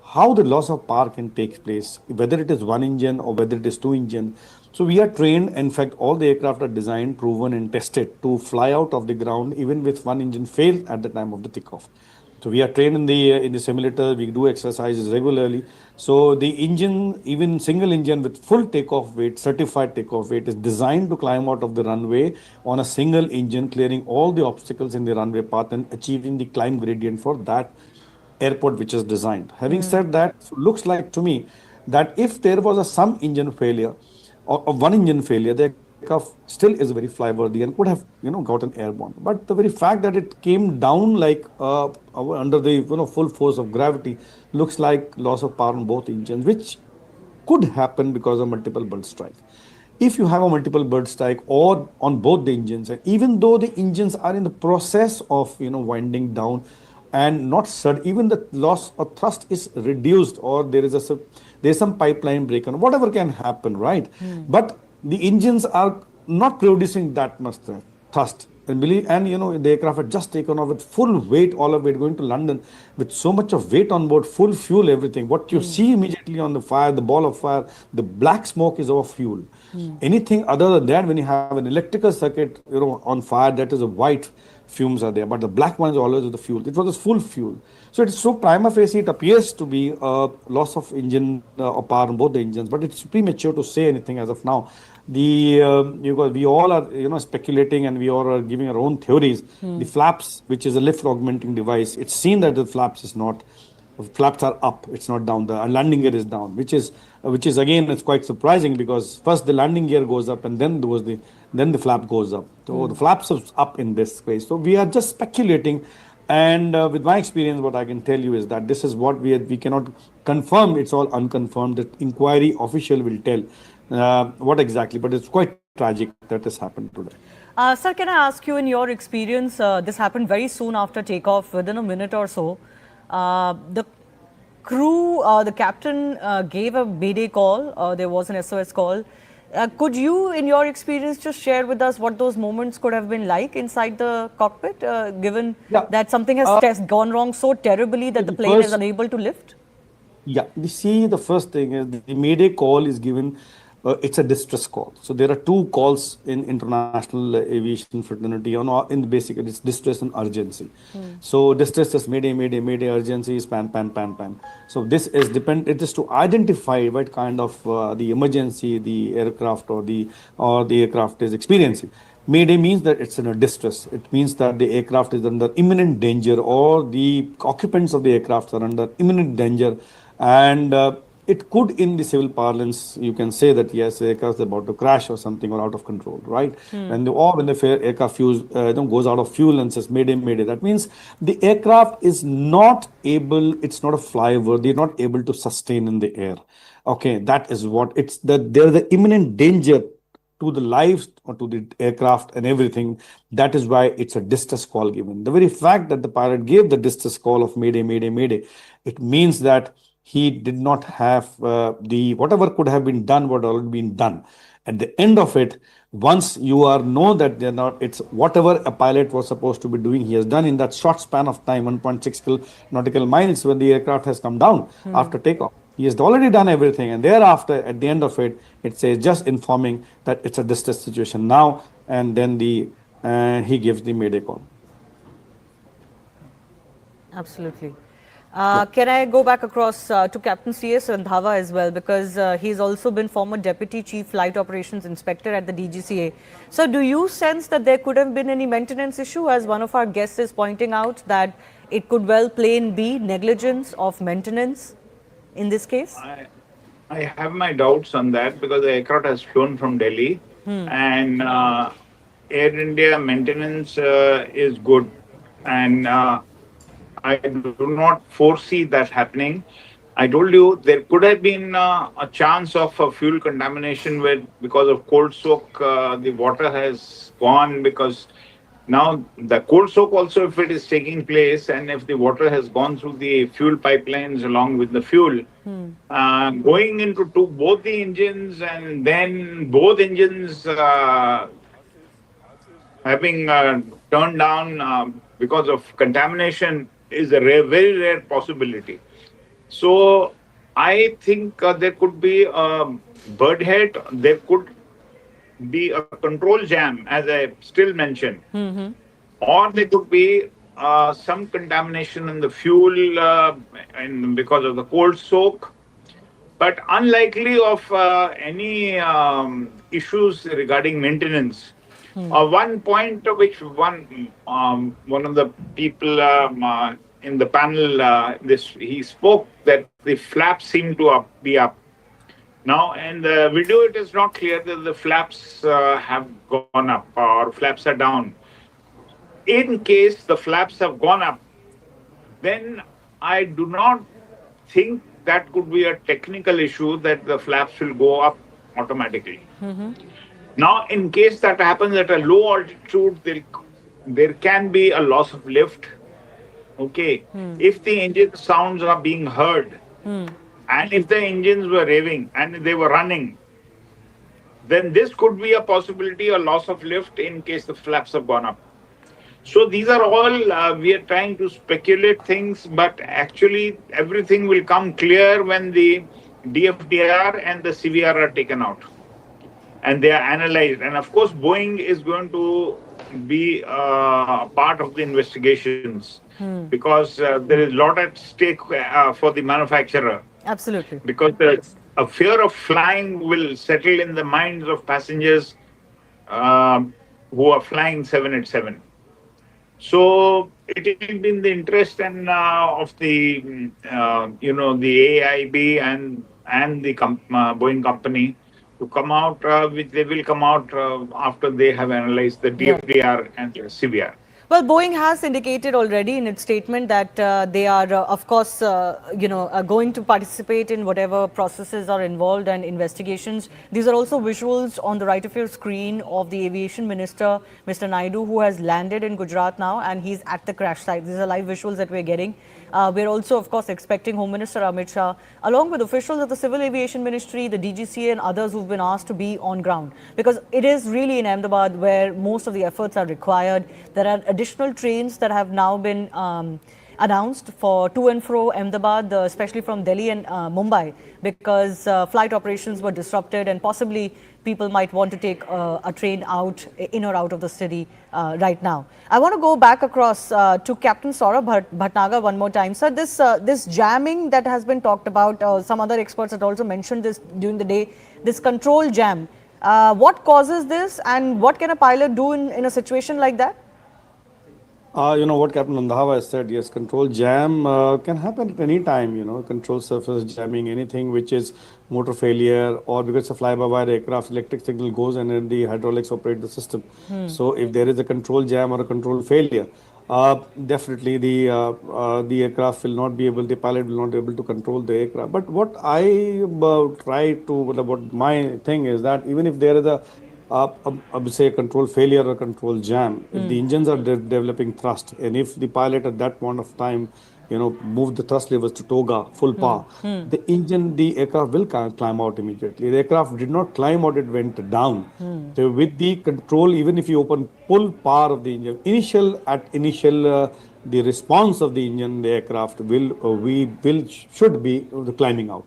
how the loss of power can take place, whether it is one engine or whether it is two engine. So we are trained, in fact, all the aircraft are designed, proven and tested to fly out of the ground even with one engine failed at the time of the takeoff. So we are trained in the simulator, we do exercises regularly. So the engine, even single engine with full takeoff weight, certified takeoff weight, is designed to climb out of the runway on a single engine, clearing all the obstacles in the runway path and achieving the climb gradient for that airport which is designed. Having said that, it looks like to me that if there was some engine failure or one engine failure, the aircraft still is very flyworthy and could have gotten airborne. But the very fact that it came down like under the full force of gravity looks like loss of power on both engines, which could happen because of multiple bird strike. If you have a multiple bird strike or on both the engines, and even though the engines are in the process of winding down and not even the loss of thrust is reduced, or there's some pipeline break on, whatever can happen, right? But the engines are not producing that much thrust. And the aircraft had just taken off with full weight, all of it going to London with so much of weight on board, full fuel, everything. What you see immediately on the fire, the ball of fire, the black smoke is our fuel. Anything other than that, when you have an electrical circuit, on fire, that is a white fumes are there, but the black one is always the fuel. It was a full fuel. So it's so prima facie, it appears to be a loss of engine or power on both the engines, but it's premature to say anything as of now. We all are speculating, and we all are giving our own theories. The flaps, which is a lift augmenting device, it's seen that the flaps are up, it's not down. The landing gear is down, which is again, it's quite surprising, because first the landing gear goes up and then the flap goes up. So the flaps are up in this case. So we are just speculating, and with my experience, what I can tell you is that this is what we cannot confirm. It's all unconfirmed. The inquiry official will tell what exactly, but it's quite tragic that has happened today. Sir, can I ask you, in your experience, this happened very soon after takeoff, within a minute or so. The crew, the captain gave a mayday call. There was an SOS call. Could you, in your experience, just share with us what those moments could have been like inside the cockpit, given that something has gone wrong so terribly that the plane is unable to lift? Yeah, you see, the first thing is the mayday call is given. It's a distress call. So there are two calls in international aviation fraternity. In basically, it's distress and urgency. So distress is mayday, mayday, mayday. Urgency is pan, pan, pan, pan. So this is it is to identify what kind of the emergency the aircraft or the aircraft is experiencing. Mayday means that it's in a distress. It means that the aircraft is under imminent danger, or the occupants of the aircraft are under imminent danger, and it could, in the civil parlance, you can say that yes, the aircraft is about to crash or something, or out of control, right? When the aircraft goes out of fuel and says mayday, mayday, that means the aircraft is not able. It's not a flyover. They're not able to sustain in the air. Okay, that is what it's that there's the imminent danger to the lives or to the aircraft and everything. That is why it's a distress call given. The very fact that the pilot gave the distress call of mayday, mayday, mayday, it means that he did not have whatever could have been done, what already been done. At the end of it, once you know that it's whatever a pilot was supposed to be doing, he has done in that short span of time, 1.6 nautical miles, when the aircraft has come down after takeoff. He has already done everything, and thereafter, at the end of it, it says just informing that it's a distress situation now, and then he gives the mayday call. Absolutely. Can I go back across to Captain C.S. Randhawa as well, because he's also been former Deputy Chief Flight Operations Inspector at the DGCA. So do you sense that there could have been any maintenance issue, as one of our guests is pointing out, that it could well plain be negligence of maintenance in this case? I have my doubts on that, because the aircraft has flown from Delhi, and Air India maintenance is good, and I do not foresee that happening. I told you there could have been a chance of fuel contamination because of cold soak. The water has gone, because now the cold soak also, if it is taking place, and if the water has gone through the fuel pipelines along with the fuel, going into both the engines, and then both engines having turned down because of contamination, is a very rare possibility. So I think there could be a bird head, there could be a control jam, as I still mentioned, or there could be some contamination in the fuel because of the cold soak, but unlikely of any issues regarding maintenance. One point which one of the people in the panel, he spoke that the flaps seem to be up. Now, in the video, it is not clear that the flaps have gone up or flaps are down. In case the flaps have gone up, then I do not think that could be a technical issue that the flaps will go up automatically. Now, in case that happens at a low altitude, there can be a loss of lift. Okay, if the engine sounds are being heard, and if the engines were revving and they were running, then this could be a possibility, a loss of lift in case the flaps have gone up. So these are all, we are trying to speculate things, but actually everything will come clear when the DFDR and the CVR are taken out and they are analyzed. And of course, Boeing is going to be part of the investigations because there is a lot at stake for the manufacturer. Absolutely. Because a fear of flying will settle in the minds of passengers who are flying 787. So it will be in the interest and of the the AIB and the Boeing company to come out with they will come out after they have analyzed the DFDR and CVR. Well, Boeing has indicated already in its statement that they are, of course, going to participate in whatever processes are involved and investigations. These are also visuals on the right of your screen of the aviation minister, Mr. Naidu, who has landed in Gujarat now, and he's at the crash site. These are live visuals that we're getting. We're also, of course, expecting Home Minister Amit Shah, along with officials of the Civil Aviation Ministry, the DGCA and others who've been asked to be on ground. Because it is really in Ahmedabad where most of the efforts are required. There are additional trains that have now been announced for to and fro Ahmedabad, especially from Delhi and Mumbai, because flight operations were disrupted and possibly people might want to take a train out, in or out of the city right now. I want to go back across to Captain Saurabh Bhatnagar one more time. Sir, this jamming that has been talked about, some other experts had also mentioned this during the day, this control jam. What causes this and what can a pilot do in a situation like that? What Captain Randhawa has said, yes, control jam can happen at any time, control surface jamming, anything which is motor failure or because it's a fly-by-wire aircraft, electric signal goes and then the hydraulics operate the system. So if there is a control jam or a control failure, definitely the aircraft will not be able, the pilot will not be able to control the aircraft. But what I try to, what my thing is that even if there is I would say a control failure or control jam, if the engines are developing thrust and if the pilot at that point of time, move the thrust levers to toga, full power, the aircraft will climb out immediately. The aircraft did not climb out, it went down. So with the control, even if you open full power of the engine, the response of the engine, the aircraft should be climbing out.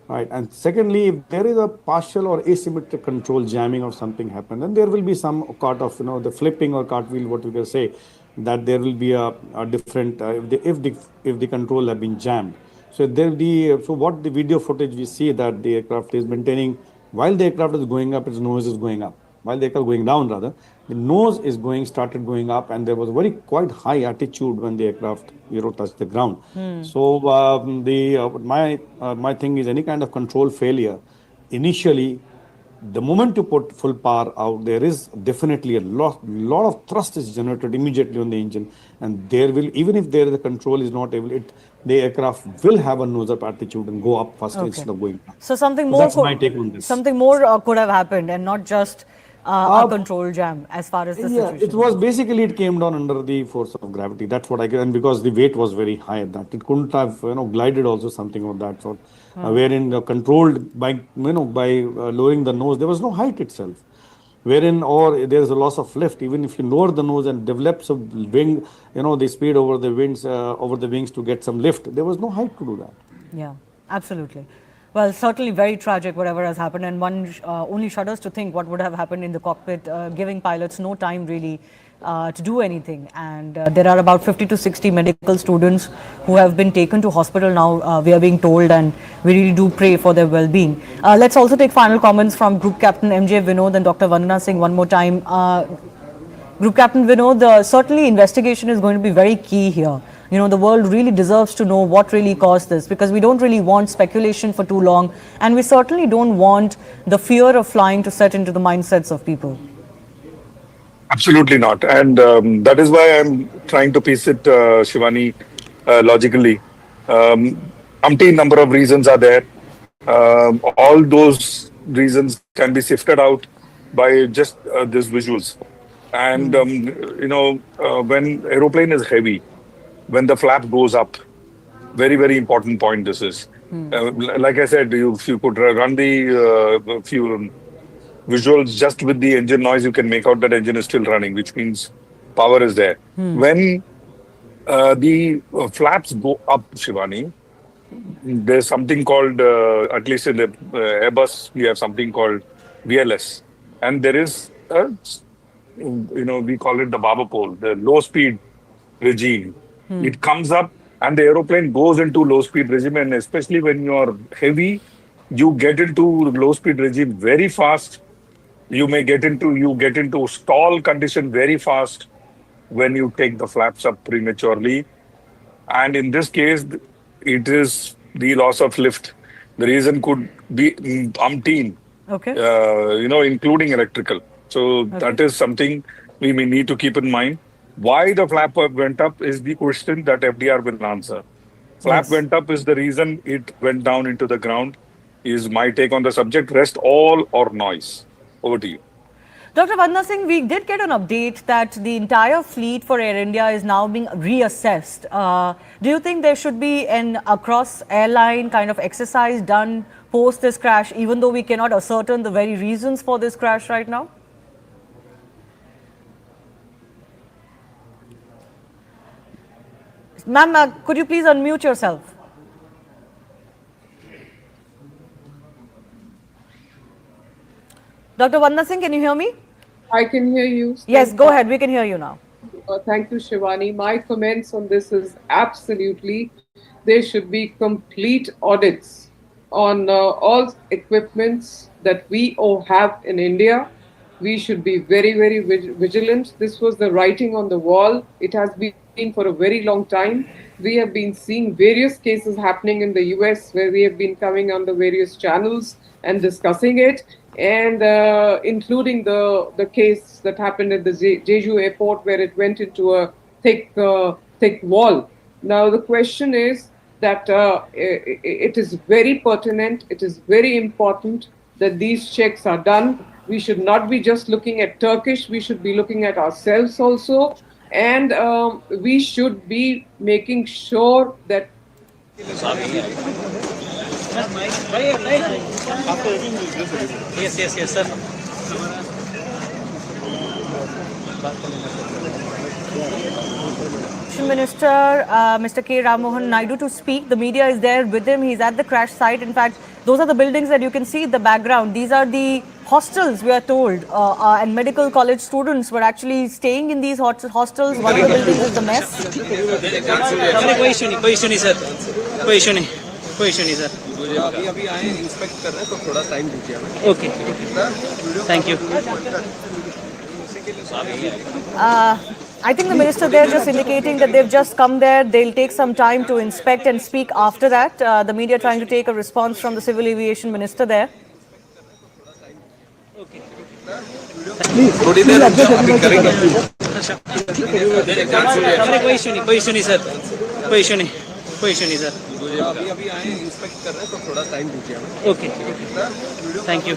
Right. And secondly, if there is a partial or asymmetric control jamming or something happen, then there will be some part of, the flipping or cartwheel, what we can say, that there will be a different, if the control have been jammed. So what the video footage we see that the aircraft is maintaining, while the aircraft is going up, its nose is going up. While the aircraft going down rather, the nose is started going up, and there was quite high altitude when the aircraft touched the ground. So my thing is any kind of control failure, initially, the moment you put full power out, there is definitely a lot of thrust is generated immediately on the engine, and there will, even if there the control is not able, the aircraft will have a nose up altitude and go up faster instead of going down. So something more. That's my take on this. Something more could have happened, and not just a control jam as far as the situation. It was basically, it came down under the force of gravity. That's what I get, and because the weight was very high at that, it couldn't have glided also something of that sort. Wherein controlled by lowering the nose, there was no height itself. Wherein there is a loss of lift. Even if you lower the nose and develop some wing, the speed over the wings to get some lift, there was no height to do that. Yeah, absolutely. Well, certainly very tragic whatever has happened, and one only shudders to think what would have happened in the cockpit, giving pilots no time really to do anything. And there are about 50 to 60 medical students who have been taken to hospital now, we are being told, and we really do pray for their well-being. Let's also take final comments from Group Captain MJ Vinod and Dr. Vandana Singh one more time. Group Captain Vinod, certainly investigation is going to be very key here. The world really deserves to know what really caused this, because we don't really want speculation for too long, and we certainly don't want the fear of flying to set into the mindsets of people. Absolutely not. And that is why I'm trying to piece it, Shivani, logically. Umpteen number of reasons are there. All those reasons can be sifted out by just these visuals. And, when aeroplane is heavy, when the flap goes up, very, very important point this is. Like I said, if you could run the few visuals just with the engine noise, you can make out that engine is still running, which means power is there. Hmm. When the flaps go up, Shivani, there's something called, at least in the Airbus, we have something called VLS. And there is, we call it the barber pole, the low speed regime. It comes up and the aeroplane goes into low speed regime. And especially when you're heavy, you get into low speed regime very fast. You get into stall condition very fast when you take the flaps up prematurely. And in this case, it is the loss of lift. The reason could be umpteen, Okay. including electrical. So that is something we may need to keep in mind. Why the flap went up is the question that FDR will answer. Flap Yes. went up is the reason it went down into the ground, is my take on the subject. Rest all or noise. Over to you. Dr. Vandana Singh, we did get an update that the entire fleet for Air India is now being reassessed. Do you think there should be an across airline kind of exercise done post this crash, even though we cannot ascertain the very reasons for this crash right now? Ma'am, could you please unmute yourself? Dr. Vandana Singh, can you hear me? I can hear you. Yes, go ahead. We can hear you now. Thank you, Shivani. My comments on this is absolutely there should be complete audits on all equipments that we all have in India. We should be very, very vigilant. This was the writing on the wall. It has been for a very long time. We have been seeing various cases happening in the US where we have been coming on the various channels and discussing it, and including the case that happened at the Jeju airport where it went into a thick wall. Now the question is that it is very pertinent, it is very important that these checks are done. We should not be just looking at Turkish, we should be looking at ourselves also, and we should be making sure that Yes, sir. Minister Mr. K. Ramohan Naidu to speak. The media is there with him. He's at the crash site. In fact, those are the buildings that you can see in the background. These are the hostels, we are told, and medical college students were actually staying in these hostels. One of the buildings is the mess. Question is, sir. अभी आए inspect कर रहे हैं तो थोड़ा time दीजिए हमें. Okay. Thank you. I think the minister there just indicating that they've just come there. They'll take some time to inspect and speak after that. The media trying to take a response from the civil aviation minister there. थोड़ी देर अभी करेंगे. कोई issue नहीं, sir. अभी आए inspect कर रहे हैं तो थोड़ा टाइम दीजिए हमें. Okay. Thank you.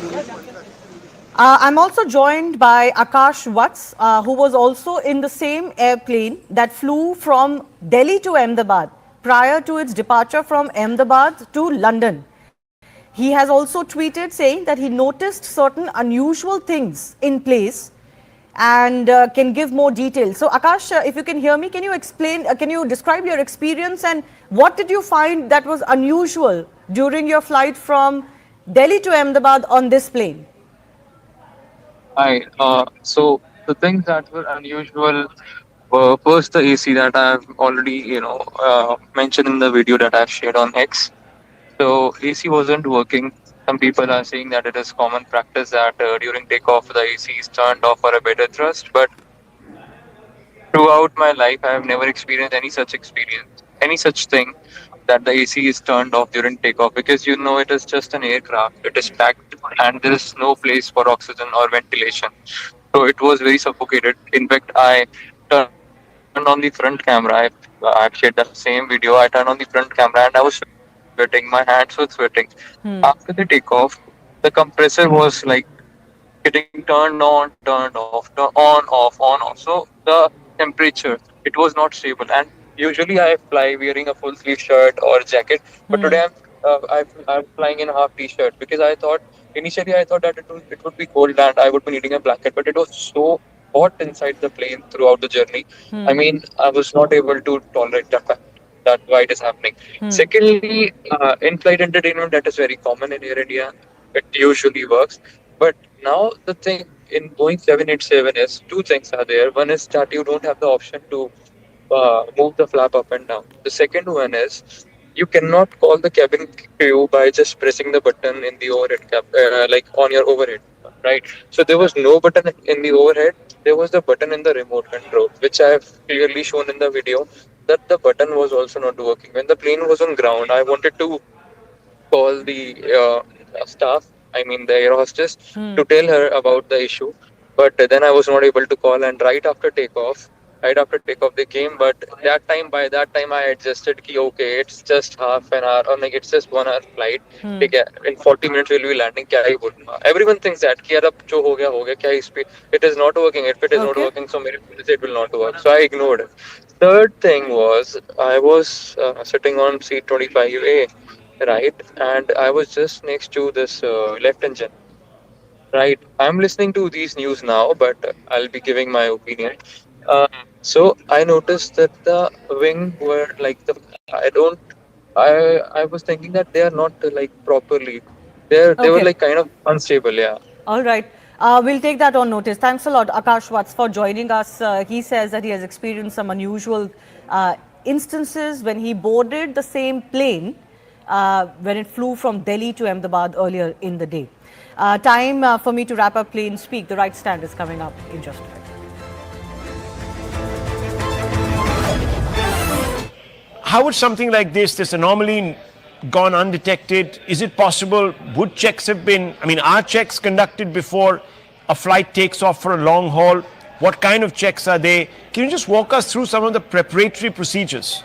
I'm also joined by Akash Watts, who was also in the same airplane that flew from Delhi to Ahmedabad prior to its departure from Ahmedabad to London. He has also tweeted saying that he noticed certain unusual things in place and can give more details. So Akash, if you can hear me, can you explain, can you describe your experience and what did you find that was unusual during your flight from Delhi to Ahmedabad on this plane? Hi. So the things that were unusual were first the AC that I've already, mentioned in the video that I've shared on X. So AC wasn't working. Some people are saying that it is common practice that during takeoff the AC is turned off for a better thrust. But throughout my life, I have never experienced any such thing that the AC is turned off during takeoff, because it is just an aircraft. It is packed and there is no place for oxygen or ventilation. So it was very suffocated. In fact, I turned on the front camera. I've shared that same video. I turned on the front camera and I was sweating. My hands were sweating. After the takeoff, the compressor was like getting turned on, turned off, on, off. So the temperature, it was not stable. And usually I fly wearing a full sleeve shirt or jacket, but today I'm flying in a half t-shirt because initially I thought that it would be cold and I would be needing a blanket, but it was so hot inside the plane throughout the journey. I mean, I was not able to tolerate the fact that why it is happening. Secondly, in-flight entertainment, that is very common in Air India. It usually works. But now the thing in Boeing 787 is two things are there. One is that you don't have the option to move the flap up and down. The second one is you cannot call the cabin crew by just pressing the button in the overhead like on your overhead, right? So there was no button in the overhead. There was the button in the remote control, which I have clearly shown in the video that the button was also not working. When the plane was on ground, I wanted to call the staff, I mean the air hostess, to tell her about the issue. But then I was not able to call, and right after takeoff they came. But by that time I adjusted ki okay, it's just half an hour or like it's just 1 hour flight. ठीक है, in 40 minutes we'll be landing. क्या ही बोलूँगा? Everyone thinks that कि यार अब जो हो गया क्या ही speed. It is not working. If it is not working, so मेरे phone से it will not work. So I ignored it. Third thing was I was sitting on seat 25A. Right, and I was just next to this left engine. Right, I'm listening to these news now, but I'll be giving my opinion. So I noticed that the wing were like I was thinking that they are not like properly. They were like kind of unstable. Yeah. All right. We'll take that on notice. Thanks a lot, Akash Watts, for joining us. He says that he has experienced some unusual instances when he boarded the same plane when it flew from Delhi to Ahmedabad earlier in the day. Time for me to wrap up Plane Speak. The right stand is coming up in just a bit. How would something like this anomaly gone undetected? Is it possible? Would checks have been, are checks conducted before a flight takes off for a long haul? What kind of checks are they? Can you just walk us through some of the preparatory procedures?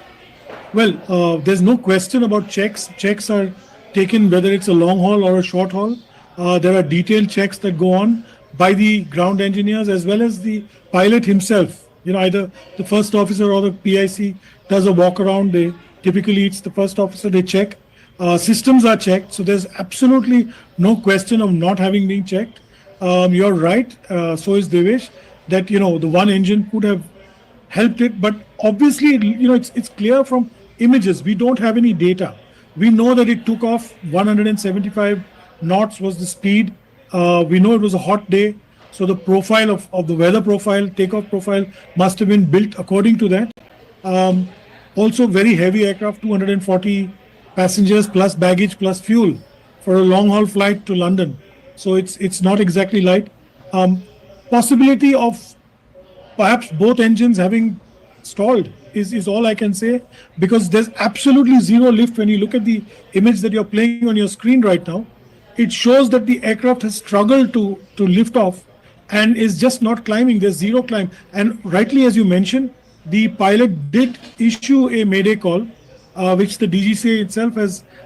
Well, there's no question about checks. Checks are taken whether it's a long haul or a short haul. There are detailed checks that go on by the ground engineers as well as the pilot himself. Either the first officer or the PIC does a walk around. Typically it's the first officer, they check. Systems are checked, so there's absolutely no question of not having been checked. You're right, so is Devesh, that the one engine could have helped it, but obviously it's clear from images. We don't have any data. We know that it took off 175 knots was the speed. We know it was a hot day, so the profile of the weather profile, takeoff profile must have been built according to that. Also very heavy aircraft, 240 passengers plus baggage plus fuel for a long haul flight to London. So it's not exactly light. Possibility of perhaps both engines having stalled is all I can say, because there's absolutely zero lift. When you look at the image that you're playing on your screen right now, it shows that the aircraft has struggled to lift off and is just not climbing. There's zero climb. And rightly, as you mentioned, the pilot did issue a mayday call, which the DGCA itself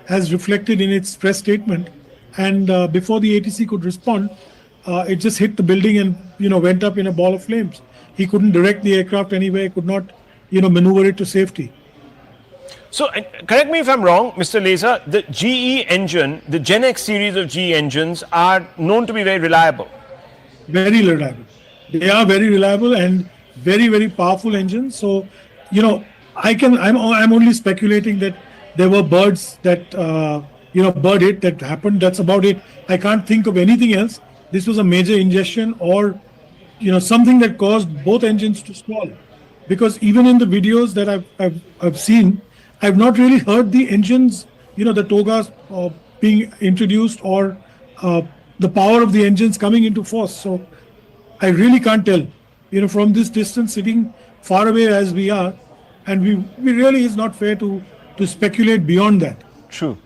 has reflected in its press statement. And before the ATC could respond, it just hit the building and went up in a ball of flames. He couldn't direct the aircraft anywhere, could not maneuver it to safety. So, correct me if I'm wrong, Mr. Leza, the GE engine, the Gen X series of GE engines are known to be very reliable. Very reliable. They are very reliable and very, very powerful engines. So, I'm only speculating that there were birds that, bird hit that happened. That's about it. I can't think of anything else. This was a major ingestion or, something that caused both engines to stall. Because even in the videos that I've seen, I've not really heard the engines, the togas being introduced or the power of the engines coming into force. So I really can't tell, from this distance, sitting far away as we are, and we really is not fair to speculate beyond that. True.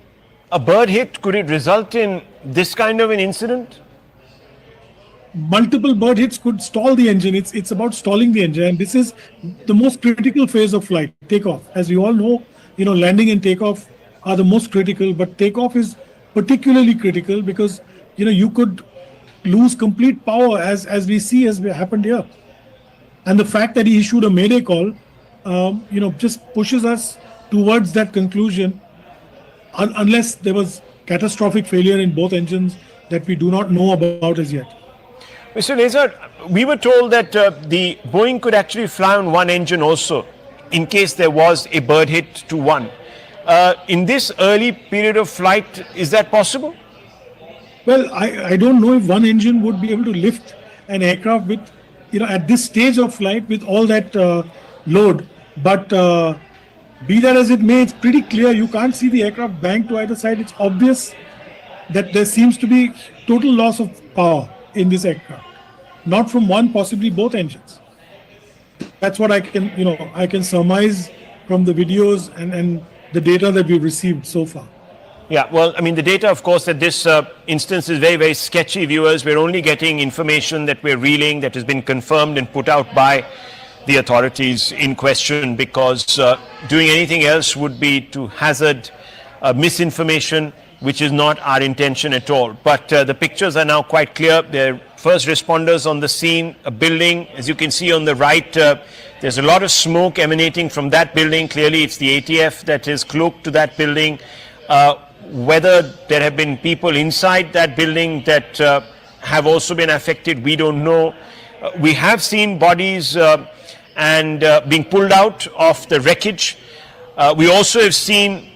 A bird hit, could it result in this kind of an incident? Multiple bird hits could stall the engine. It's about stalling the engine, and this is the most critical phase of flight, takeoff. As we all know, landing and takeoff are the most critical, but takeoff is particularly critical because you could lose complete power as we see as happened here. And the fact that he issued a mayday call, just pushes us towards that conclusion, unless there was catastrophic failure in both engines that we do not know about as yet. Mr. Leza, we were told that the Boeing could actually fly on one engine also, in case there was a bird hit to one. In this early period of flight, is that possible? Well, I don't know if one engine would be able to lift an aircraft with, at this stage of flight with all that load. But be that as it may, it's pretty clear. You can't see the aircraft bank to either side. It's obvious that there seems to be total loss of power in this aircraft. Not from one, possibly both engines. That's what I can surmise from the videos and the data that we've received so far. Yeah, well, I mean, the data, of course, at this instance is very, very sketchy, viewers. We're only getting information that we're reeling, that has been confirmed and put out by the authorities in question, because doing anything else would be to hazard misinformation, which is not our intention at all. But the pictures are now quite clear. There are first responders on the scene, a building, as you can see on the right, there's a lot of smoke emanating from that building. Clearly, it's the ATF that is cloaked to that building. Whether there have been people inside that building that have also been affected, we don't know. We have seen bodies and being pulled out of the wreckage. We also have seen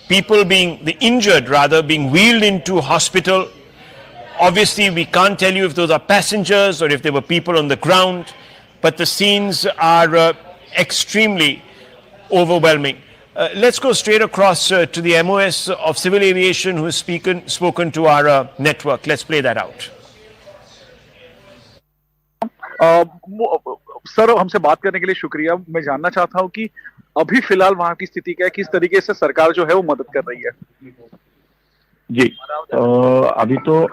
people the injured rather, being wheeled into hospital. Obviously, we can't tell you if those are passengers or if there were people on the ground, but the scenes are extremely overwhelming. Let's go straight across to the MOS of Civil Aviation, who has spoken to our network. Let's play that out. Sir, हमसे बात करने के लिए शुक्रिया। मैं जानना चाहता हूं कि अभी फिलहाल वहां की स्थिति क्या है, किस तरीके से सरकार जो है वो मदद कर रही है। जी, अभी तो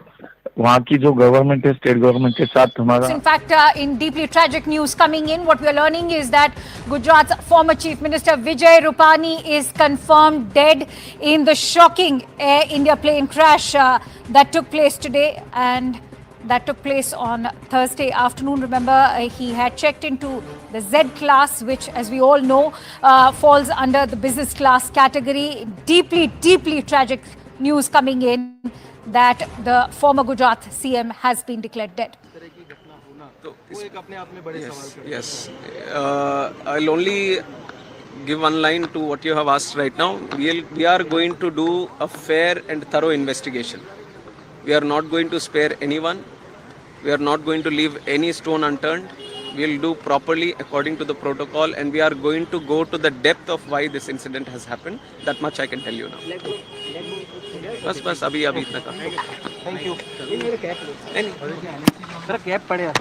वहाँ की जो गवर्नमेंट है, स्टेट गवर्नमेंट के साथ हमारा। In fact, in deeply tragic news coming in, what we are learning is that Gujarat's former Chief Minister Vijay Rupani is confirmed dead in the shocking Air India plane crash that took place today, and that took place on Thursday afternoon. Remember, he had checked into the Z class, which, as we all know, falls under the business class category. Deeply, deeply tragic news coming in that the former Gujarat CM has been declared dead. Yes. I'll only give one line to what you have asked right now. We are going to do a fair and thorough investigation. We are not going to spare anyone. We are not going to leave any stone unturned. We will do properly according to the protocol, and we are going to go to the depth of why this incident has happened. That much I can tell you now. बस अभी इतना का। Thank you. Sir cap पड़े।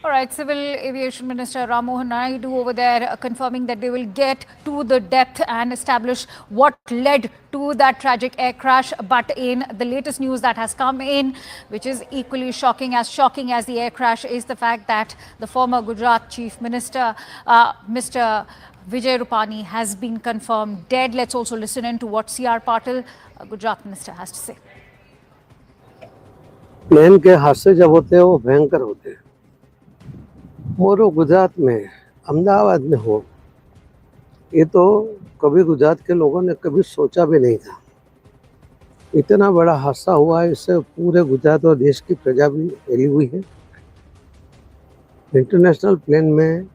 All right, Civil Aviation Minister Ram Mohan Naidu over there confirming that they will get to the depth and establish what led to that tragic air crash. But in the latest news that has come in, which is equally shocking as the air crash, is the fact that the former Gujarat Chief Minister, Mr. Vijay Rupani, has been confirmed dead. Let's also listen in to what C.R. Patil, Gujarat Minister, has to say. Plane के हादसे जब होते हैं वो भयंकर होते हैं। मोरो गुजरात में, अहमदाबाद में हो, ये तो कभी गुजरात के लोगों ने कभी सोचा भी नहीं था। इतना बड़ा हादसा हुआ है, इससे पूरे गुजरात और देश की प्रजा भी हिली हुई है। इंटरनेशनल प्लेन में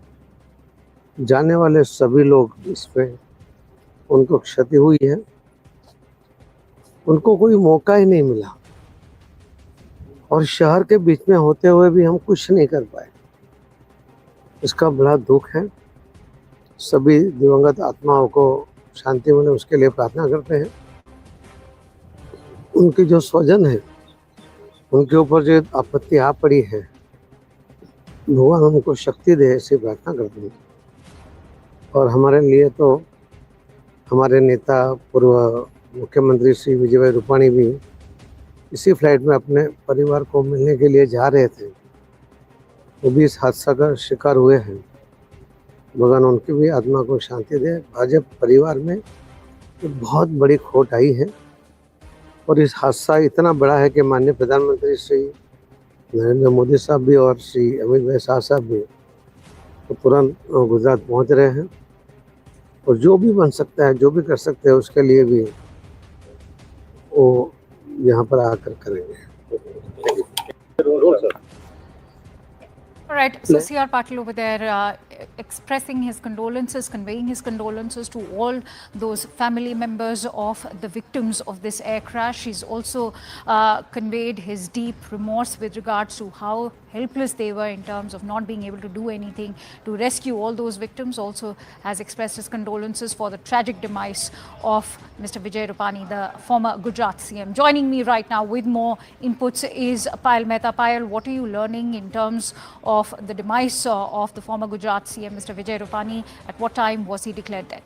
जाने वाले सभी लोग इसमें उनको क्षति हुई है, उनको कोई मौका ही नहीं मिला, और शहर के बीच में होते हुए भी हम कुछ नहीं कर पाए। इसका बड़ा दुख है। सभी दिवंगत आत्माओं को शांति मिले, उसके लिए प्रार्थना करते हैं। उनके जो स्वजन है, उनके ऊपर जो आपत्ति आ पड़ी है, भगवान उनको शक्ति दे, ऐसी प्रार्थना करते हैं। और हमारे लिए तो हमारे नेता पूर्व मुख्यमंत्री श्री विजय भाई रूपाणी भी इसी फ्लाइट में अपने परिवार को मिलने के लिए जा रहे थे, वो भी इस हादसा का शिकार हुए हैं। भगवान उनकी भी आत्मा को शांति दे। भाजपा परिवार में बहुत बड़ी खोट आई है, और इस हादसा इतना बड़ा है कि माननीय प्रधानमंत्री श्री नरेंद्र मोदी साहब भी और श्री अमित भाई शाह साहब भी तो तुरंत गुजरात पहुंच रहे हैं, और जो भी बन सकता है, जो भी कर सकते हैं, उसके लिए भी वो यहाँ पर आकर करेंगे। All right, so C.R. Patil over there expressing his condolences, conveying his condolences to all those family members of the victims of this air crash. He's also conveyed his deep remorse with regards to how helpless they were in terms of not being able to do anything to rescue all those victims. Also has expressed his condolences for the tragic demise of Mr. Vijay Rupani, the former Gujarat CM. Joining me right now with more inputs is Payal Mehta. Payal, what are you learning in terms of the demise of the former Gujarat CM, Mr. Vijay Rupani? At what time was he declared dead?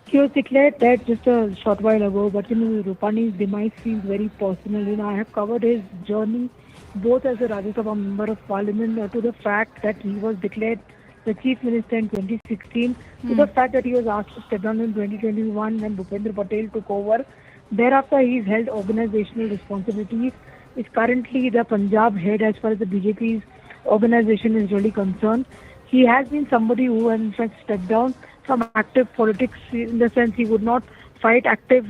He was declared dead just a short while ago, but Rupani's demise seems very personal. I have covered his journey both as a Rajya Sabha member of Parliament to the fact that he was declared the Chief Minister in 2016, to the fact that he was asked to step down in 2021 when Bhupendra Patel took over. Thereafter, he's held organizational responsibilities. Is currently the Punjab head as far as the BJP's organization is really concerned. He has been somebody who has in fact stepped down from active politics, in the sense he would not fight active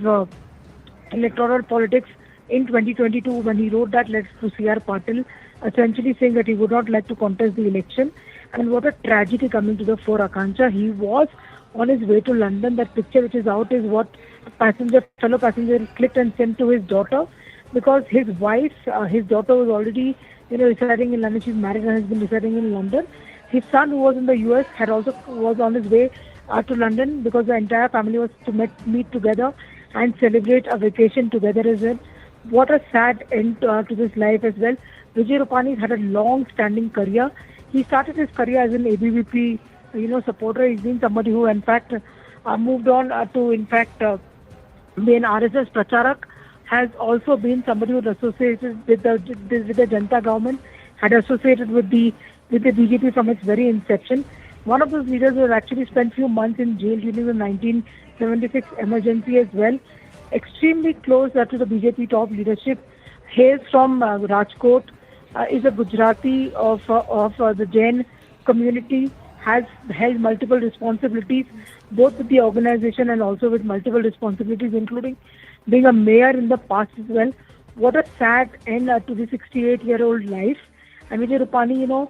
electoral politics in 2022 when he wrote that letter to C.R. Patil, essentially saying that he would not like to contest the election. And what a tragedy coming to the fore, Akanksha. He was on his way to London. That picture which is out is what fellow passenger clicked and sent to his daughter, because his wife, his daughter was already residing in London. She's married and has been residing in London. His son, who was in the US, was on his way to London because the entire family was to meet together and celebrate a vacation together as well. What a sad end to this life as well. Vijay Rupani had a long-standing career. He started his career as an ABVP, supporter. He's been somebody who, in fact, moved on to, in fact, be an RSS Pracharak. Has also been somebody who was associated with the Janata government, had associated with the BJP from its very inception. One of those leaders who actually spent few months in jail during the 1976 emergency as well. Extremely close to the BJP top leadership. Hails from Rajkot, is a Gujarati of the Jain community, has held multiple responsibilities, both with the organization and also with multiple responsibilities, including being a mayor in the past as well. What a sad end to the 68-year-old life. And Vijay Rupani,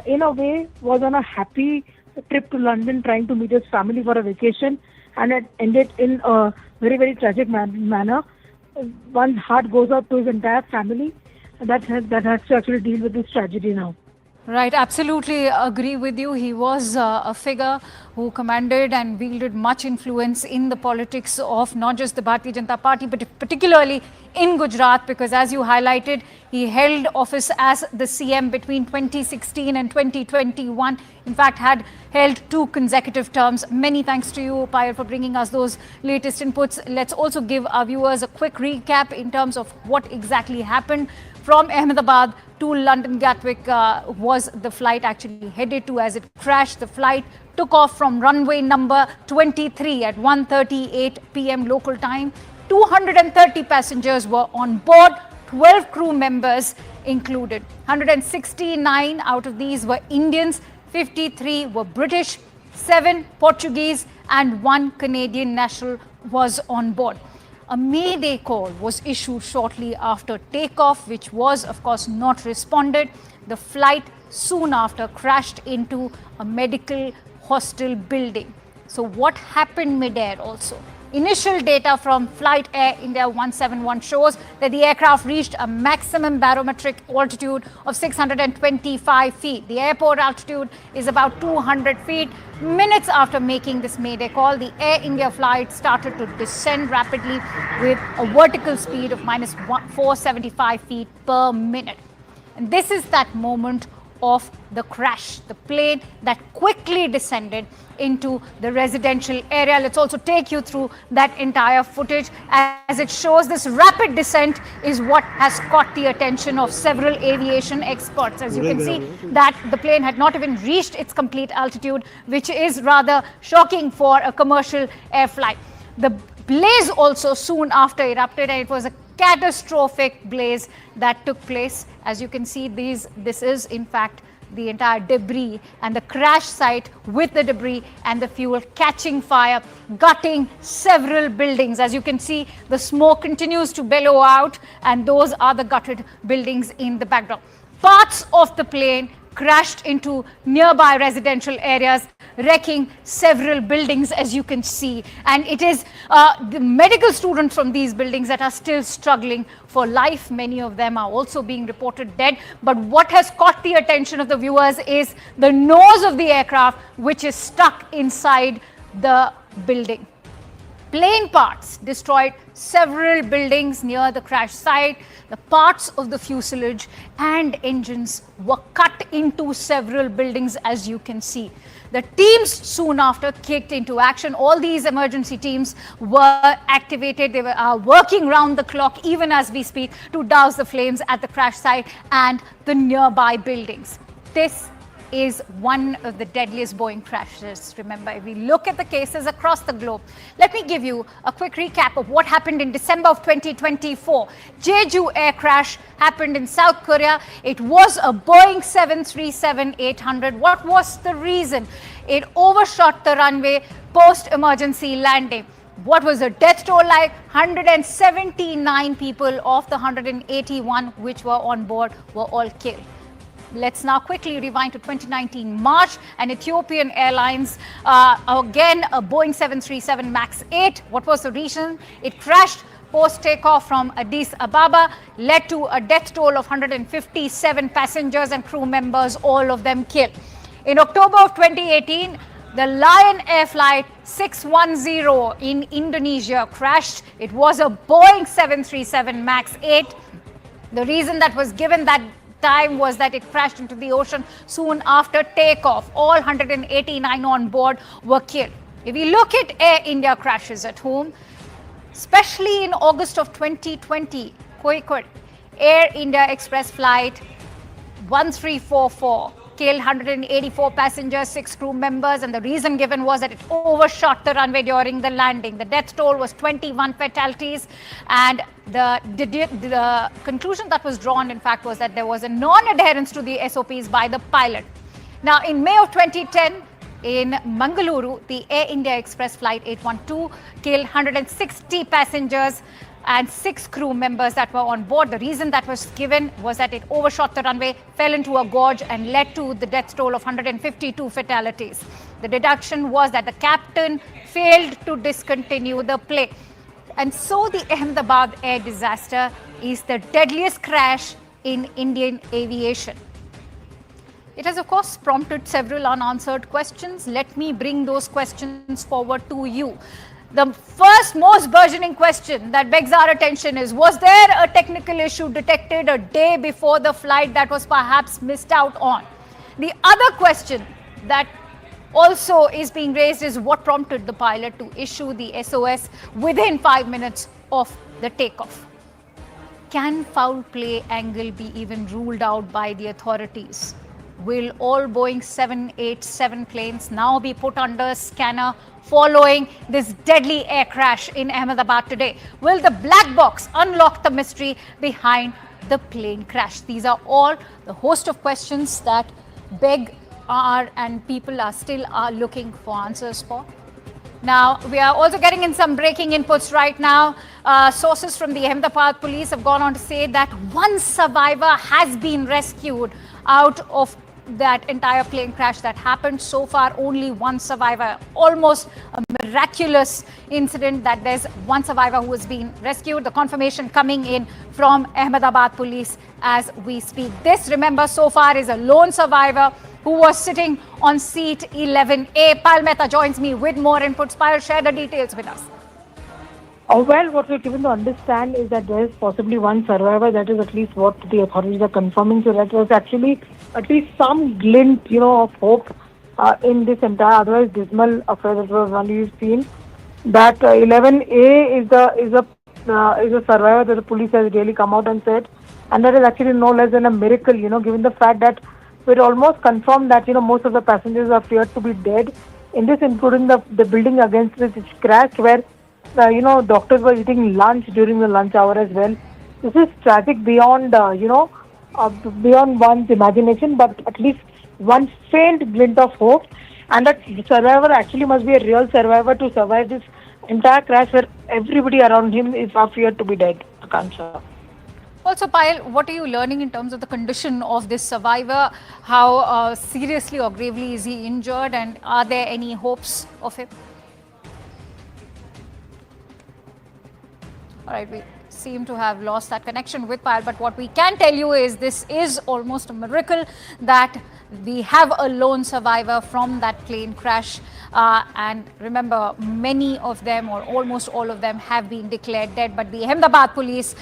in a way, was on a happy trip to London trying to meet his family for a vacation, and it ended in a very, very tragic manner. One heart goes out to his entire family that has to actually deal with this tragedy now. Right, absolutely agree with you. He was a figure who commanded and wielded much influence in the politics of not just the Bharatiya Janata Party, but particularly in Gujarat, because as you highlighted, he held office as the CM between 2016 and 2021. In fact, had held 2 consecutive terms. Many thanks to you, Payal, for bringing us those latest inputs. Let's also give our viewers a quick recap in terms of what exactly happened. From Ahmedabad to London Gatwick was the flight actually headed to. As it crashed, the flight took off from runway number 23 at 1:38 p.m. local time. 230 passengers were on board, 12 crew members included. 169 out of these were Indians, 53 were British, 7 Portuguese and 1 Canadian national was on board. A mayday call was issued shortly after takeoff, which was, of course, not responded. The flight soon after crashed into a medical hostel building. So what happened mid-air also? Initial data from Flight Air India 171 shows that the aircraft reached a maximum barometric altitude of 625 feet. The airport altitude is about 200 feet. Minutes after making this mayday call, the Air India flight started to descend rapidly with a vertical speed of minus 475 feet per minute. And this is that moment of the crash, the plane that quickly descended into the residential area. Let's also take you through that entire footage as it shows this rapid descent is what has caught the attention of several aviation experts. As you can see that the plane had not even reached its complete altitude, which is rather shocking for a commercial air flight. The blaze also soon after erupted, and it was a catastrophic blaze that took place. As you can see, this is in fact the entire debris and the crash site with the debris and the fuel catching fire, gutting several buildings. As you can see, the smoke continues to bellow out, and those are the gutted buildings in the background. Parts of the plane crashed into nearby residential areas, wrecking several buildings, as you can see. And it is the medical students from these buildings that are still struggling for life. Many of them are also being reported dead. But what has caught the attention of the viewers is the nose of the aircraft, which is stuck inside the building. Plane parts destroyed several buildings near the crash site. The parts of the fuselage and engines were cut into several buildings, as you can see. The teams soon after kicked into action. All these emergency teams were activated. They were working round the clock, even as we speak, to douse the flames at the crash site and the nearby buildings. This is one of the deadliest Boeing crashes. Remember, if we look at the cases across the globe, let me give you a quick recap of what happened in December of 2024. Jeju air crash happened in South Korea. It was a Boeing 737-800. What was the reason? It overshot the runway post-emergency landing. What was the death toll like? 179 people of the 181 which were on board were all killed. Let's now quickly rewind to 2019 March. An Ethiopian Airlines, again a Boeing 737 MAX 8. What was the reason? It crashed post-takeoff from Addis Ababa, led to a death toll of 157 passengers and crew members, all of them killed. In October of 2018, the Lion Air Flight 610 in Indonesia crashed. It was a Boeing 737 MAX 8. The reason that was given that time was that it crashed into the ocean soon after takeoff. All 189 on board were killed. If we look at Air India crashes at home, especially in August of 2020, Air India Express flight 1344 killed 184 passengers, 6 crew members, and the reason given was that it overshot the runway during the landing. The death toll was 21 fatalities, and the conclusion that was drawn, in fact, was that there was a non-adherence to the SOPs by the pilot. Now, in May of 2010, in Mangaluru, the Air India Express flight 812 killed 160 passengers and 6 crew members that were on board. The reason that was given was that it overshot the runway, fell into a gorge, and led to the death toll of 152 fatalities. The deduction was that the captain failed to discontinue the plane. And so the Ahmedabad air disaster is the deadliest crash in Indian aviation. It has, of course, prompted several unanswered questions. Let me bring those questions forward to you. The first most burgeoning question that begs our attention is, was there a technical issue detected a day before the flight that was perhaps missed out on? The other question that also is being raised is, what prompted the pilot to issue the SOS within 5 minutes of the takeoff? Can foul play angle be even ruled out by the authorities? Will all Boeing 787 planes now be put under scanner following this deadly air crash in Ahmedabad today? Will the black box unlock the mystery behind the plane crash? These are all the host of questions that beg and people are still looking for answers for. Now, we are also getting in some breaking inputs right now. Sources from the Ahmedabad police have gone on to say that one survivor has been rescued out of that entire plane crash that happened. So far, only one survivor. Almost a miraculous incident that there's one survivor who has been rescued. The confirmation coming in from Ahmedabad police as we speak. This, remember, so far is a lone survivor who was sitting on seat 11A. Payal Mehta joins me with more inputs. Payal, share the details with us. Well, what we're given to understand is that there is possibly one survivor. That is at least what the authorities are confirming. So that was actually at least some glint, of hope in this entire otherwise dismal affair that was only seen. That 11A is a survivor that the police has really come out and said, and that is actually no less than a miracle. Given the fact that we're almost confirmed that most of the passengers are feared to be dead. In this, including the building against which it crashed, where doctors were eating lunch during the lunch hour as well. This is tragic beyond, beyond one's imagination, but at least one faint glint of hope. And that survivor actually must be a real survivor to survive this entire crash where everybody around him is feared to be dead. Akansha. Also, Payal, what are you learning in terms of the condition of this survivor? How seriously or gravely is he injured, and are there any hopes of him? All right, we seem to have lost that connection with Payal, but what we can tell you is this is almost a miracle that we have a lone survivor from that plane crash. And remember, many of them or almost all of them have been declared dead, but the Ahmedabad police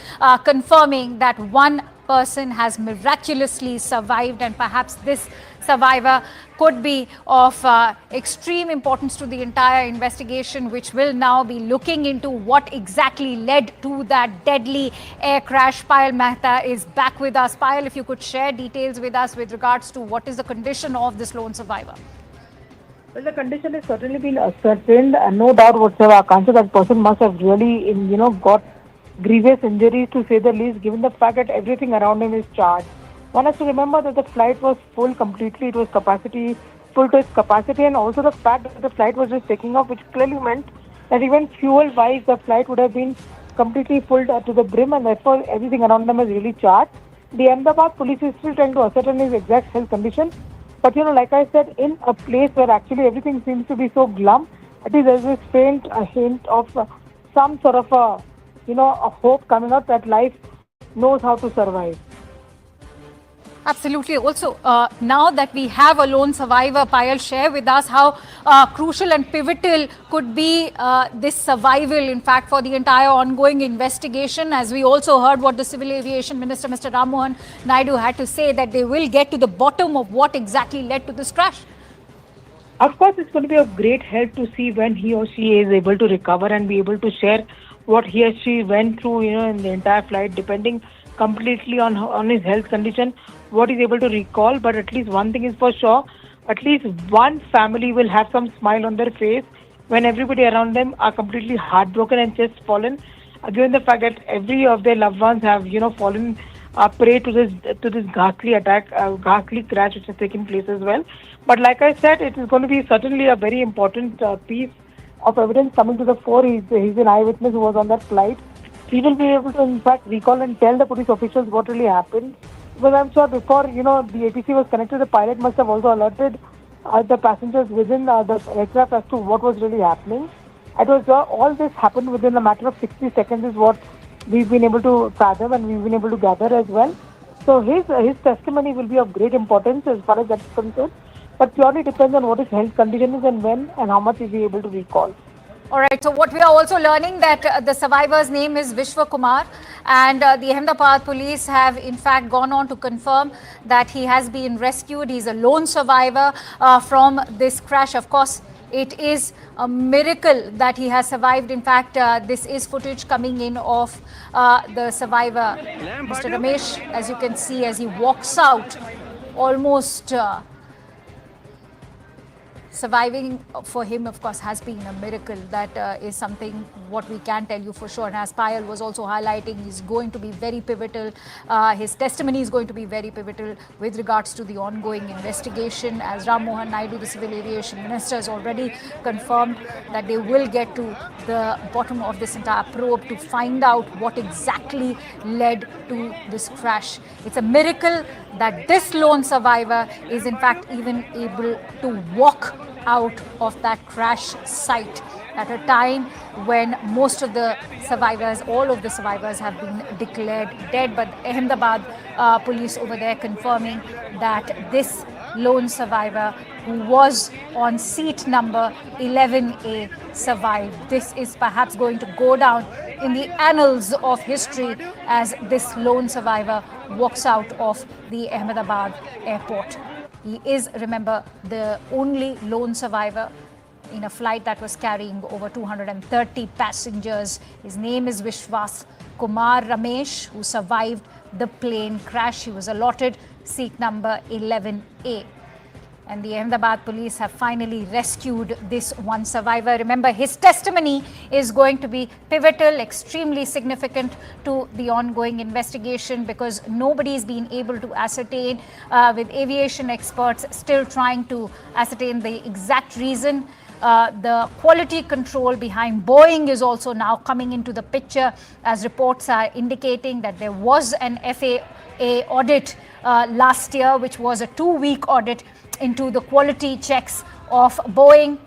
confirming that one person has miraculously survived, and perhaps this survivor could be of extreme importance to the entire investigation, which will now be looking into what exactly led to that deadly air crash. Payal Mehta is back with us. Payal, if you could share details with us with regards to what is the condition of this lone survivor. Well, the condition has certainly been ascertained, and no doubt whatsoever. Can't say that person must have really, got grievous injuries, to say the least, given the fact that everything around him is charged. One has to remember that the flight was full completely. It was full to its capacity, and also the fact that the flight was just taking off, which clearly meant that even fuel-wise, the flight would have been completely full to the brim, and therefore everything around them is really charged. The Ahmedabad police is still trying to ascertain his exact health condition. But, like I said, in a place where actually everything seems to be so glum, at least there's this faint hint of some sort of a hope coming up that life knows how to survive. Absolutely. Also, now that we have a lone survivor, Payal, share with us how crucial and pivotal could be this survival, in fact, for the entire ongoing investigation. As we also heard what the Civil Aviation Minister, Mr. Ram Mohan Naidu, had to say, that they will get to the bottom of what exactly led to this crash. Of course, it's going to be of great help to see when he or she is able to recover and be able to share what he or she went through, in the entire flight, depending completely on his health condition, what he's able to recall. But at least one thing is for sure, at least one family will have some smile on their face when everybody around them are completely heartbroken and just fallen, given the fact that every of their loved ones have, fallen prey to this ghastly attack, ghastly crash which has taken place as well. But like I said, it is going to be certainly a very important piece of evidence coming to the fore. He's an eyewitness who was on that flight. He will be able to, in fact, recall and tell the police officials what really happened. Because I'm sure before, the ATC was connected, the pilot must have also alerted the passengers within the aircraft as to what was really happening. It was all this happened within a matter of 60 seconds is what we've been able to fathom and we've been able to gather as well. So his testimony will be of great importance as far as that's concerned. But purely depends on what his health condition is and when and how much is he able to recall. All right, so what we are also learning that the survivor's name is Vishwa Kumar, and the Ahmedabad police have in fact gone on to confirm that he has been rescued. He's a lone survivor from this crash. Of course, it is a miracle that he has survived. In fact, this is footage coming in of the survivor, Mr. Ramesh, as you can see, as he walks out, almost surviving for him, of course, has been a miracle. That is something what we can tell you for sure. And as Payal was also highlighting, he's going to be very pivotal. His testimony is going to be very pivotal with regards to the ongoing investigation. As Ram Mohan Naidu, the Civil Aviation Minister, has already confirmed that they will get to the bottom of this entire probe to find out what exactly led to this crash. It's a miracle that this lone survivor is in fact even able to walk out of that crash site at a time when most of the survivors, all of the survivors have been declared dead. But Ahmedabad police over there confirming that this lone survivor who was on seat number 11A survived. This is perhaps going to go down in the annals of history as this lone survivor walks out of the Ahmedabad airport. He is, remember, the only lone survivor in a flight that was carrying over 230 passengers. His name is Vishwas Kumar Ramesh, who survived the plane crash. He was allotted seat number 11A. And the Ahmedabad police have finally rescued this one survivor. Remember, his testimony is going to be pivotal, extremely significant to the ongoing investigation, because nobody's been able to ascertain, with aviation experts still trying to ascertain the exact reason the quality control behind Boeing is also now coming into the picture, as reports are indicating that there was an FAA audit last year, which was a 2-week audit into the quality checks of Boeing.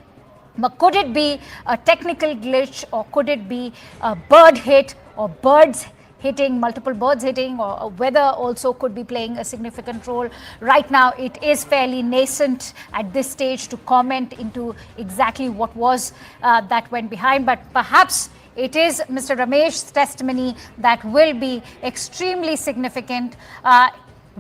But could it be a technical glitch, or could it be a bird hit, or birds hitting, multiple birds hitting, or weather also could be playing a significant role? Right now, it is fairly nascent at this stage to comment into exactly what was that went behind, but perhaps it is Mr. Ramesh's testimony that will be extremely significant.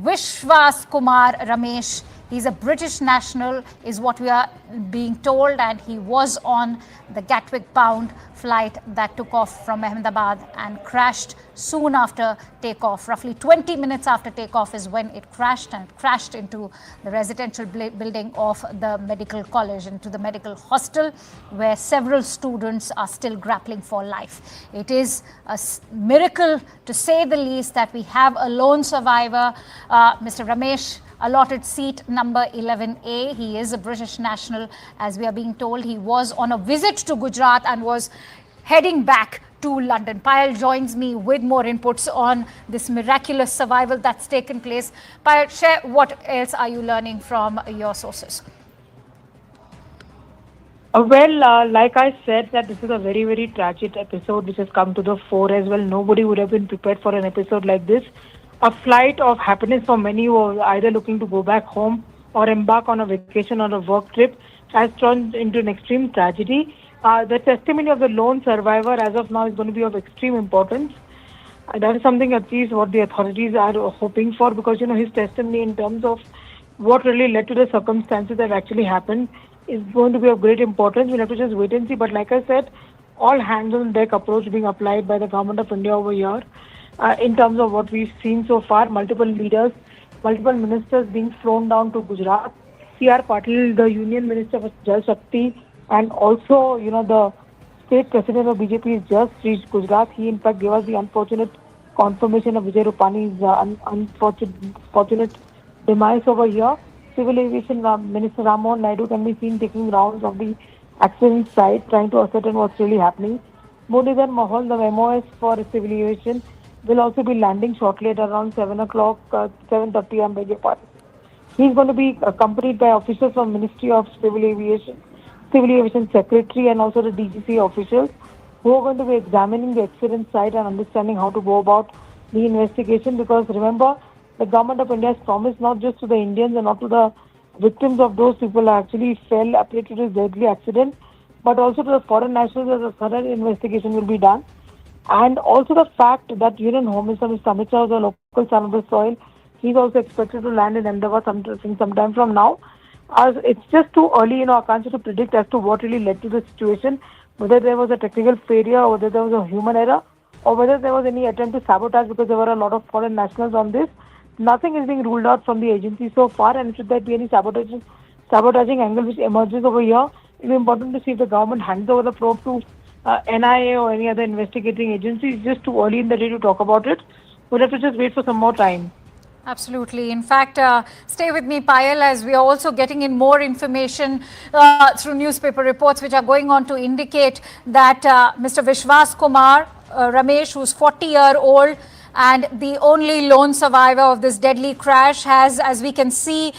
Vishwas Kumar Ramesh, he's a British national, is what we are being told, and he was on the Gatwick-bound flight that took off from Ahmedabad and crashed soon after takeoff. Roughly 20 minutes after takeoff is when it crashed, and it crashed into the residential building of the medical college, into the medical hostel, where several students are still grappling for life. It is a miracle, to say the least, that we have a lone survivor, Mr. Ramesh, allotted seat number 11A. He is a British national, as we are being told. He was on a visit to Gujarat and was heading back to London. Payal joins me with more inputs on this miraculous survival that's taken place. Payal, share what else are you learning from your sources? Like I said, that this is a very, very tragic episode which has come to the fore as well. Nobody would have been prepared for an episode like this. A flight of happiness for many who are either looking to go back home or embark on a vacation or a work trip has turned into an extreme tragedy. The testimony of the lone survivor as of now is going to be of extreme importance. That is something at least what the authorities are hoping for, because his testimony in terms of what really led to the circumstances that actually happened is going to be of great importance. We'll have to just wait and see. But like I said, all hands on deck approach being applied by the government of India over here. In terms of what we've seen so far, multiple leaders, multiple ministers being flown down to Gujarat. C.R. Patil, the Union Minister of Jal Shakti, and also, the state president of BJP has just reached Gujarat. He, in fact, gave us the unfortunate confirmation of Vijay Rupani's unfortunate demise over here. Civil Aviation Minister Rammohan Naidu can be seen taking rounds of the accident site, trying to ascertain what's really happening. Muralidhar Mohal, the MOS for Civil Aviation, will also be landing shortly at around 7 o'clock, 7:30, I beg your pardon. He's going to be accompanied by officials from Ministry of Civil Aviation Secretary, and also the DGC officials, who are going to be examining the accident site and understanding how to go about the investigation. Because remember, the government of India has promised not just to the Indians and not to the victims of those people who actually fell apart to this deadly accident, but also to the foreign nationals, that a thorough investigation will be done. And also the fact that Union Home Minister Mr. Amit Shah is a local son of the soil. He's also expected to land in Ahmedabad sometime from now. It's just too early, I can't to predict as to what really led to the situation, whether there was a technical failure, or whether there was a human error, or whether there was any attempt to sabotage, because there were a lot of foreign nationals on this. Nothing is being ruled out from the agency so far, and should there be any sabotaging angle which emerges over here, it will be important to see if the government hands over the probe to NIA or any other investigating agency. It's just too early in the day to talk about it. We'll have to just wait for some more time. Absolutely. In fact, stay with me, Payal, as we are also getting in more information through newspaper reports which are going on to indicate that Mr. Vishwas Kumar Ramesh, who's 40-year-old and the only lone survivor of this deadly crash, has, as we can see,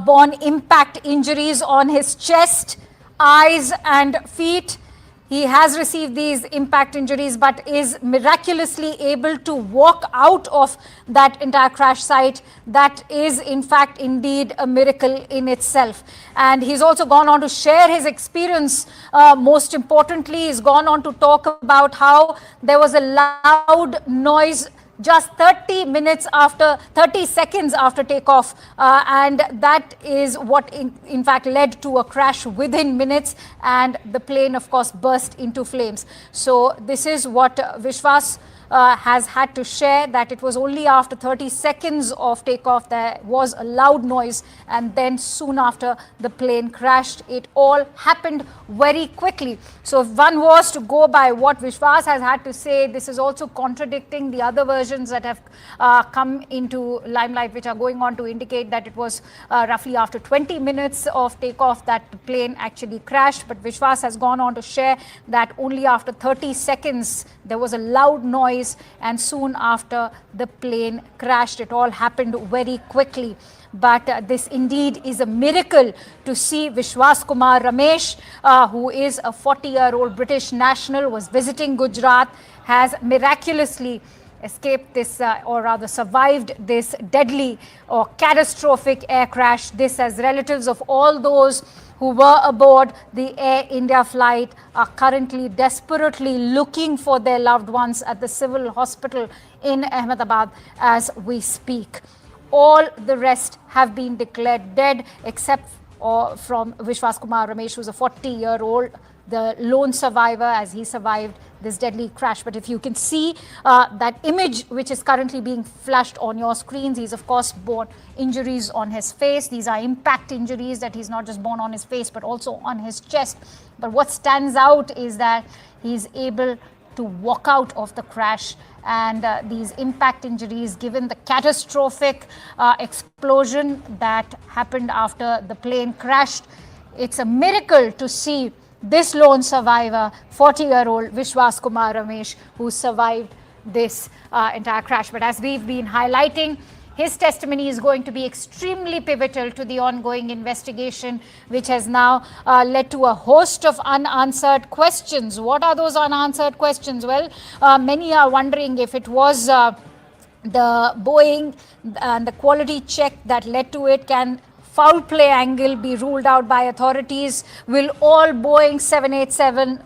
borne impact injuries on his chest, eyes and feet. He has received these impact injuries, but is miraculously able to walk out of that entire crash site. That is, in fact, indeed a miracle in itself. And he's also gone on to share his experience. Most importantly, he's gone on to talk about how there was a loud noise just 30 seconds after takeoff, and that is what in fact led to a crash within minutes, and the plane of course burst into flames. So this is what Vishwas has had to share that it was only after 30 seconds of takeoff there was a loud noise, and then soon after the plane crashed. It all happened very quickly. So if one was to go by what Vishwas has had to say, this is also contradicting the other versions that have come into limelight, which are going on to indicate that it was roughly after 20 minutes of takeoff that the plane actually crashed. But Vishwas has gone on to share that only after 30 seconds there was a loud noise, and soon after the plane crashed. It all happened very quickly. But this indeed is a miracle to see. Vishwas Kumar Ramesh, who is a 40-year-old British national, was visiting Gujarat, has miraculously escaped this, or rather survived this deadly or catastrophic air crash. This, as relatives of all those who were aboard the Air India flight are currently desperately looking for their loved ones at the civil hospital in Ahmedabad as we speak. All the rest have been declared dead, except from Vishwas Kumar Ramesh, who's a 40-year-old, the lone survivor, as he survived this deadly crash. But if you can see that image which is currently being flashed on your screens, he's of course borne injuries on his face. These are impact injuries that he's not just borne on his face but also on his chest. But what stands out is that he's able to walk out of the crash, and these impact injuries, given the catastrophic explosion that happened after the plane crashed, it's a miracle to see this lone survivor, 40-year-old Vishwas Kumar Ramesh, who survived this entire crash. But as we've been highlighting, his testimony is going to be extremely pivotal to the ongoing investigation, which has now led to a host of unanswered questions. What are those unanswered questions? Well, many are wondering if it was the Boeing and the quality check that led to it. Can foul play angle be ruled out by authorities? Will all Boeing 787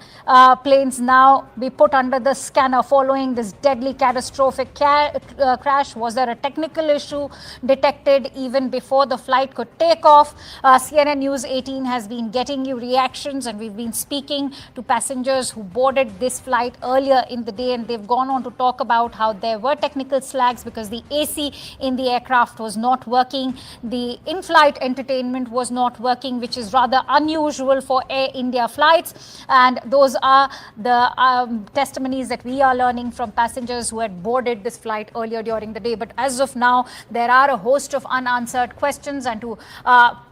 planes now be put under the scanner following this deadly catastrophic crash? Was there a technical issue detected even before the flight could take off? CNN News 18 has been getting you reactions, and we've been speaking to passengers who boarded this flight earlier in the day, and they've gone on to talk about how there were technical snags because the AC in the aircraft was not working. The in-flight entertainment was not working, which is rather unusual for Air India flights. And those are the testimonies that we are learning from passengers who had boarded this flight earlier during the day. But as of now, there are a host of unanswered questions, and to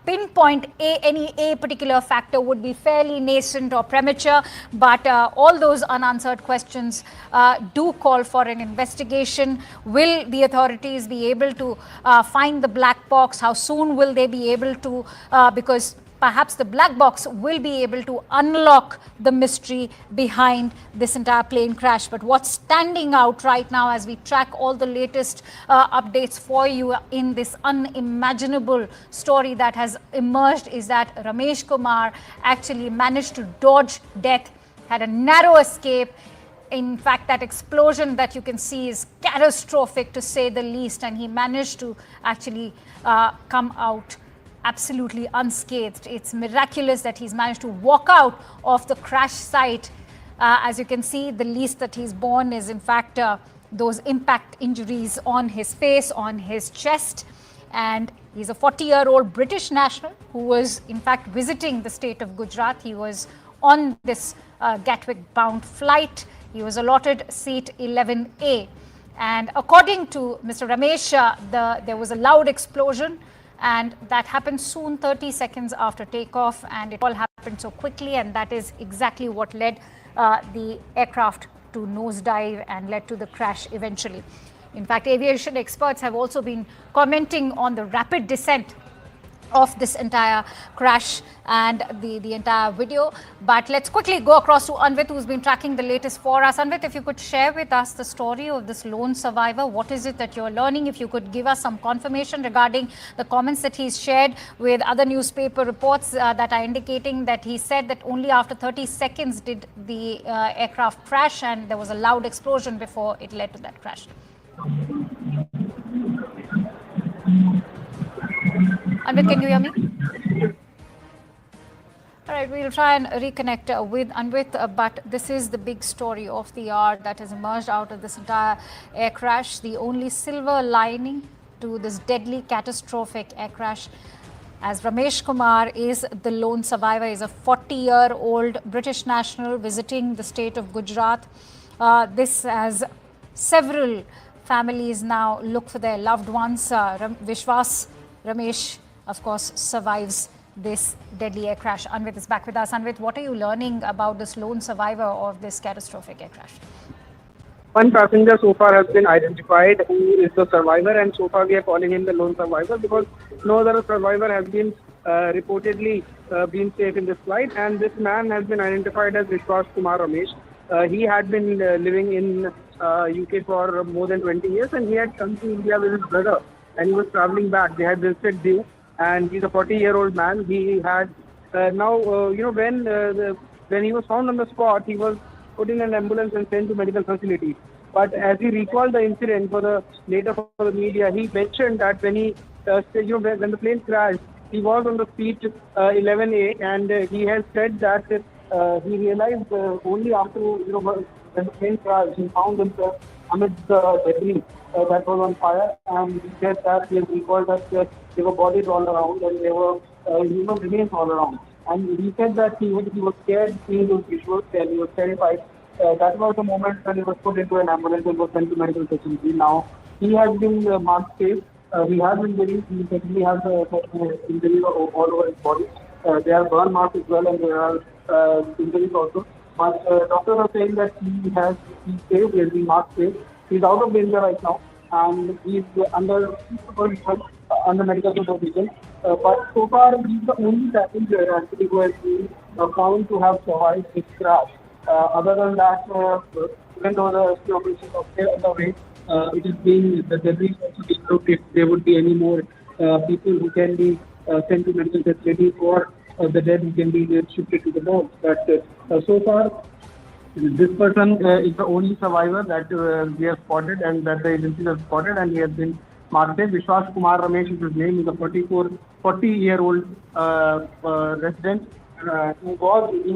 pinpoint any particular factor would be fairly nascent or premature. But all those unanswered questions do call for an investigation. Will the authorities be able to find the black box? How soon will they be able to, because perhaps the black box will be able to unlock the mystery behind this entire plane crash. But what's standing out right now as we track all the latest updates for you in this unimaginable story that has emerged is that Ramesh Kumar actually managed to dodge death, had a narrow escape. In fact, that explosion that you can see is catastrophic to say the least, and he managed to actually come out absolutely unscathed. It's miraculous that he's managed to walk out of the crash site. As you can see, the least that he's borne is in fact those impact injuries on his face, on his chest. And he's a 40-year-old British national who was in fact visiting the state of Gujarat. He was on this Gatwick-bound flight. He was allotted seat 11A. And according to Mr. Ramesh, there was a loud explosion, and that happened soon, 30 seconds after takeoff, and it all happened so quickly, and that is exactly what led the aircraft to nosedive and led to the crash eventually. In fact, aviation experts have also been commenting on the rapid descent of this entire crash and the entire video. But let's quickly go across to Anvit, who's been tracking the latest for us. Anvit, if you could share with us the story of this lone survivor, what is it that you're learning? If you could give us some confirmation regarding the comments that he's shared with other newspaper reports that are indicating that he said that only after 30 seconds did the aircraft crash, and there was a loud explosion before it led to that crash. Anvit, can you hear me? All right, we'll try and reconnect with Anvit, but this is the big story of the hour that has emerged out of this entire air crash. The only silver lining to this deadly, catastrophic air crash, as Ramesh Kumar is the lone survivor, is a 40-year-old British national visiting the state of Gujarat. This as several families now look for their loved ones. Vishwas Ramesh, of course, survives this deadly air crash. Anvit is back with us. Anvit, what are you learning about this lone survivor of this catastrophic air crash? One passenger so far has been identified who is the survivor, and so far we are calling him the lone survivor because no other survivor has been reportedly been safe in this flight, and this man has been identified as Vishwas Kumar Ramesh. He had been living in UK for more than 20 years, and he had come to India with his brother, and he was traveling back. They had visited Diu, and he's a 40-year-old man. He had when he was found on the spot, he was put in an ambulance and sent to medical facility. But as he recalled the incident later for the media, he mentioned that when when the plane crashed, he was on the seat 11A, and he has said that he realized only after when the plane crashed, he found himself amidst the debris that was on fire, and he said that he has recalled that there were bodies all around and there were human remains all around. And he said that he was scared seeing those visuals and he was terrified. That was the moment when he was put into an ambulance and was sent to medical facility. Now, he has been marked safe. He has injuries. He certainly has injuries all over his body. There are burn marks as well, and there are injuries also. But doctors are saying that he's safe. He has been marked safe. He's out of danger right now, and he's under medical supervision. But so far, he's the only passenger actually who has been found to have survived this crash. Other than that, even though the rescue operations are still underway, it is being the debris also being looked if there would be any more people who can be sent to medical facility, or the dead who can be shifted to the morgue. But so far, this person is the only survivor that we have spotted and that the agencies have spotted, and he has been marked. Vishwas Kumar Ramesh is his name. He's a 40-year-old resident he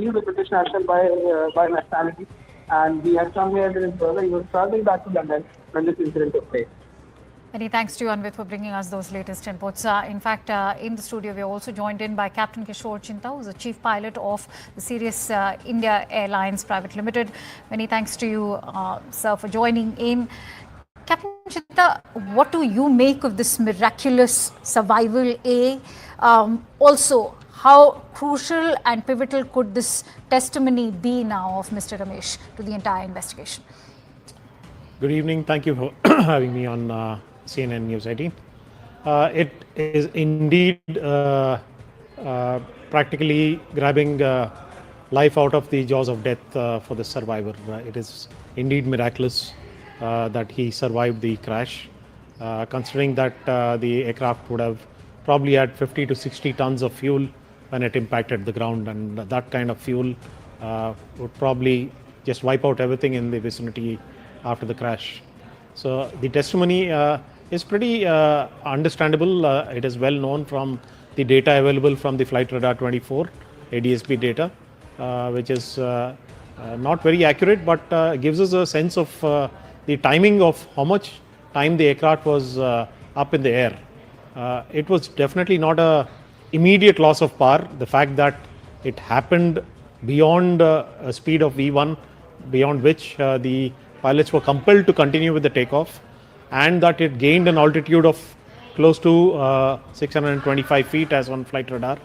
is a British national by nationality, and he had come here with his brother. He was traveling back to London when this incident took place. Many thanks to you, Anvit, for bringing us those latest inputs. In fact, in the studio, we are also joined in by Captain Kishore Chinta, who's the chief pilot of the Sirius India Airlines Private Limited. Many thanks to you, sir, for joining in. Captain Chinta, what do you make of this miraculous survival? Also, how crucial and pivotal could this testimony be now of Mr. Ramesh to the entire investigation? Good evening. Thank you for having me on CNN News 18. It is indeed practically grabbing life out of the jaws of death for the survivor. It is indeed miraculous that he survived the crash, considering that the aircraft would have probably had 50 to 60 tons of fuel when it impacted the ground, and that kind of fuel would probably just wipe out everything in the vicinity after the crash. So the testimony is pretty understandable. It is well known from the data available from the Flight Radar 24 ADSB data, which is not very accurate, but gives us a sense of the timing of how much time the aircraft was up in the air. It was definitely not a immediate loss of power. The fact that it happened beyond a speed of V1, beyond which the pilots were compelled to continue with the takeoff, and that it gained an altitude of close to 625 feet as on flight radar.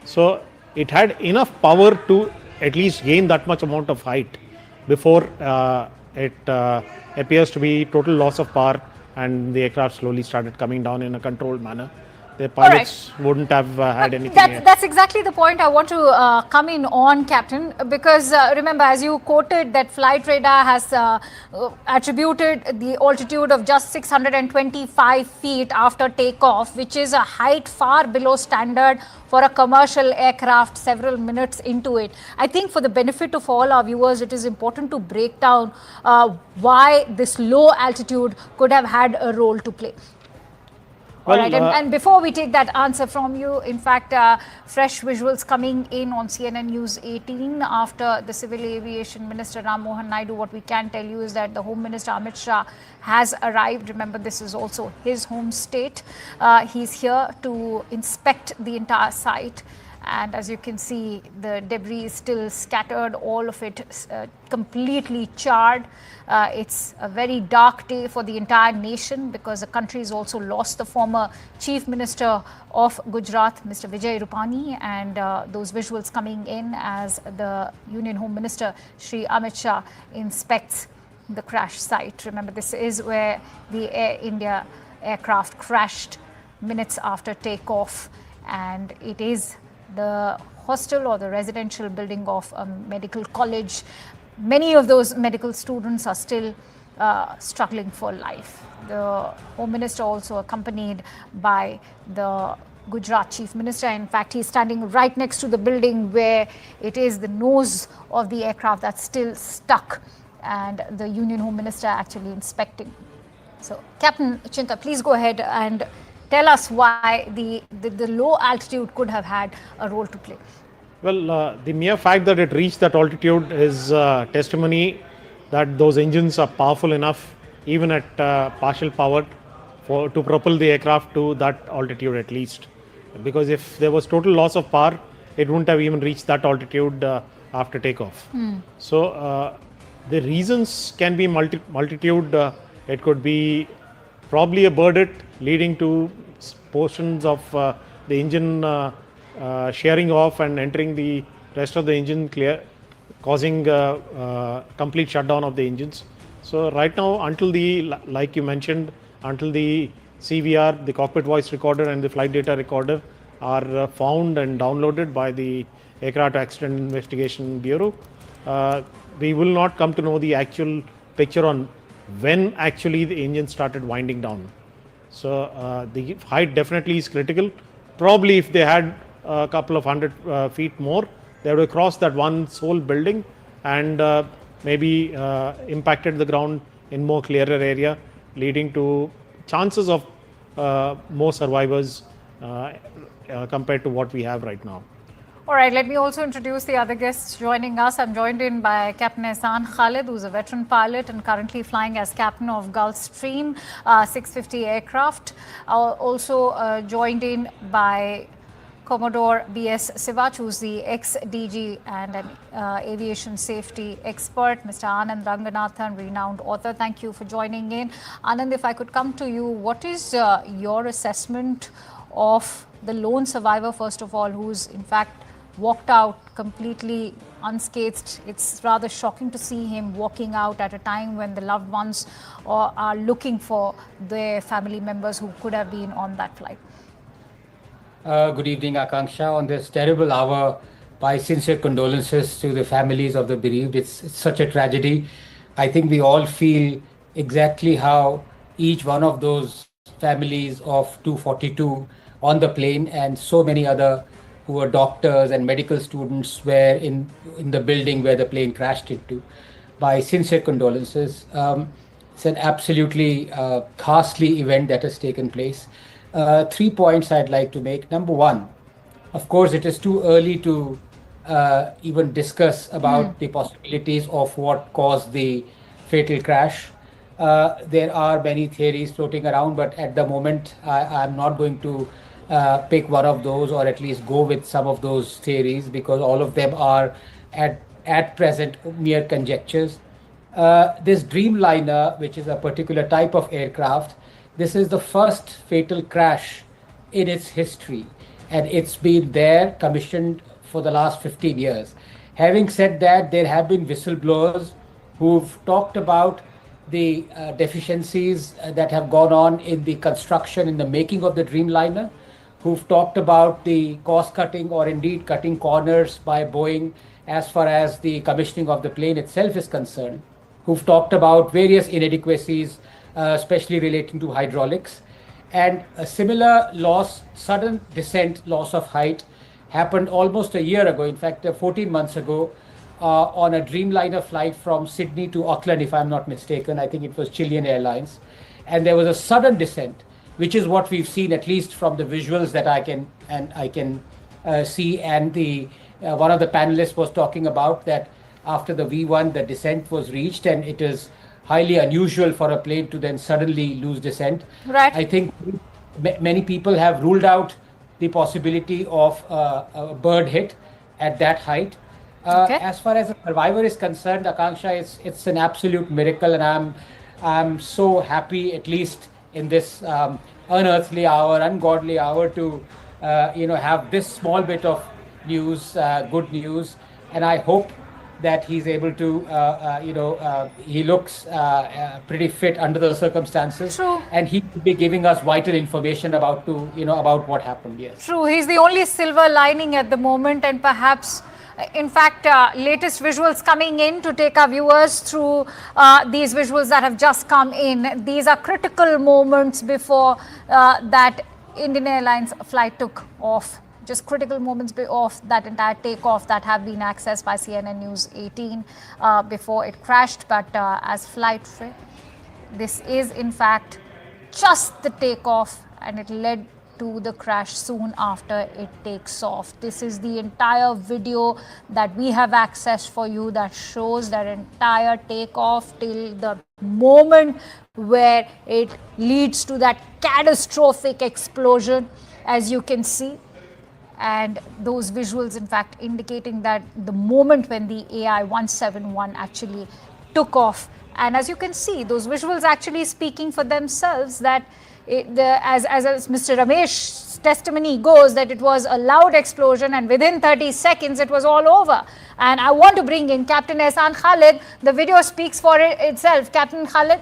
So it had enough power to at least gain that much amount of height before it appears to be total loss of power, and the aircraft slowly started coming down in a controlled manner. The pilots wouldn't have had anything. That's exactly the point I want to come in on, Captain, because remember, as you quoted, that Flight Radar has attributed the altitude of just 625 feet after takeoff, which is a height far below standard for a commercial aircraft several minutes into it. I think for the benefit of all our viewers, it is important to break down why this low altitude could have had a role to play. All right, and before we take that answer from you, in fact, fresh visuals coming in on CNN News 18 after the Civil Aviation Minister Ram Mohan Naidu. What we can tell you is that the Home Minister Amit Shah has arrived. Remember, this is also his home state. He's here to inspect the entire site. And as you can see, the debris is still scattered, all of it completely charred. It's a very dark day for the entire nation because the country has also lost the former Chief Minister of Gujarat, Mr. Vijay Rupani, and those visuals coming in as the Union Home Minister, Shri Amit Shah, inspects the crash site. Remember, this is where the Air India aircraft crashed minutes after takeoff, and it is the hostel or the residential building of a medical college. Many of those medical students are still struggling for life. The Home Minister also accompanied by the Gujarat Chief Minister. In fact, he's standing right next to the building where it is the nose of the aircraft that's still stuck, and the Union Home Minister actually inspecting. So, Captain Chinta, please go ahead and tell us why the low altitude could have had a role to play. Well, the mere fact that it reached that altitude is testimony that those engines are powerful enough, even at partial power, to propel the aircraft to that altitude at least. Because if there was total loss of power, it wouldn't have even reached that altitude after takeoff. So the reasons can be multitude. It could be probably a burdette leading to portions of the engine shearing off and entering the rest of the engine clear, causing complete shutdown of the engines. So right now, until like you mentioned, until the CVR, the cockpit voice recorder and the flight data recorder are found and downloaded by the Aircraft Accident Investigation Bureau, we will not come to know the actual picture on when actually the engine started winding down. So the height definitely is critical. Probably if they had a couple of 100 feet more, they would have crossed that one sole building and maybe impacted the ground in more clearer area, leading to chances of more survivors compared to what we have right now. All right, let me also introduce the other guests joining us. I'm joined in by Captain Ehsan Khalid, who's a veteran pilot and currently flying as captain of Gulfstream 650 aircraft. Also joined in by Commodore B.S. Sivach, who's the ex-DG and an aviation safety expert, Mr. Anand Ranganathan, renowned author. Thank you for joining in. Anand, if I could come to you, what is your assessment of the lone survivor, first of all, who's in fact walked out completely unscathed? It's rather shocking to see him walking out at a time when the loved ones are looking for their family members who could have been on that flight. Good evening, Akanksha. On this terrible hour, my sincere condolences to the families of the bereaved. It's such a tragedy. I think we all feel exactly how each one of those families of 242 on the plane and so many other who were doctors and medical students were in the building where the plane crashed into. My sincere condolences. It's an absolutely ghastly event that has taken place. 3 points I'd like to make. Number one, of course, it is too early to even discuss about the possibilities of what caused the fatal crash. There are many theories floating around, but at the moment, I'm not going to pick one of those, or at least go with some of those theories, because all of them are at present mere conjectures. This Dreamliner, which is a particular type of aircraft, this is the first fatal crash in its history, and it's been there commissioned for the last 15 years. Having said that, there have been whistleblowers who've talked about the deficiencies that have gone on in the construction, in the making of the Dreamliner, who've talked about the cost cutting or indeed cutting corners by Boeing as far as the commissioning of the plane itself is concerned, who've talked about various inadequacies, especially relating to hydraulics. And a similar loss, sudden descent, loss of height, happened almost a year ago, in fact 14 months ago, on a Dreamliner flight from Sydney to Auckland, if I'm not mistaken. I think it was Chilean Airlines. And there was a sudden descent which is what we've seen, at least from the visuals that I can see. And the one of the panelists was talking about that after the V1, the descent was reached, and it is highly unusual for a plane to then suddenly lose descent. Right. I think many people have ruled out the possibility of a bird hit at that height. As far as the survivor is concerned, Akanksha, it's an absolute miracle, and I'm so happy, at least in this unearthly hour, ungodly hour, to have this small bit of news, good news, and I hope that he's able to, he looks pretty fit under the circumstances. True. And he could be giving us vital information about what happened. Yes. True. He's the only silver lining at the moment, and perhaps, in fact, latest visuals coming in to take our viewers through these visuals that have just come in. These are critical moments before that Indian Airlines flight took off. Just critical moments of that entire takeoff that have been accessed by CNN News 18 before it crashed. But as flight, this is in fact just the takeoff, and it led to the crash soon after it takes off. This is the entire video that we have accessed for you that shows that entire takeoff till the moment where it leads to that catastrophic explosion, as you can see. And those visuals, in fact, indicating that the moment when the AI-171 actually took off. And as you can see, those visuals actually speaking for themselves, that as Mr. Ramesh's testimony goes, that it was a loud explosion and within 30 seconds it was all over. And I want to bring in Captain Ehsan Khalid. The video speaks for itself. Captain Khalid.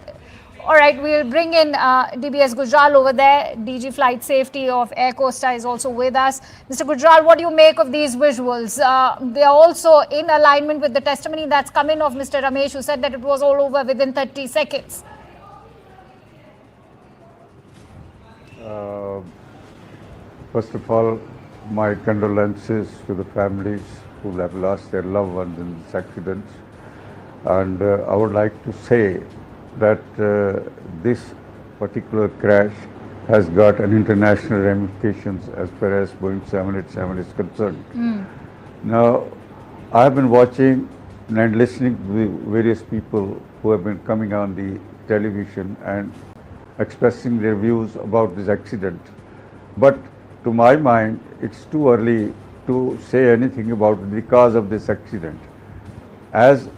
All right, we'll bring in DBS Gujral over there. DG Flight Safety of Air Costa is also with us. Mr. Gujral, what do you make of these visuals? They are also in alignment with the testimony that's come in of Mr. Ramesh, who said that it was all over within 30 seconds. First of all, my condolences to the families who have lost their loved ones in this accident. And I would like to say that this particular crash has got an international ramifications as far as Boeing 787 is concerned. Now, I have been watching and listening to the various people who have been coming on the television and expressing their views about this accident. But to my mind, it's too early to say anything about the cause of this accident, as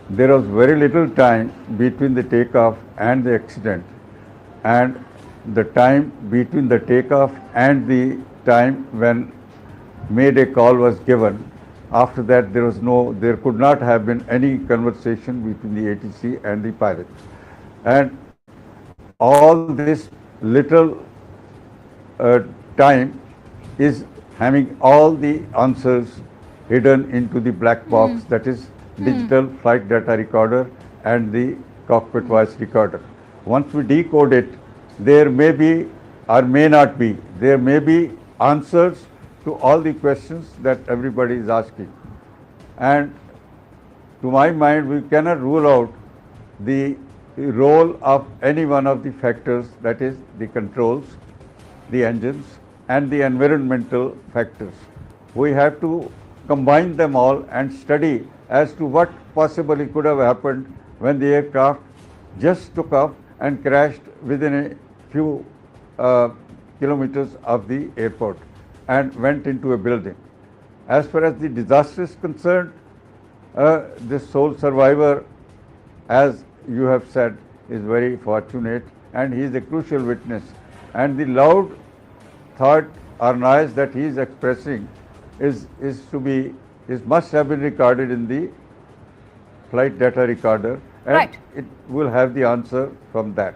there was very little time between the takeoff and the accident, and the time between the takeoff and the time when Mayday call was given. After that, there could not have been any conversation between the ATC and the pilot. And all this little time is having all the answers hidden into the black box, that is digital flight data recorder and the cockpit voice recorder. Once we decode it, there may be or may not be, there may be answers to all the questions that everybody is asking. And to my mind, we cannot rule out the role of any one of the factors, that is the controls, the engines, and the environmental factors. We have to combine them all and study as to what possibly could have happened when the aircraft just took off and crashed within a few kilometers of the airport and went into a building. As far as the disaster is concerned, this sole survivor, as you have said, is very fortunate, and he is a crucial witness. And the loud thought or noise that he is expressing must have been recorded in the flight data recorder, and it will have the answer from that.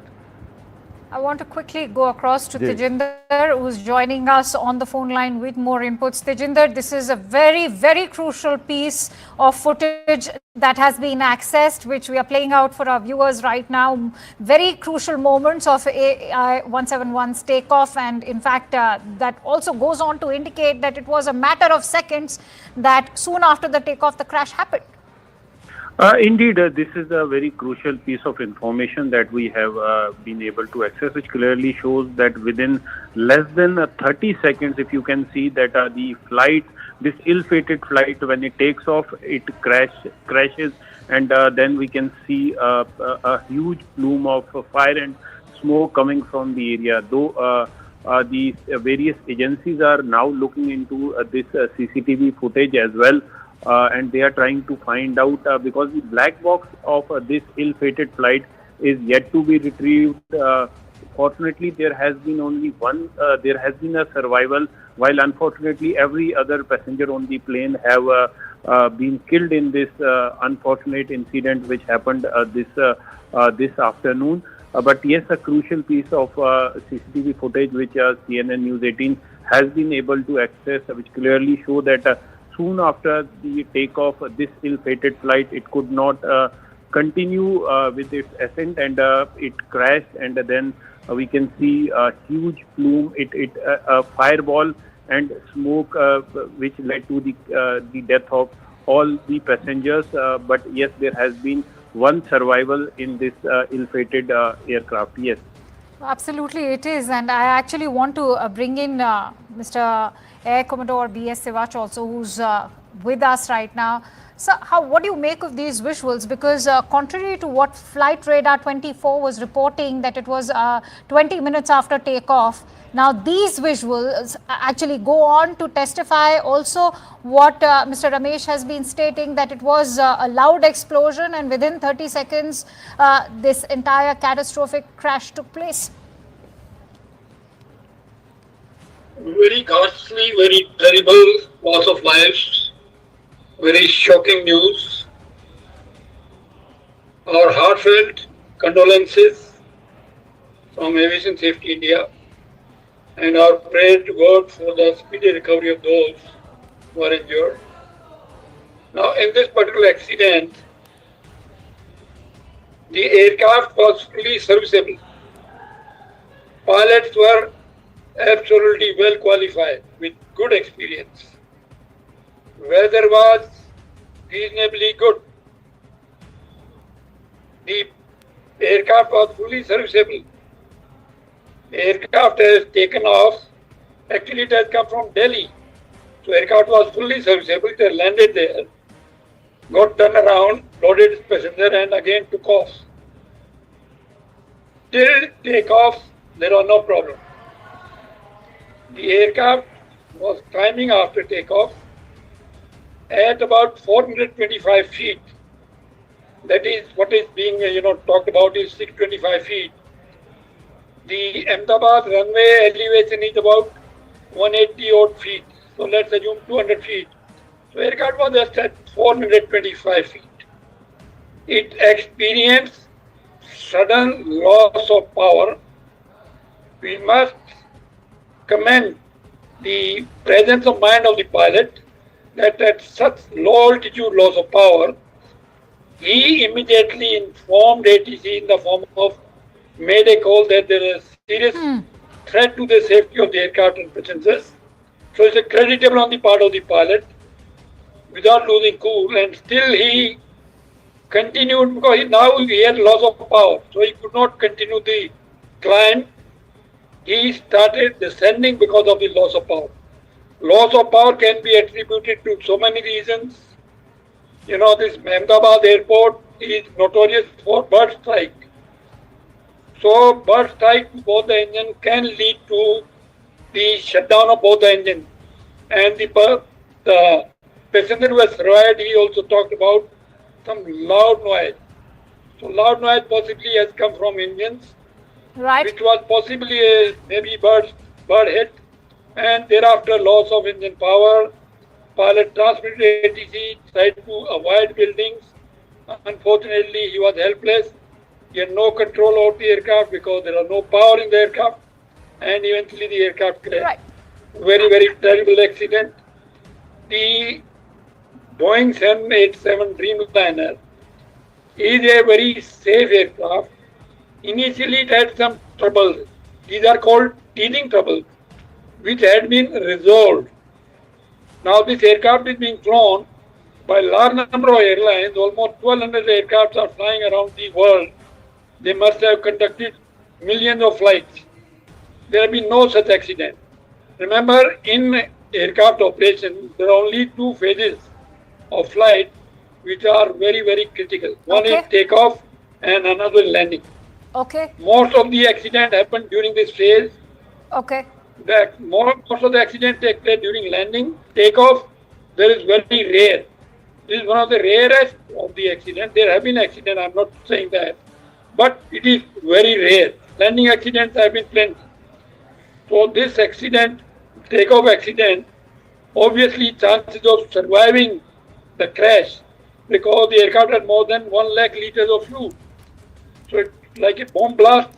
I want to quickly go across to Tejinder, who's joining us on the phone line with more inputs. Tejinder, this is a very, very crucial piece of footage that has been accessed, which we are playing out for our viewers right now. Very crucial moments of AI-171's takeoff, and in fact, that also goes on to indicate that it was a matter of seconds that soon after the takeoff, the crash happened. Indeed, this is a very crucial piece of information that we have been able to access, which clearly shows that within less than 30 seconds, if you can see that the flight, this ill-fated flight, when it takes off, it crashes, and then we can see a huge plume of fire and smoke coming from the area. Though the various agencies are now looking into this CCTV footage as well. And they are trying to find out because the black box of this ill-fated flight is yet to be retrieved. Fortunately, there has been only one. There has been a survival, while unfortunately every other passenger on the plane have been killed in this unfortunate incident which happened this afternoon. But yes, a crucial piece of CCTV footage which CNN News 18 has been able to access, which clearly show that. Soon after the takeoff, this ill-fated flight, it could not continue with its ascent, and it crashed. And then we can see a huge plume, a fireball and smoke, which led to the death of all the passengers. But yes, there has been one survival in this ill-fated aircraft. Yes. Absolutely, it is. And I actually want to bring in Mr. Air Commodore B.S. Sivach also, who's with us right now. So, what do you make of these visuals? Because contrary to what Flight Radar 24 was reporting, that it was 20 minutes after takeoff, now these visuals actually go on to testify also what Mr. Ramesh has been stating, that it was a loud explosion and within 30 seconds this entire catastrophic crash took place. Very ghastly, very terrible loss of lives, very shocking news. Our heartfelt condolences from Aviation Safety India, and our prayer to God for the speedy recovery of those who are injured. Now, in this particular accident, the aircraft was fully serviceable. Pilots were absolutely well qualified with good experience. Weather was reasonably good. The aircraft was fully serviceable. The aircraft has taken off. Actually, it has come from Delhi. So, aircraft was fully serviceable. It landed there, got turned around, loaded its passenger, and again took off. Till takeoff, there was no problem. The aircraft was climbing after takeoff at about 425 feet. That is what is being talked about is 625 feet. The Ahmedabad runway elevation is about 180 odd feet. So let's assume 200 feet. So aircraft was just at 425 feet. It experienced sudden loss of power. We must commend the presence of mind of the pilot that at such low altitude loss of power, he immediately informed ATC in the form of mayday call that there is serious threat to the safety of the aircraft and passengers. So it's creditable on the part of the pilot without losing cool, and still he continued because now he had loss of power, so he could not continue the climb. He started descending because of the loss of power. Loss of power can be attributed to so many reasons. This Ahmedabad airport is notorious for bird strike. So bird strike to both the engine can lead to the shutdown of both the engines. And the passenger who has survived, he also talked about some loud noise. So loud noise possibly has come from engines, right, which was possibly a maybe bird hit, and thereafter loss of engine power. Pilot transmitted ATC, tried to avoid buildings. Unfortunately, he was helpless. He had no control over the aircraft because there was no power in the aircraft, and eventually the aircraft crashed. Right. Very, very terrible accident. The Boeing 787 Dreamliner is a very safe aircraft. Initially, it had some troubles. These are called teething troubles, which had been resolved. Now, this aircraft is being flown by large number of airlines, almost 1,200 aircrafts are flying around the world. They must have conducted millions of flights. There have been no such accident. Remember, in aircraft operation, there are only two phases of flight which are very, very critical. One is takeoff and another landing. Okay. Most of the accident happen during this phase. Okay. Most of the accident take place during landing. Takeoff, there is very rare. This is one of the rarest of the accident. There have been accidents, I'm not saying that, but it is very rare. Landing accidents have been plenty. So this accident, takeoff accident, obviously chances of surviving the crash because the aircraft had more than 1 lakh liters of fuel. So it's like a bomb blast.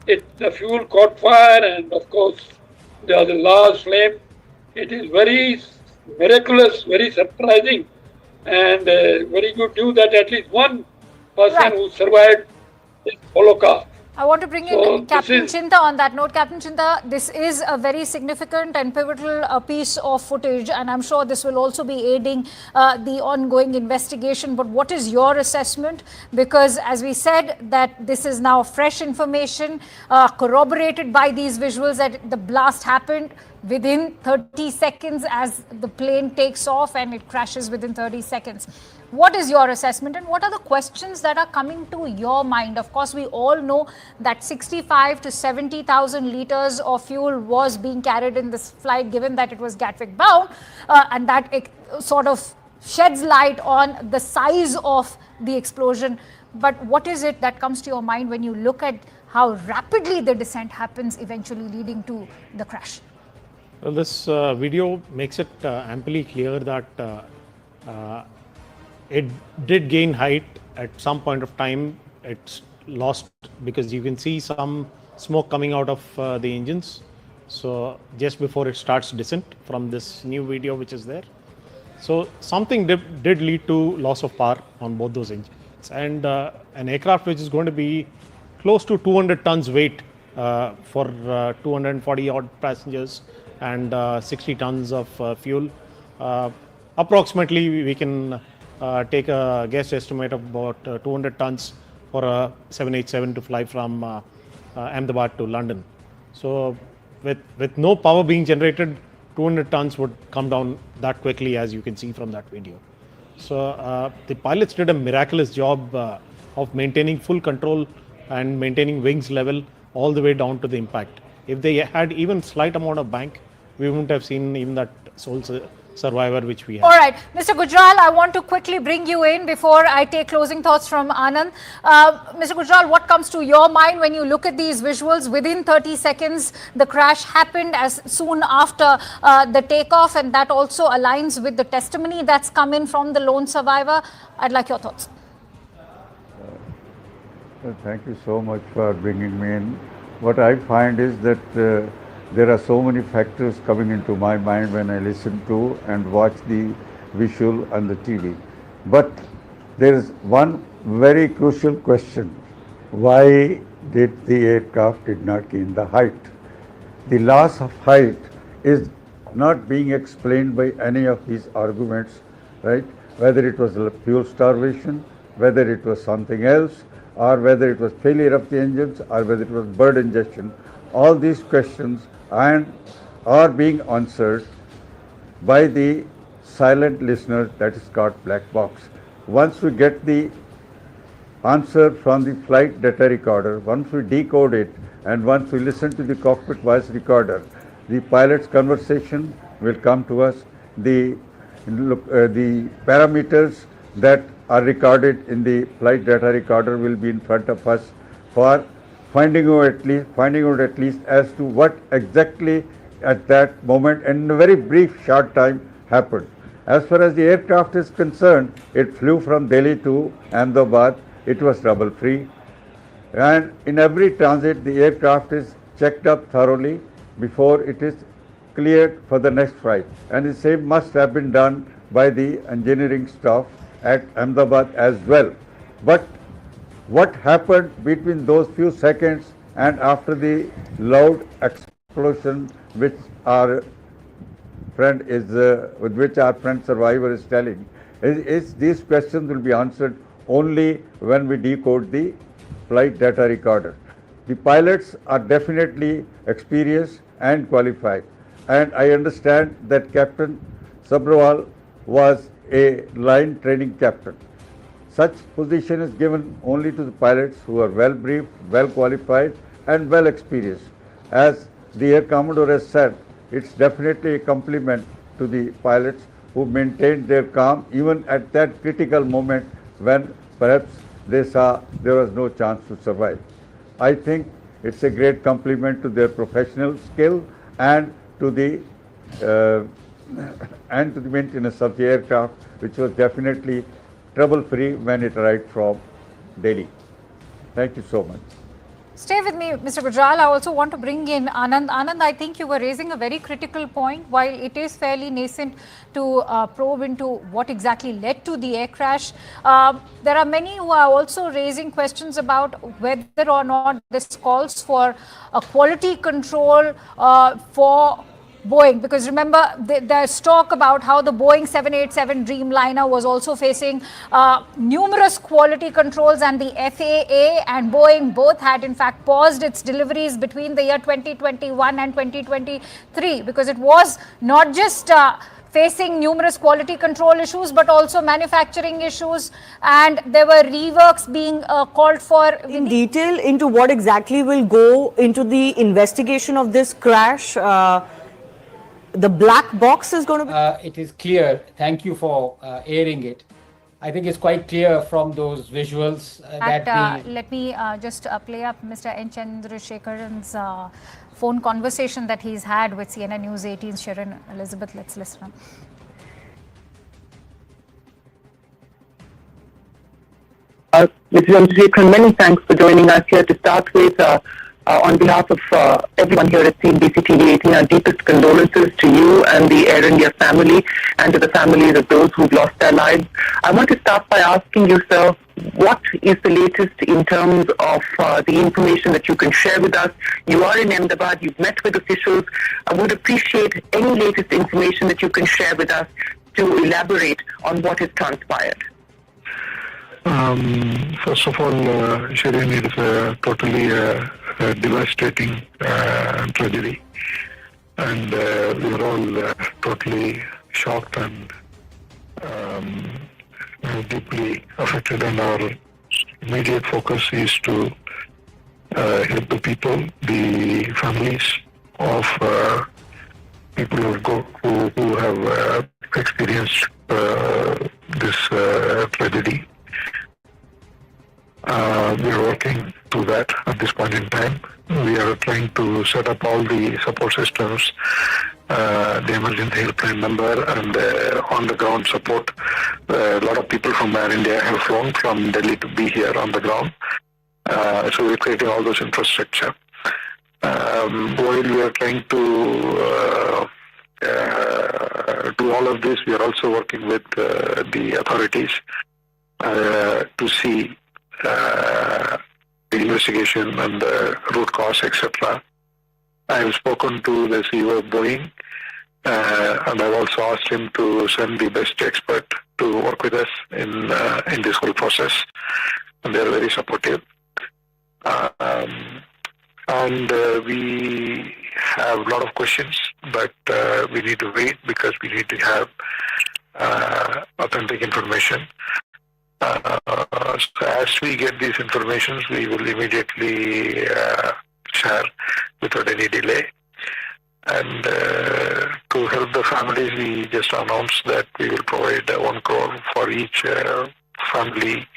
The fuel caught fire and of course there was a large flame. It is very miraculous, very surprising and very good news that at least one person who survived this Holocaust. I want to bring in Captain Chinta on that note. Captain Chinta, this is a very significant and pivotal piece of footage, and I'm sure this will also be aiding the ongoing investigation. But what is your assessment? Because as we said, that this is now fresh information corroborated by these visuals that the blast happened within 30 seconds as the plane takes off and it crashes within 30 seconds. What is your assessment and what are the questions that are coming to your mind? Of course, we all know that 65 to 70,000 liters of fuel was being carried in this flight, given that it was Gatwick bound, and that it sort of sheds light on the size of the explosion. But what is it that comes to your mind when you look at how rapidly the descent happens, eventually leading to the crash? Well, this video makes it amply clear that it did gain height at some point of time. It's lost because you can see some smoke coming out of the engines. So just before it starts descent from this new video which is there. So something did lead to loss of power on both those engines. And an aircraft which is going to be close to 200 tons weight for 240 odd passengers and 60 tons of fuel. Approximately we can take a guess estimate of about 200 tons for a 787 to fly from Ahmedabad to London. So with no power being generated, 200 tons would come down that quickly, as you can see from that video. So the pilots did a miraculous job of maintaining full control and maintaining wings level all the way down to the impact. If they had even slight amount of bank, we wouldn't have seen even that sole survivor which we have. All right, Mr. Gujral, I want to quickly bring you in before I take closing thoughts from Anand. Mr. Gujral, what comes to your mind when you look at these visuals? Within 30 seconds, the crash happened as soon after the takeoff, and that also aligns with the testimony that's come in from the lone survivor. I'd like your thoughts. Thank you so much for bringing me in. What I find is that there are so many factors coming into my mind when I listen to and watch the visual on the TV. But there is one very crucial question. Why did the aircraft did not gain the height? The loss of height is not being explained by any of these arguments, right? Whether it was fuel starvation, whether it was something else, or whether it was failure of the engines, or whether it was bird ingestion. All these questions are being answered by the silent listener, that is called black box. Once we get the answer from the flight data recorder, once we decode it, and once we listen to the cockpit voice recorder, the pilot's conversation will come to us. The parameters that are recorded in the flight data recorder will be in front of us for finding out at least as to what exactly at that moment in a very brief short time happened. As far as the aircraft is concerned, it flew from Delhi to Ahmedabad. It was trouble free, and in every transit the aircraft is checked up thoroughly before it is cleared for the next flight, and the same must have been done by the engineering staff at Ahmedabad as well. But what happened between those few seconds and after the loud explosion, with which our friend survivor is telling, These questions will be answered only when we decode the flight data recorder. The pilots are definitely experienced and qualified, and I understand that Captain Sabrawal was a line training captain. Such position is given only to the pilots who are well briefed, well qualified and well experienced. As the Air Commodore has said, it's definitely a compliment to the pilots who maintained their calm even at that critical moment when perhaps they saw there was no chance to survive. I think it's a great compliment to their professional skill and to the maintenance of the aircraft, which was definitely trouble-free when it arrived from Delhi. Thank you so much. Stay with me, Mr. Gujral. I also want to bring in Anand. Anand, I think you were raising a very critical point. While it is fairly nascent to probe into what exactly led to the air crash, there are many who are also raising questions about whether or not this calls for a quality control for Boeing, because remember there's talk about how the Boeing 787 Dreamliner was also facing numerous quality controls, and the FAA and Boeing both had in fact paused its deliveries between the year 2021 and 2023 because it was not just facing numerous quality control issues but also manufacturing issues, and there were reworks being called for. In detail into what exactly will go into the investigation of this crash, the black box is going to be... It is clear. Thank you for airing it. I think it's quite clear from those visuals that let me just play up Mr. N. Chandrasekharan's phone conversation that he's had with CNN News 18's Sharon Elizabeth. Let's listen. Mr. Chandrasekharan, many thanks for joining us here. To start with, on behalf of everyone here at CNBC TV 18, our deepest condolences to you and the Air India family and to the families of those who've lost their lives. I want to start by asking you, sir, what is the latest in terms of the information that you can share with us? You are in Ahmedabad, you've met with officials. I would appreciate any latest information that you can share with us to elaborate on what has transpired. First of all, Shireen, it is a totally devastating tragedy, and we are all totally shocked and deeply affected, and our immediate focus is to help the people, the families of people who have experienced this tragedy. We are working to that at this point in time. We are trying to set up all the support systems, the emergency helpline number and on-the-ground support. A lot of people from Air India have flown from Delhi to be here on the ground. So we're creating all those infrastructure. While we are trying to do all of this, we are also working with the authorities to see the investigation and the root cause, etc. I have spoken to the CEO of Boeing, and I've also asked him to send the best expert to work with us in this whole process, and they're very supportive. And we have a lot of questions, but we need to wait because we need to have authentic information. So as we get these informations, we will immediately share without any delay. And to help the families, we just announced that we will provide 1 crore for each family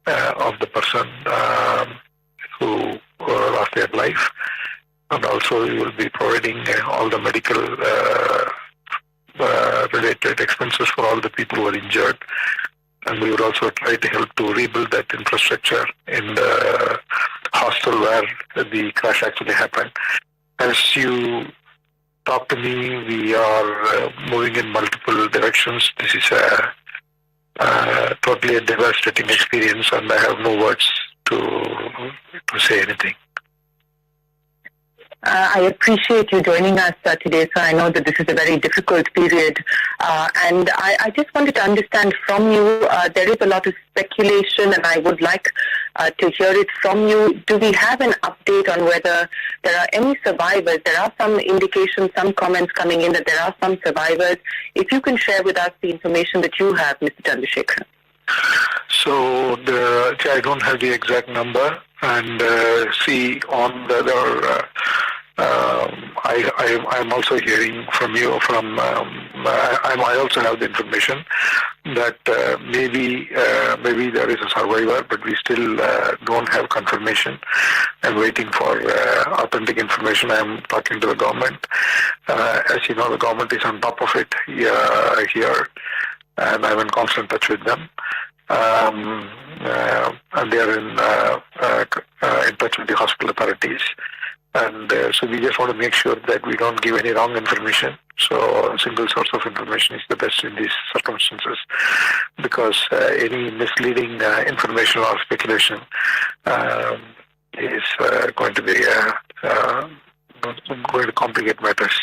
of the person who lost their life. And also we will be providing all the medical related expenses for all the people who are injured. And we will also try to help to rebuild that infrastructure in the hostel where the crash actually happened. As you talk to me, we are moving in multiple directions. This is totally a devastating experience, and I have no words to say anything. I appreciate you joining us today, sir. I know that this is a very difficult period. And I just wanted to understand from you, there is a lot of speculation, and I would like to hear it from you. Do we have an update on whether there are any survivors? There are some indications, some comments coming in that there are some survivors. If you can share with us the information that you have, Mr. Chandrasekhar. So I don't have the exact number, and I'm also hearing from you. I also have the information that maybe there is a survivor, but we still don't have confirmation. I'm waiting for authentic information. I'm talking to the government. As you know, the government is on top of it here, and I'm in constant touch with them. And they are in touch with the hospital authorities. And so we just want to make sure that we don't give any wrong information. So a single source of information is the best in these circumstances, because any misleading information or speculation is going to be going to complicate matters.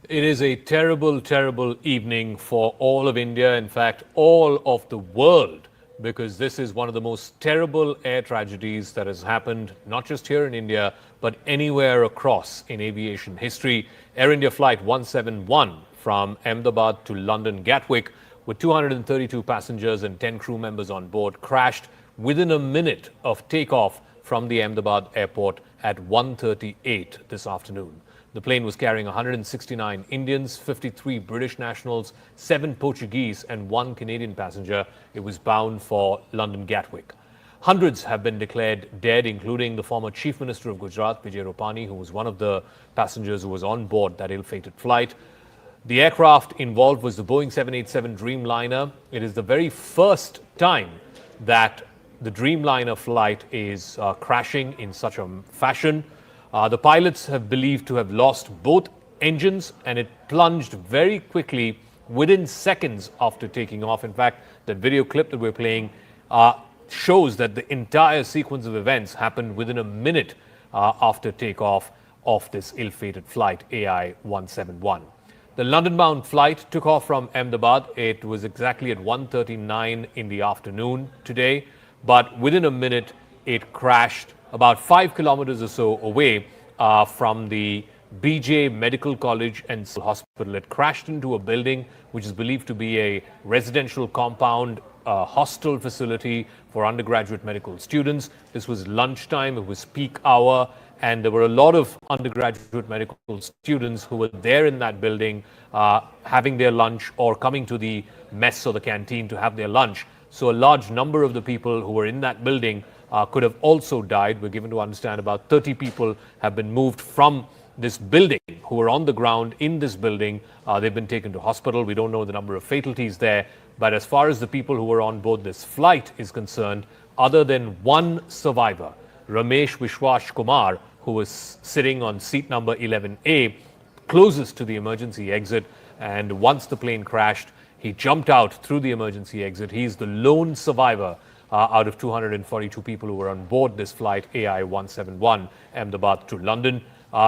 It is a terrible, terrible evening for all of India, in fact, all of the world, because this is one of the most terrible air tragedies that has happened, not just here in India, but anywhere across in aviation history. Air India Flight 171 from Ahmedabad to London Gatwick, with 232 passengers and 10 crew members on board, crashed within a minute of takeoff from the Ahmedabad airport at 1:38 this afternoon. The plane was carrying 169 Indians, 53 British nationals, 7 Portuguese and 1 Canadian passenger. It was bound for London Gatwick. Hundreds have been declared dead, including the former Chief Minister of Gujarat, Vijay Rupani, who was one of the passengers who was on board that ill-fated flight. The aircraft involved was the Boeing 787 Dreamliner. It is the very first time that the Dreamliner flight is crashing in such a fashion. The pilots have believed to have lost both engines, and it plunged very quickly within seconds after taking off. In fact, the video clip that we're playing shows that the entire sequence of events happened within a minute after takeoff of this ill-fated flight AI 171. The London-bound flight took off from Ahmedabad. It was exactly at 1:39 in the afternoon today, but within a minute it crashed about 5 kilometers or so away from the BJ Medical College and Hospital. It crashed into a building which is believed to be a residential compound, hostel facility for undergraduate medical students. This was lunchtime, it was peak hour, and there were a lot of undergraduate medical students who were there in that building having their lunch or coming to the mess or the canteen to have their lunch. So a large number of the people who were in that building could have also died. We're given to understand about 30 people have been moved from this building who were on the ground in this building. They've been taken to hospital. We don't know the number of fatalities there. But as far as the people who were on board this flight is concerned, other than one survivor, Ramesh Vishwash Kumar, who was sitting on seat number 11A, closest to the emergency exit. And once the plane crashed, he jumped out through the emergency exit. He's the lone survivor out of 242 people who were on board this flight, AI 171, Ahmedabad to London.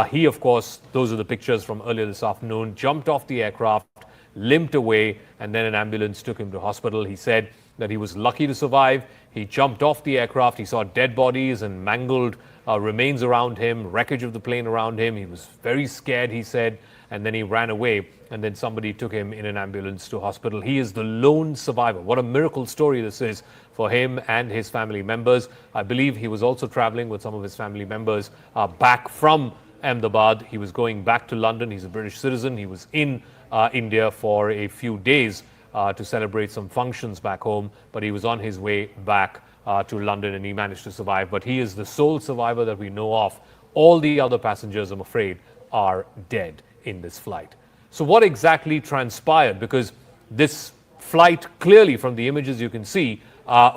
He, of course, those are the pictures from earlier this afternoon, jumped off the aircraft, limped away, and then an ambulance took him to hospital. He said that he was lucky to survive. He jumped off the aircraft. He saw dead bodies and mangled remains around him, wreckage of the plane around him. He was very scared, he said, and then he ran away, and then somebody took him in an ambulance to hospital. He is the lone survivor. What a miracle story this is for him and his family members. I believe he was also traveling with some of his family members back from Ahmedabad. He was going back to London. He's a British citizen. He was in India for a few days to celebrate some functions back home, but he was on his way back to London, and he managed to survive. But he is the sole survivor that we know of. All the other passengers, I'm afraid, are dead in this flight. So what exactly transpired? Because this flight, clearly from the images you can see,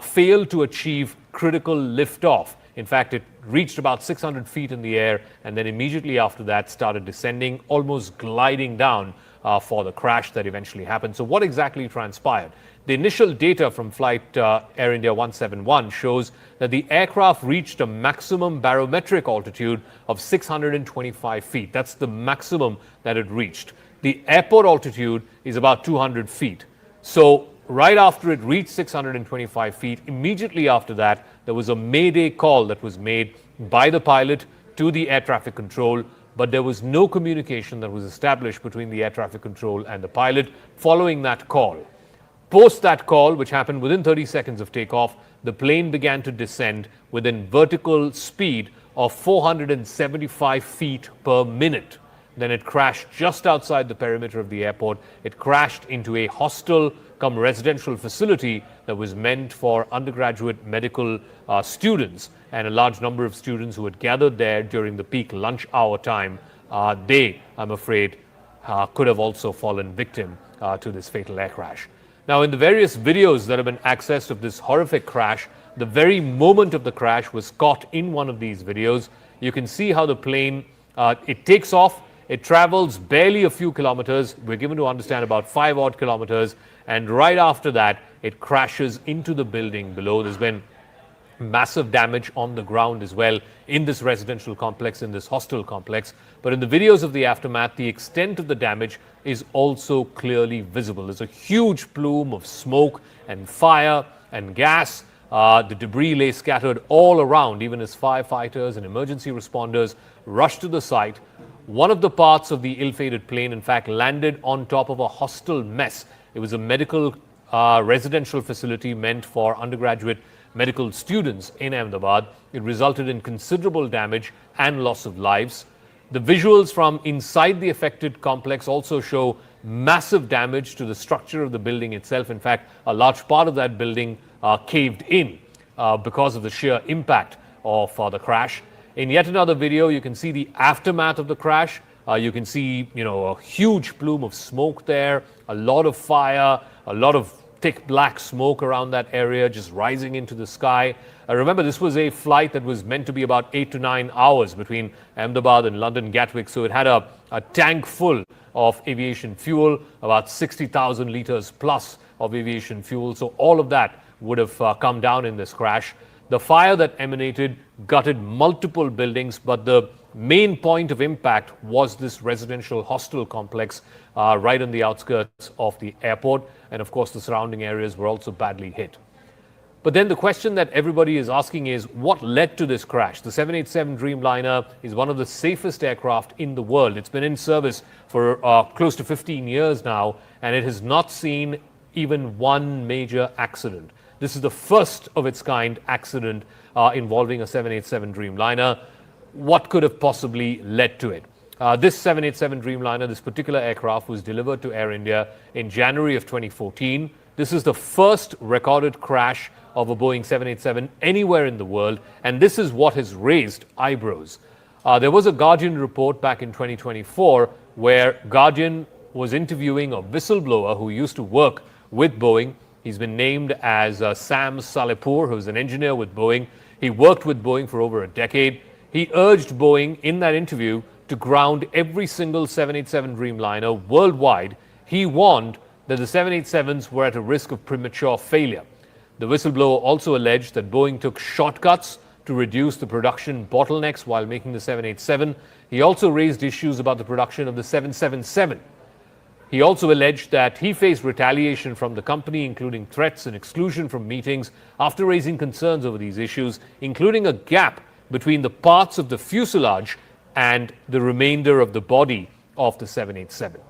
failed to achieve critical liftoff. In fact, it reached about 600 feet in the air, and then immediately after that started descending, almost gliding down for the crash that eventually happened. So what exactly transpired? The initial data from flight Air India 171 shows that the aircraft reached a maximum barometric altitude of 625 feet. That's the maximum that it reached. The airport altitude is about 200 feet. So right after it reached 625 feet, immediately after that, there was a mayday call that was made by the pilot to the air traffic control, but there was no communication that was established between the air traffic control and the pilot following that call. Post that call, which happened within 30 seconds of takeoff, the plane began to descend within vertical speed of 475 feet per minute. Then it crashed just outside the perimeter of the airport. It crashed into a hostel cum residential facility that was meant for undergraduate medical students, and a large number of students who had gathered there during the peak lunch hour time. They, I'm afraid, could have also fallen victim to this fatal air crash. Now, in the various videos that have been accessed of this horrific crash, the very moment of the crash was caught in one of these videos. You can see how the plane, it takes off, it travels barely a few kilometers. We're given to understand about 5 odd kilometers. And right after that, it crashes into the building below. There's been massive damage on the ground as well in this residential complex, in this hostel complex. But in the videos of the aftermath, the extent of the damage is also clearly visible. There's a huge plume of smoke and fire and gas. The debris lay scattered all around, even as firefighters and emergency responders rushed to the site. One of the parts of the ill-fated plane, in fact, landed on top of a hostel mess. It was a medical residential facility meant for undergraduate medical students in Ahmedabad. It resulted in considerable damage and loss of lives. The visuals from inside the affected complex also show massive damage to the structure of the building itself. In fact, a large part of that building caved in because of the sheer impact of the crash. In yet another video, you can see the aftermath of the crash. You can see, a huge plume of smoke there, a lot of fire, a lot of thick black smoke around that area just rising into the sky. Remember, this was a flight that was meant to be about 8 to 9 hours between Ahmedabad and London Gatwick. So it had a tank full of aviation fuel, about 60,000 liters plus of aviation fuel. So all of that would have come down in this crash. The fire that emanated gutted multiple buildings, but the main point of impact was this residential hostel complex right on the outskirts of the airport. And of course, the surrounding areas were also badly hit. But then the question that everybody is asking is, what led to this crash? The 787 Dreamliner is one of the safest aircraft in the world. It's been in service for close to 15 years now, and it has not seen even one major accident. This is the first of its kind accident involving a 787 Dreamliner. What could have possibly led to it? This 787 Dreamliner, this particular aircraft, was delivered to Air India in January of 2014. This is the first recorded crash of a Boeing 787 anywhere in the world, and this is what has raised eyebrows. There was a Guardian report back in 2024 where Guardian was interviewing a whistleblower who used to work with Boeing. He's been named as Sam Salehpour, who's an engineer with Boeing. He worked with Boeing for over a decade. He urged Boeing in that interview to ground every single 787 Dreamliner worldwide. He warned that the 787s were at a risk of premature failure. The whistleblower also alleged that Boeing took shortcuts to reduce the production bottlenecks while making the 787. He also raised issues about the production of the 777. He also alleged that he faced retaliation from the company, including threats and exclusion from meetings, after raising concerns over these issues, including a gap between the parts of the fuselage and the remainder of the body of the 787.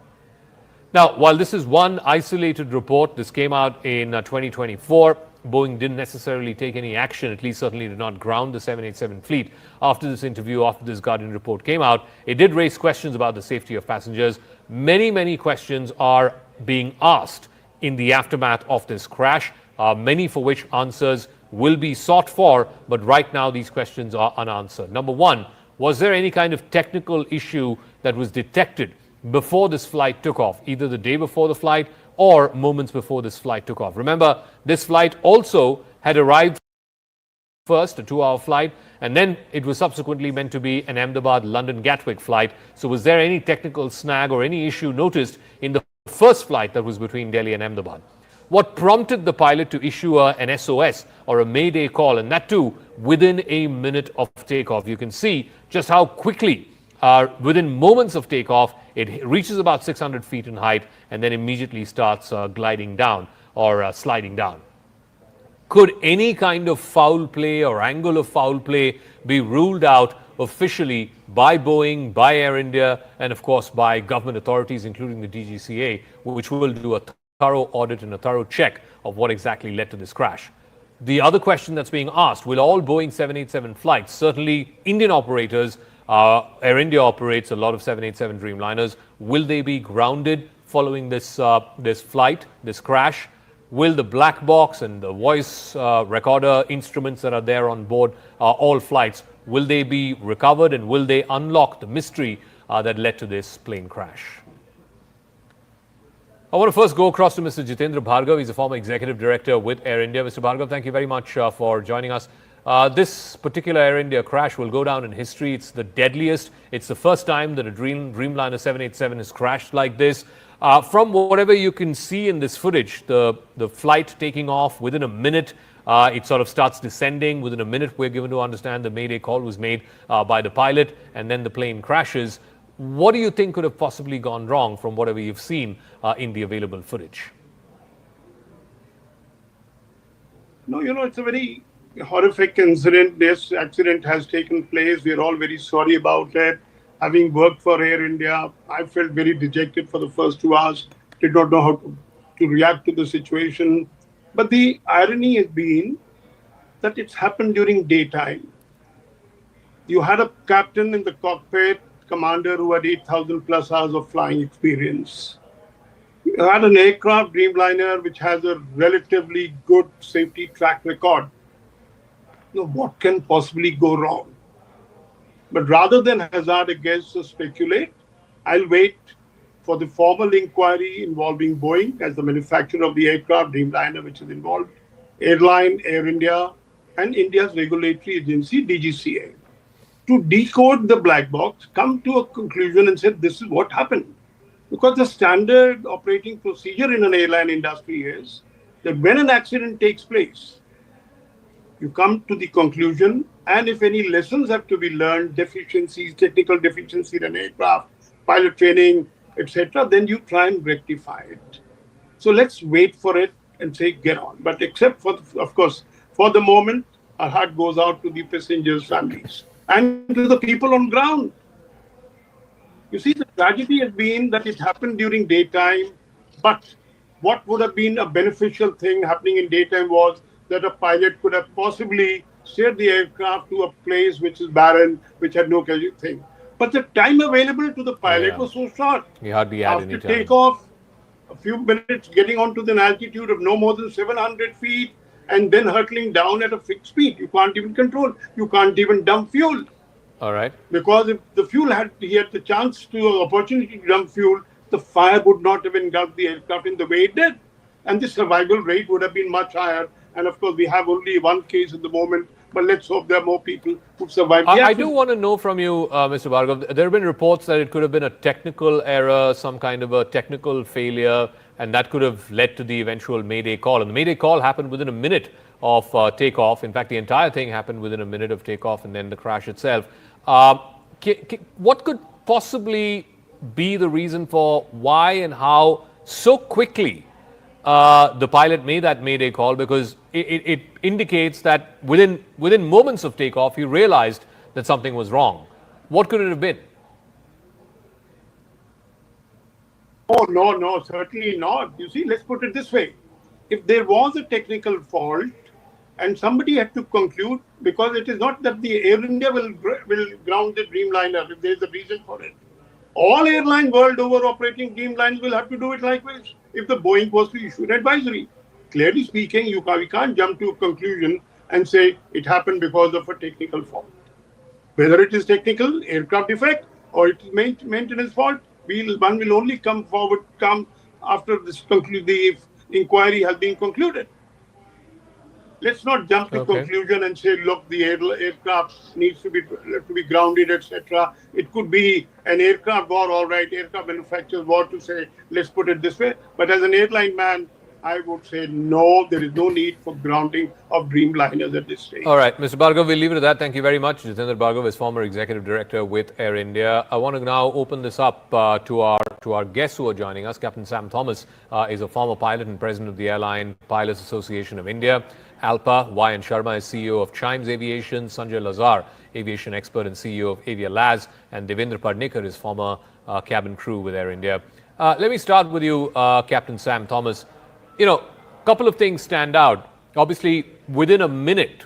Now, while this is one isolated report, this came out in 2024, Boeing didn't necessarily take any action, at least certainly did not ground the 787 fleet. After this interview, after this Guardian report came out, it did raise questions about the safety of passengers. Many questions are being asked in the aftermath of this crash, many for which answers will be sought for, but right now these questions are unanswered. Number one, was there any kind of technical issue that was detected before this flight took off, either the day before the flight or moments before this flight took off? Remember, this flight also had arrived first, a 2-hour flight, and then it was subsequently meant to be an Ahmedabad-London Gatwick flight. So was there any technical snag or any issue noticed in the first flight that was between Delhi and Ahmedabad? what prompted the pilot to issue an SOS or a mayday call, and that too within a minute of takeoff. You can see just how quickly, within moments of takeoff, it reaches about 600 feet in height and then immediately starts gliding down or sliding down. Could any kind of foul play or angle of foul play be ruled out officially by Boeing, by Air India, and of course by government authorities, including the DGCA, which will do a thorough audit and a thorough check of what exactly led to this crash? The other question that's being asked, will all Boeing 787 flights, certainly Indian operators, Air India operates a lot of 787 Dreamliners, will they be grounded following this flight, this crash? Will the black box and the voice recorder instruments that are there on board all flights, will they be recovered, and will they unlock the mystery that led to this plane crash? I want to first go across to Mr. Jitendra Bhargav. He's a former executive director with Air India. Mr. Bhargav, thank you very much for joining us. This particular Air India crash will go down in history. It's the deadliest. It's the first time that a Dreamliner 787 has crashed like this. From whatever you can see in this footage, the flight taking off within a minute, it sort of starts descending. Within a minute, we're given to understand the mayday call was made by the pilot, and then the plane crashes. What do you think could have possibly gone wrong from whatever you've seen in the available footage? No, it's a very horrific incident. This accident has taken place. We're all very sorry about it. Having worked for Air India, I felt very dejected for the first 2 hours. Did not know how to react to the situation. But the irony has been that it's happened during daytime. You had a captain in the cockpit, commander who had 8,000 plus hours of flying experience. You had an aircraft, Dreamliner, which has a relatively good safety track record. What can possibly go wrong? But rather than hazard a guess or speculate, I'll wait for the formal inquiry involving Boeing as the manufacturer of the aircraft, Dreamliner, which is involved, airline, Air India, and India's regulatory agency, DGCA, to decode the black box, come to a conclusion and say, this is what happened. Because the standard operating procedure in an airline industry is that when an accident takes place, you come to the conclusion, and if any lessons have to be learned, deficiencies, technical deficiencies in an aircraft, pilot training, etc., then you try and rectify it. So let's wait for it and say, get on. But except for, of course, for the moment, our heart goes out to the passengers' families and to the people on ground. You see, the tragedy has been that it happened during daytime, but what would have been a beneficial thing happening in daytime was that a pilot could have possibly steered the aircraft to a place which is barren, which had no thing. But the time available to the pilot was so short. He hardly had any After time. takeoff, a few minutes getting onto an altitude of no more than 700 feet, and then hurtling down at a fixed speed. You can't even control. You can't even dump fuel. All right. Because if the fuel he had the chance to opportunity to dump fuel, the fire would not have engulfed the aircraft in the way it did. And the survival rate would have been much higher. And of course, we have only one case at the moment, but let's hope there are more people who survived. I do want to know from you, Mr. Bhargav, there have been reports that it could have been a technical error, some kind of a technical failure, and that could have led to the eventual mayday call. And the mayday call happened within a minute of takeoff. In fact, the entire thing happened within a minute of takeoff and then the crash itself. What could possibly be the reason for why and how so quickly the pilot made that mayday call? Because it indicates that within moments of takeoff, he realized that something was wrong. What could it have been? Oh, no, certainly not. You see, let's put it this way. If there was a technical fault and somebody had to conclude, because it is not that the Air India will ground the Dreamliner if there is a reason for it. All airline world over operating Dreamliners will have to do it likewise if the Boeing was to issue an advisory. Clearly speaking, we can't jump to a conclusion and say it happened because of a technical fault. Whether it is technical, aircraft defect, or it is maintenance fault, one will only come after the inquiry has been concluded. Let's not jump to conclusion and say, look, the aircraft needs to be grounded, etc. It could be an aircraft war, all right, aircraft manufacturers war to say, let's put it this way. But as an airline man, I would say no, there is no need for grounding of Dreamliners at this stage. All right, Mr. Bhargav, we'll leave it at that. Thank you very much. Jitendra Bhargav is former executive director with Air India. I want to now open this up to our guests who are joining us. Captain Sam Thomas is a former pilot and president of the Airline Pilots Association of India. Alpa Y.N. Sharma is CEO of Chimes Aviation. Sanjay Lazar, aviation expert and CEO of Avia Labs. And Devendra Padnikar is former cabin crew with Air India. Let me start with you, Captain Sam Thomas. You know, a couple of things stand out. Obviously, within a minute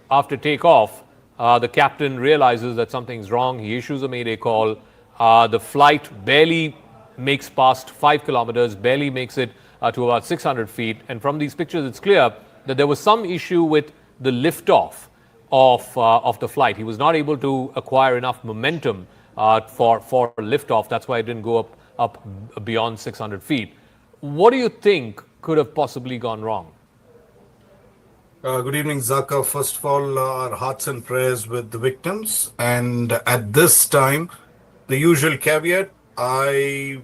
after takeoff, the captain realizes that something's wrong. He issues a mayday call. The flight barely makes past 5 kilometers, barely makes it to about 600 feet. And from these pictures, it's clear that there was some issue with the liftoff of the flight. He was not able to acquire enough momentum for liftoff. That's why it didn't go up beyond 600 feet. What do you think could have possibly gone wrong? Good evening, Zaka. First of all, our hearts and prayers with the victims. And at this time, the usual caveat, I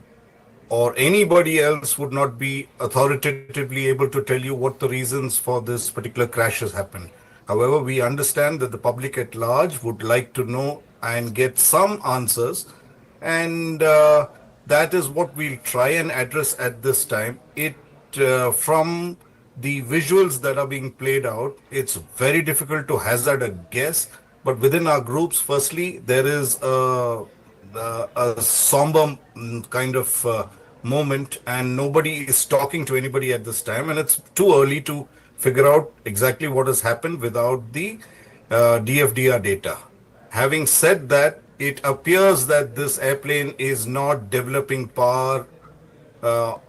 or anybody else would not be authoritatively able to tell you what the reasons for this particular crash has happened. However, we understand that the public at large would like to know and get some answers. And that is what we'll try and address at this time. From the visuals that are being played out, it's very difficult to hazard a guess. But within our groups, firstly, there is a somber kind of moment, and nobody is talking to anybody at this time. And it's too early to figure out exactly what has happened without the DFDR data. Having said that, it appears that this airplane is not developing power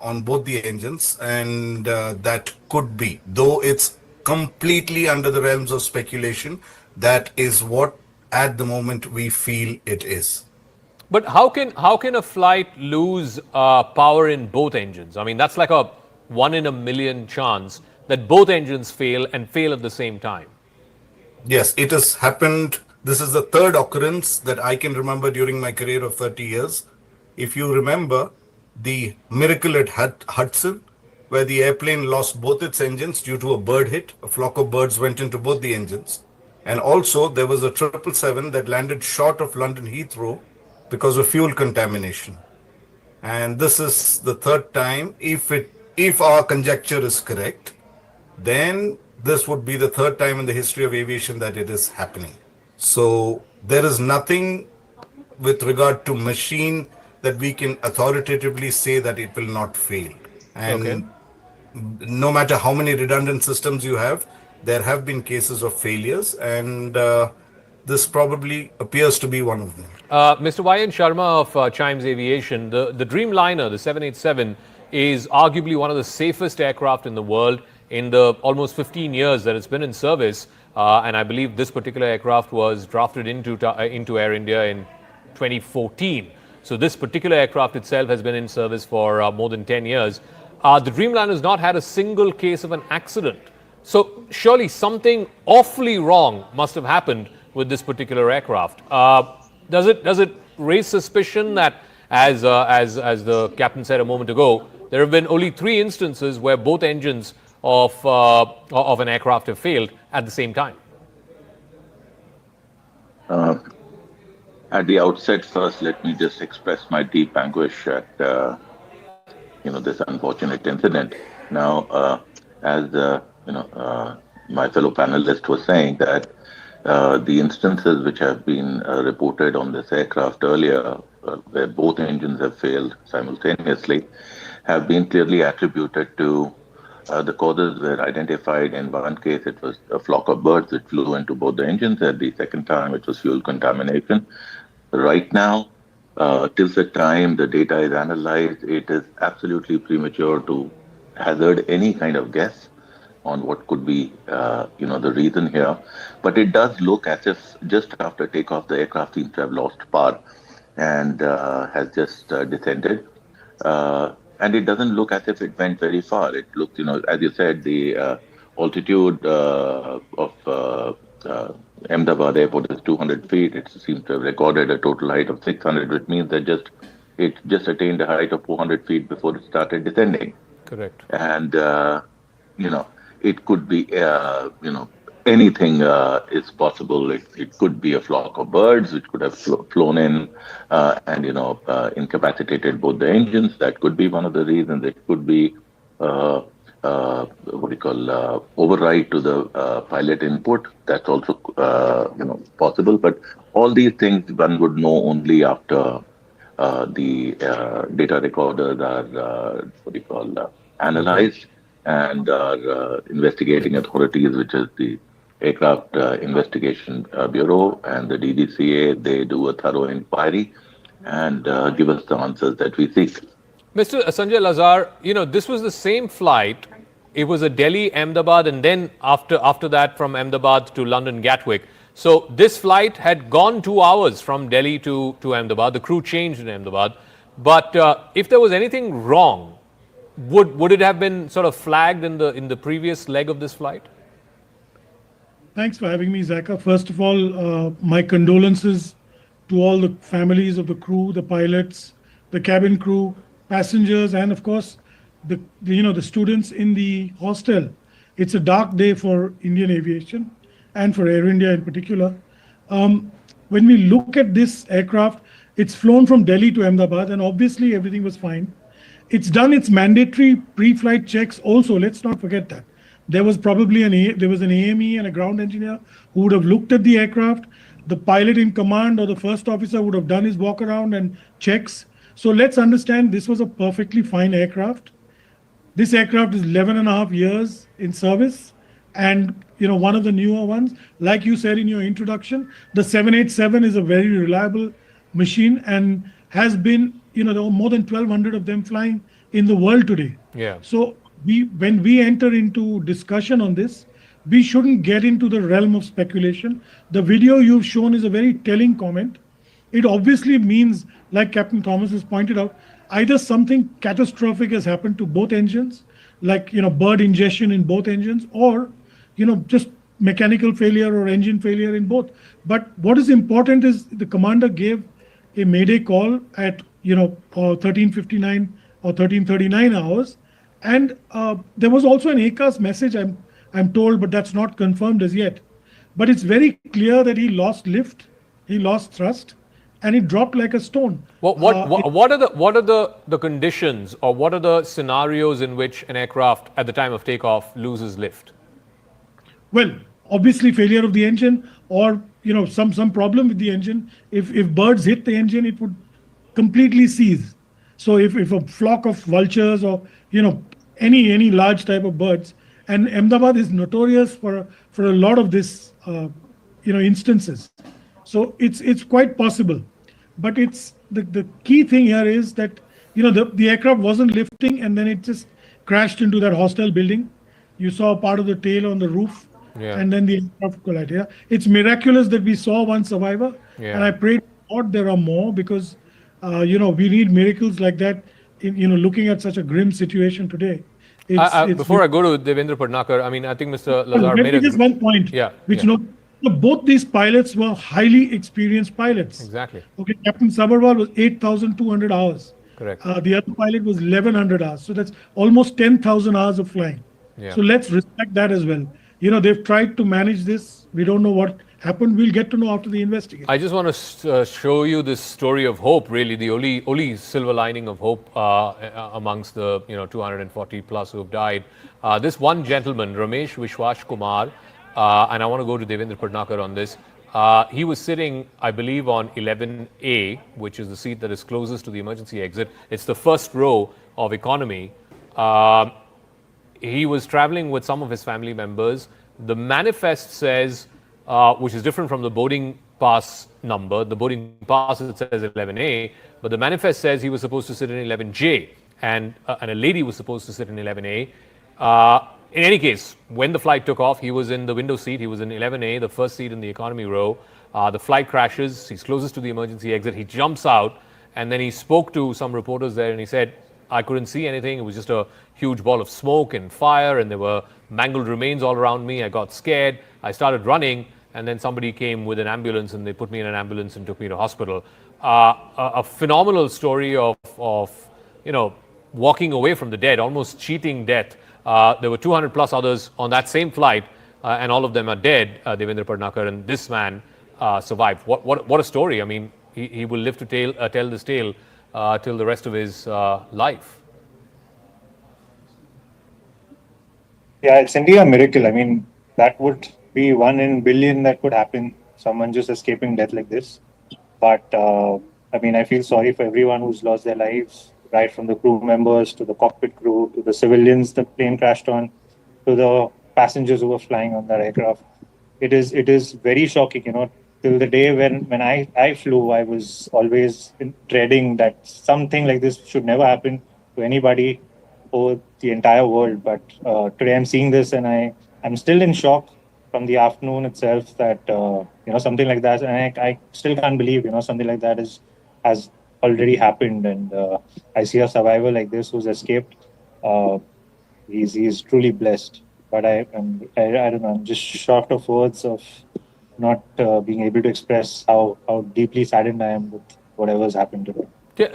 on both the engines, and that could be, though it's completely under the realms of speculation, that is what at the moment we feel it is. But how can a flight lose power in both engines? I mean, that's like a 1 in a million chance that both engines fail and fail at the same time. Yes, it has happened. This is the third occurrence that I can remember during my career of 30 years. If you remember, the miracle at Hudson, where the airplane lost both its engines due to a bird hit. A flock of birds went into both the engines. And also there was a 777 that landed short of London Heathrow because of fuel contamination. And this is the third time. If our conjecture is correct, then this would be the third time in the history of aviation that it is happening. So there is nothing with regard to machine that we can authoritatively say that it will not fail. And no matter how many redundant systems you have, there have been cases of failures, and this probably appears to be one of them. Mr. Y.N. Sharma of Chimes Aviation, the Dreamliner, the 787, is arguably one of the safest aircraft in the world in the almost 15 years that it's been in service. And I believe this particular aircraft was drafted into Air India in 2014. So this particular aircraft itself has been in service for more than 10 years. The Dreamliner has not had a single case of an accident. So surely something awfully wrong must have happened with this particular aircraft. Does it raise suspicion that, as the captain said a moment ago, there have been only 3 instances where both engines of an aircraft have failed at the same time? At the outset, first, let me just express my deep anguish at this unfortunate incident. Now, as my fellow panelist was saying, that the instances which have been reported on this aircraft earlier, where both engines have failed simultaneously, have been clearly attributed to the causes were identified. In one case, it was a flock of birds that flew into both the engines. At the second time, it was fuel contamination. Right now, till the time the data is analyzed, it is absolutely premature to hazard any kind of guess on what could be, the reason here. But it does look as if just after takeoff, the aircraft seems to have lost power and has just descended. And it doesn't look as if it went very far. It looks, as you said, the altitude of Ahmedabad airport is 200 feet. It seems to have recorded a total height of 600, which means that it just attained a height of 400 feet before it started descending. Correct. And, it could be, anything is possible. It could be a flock of birds which could have flown in and, incapacitated both the engines. That could be one of the reasons. It could be, override to the pilot input. That's also, possible. But all these things one would know only after the data recorders are, analyzed, and our investigating authorities, which is the Aircraft Investigation Bureau and the DGCA, they do a thorough inquiry and give us the answers that we seek. Mr. Sanjay Lazar, this was the same flight. It was a Delhi, Ahmedabad, and then after that from Ahmedabad to London Gatwick. So this flight had gone 2 hours from Delhi to Ahmedabad. The crew changed in Ahmedabad. But if there was anything wrong, would it have been sort of flagged in the previous leg of this flight? Thanks for having me, Zaka. First of all, my condolences to all the families of the crew, the pilots, the cabin crew, passengers, and of course, the students in the hostel. It's a dark day for Indian aviation and for Air India in particular. When we look at this aircraft, it's flown from Delhi to Ahmedabad, and obviously everything was fine. It's done its mandatory pre-flight checks also. Let's not forget that. There was probably an AME and a ground engineer who would have looked at the aircraft. The pilot in command or the first officer would have done his walk around and checks. So let's understand this was a perfectly fine aircraft. This aircraft is 11 and a half years in service, and one of the newer ones. Like you said in your introduction, the 787 is a very reliable machine and has been, there are more than 1,200 of them flying in the world today. Yeah. So when we enter into discussion on this, we shouldn't get into the realm of speculation. The video you've shown is a very telling comment. It obviously means, like Captain Thomas has pointed out, either something catastrophic has happened to both engines, like bird ingestion in both engines, or just mechanical failure or engine failure in both. But what is important is the commander gave a mayday call at 13:59 or 13:39 hours, and there was also an ACAS message, I'm told, but that's not confirmed as yet. But it's very clear that he lost lift, he lost thrust, and it dropped like a stone. What are the conditions, or what are the scenarios in which an aircraft at the time of takeoff loses lift? Well, obviously failure of the engine, or some problem with the engine. If birds hit the engine, it would completely seize. So if a flock of vultures or any large type of birds, and Ahmedabad is notorious for a lot of this instances. So it's quite possible, but it's the key thing here is that the aircraft wasn't lifting, and then it just crashed into that hostel building. You saw part of the tail on the roof. Yeah. And then the aircraft collided. Yeah? It's miraculous that we saw one survivor, and I pray God there are more, because we need miracles like that. Looking at such a grim situation today. Before I go to Devendra Padnakar, I think Mr. Lazar made just one point. Both these pilots were highly experienced pilots. Exactly. Okay, Captain Sabharwal was 8,200 hours. Correct. The other pilot was 1,100 hours. So that's almost 10,000 hours of flying. Yeah. So let's respect that as well. They've tried to manage this. We don't know what happened. We'll get to know after the investigation. I just want to show you this story of hope, really, the only silver lining of hope amongst the 240 plus who have died. This one gentleman, Ramesh Vishwash Kumar, and I want to go to Devendra Padnakar on this. He was sitting, I believe, on 11A, which is the seat that is closest to the emergency exit. It's the first row of economy. He was traveling with some of his family members. The manifest says, which is different from the boarding pass number. The boarding pass, it says 11A, but the manifest says he was supposed to sit in 11J, and a lady was supposed to sit in 11A. In any case, when the flight took off, he was in the window seat. He was in 11A, the first seat in the economy row. The flight crashes. He's closest to the emergency exit. He jumps out, and then he spoke to some reporters there, and he said, I couldn't see anything. It was just a huge ball of smoke and fire, and there were mangled remains all around me. I got scared. I started running, and then somebody came with an ambulance, and they put me in an ambulance and took me to hospital. A phenomenal story of walking away from the dead, almost cheating death. There were 200 plus others on that same flight, and all of them are dead, Devendra Padnakar, and this man survived. What a story. I mean, he will live to tell this tale till the rest of his life. Yeah, it's indeed a miracle. I mean, that would be 1 in a billion that could happen, someone just escaping death like this. But, I mean, I feel sorry for everyone who's lost their lives, right from the crew members to the cockpit crew, to the civilians the plane crashed on, to the passengers who were flying on that aircraft. It is very shocking, you know. Till the day when I flew, I was always dreading that something like this should never happen to anybody over the entire world. But today I'm seeing this and I'm still in shock from the afternoon itself that, you know, something like that. And I still can't believe, you know, something like that has already happened. And I see a survivor like this who's escaped. He's truly blessed. But I don't know, I'm just short of words of not being able to express how deeply saddened I am with whatever's happened today.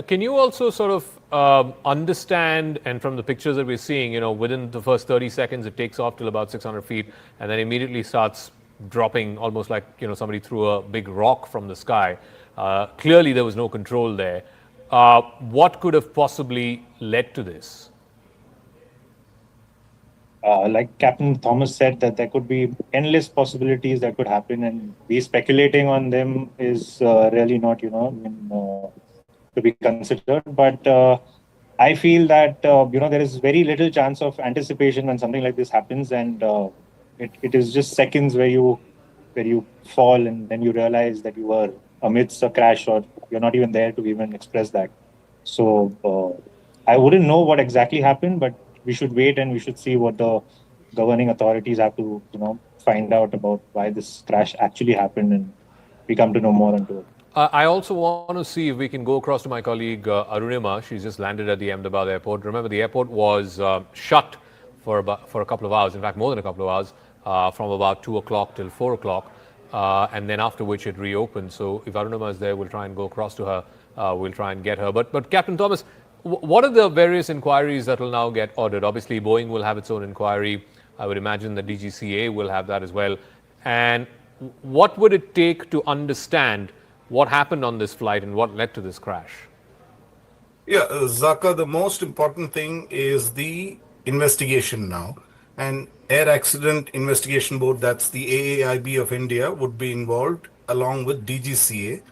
Can you also sort of understand, and from the pictures that we're seeing, you know, within the first 30 seconds, it takes off till about 600 feet and then immediately starts dropping almost like, you know, somebody threw a big rock from the sky. Clearly there was no control there. What could have possibly led to this? Like Captain Thomas said, that there could be endless possibilities that could happen, and we speculating on them is really not, you know, to be considered. But I feel that, you know, there is very little chance of anticipation when something like this happens, and it is just seconds where you fall and then you realize that you were amidst a crash, or you're not even there to even express that. So I wouldn't know what exactly happened, but we should wait and we should see what the governing authorities have to, you know, find out about why this crash actually happened, and we come to know more into it. I also want to see if we can go across to my colleague Arunima. She's just landed at the Ahmedabad airport. Remember, the airport was shut for a couple of hours, in fact more than a couple of hours, from about 2 o'clock till 4 o'clock, and then after which it reopened. So if Arunima is there, we'll try and go across to her. We'll try and get her. But Captain Thomas, what are the various inquiries that will now get ordered? Obviously, Boeing will have its own inquiry. I would imagine the DGCA will have that as well. And what would it take to understand what happened on this flight and what led to this crash? Yeah, Zaka, the most important thing is the investigation now. And Air Accident Investigation Board, that's the AAIB of India, would be involved along with DGCA.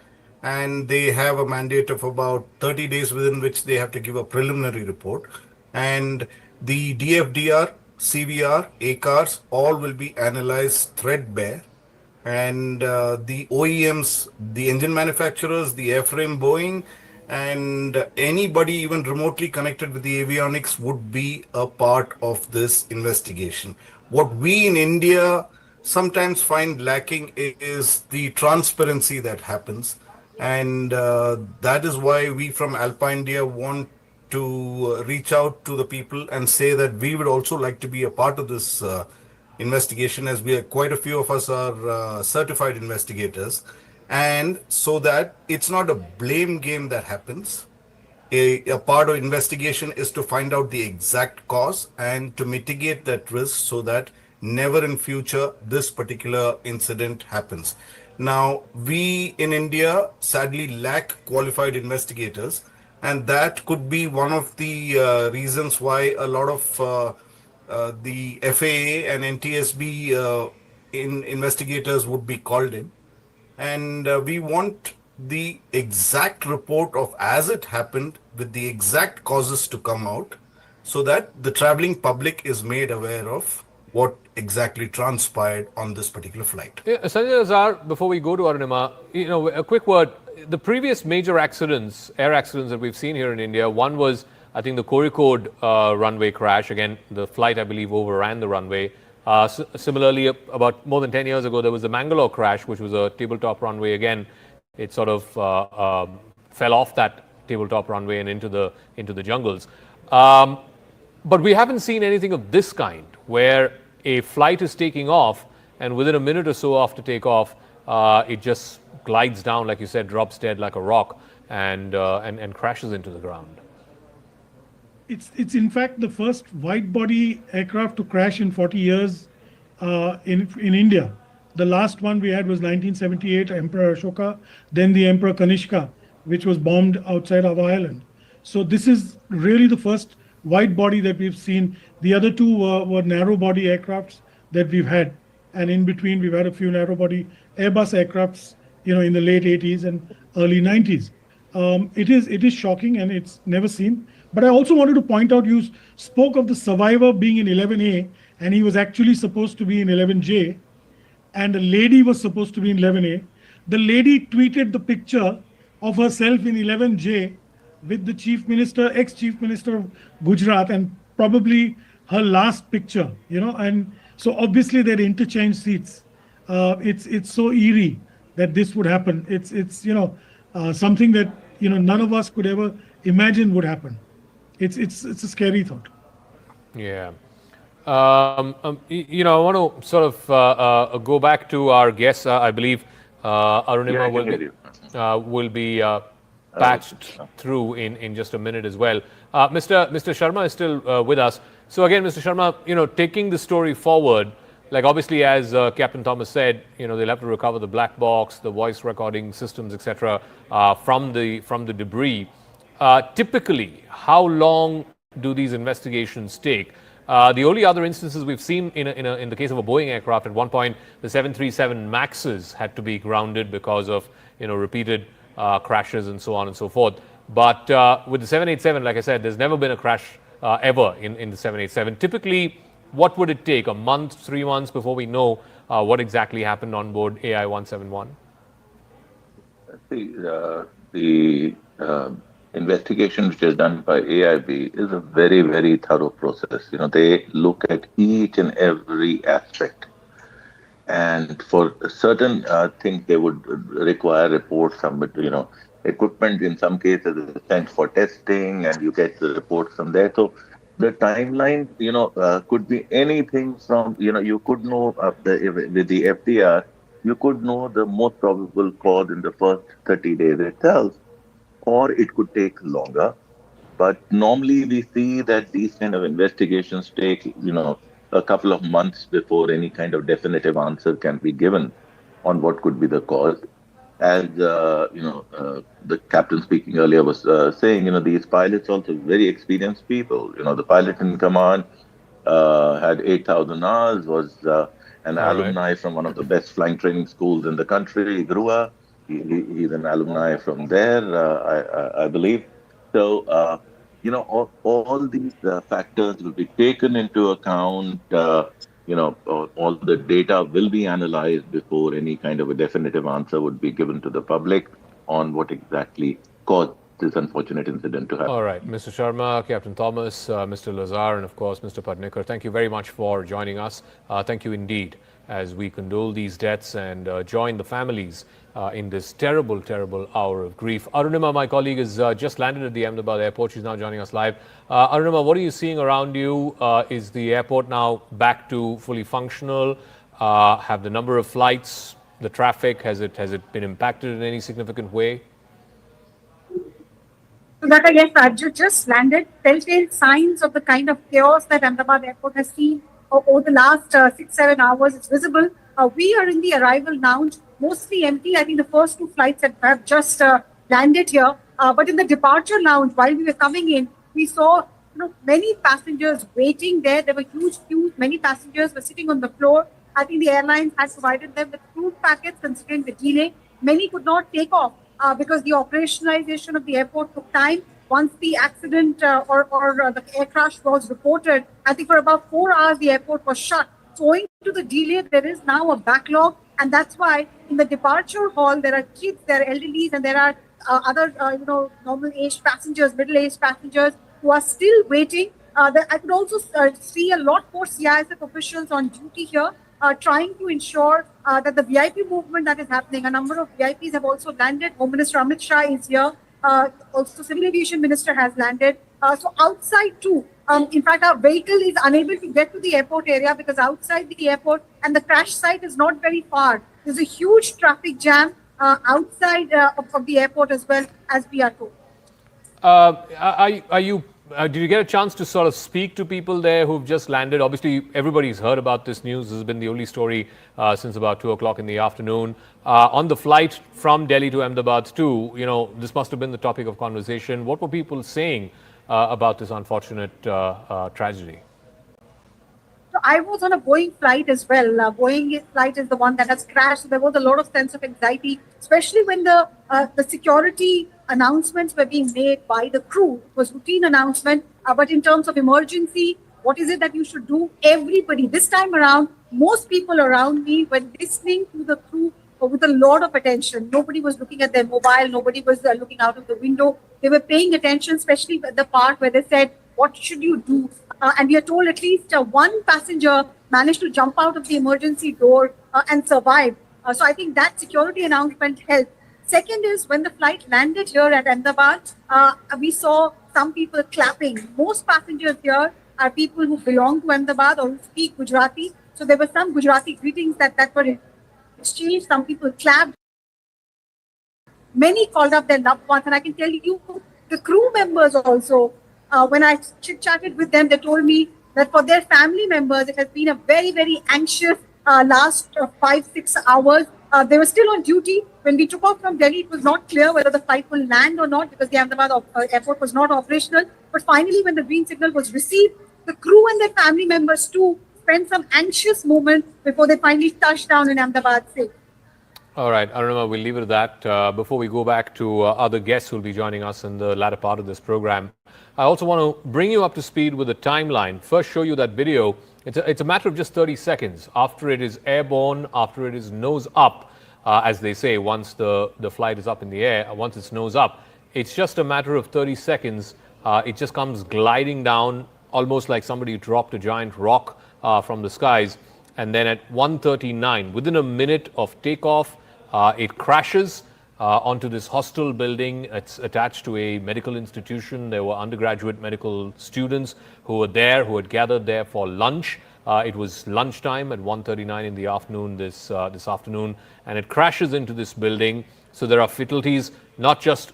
And they have a mandate of about 30 days within which they have to give a preliminary report. And the DFDR, CVR, ACARs, all will be analyzed threadbare. And the OEMs, the engine manufacturers, the airframe Boeing, and anybody even remotely connected with the avionics would be a part of this investigation. What we in India sometimes find lacking is the transparency that happens. And that is why we from Alpha India want to reach out to the people and say that we would also like to be a part of this investigation, as we are, quite a few of us are certified investigators. And so that it's not a blame game that happens. A part of investigation is to find out the exact cause and to mitigate that risk so that never in future this particular incident happens. Now, we in India sadly lack qualified investigators, and that could be one of the reasons why a lot of the FAA and NTSB investigators would be called in. And we want the exact report of as it happened with the exact causes to come out so that the traveling public is made aware of what exactly transpired on this particular flight. Yeah, Sanjay Azhar, before we go to Arunima, you know, a quick word. The previous major accidents, air accidents that we've seen here in India, one was, I think, the Kozhikode runway crash. Again, the flight, I believe, overran the runway. Similarly, about more than 10 years ago, there was the Mangalore crash, which was a tabletop runway. Again, it sort of fell off that tabletop runway and into the jungles. But we haven't seen anything of this kind, where a flight is taking off and within a minute or so after takeoff, it just glides down, like you said, drops dead like a rock, and crashes into the ground. It's in fact the first wide-body aircraft to crash in 40 years in India. The last one we had was 1978, Emperor Ashoka, then the Emperor Kanishka, which was bombed outside our island. So this is really the first wide body that we've seen. The other two were narrow body aircrafts that we've had, and in between we've had a few narrow body Airbus aircrafts, in the late 80s and early 90s. It is shocking and it's never seen. But I also wanted to point out, you spoke of the survivor being in 11A, and he was actually supposed to be in 11J, and a lady was supposed to be in 11A. The lady tweeted the picture of herself in 11J with the ex-chief minister of Gujarat, and probably her last picture, and so obviously they'd interchanged seats. It's so eerie that this would happen. It's something that none of us could ever imagine would happen. It's a scary thought. Yeah. I want to sort of go back to our guests. I believe Arunima will be patched through in just a minute as well. Mr. Sharma is still with us. So again, Mr. Sharma, taking the story forward, like obviously as Captain Thomas said, they'll have to recover the black box, the voice recording systems, etc., from the debris. Typically, how long do these investigations take? The only other instances we've seen in the case of a Boeing aircraft, at one point the 737 Maxes had to be grounded because of repeated crashes and so on and so forth. But with the 787, like I said, there's never been a crash ever in the 787. Typically, what would it take? A month, 3 months before we know what exactly happened on board AI 171? The investigation which is done by AIB is a very, very thorough process. They look at each and every aspect. And for certain things, they would require reports. Equipment in some cases is sent for testing, and you get the reports from there. So the timeline, could be anything from, you could know with the FDR, you could know the most probable cause in the first 30 days itself, or it could take longer. But normally we see that these kind of investigations take, a couple of months before any kind of definitive answer can be given on what could be the cause. As the captain speaking earlier was saying, these pilots also very experienced people. The pilot in command had 8,000 hours, was an alumni from one of the best flying training schools in the country, GRUA. He's an alumni from there, I believe. So, all these factors will be taken into account. All the data will be analyzed before any kind of a definitive answer would be given to the public on what exactly caused this unfortunate incident to happen. All right, Mr. Sharma, Captain Thomas, Mr. Lazar, and of course, Mr. Padnikar, thank you very much for joining us. Thank you indeed, as we condole these deaths and join the families in this terrible, terrible hour of grief. Arunima, my colleague, has just landed at the Ahmedabad airport. She's now joining us live. Arunima, what are you seeing around you? Is the airport now back to fully functional? Have the number of flights, the traffic, has it been impacted in any significant way? That yes, I've just landed. Telltale signs of the kind of chaos that Ahmedabad airport has seen over the last 6-7 hours. It's visible. We are in the arrival lounge, mostly empty. I think the first 2 flights have just landed here. But in the departure lounge, while we were coming in, we saw many passengers waiting there. There were huge queues. Many passengers were sitting on the floor. I think the airlines had provided them with food packets considering the delay. Many could not take off because the operationalization of the airport took time. Once the accident or the air crash was reported, I think for about 4 hours the airport was shut. So owing to the delay, there is now a backlog, and that's why in the departure hall there are kids, there are elderlies, and there are other normal-aged passengers, middle-aged passengers who are still waiting. I could also see a lot more CISF officials on duty here, trying to ensure that the VIP movement that is happening. A number of VIPs have also landed. Home Minister Amit Shah is here. Also, Civil Aviation Minister has landed. So outside too, in fact, our vehicle is unable to get to the airport area because outside the airport, and the crash site is not very far. There's a huge traffic jam outside of the airport as well, as we are told. Are you did you get a chance to sort of speak to people there who've just landed? Obviously, everybody's heard about this news. This has been the only story since about 2 o'clock in the afternoon. On the flight from Delhi to Ahmedabad too, this must have been the topic of conversation. What were people saying about this unfortunate tragedy? So I was on a Boeing flight as well. Boeing flight is the one that has crashed. So there was a lot of sense of anxiety, especially when the security announcements were being made by the crew. It was routine announcement, but in terms of emergency, what is it that you should do? Everybody, this time around, most people around me were listening to the crew with a lot of attention. Nobody was looking at their mobile. Nobody was looking out of the window. They were paying attention, especially at the part where they said, what should you do? And we are told at least one passenger managed to jump out of the emergency door and survive. So I think that security announcement helped. Second is when the flight landed here at Ahmedabad, we saw some people clapping. Most passengers here are people who belong to Ahmedabad or who speak Gujarati. So there were some Gujarati greetings that were exchanged. Some people clapped. Many called up their loved ones. And I can tell you, the crew members also, when I chit-chatted with them, they told me that for their family members, it has been a very, very anxious last 5-6 hours. They were still on duty. When we took off from Delhi, it was not clear whether the flight will land or not because the Ahmedabad airport was not operational. But finally, when the green signal was received, the crew and their family members too spent some anxious moments before they finally touched down in Ahmedabad safe. All right, Arunima, we'll leave it at that. Before we go back to other guests who will be joining us in the latter part of this program, I also want to bring you up to speed with the timeline. First, show you that video. It's a matter of just 30 seconds after it is airborne, after it is nose up, as they say, once the flight is up in the air, once it's nose up. It's just a matter of 30 seconds. It just comes gliding down, almost like somebody dropped a giant rock from the skies. And then at 1:39, within a minute of takeoff, it crashes onto this hostel building. It's attached to a medical institution. There were undergraduate medical students who were there, who had gathered there for lunch. It was lunchtime at 1:39 in the afternoon this afternoon, and it crashes into this building. So there are fatalities, not just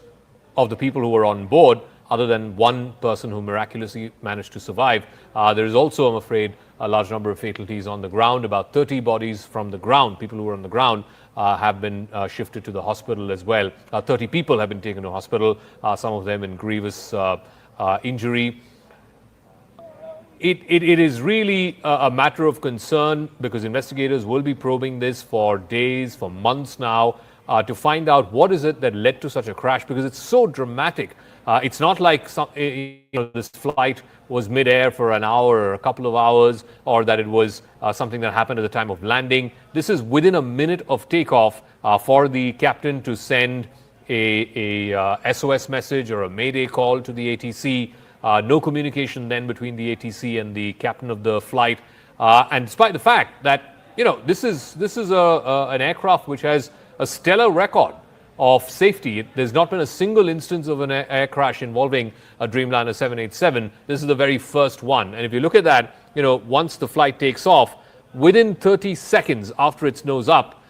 of the people who were on board, other than one person who miraculously managed to survive. There is also, I'm afraid, a large number of fatalities on the ground. About 30 bodies from the ground, people who were on the ground, have been shifted to the hospital as well. 30 people have been taken to hospital, some of them in grievous injury. It is really a matter of concern because investigators will be probing this for days, for months now, to find out what is it that led to such a crash, because it's so dramatic. It's not like this flight was mid-air for an hour or a couple of hours, or that it was something that happened at the time of landing. This is within a minute of takeoff for the captain to send a SOS message or a mayday call to the ATC. No communication then between the ATC and the captain of the flight. And despite the fact that, this is an aircraft which has a stellar record of safety. There's not been a single instance of an air crash involving a Dreamliner 787. This is the very first one. And if you look at that, once the flight takes off, within 30 seconds after its nose up,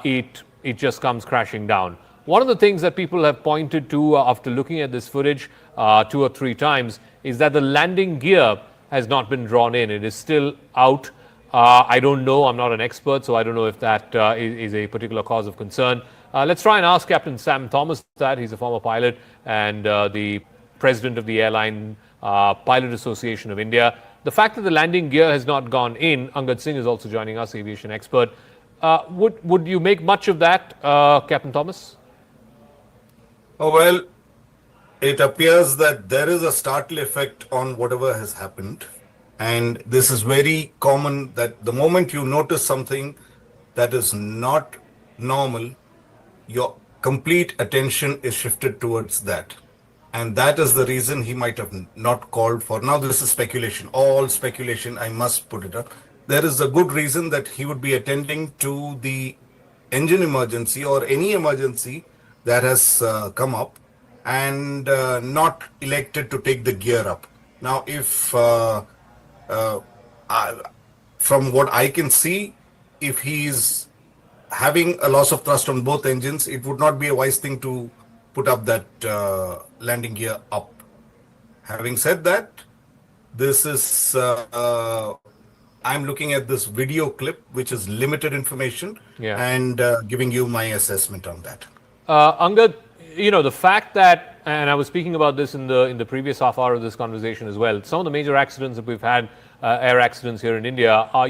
it just comes crashing down. One of the things that people have pointed to after looking at this footage 2 or 3 times is that the landing gear has not been drawn in. It is still out. I don't know. I'm not an expert, so I don't know if that is a particular cause of concern. Let's try and ask Captain Sam Thomas that. He's a former pilot and the president of the Airline Pilot Association of India. The fact that the landing gear has not gone in, Angad Singh is also joining us, aviation expert. Would you make much of that, Captain Thomas? Oh, well, it appears that there is a startle effect on whatever has happened. And this is very common that the moment you notice something that is not normal, your complete attention is shifted towards that. And that is the reason he might have not called for. Now, this is speculation, all speculation, I must put it up. There is a good reason that he would be attending to the engine emergency or any emergency that has come up and not elected to take the gear up. Now, if from what I can see, if he's having a loss of thrust on both engines, it would not be a wise thing to put up that landing gear up. Having said that, this is I'm looking at this video clip, which is limited information, and giving you my assessment on that. Angad, you know, the fact that, and I was speaking about this in the previous half hour of this conversation as well, some of the major accidents that we've had, air accidents here in India, are